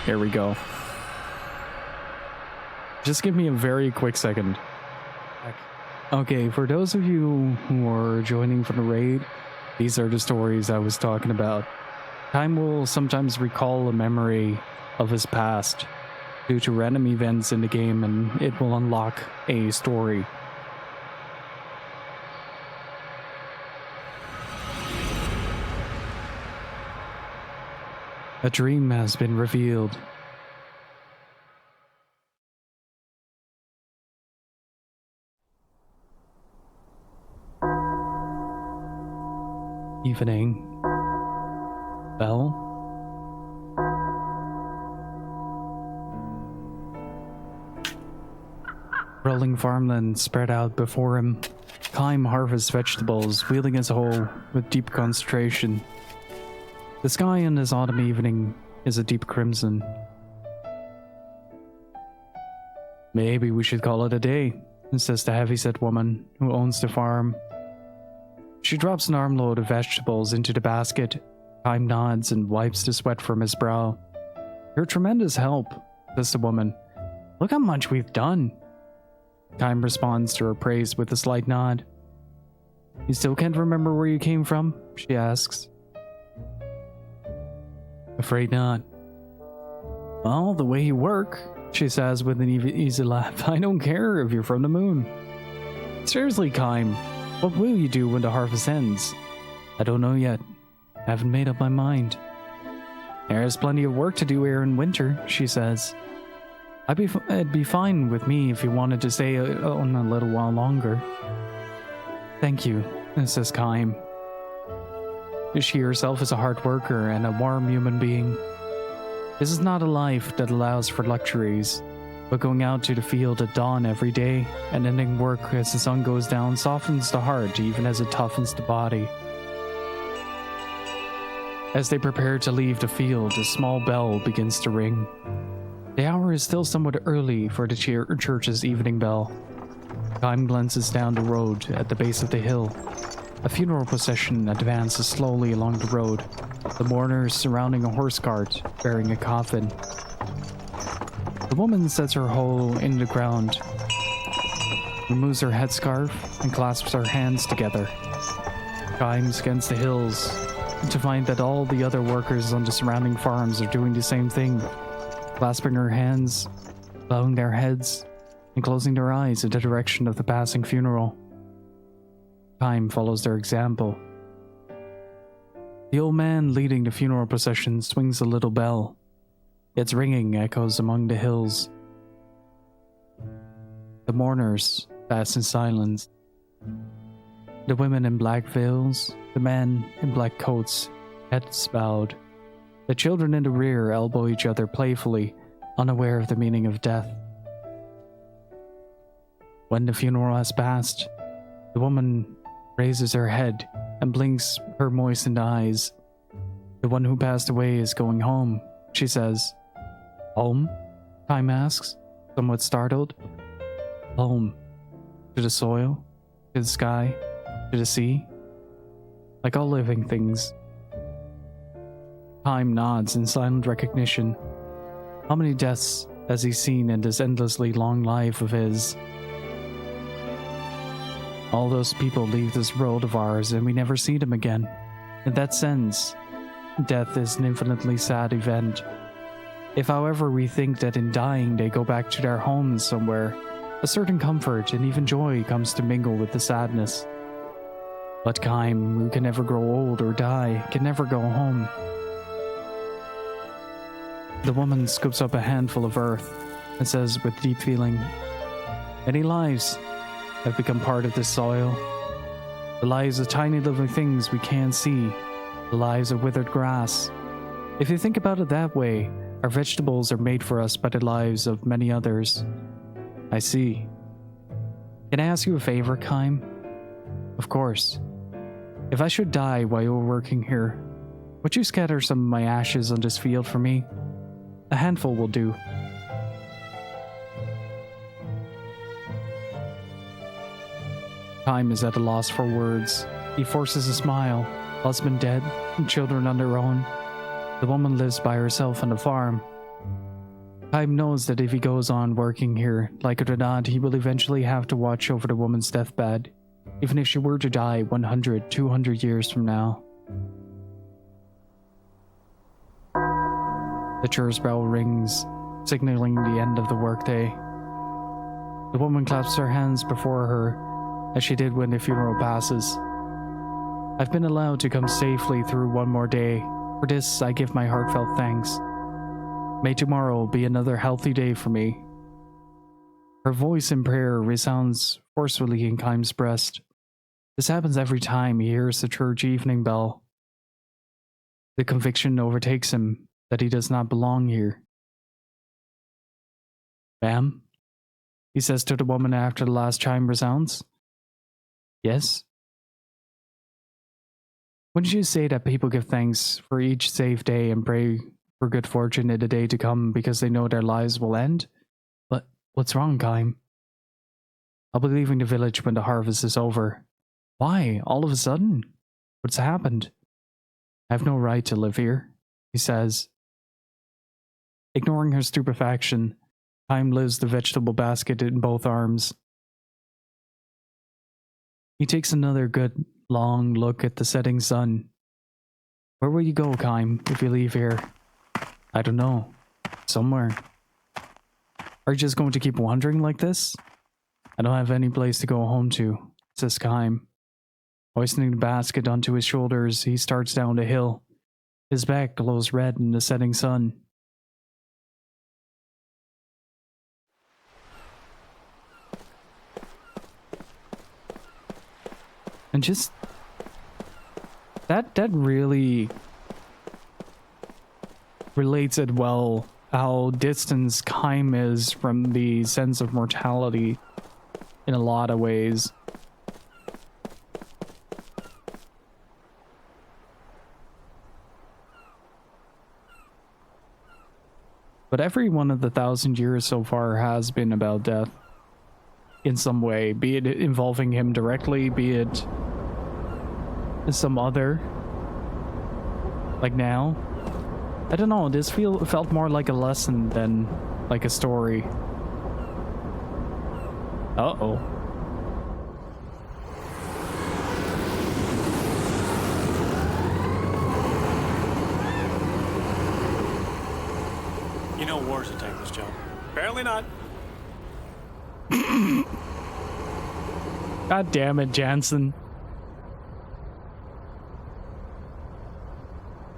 Speaker 2: There we go. Just give me a very quick second. Okay, for those of you who are joining from the raid, these are the stories I was talking about. Time will sometimes recall a memory of his past due to random events in the game, and it will unlock a story. A dream has been revealed. Evening. Bell? Rolling farmland spread out before him. Kaim harvests vegetables, wielding his hoe with deep concentration. The sky in this autumn evening is a deep crimson. Maybe we should call it a day, says the heavyset woman who owns the farm. She drops an armload of vegetables into the basket. Kaim nods and wipes the sweat from his brow. You're a tremendous help, says the woman. Look how much we've done. Kaim responds to her praise with a slight nod. You still can't remember where you came from? She asks. Afraid not. Well, the way you work, she says with an easy laugh. I don't care if you're from the moon. Seriously, Kaim, what will you do when the harvest ends? I don't know yet. I haven't made up my mind. There's plenty of work to do here in winter, she says. It'd be fine with me if you wanted to stay on a little while longer. Thank you, says Kaim. She herself is a hard worker and a warm human being. This is not a life that allows for luxuries, but going out to the field at dawn every day and ending work as the sun goes down softens the heart even as it toughens the body. As they prepare to leave the field, a small bell begins to ring. The hour is still somewhat early for the church's evening bell. Kaim glances down the road at the base of the hill. A funeral procession advances slowly along the road, the mourners surrounding a horse cart bearing a coffin. The woman sets her hoe in the ground, removes her headscarf, and clasps her hands together. Kaim scans the hills to find that all the other workers on the surrounding farms are doing the same thing, clasping her hands, bowing their heads, and closing their eyes in the direction of the passing funeral. Time follows their example. The old man leading the funeral procession swings a little bell. Its ringing echoes among the hills. The mourners pass in silence. The women in black veils, the men in black coats, heads bowed. The children in the rear elbow each other playfully, unaware of the meaning of death. When the funeral has passed, the woman raises her head and blinks her moistened eyes. The one who passed away is going home, she says. Home? Time asks, somewhat startled. Home. To the soil? To the sky? To the sea? Like all living things. Time nods in silent recognition. How many deaths has he seen in this endlessly long life of his? All those people leave this world of ours and we never see them again. In that sense, death is an infinitely sad event. If however we think that in dying they go back to their homes somewhere, a certain comfort and even joy comes to mingle with the sadness. But Kaim, who can never grow old or die, can never go home. The woman scoops up a handful of earth and says with deep feeling, many lives have become part of this soil. The lives of tiny living things we can't see. The lives of withered grass. If you think about it that way, our vegetables are made for us by the lives of many others. I see. Can I ask you a favor, Kaim? Of course. If I should die while you're working here, would you scatter some of my ashes on this field for me? A handful will do. Time is at a loss for words. He forces a smile. Husband dead, and children on their own. The woman lives by herself on the farm. Time knows that if he goes on working here, like it or not, he will eventually have to watch over the woman's deathbed, even if she were to die 100, 200 years from now. The church bell rings, signaling the end of the workday. The woman claps her hands before her, as she did when the funeral passes. I've been allowed to come safely through one more day. For this, I give my heartfelt thanks. May tomorrow be another healthy day for me. Her voice in prayer resounds forcefully in Kaim's breast. This happens every time he hears the church evening bell. The conviction overtakes him that he does not belong here. Ma'am? He says to the woman after the last chime resounds. Yes? Wouldn't you say that people give thanks for each safe day and pray for good fortune in the day to come because they know their lives will end? But what's wrong, Kaim? I'll be leaving the village when the harvest is over. Why, all of a sudden? What's happened? I have no right to live here, he says. Ignoring her stupefaction, Kaim lifts the vegetable basket in both arms. He takes another good, long look at the setting sun. Where will you go, Kaim, if you leave here? I don't know. Somewhere. Are you just going to keep wandering like this? I don't have any place to go home to, says Kaim. Hoisting the basket onto his shoulders, he starts down the hill. His back glows red in the setting sun. And just that really relates it well how distant Kaim is from the sense of mortality in a lot of ways. But every one of the 1,000 years so far has been about death in some way, be it involving him directly, be it some other, like now. I don't know, this felt more like a lesson than like a story. Uh-oh.
Speaker 11: You know war's a thankless job. Apparently not.
Speaker 2: God damn it, Jansen.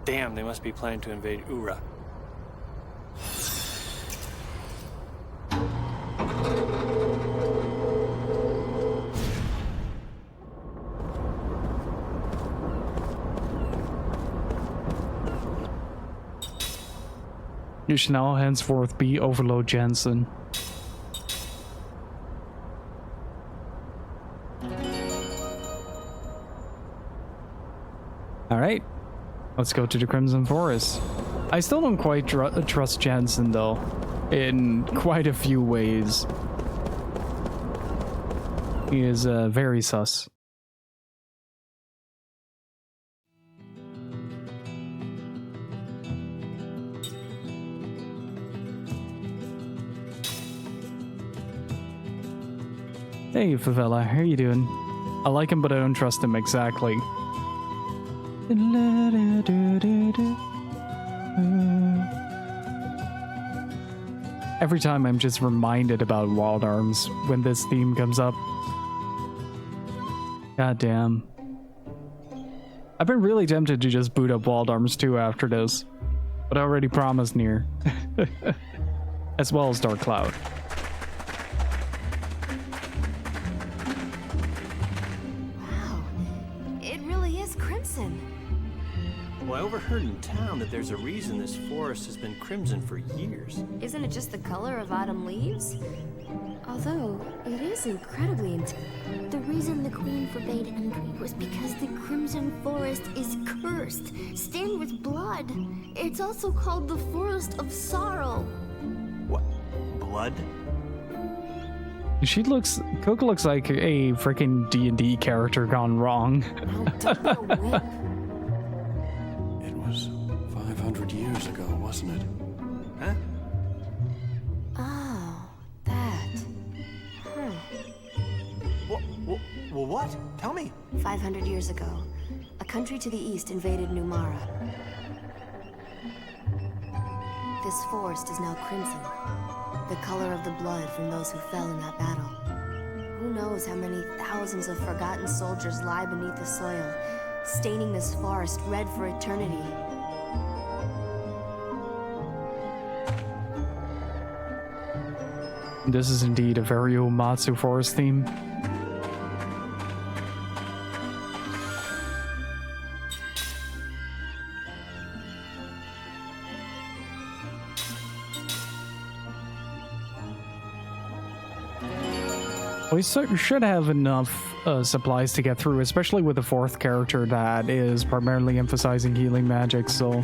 Speaker 11: Damn, they must be planning to invade Ura.
Speaker 12: You shall now henceforth be Overlord Jensen. Alright, let's go to the Crimson Forest. I still don't quite trust Jensen though, in quite a few ways. He is very sus. Hey, Favela, how you doing? I like him, but I don't trust him exactly. Every time I'm just reminded about Wild Arms when this theme comes up. God damn. I've been really tempted to just boot up Wild Arms 2 after this, but I already promised Nier. As well as Dark Cloud.
Speaker 11: Well, I overheard in town that there's a reason this forest has been crimson for years.
Speaker 3: Isn't it just the color of autumn leaves? Although, it is incredibly
Speaker 9: The reason the queen forbade entry was because the Crimson Forest is cursed, stained with blood. It's also called the Forest of Sorrow.
Speaker 11: What? Blood?
Speaker 12: Coco looks like a freaking D&D character gone wrong.
Speaker 1: It was 500 years ago, wasn't it?
Speaker 11: Huh?
Speaker 3: Oh, that.
Speaker 11: Well, what? Tell me.
Speaker 3: 500 years ago, a country to the east invaded Numara. This forest is now crimson, the color of the blood from those who fell in that battle. Who knows how many thousands of forgotten soldiers lie beneath the soil, staining this forest red for eternity.
Speaker 12: This is indeed a very Uematsu forest theme. We should have enough supplies to get through, especially with the fourth character that is primarily emphasizing healing magic, so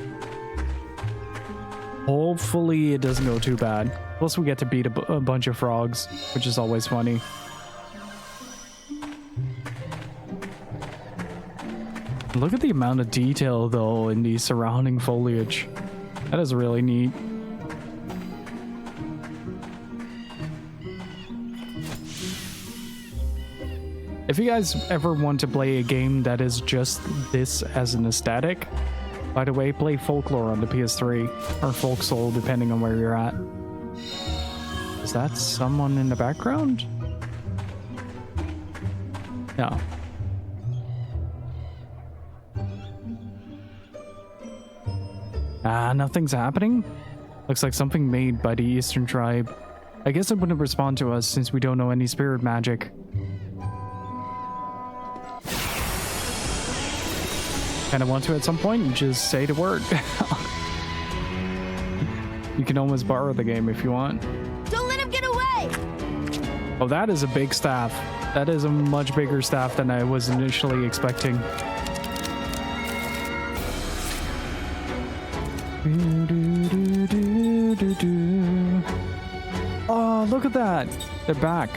Speaker 12: hopefully it doesn't go too bad. Plus we get to beat a bunch of frogs, which is always funny. Look at the amount of detail though in the surrounding foliage. That is really neat. If you guys ever want to play a game that is just this as an aesthetic, by the way, play Folklore on the PS3, or Folk Soul, depending on where you're at. Is that someone in the background? No. Ah, nothing's happening? Looks like something made by the Eastern tribe. I guess it wouldn't respond to us since we don't know any spirit magic. Kinda want to at some point and just say the word. You can almost borrow the game if you want.
Speaker 9: Don't let him get away!
Speaker 12: Oh, that is a big staff. That is a much bigger staff than I was initially expecting. Oh, look at that. They're back.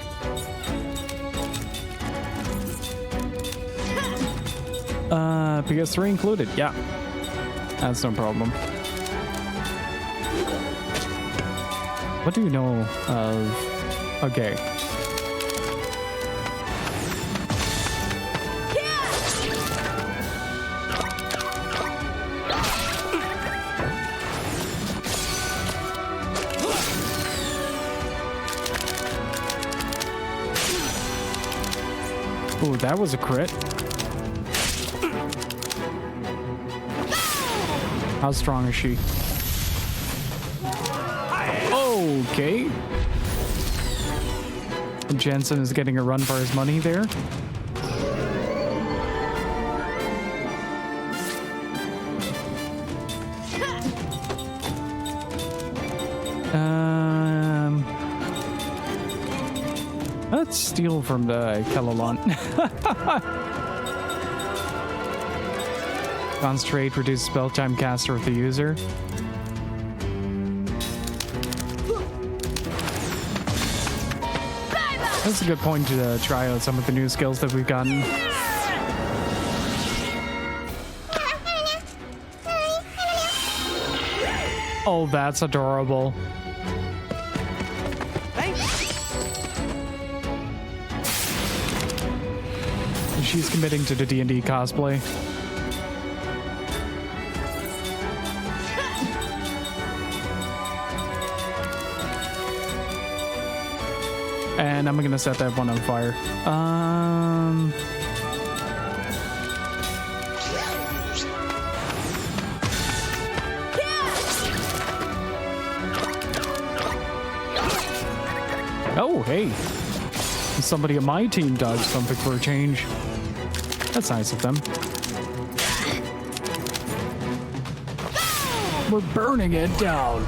Speaker 12: PS3 included, yeah. That's no problem. What do you know of... Okay. Ooh, that was a crit.
Speaker 2: How strong is she? Okay. Jensen is getting a run for his money there. Let's steal from the Kelolon. Concentrate, reduce spell time caster of the user. That's a good point to try out some of the new skills that we've gotten. Oh, that's adorable. She's committing to the D&D cosplay. And I'm gonna set that one on fire. Oh, hey. Somebody on my team dodged something for a change. That's nice of them. We're burning it down.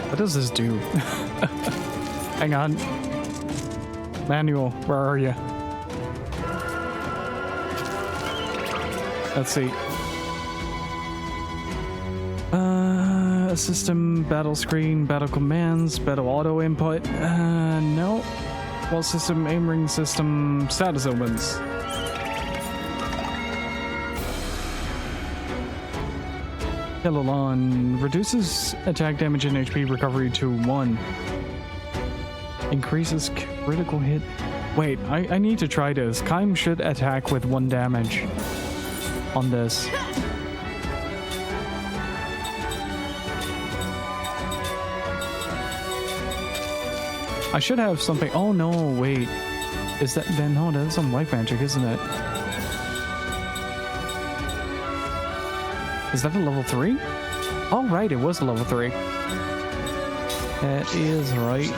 Speaker 2: What does this do? Hang on. Manual, where are you? Let's see. System, battle screen, battle commands, battle auto input. No. Well, system, aim ring system, status opens. Kelolon reduces attack damage and HP recovery to 1. Increases critical hit. Wait, I need to try this. Kaim should attack with 1 damage on this. I should have something. Oh no, wait. Is that then? No, that's some white magic, isn't it? Is that a level 3? Oh, right, it was a level 3. That is right.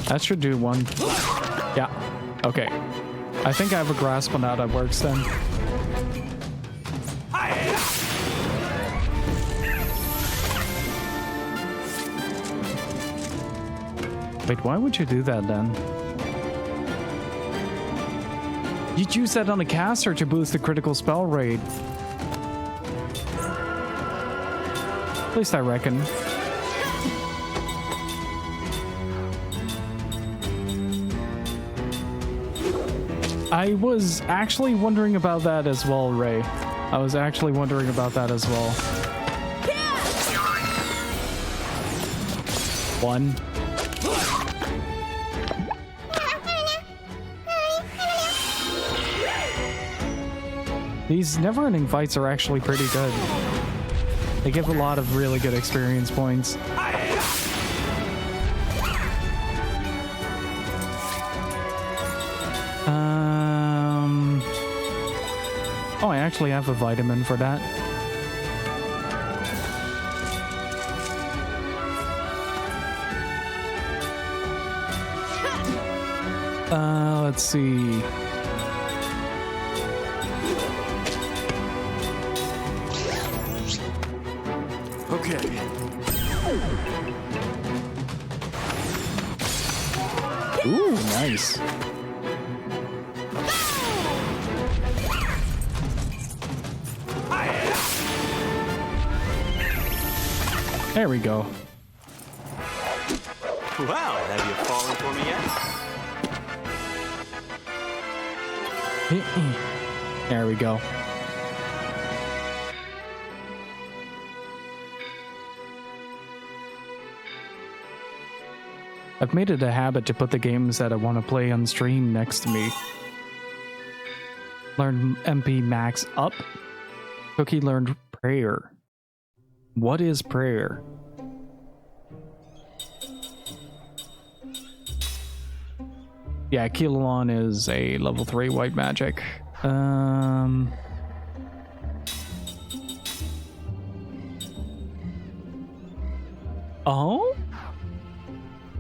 Speaker 2: That should do 1. Yeah. Okay. I think I have a grasp on how that works then. Wait, why would you do that then? You'd use that on a caster to boost the critical spell rate. At least I reckon. I was actually wondering about that as well, Ray. I was actually wondering about that as well. 1. These never-ending fights are actually pretty good. They give a lot of really good experience points. Oh, I actually have a vitamin for that. Let's see.
Speaker 13: Okay.
Speaker 2: Ooh, nice. There we go.
Speaker 11: Wow, have you fallen for me yet?
Speaker 2: There we go. I've made it a habit to put the games that I want to play on stream next to me. Learned MP max up. Cookie learned prayer. What is prayer? Yeah, Kilolon is a level 3 white magic. Oh?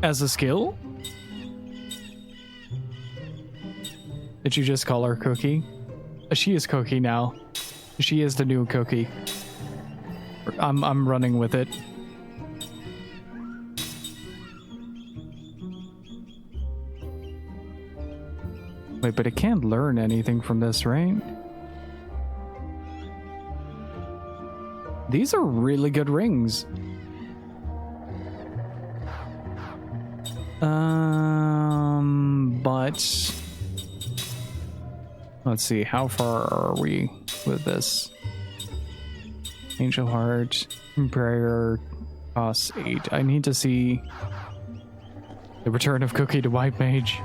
Speaker 2: As a skill? Did you just call her Cookie? She is Cookie now. She is the new Cookie. I'm running with it. Wait, but it can't learn anything from this, right? These are really good rings. But let's see, how far are we with this? Angel Heart, Prayer, costs 8. I need to see the return of Cookie to White Mage.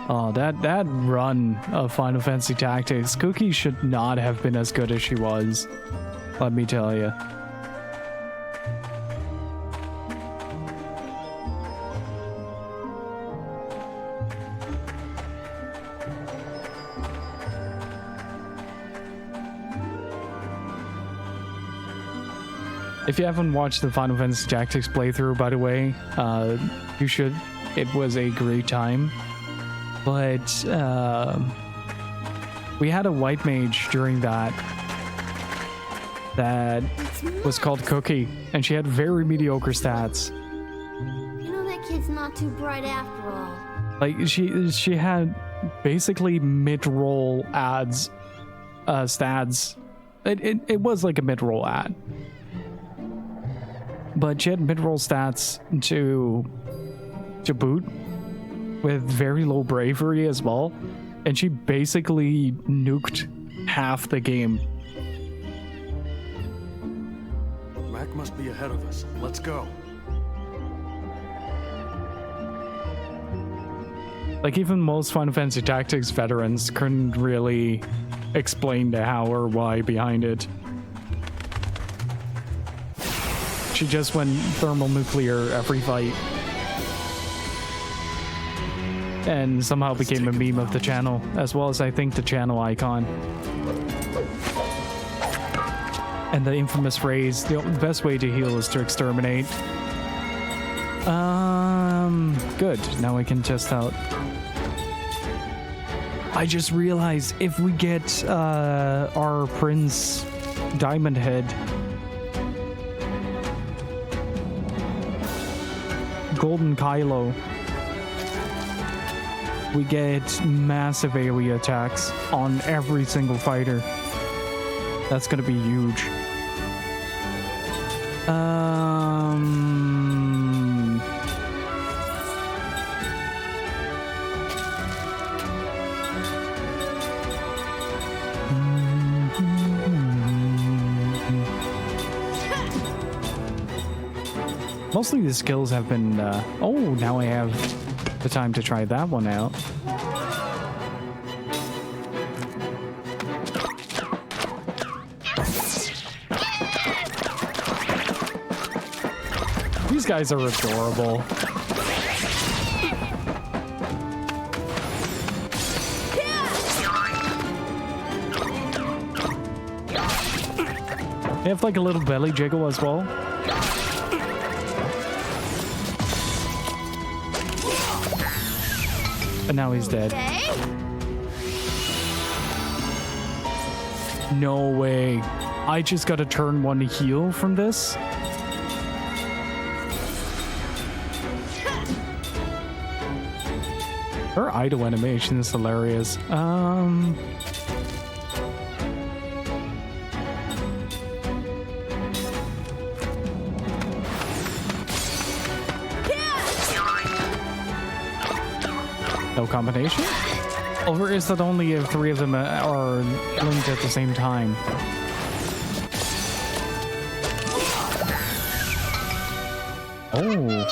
Speaker 2: Oh, that run of Final Fantasy Tactics. Cookie should not have been as good as she was. Let me tell you. If you haven't watched the Final Fantasy Tactics playthrough, by the way, you should. It was a great time. But we had a white mage during that was called Cookie, and she had very mediocre stats.
Speaker 9: You know that kid's not too bright after all.
Speaker 2: Like she had basically mid-roll ads, stats. It was like a mid-roll ad, but she had mid-roll stats to boot, with very low bravery as well, and she basically nuked half the game.
Speaker 1: Mac must be ahead of us. Let's go.
Speaker 2: Like, even most Final Fantasy Tactics veterans couldn't really explain the how or why behind it. She just went thermonuclear every fight. And somehow became a meme of the channel, as well as I think the channel icon. And the infamous phrase, the best way to heal is to exterminate. Good. Now we can test out. I just realized if we get our Prince Diamond Head, Golden Kylo, we get massive area attacks on every single fighter. That's gonna be huge. Mostly the skills have been, oh, now I have the time to try that one out. These guys are adorable. They have like a little belly jiggle as well. And now he's dead. No way. I just got a turn 1 heal from this. Her idle animation is hilarious. No combination? Or is that only if 3 of them are linked at the same time? Oh.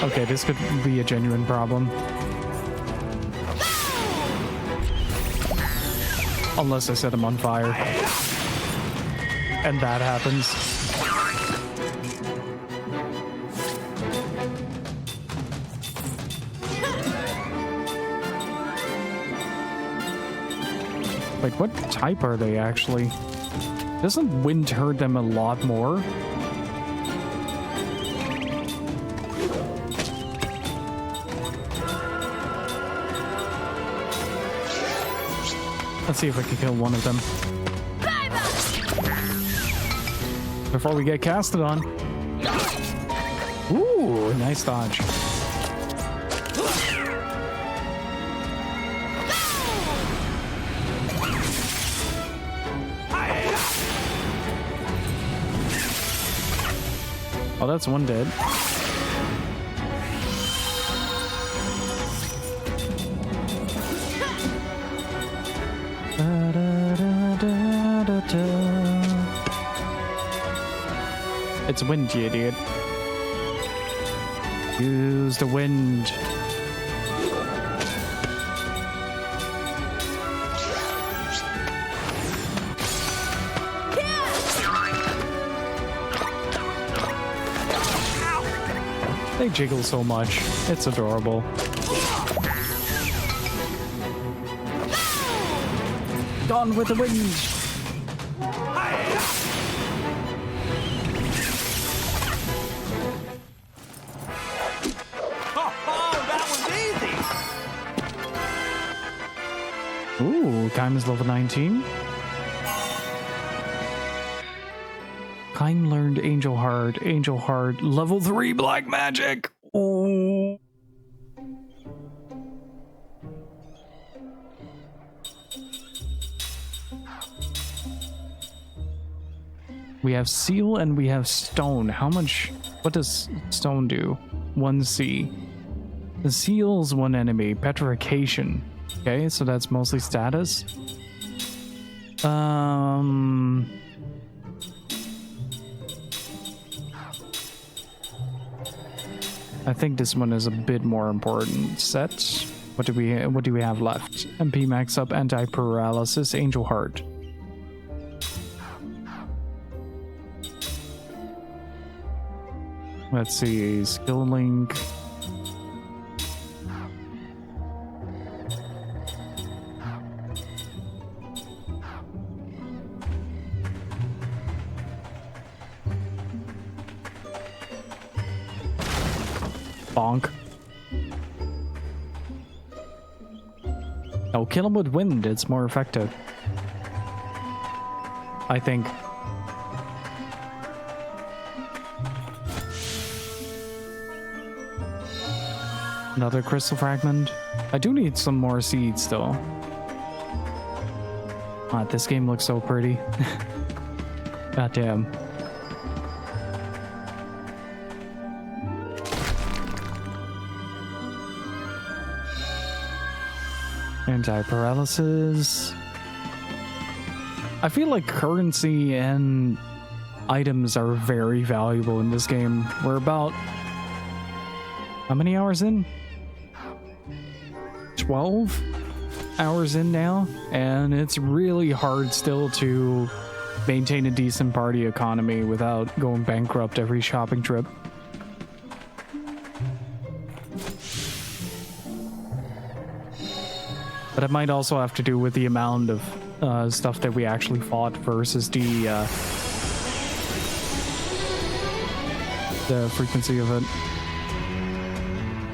Speaker 2: Okay, this could be a genuine problem. Unless I set him on fire. And that happens. Like, what type are they actually? Doesn't wind hurt them a lot more? Let's see if I can kill one of them before we get casted on. Ooh, nice dodge. Oh, that's one dead. It's wind, you idiot. Use the wind. They jiggle so much. It's adorable. Gone with the wind. Ooh, Kaim is level 19. Kaim learned Angel Heart, level 3 black magic. Oh. We have seal and we have stone. How much? What does stone do? 1C. The seal's one enemy. Petrification. Okay, so that's mostly status. I think this one is a bit more important. Set. What do we have left? MP max up, anti-paralysis, Angel Heart. Let's see, skill link. Bonk. Oh, kill him with wind. It's more effective. I think. Another crystal fragment. I do need some more seeds though. This game looks so pretty. God damn. Anti-paralysis. I feel like currency and items are very valuable in this game. We're about... how many hours in? 12 hours in now, and it's really hard still to maintain a decent party economy without going bankrupt every shopping trip. But it might also have to do with the amount of stuff that we actually fought versus the frequency of it.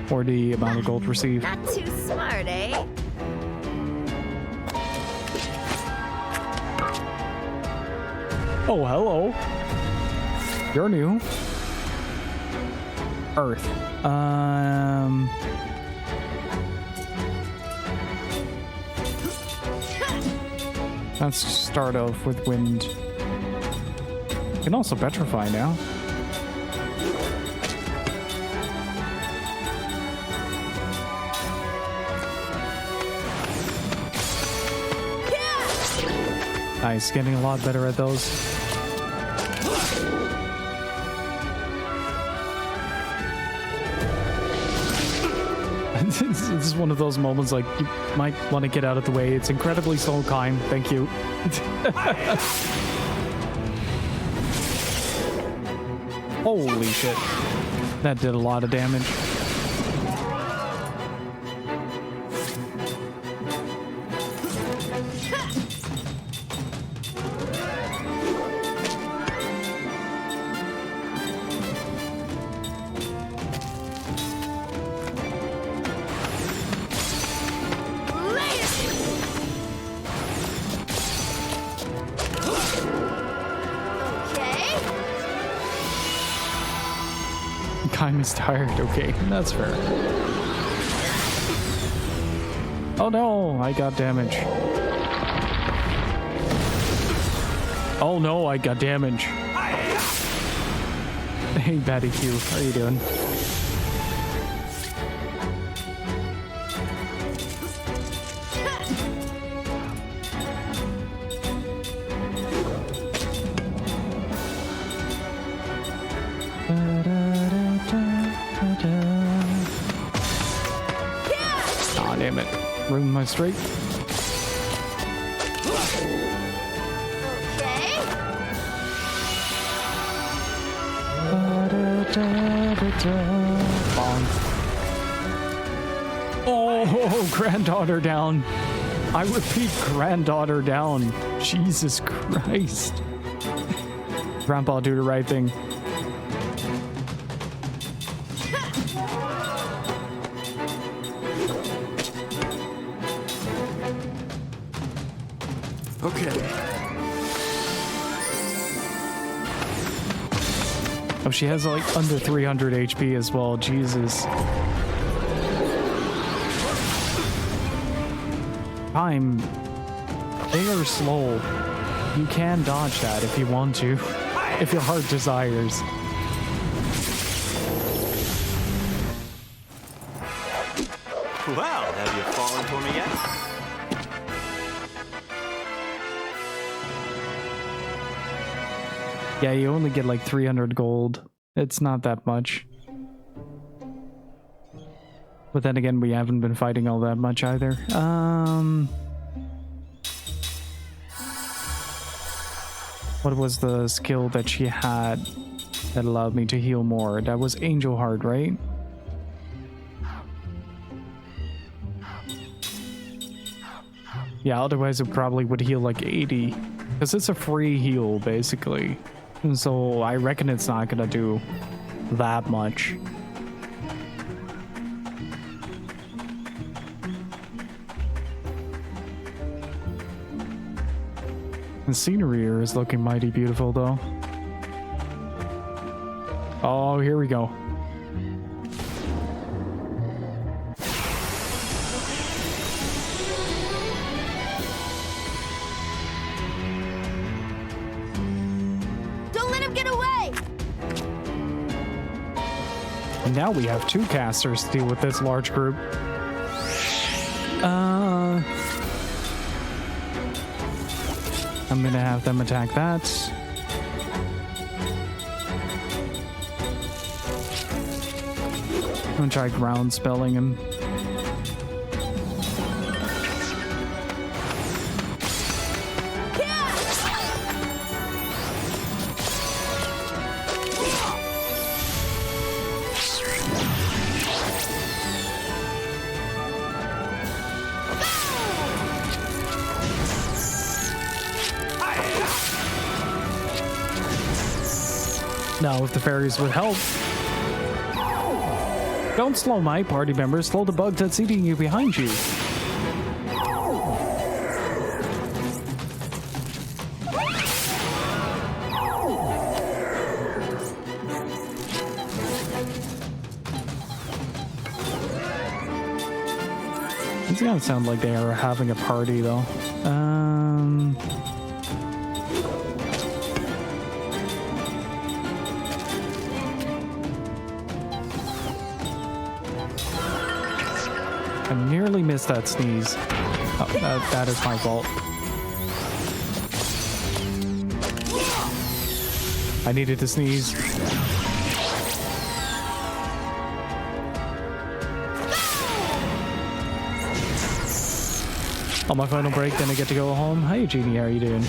Speaker 2: Or the amount of gold received.
Speaker 3: Not too smart, eh?
Speaker 2: Oh, hello. You're new. Earth. Let's start off with wind. You can also petrify now. Nice, getting a lot better at those. This is one of those moments like you might want to get out of the way. It's incredibly so kind. Thank you. Holy shit. That did a lot of damage. Time is tired. Okay, that's fair. Oh no, I got damage. Oh no, I got damage. Hey, Batty Q, how are you doing? Room my straight. Oh, granddaughter down. I repeat, granddaughter down. Jesus Christ. Grandpa, do the right thing. Oh, she has like under 300 HP as well. Jesus. Time. They are slow. You can dodge that if you want to. If your heart desires.
Speaker 11: Well, have you fallen for me yet?
Speaker 2: Yeah, you only get like 300 gold. It's not that much. But then again, we haven't been fighting all that much either. What was the skill that she had that allowed me to heal more? That was Angel Heart, right? Yeah, otherwise it probably would heal like 80. Because it's a free heal, basically. And so I reckon it's not gonna do that much. The scenery here is looking mighty beautiful, though. Oh, here we go. Now we have 2 casters to deal with this large group. I'm gonna have them attack that. I'm gonna try ground spelling him. Now, if the fairies would help. Don't slow my party members, slow the bug that's eating you behind you. It's gonna sound like they are having a party, though. I nearly missed that sneeze. Oh, that is my fault. I needed to sneeze. On my final break, then I get to go home. Hi, Eugenie, how are you doing?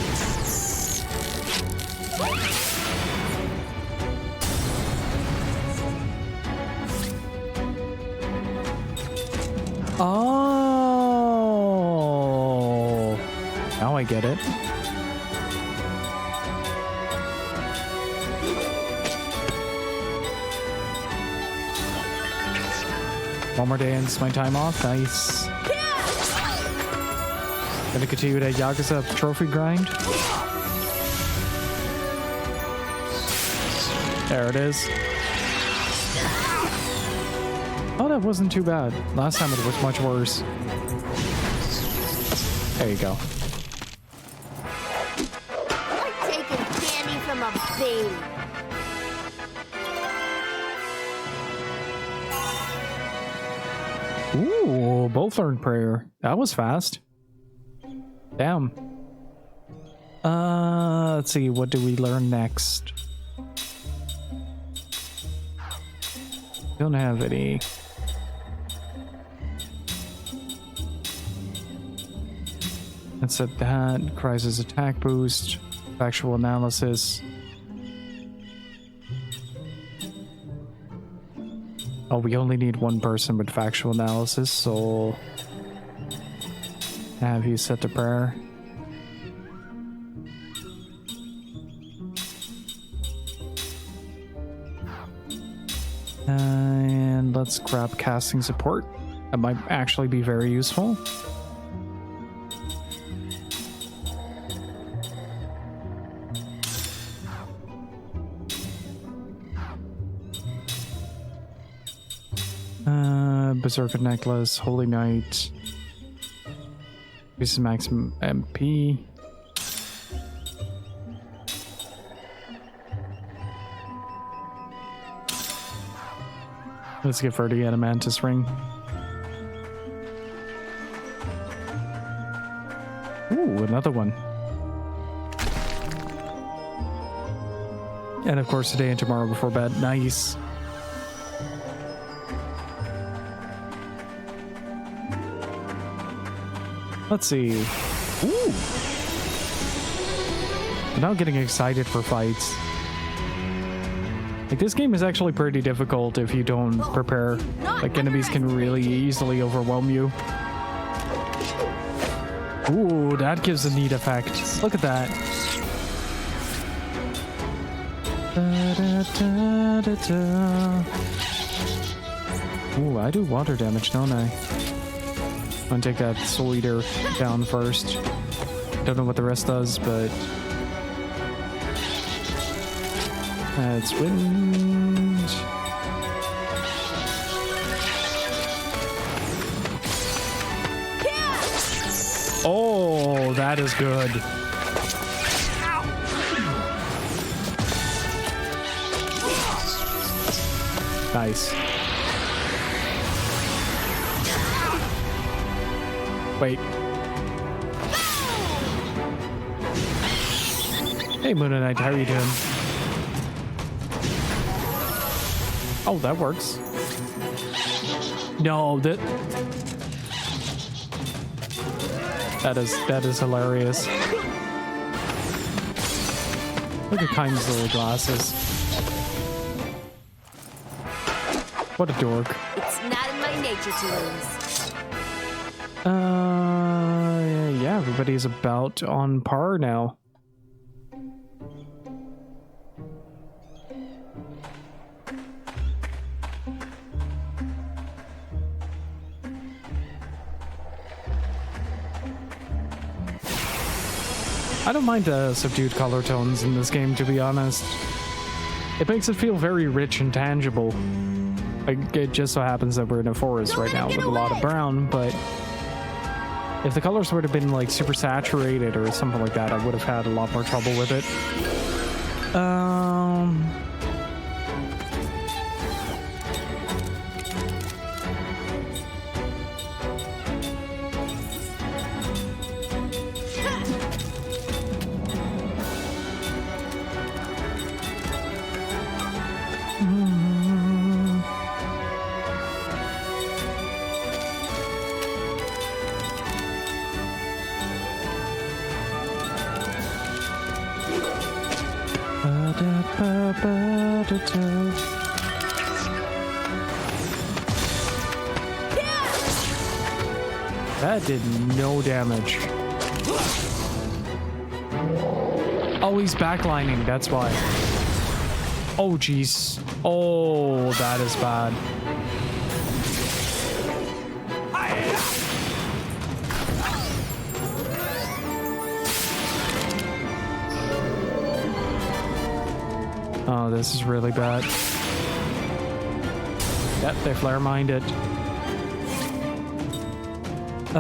Speaker 2: Oh, now I get it. One more day and it's my time off. Nice. Gonna continue that Yakuza trophy grind. There it is. Oh, that wasn't too bad. Last time it was much worse. There you go.
Speaker 9: Like taking candy from a baby.
Speaker 2: Ooh, both learned prayer. That was fast. Damn. Let's see. What do we learn next? Don't have any. That's at that. Crisis attack boost. Factual analysis. Oh, we only need one person with factual analysis, so have you set the prayer? And let's grab casting support. That might actually be very useful. Berserker Necklace, Holy Knight. This is maximum MP. Let's get for the Adamantis Ring. Ooh, another one. And of course today and tomorrow before bed. Nice. Let's see. Ooh. I'm now getting excited for fights. Like, this game is actually pretty difficult if you don't prepare. Like, enemies can really easily overwhelm you. Ooh, that gives a neat effect. Look at that. Ooh, I do water damage, don't I? I'm gonna take that Soul Eater down first. Don't know what the rest does, but it's wind. Oh, that is good. Nice. Wait. Hey, Moon and Knight, how are you doing? Oh, that works. No, that is hilarious. Look at Kind's little glasses. What a dork.
Speaker 3: It's not in my nature to lose.
Speaker 2: Yeah, everybody's about on par now. I don't mind the subdued color tones in this game, to be honest. It makes it feel very rich and tangible. Like, it just so happens that we're in a forest right now with a lot of brown, but if the colors would have been like super saturated or something like that, I would have had a lot more trouble with it. That did no damage. Oh, he's backlining, that's why. Oh, jeez. Oh, that is bad. Oh, this is really bad. Yep, they flare mined it. I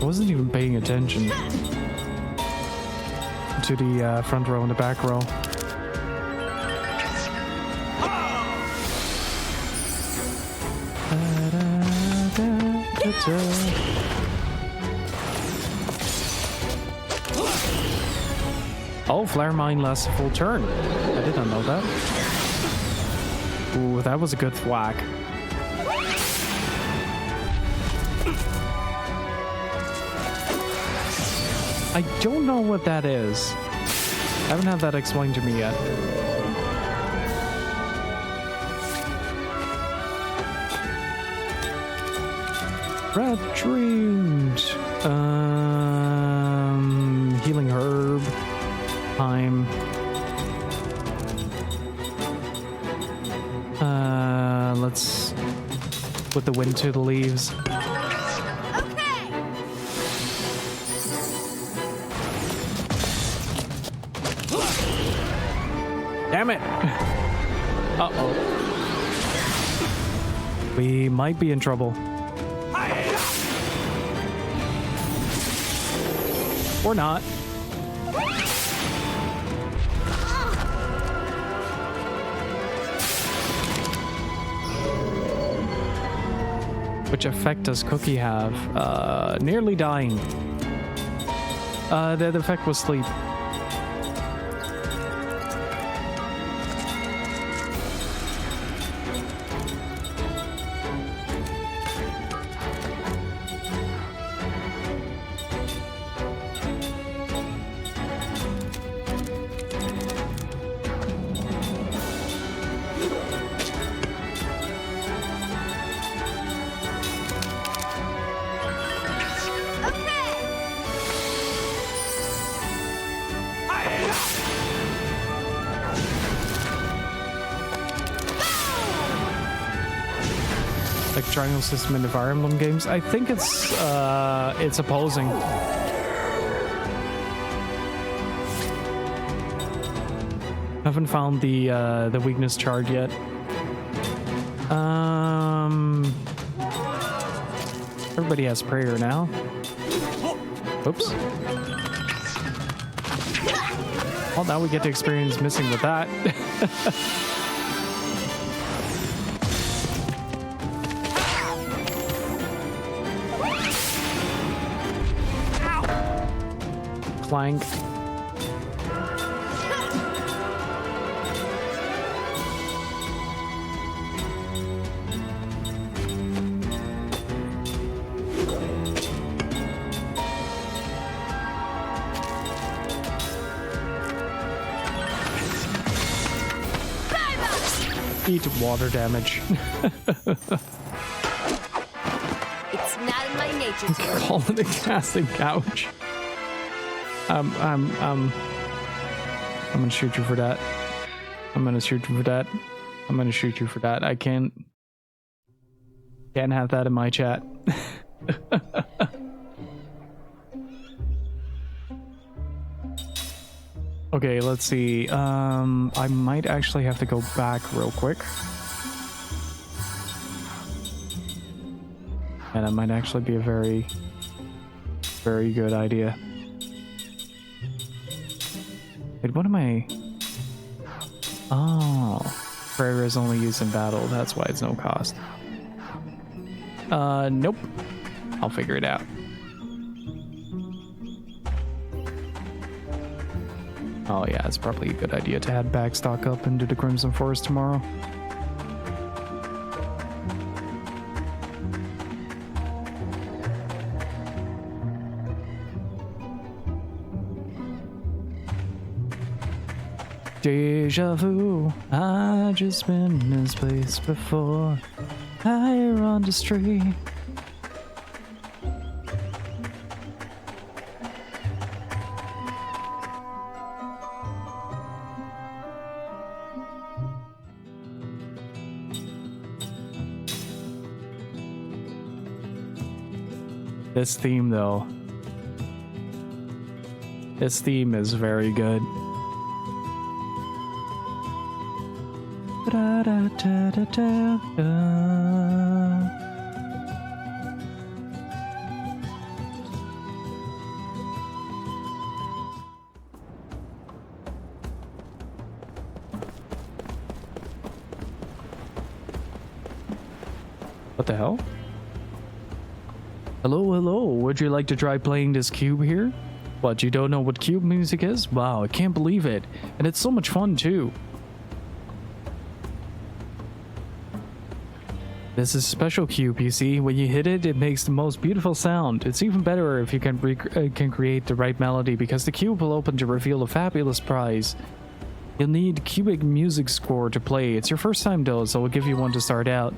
Speaker 2: wasn't even paying attention to the front row and the back row. Oh, flare mine lasts a full turn. I did not know that. Ooh, that was a good whack. I don't know what that is. I haven't had that explained to me yet. Red dreamed. Healing herb. Time. Let's put the wind to the leaves. Damn it! Uh-oh. We might be in trouble. Or not. Which effect does Cookie have? Nearly dying. The effect was sleep. Like triangle system in the Fire Emblem games. I think it's opposing. Haven't found the weakness chart yet. Everybody has prayer now. Oops. Well, now we get to experience missing with that. Clank. Eat water damage.
Speaker 3: It's not in my nature to
Speaker 2: Call it a casting couch. I'm gonna shoot you for that. I'm gonna shoot you for that. I'm gonna shoot you for that. I can't have that in my chat. Okay, let's see. I might actually have to go back real quick. And that might actually be a very, very good idea. Wait, what am I? Oh, prayer is only used in battle. That's why it's no cost. Nope. I'll figure it out. Oh yeah, it's probably a good idea to head back, stock up into the Crimson Forest tomorrow. Deja vu, I just been in this place before. Higher on the street. This theme, though. This theme is very good. What the hell? Hello, hello. Would you like to try playing this cube here? What, you don't know what cube music is? Wow, I can't believe it. And it's so much fun too. This is a special cube, you see. When you hit it, it makes the most beautiful sound. It's even better if you can create the right melody, because the cube will open to reveal a fabulous prize. You'll need cubic music score to play. It's your first time though, so we'll give you one to start out.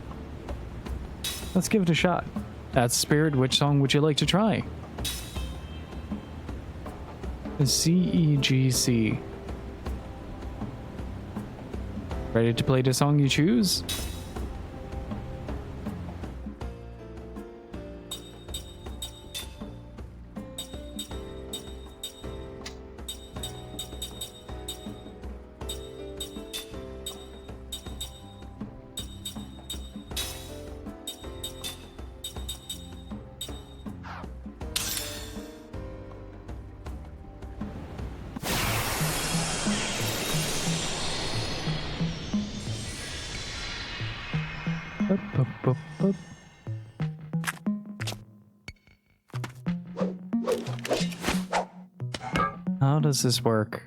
Speaker 2: Let's give it a shot. That's Spirit. Which song would you like to try? C-E-G-C. Ready to play the song you choose? How does this work?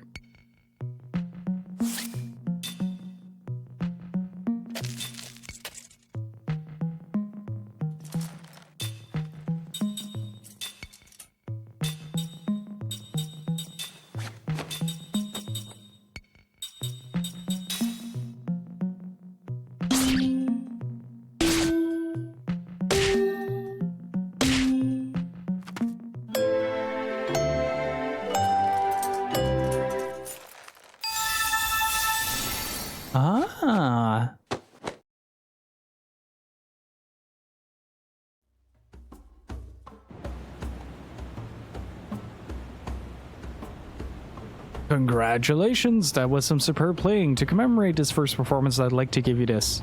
Speaker 2: Ah. Congratulations, that was some superb playing. To commemorate this first performance, I'd like to give you this.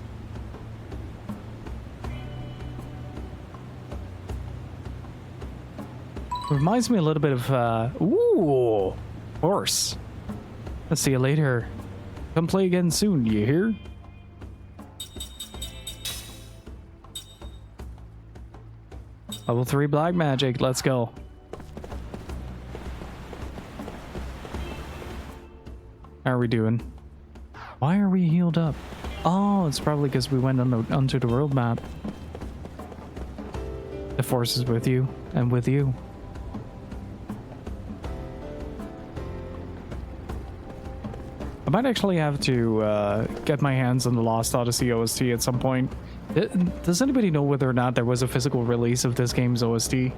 Speaker 2: Reminds me a little bit of, ooh, horse. Let's see you later. Come play again soon, you hear? Level 3 black magic, let's go. How are we doing? Why are we healed up? Oh, it's probably because we went onto the world map. The force is with you, and with you. I might actually have to get my hands on the Lost Odyssey OST at some point. Does anybody know whether or not there was a physical release of this game's OST?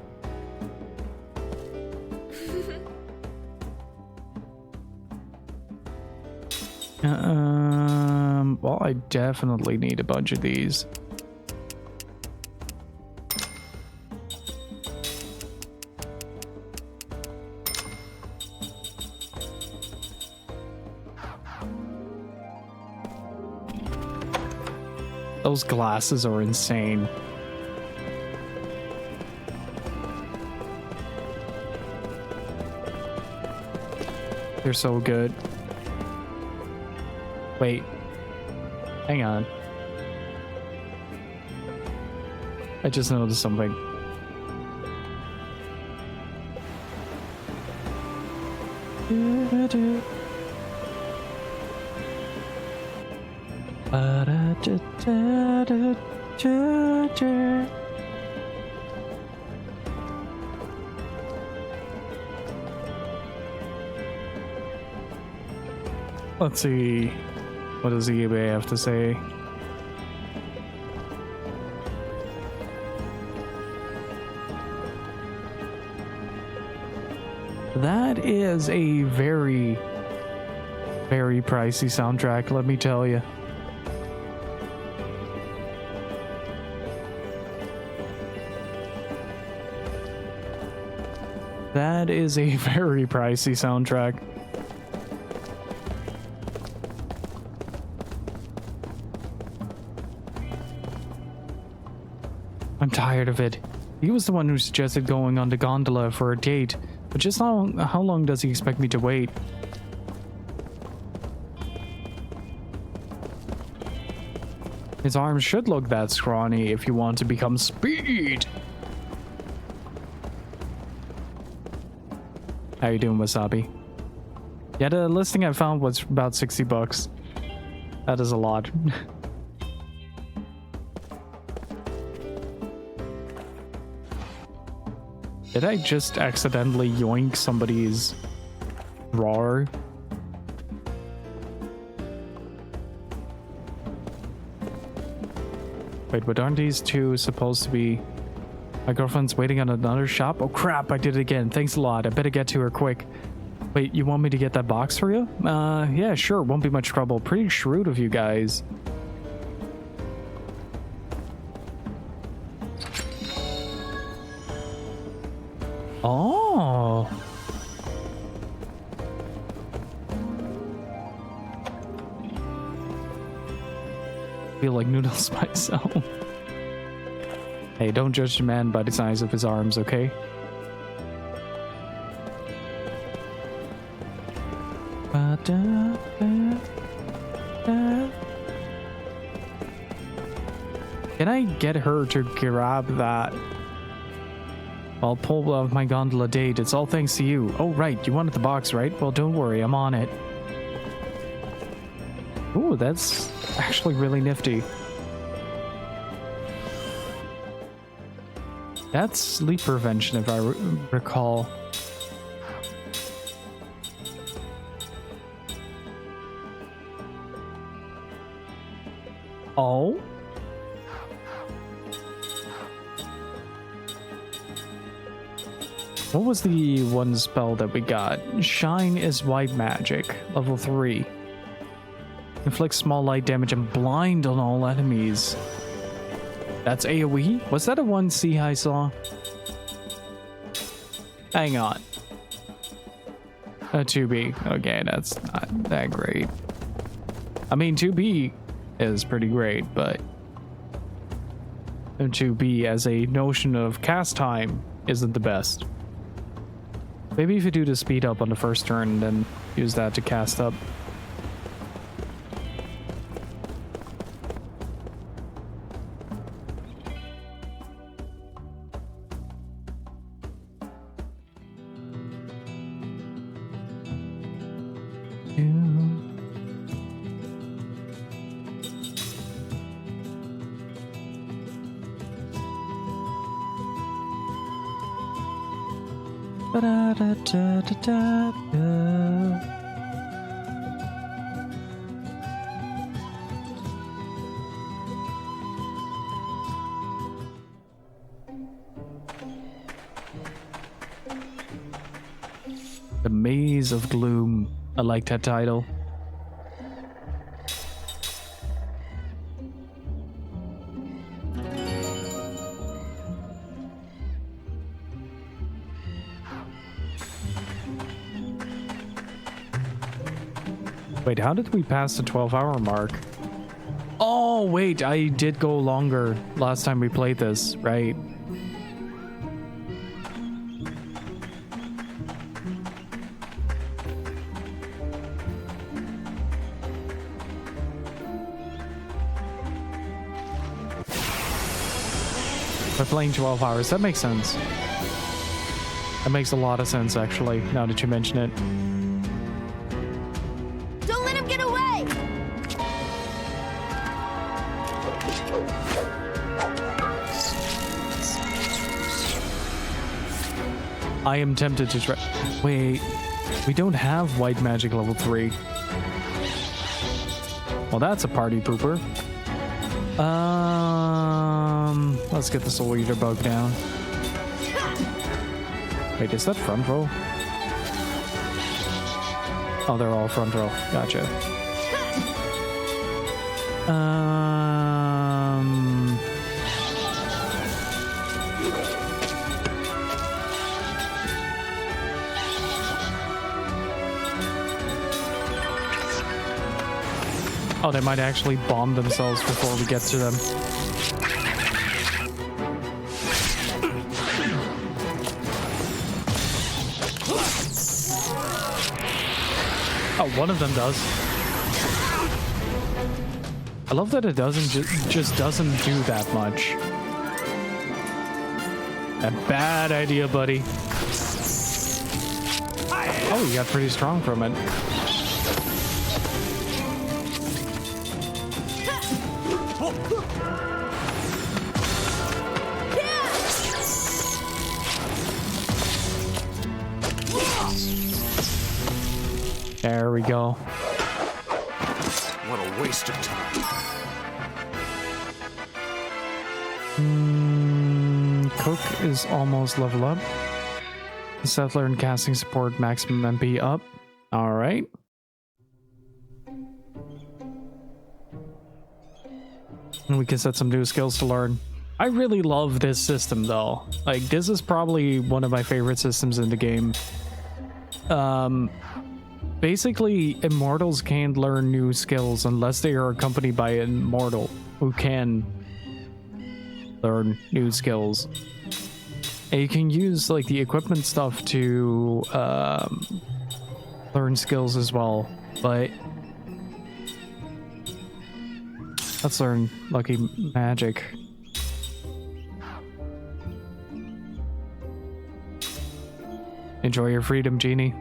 Speaker 2: Well, I definitely need a bunch of these. Those glasses are insane. They're so good. Wait. Hang on. I just noticed something. Let's see. What does the eBay have to say? That is a very, very pricey soundtrack, let me tell you. That is a very pricey soundtrack. I'm tired of it. He was the one who suggested going on the gondola for a date, but just how long does he expect me to wait? His arms should look that scrawny if you want to become Speed. How you doing, Wasabi? Yeah, the listing I found was about $60. That is a lot. Did I just accidentally yoink somebody's drawer? Wait, but aren't these two supposed to be... My girlfriend's waiting on another shop? Oh crap, I did it again. Thanks a lot. I better get to her quick. Wait, you want me to get that box for you? Yeah, sure. Won't be much trouble. Pretty shrewd of you guys. Oh. Feel like noodles myself. Hey, don't judge the man by the size of his arms, okay? Can I get her to grab that? I'll pull off my gondola date. It's all thanks to you. Oh, right. You wanted the box, right? Well, don't worry. I'm on it. Ooh, that's actually really nifty. That's sleep prevention, if I recall. Oh? What was the one spell that we got? Shine is white magic, level 3. Inflicts small light damage and blind on all enemies. That's AoE? Was that a 1C I saw? Hang on. A 2B. Okay, that's not that great. I mean, 2B is pretty great, but 2B as a notion of cast time isn't the best. Maybe if you do the speed up on the first turn, then use that to cast up. The Maze of Gloom. I like that title. Wait, how did we pass the 12-hour mark? Oh, wait, I did go longer last time we played this, right? We're playing 12 hours. That makes sense. That makes a lot of sense, actually, now that you mention it.
Speaker 9: Don't let him get away!
Speaker 2: I am tempted to try. Wait, we don't have white magic level 3. Well, that's a party pooper. Let's get the Soul Eater bug down. Wait, is that front row? Oh, they're all front row. Gotcha. Oh, they might actually bomb themselves before we get to them. Oh, one of them does. I love that it doesn't just doesn't do that much. A bad idea, buddy. Oh, you got pretty strong from it. There we go.
Speaker 14: What a waste of time.
Speaker 2: Cook is almost level up. Settler and casting support maximum MP up. All right. And we can set some new skills to learn. I really love this system though. Like, this is probably one of my favorite systems in the game. Basically, immortals can't learn new skills unless they are accompanied by an immortal who can learn new skills. And you can use like the equipment stuff to learn skills as well, but let's learn Lucky Magic. Enjoy your freedom, Genie.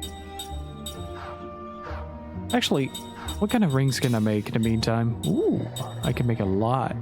Speaker 2: Actually, what kind of rings can I make in the meantime? Ooh, I can make a lot.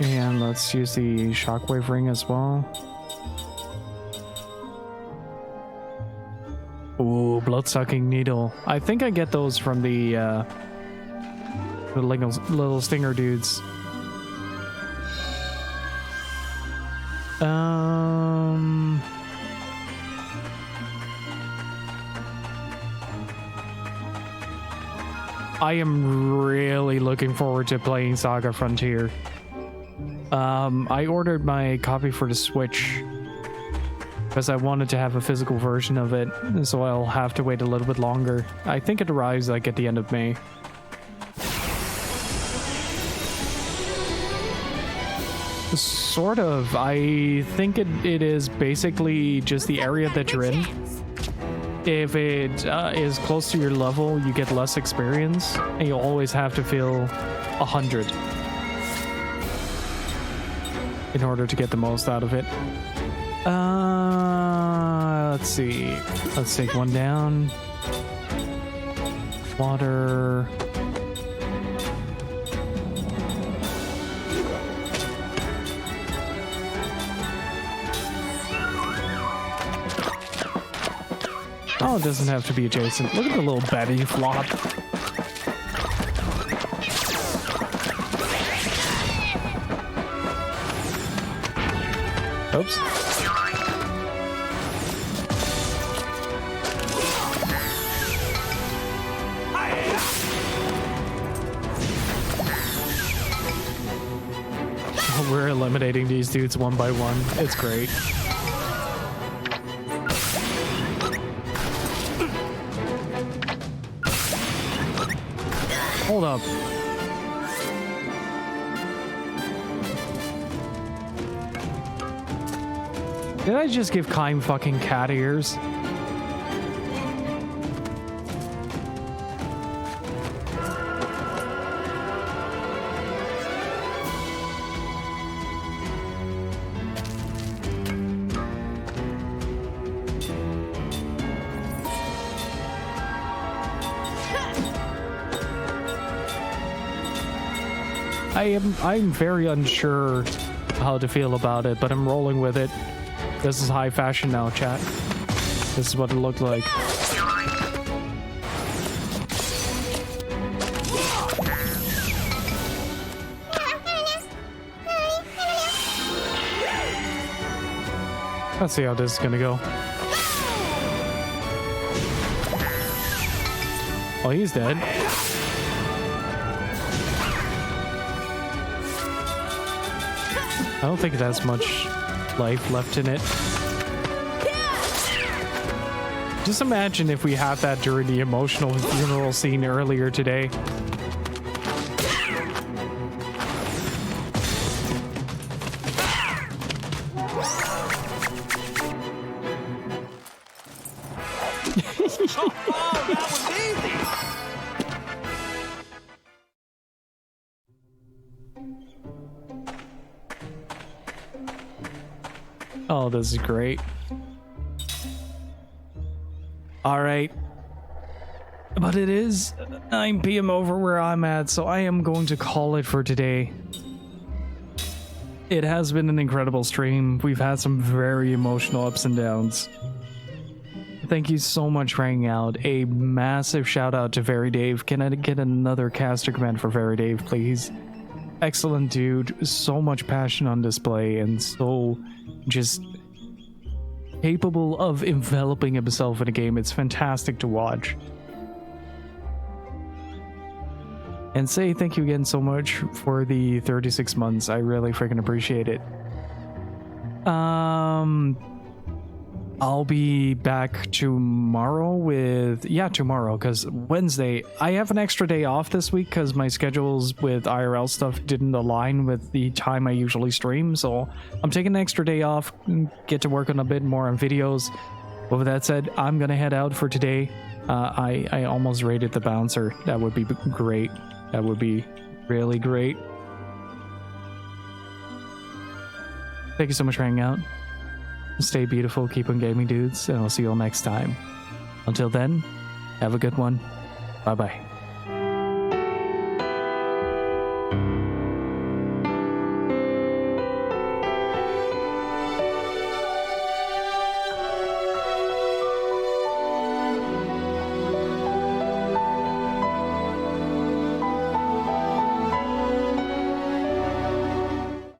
Speaker 2: And let's use the shockwave ring as well. Ooh, blood-sucking needle. I think I get those from the little stinger dudes. I am really looking forward to playing Saga Frontier. I ordered my copy for the Switch because I wanted to have a physical version of it, so I'll have to wait a little bit longer. I think it arrives like at the end of May. Sort of. I think it is basically just the area that you're in. If it is close to your level, you get less experience, and you'll always have to fill 100 in order to get the most out of it. Let's see. Let's take one down. Water. Oh, it doesn't have to be adjacent. Look at the little Betty flop. Oops. We're eliminating these dudes one by one. It's great. Hold up. Did I just give Kaim fucking cat ears? I'm very unsure how to feel about it, but I'm rolling with it. This is high fashion now, chat. This is what it looked like. Let's see how this is gonna go. Oh, he's dead. I don't think it has much life left in it. Just imagine if we had that during the emotional funeral scene earlier today. Oh, this is great. All right. But it is 9 p.m. over where I'm at, so I am going to call it for today. It has been an incredible stream. We've had some very emotional ups and downs. Thank you so much for hanging out. A massive shout out to Very Dave. Can I get another caster command for Very Dave, please? Excellent dude. So much passion on display and so just capable of enveloping himself in a game. It's fantastic to watch. And say thank you again so much for the 36 months. I really freaking appreciate it. I'll be back tomorrow with... Yeah, tomorrow, because Wednesday... I have an extra day off this week because my schedules with IRL stuff didn't align with the time I usually stream, so I'm taking an extra day off, get to work on a bit more on videos. But with that said, I'm gonna head out for today. I almost rated the bouncer. That would be great. That would be really great. Thank you so much for hanging out. Stay beautiful, keep on gaming, dudes, and I'll see you all next time. Until then, have a good one. Bye-bye.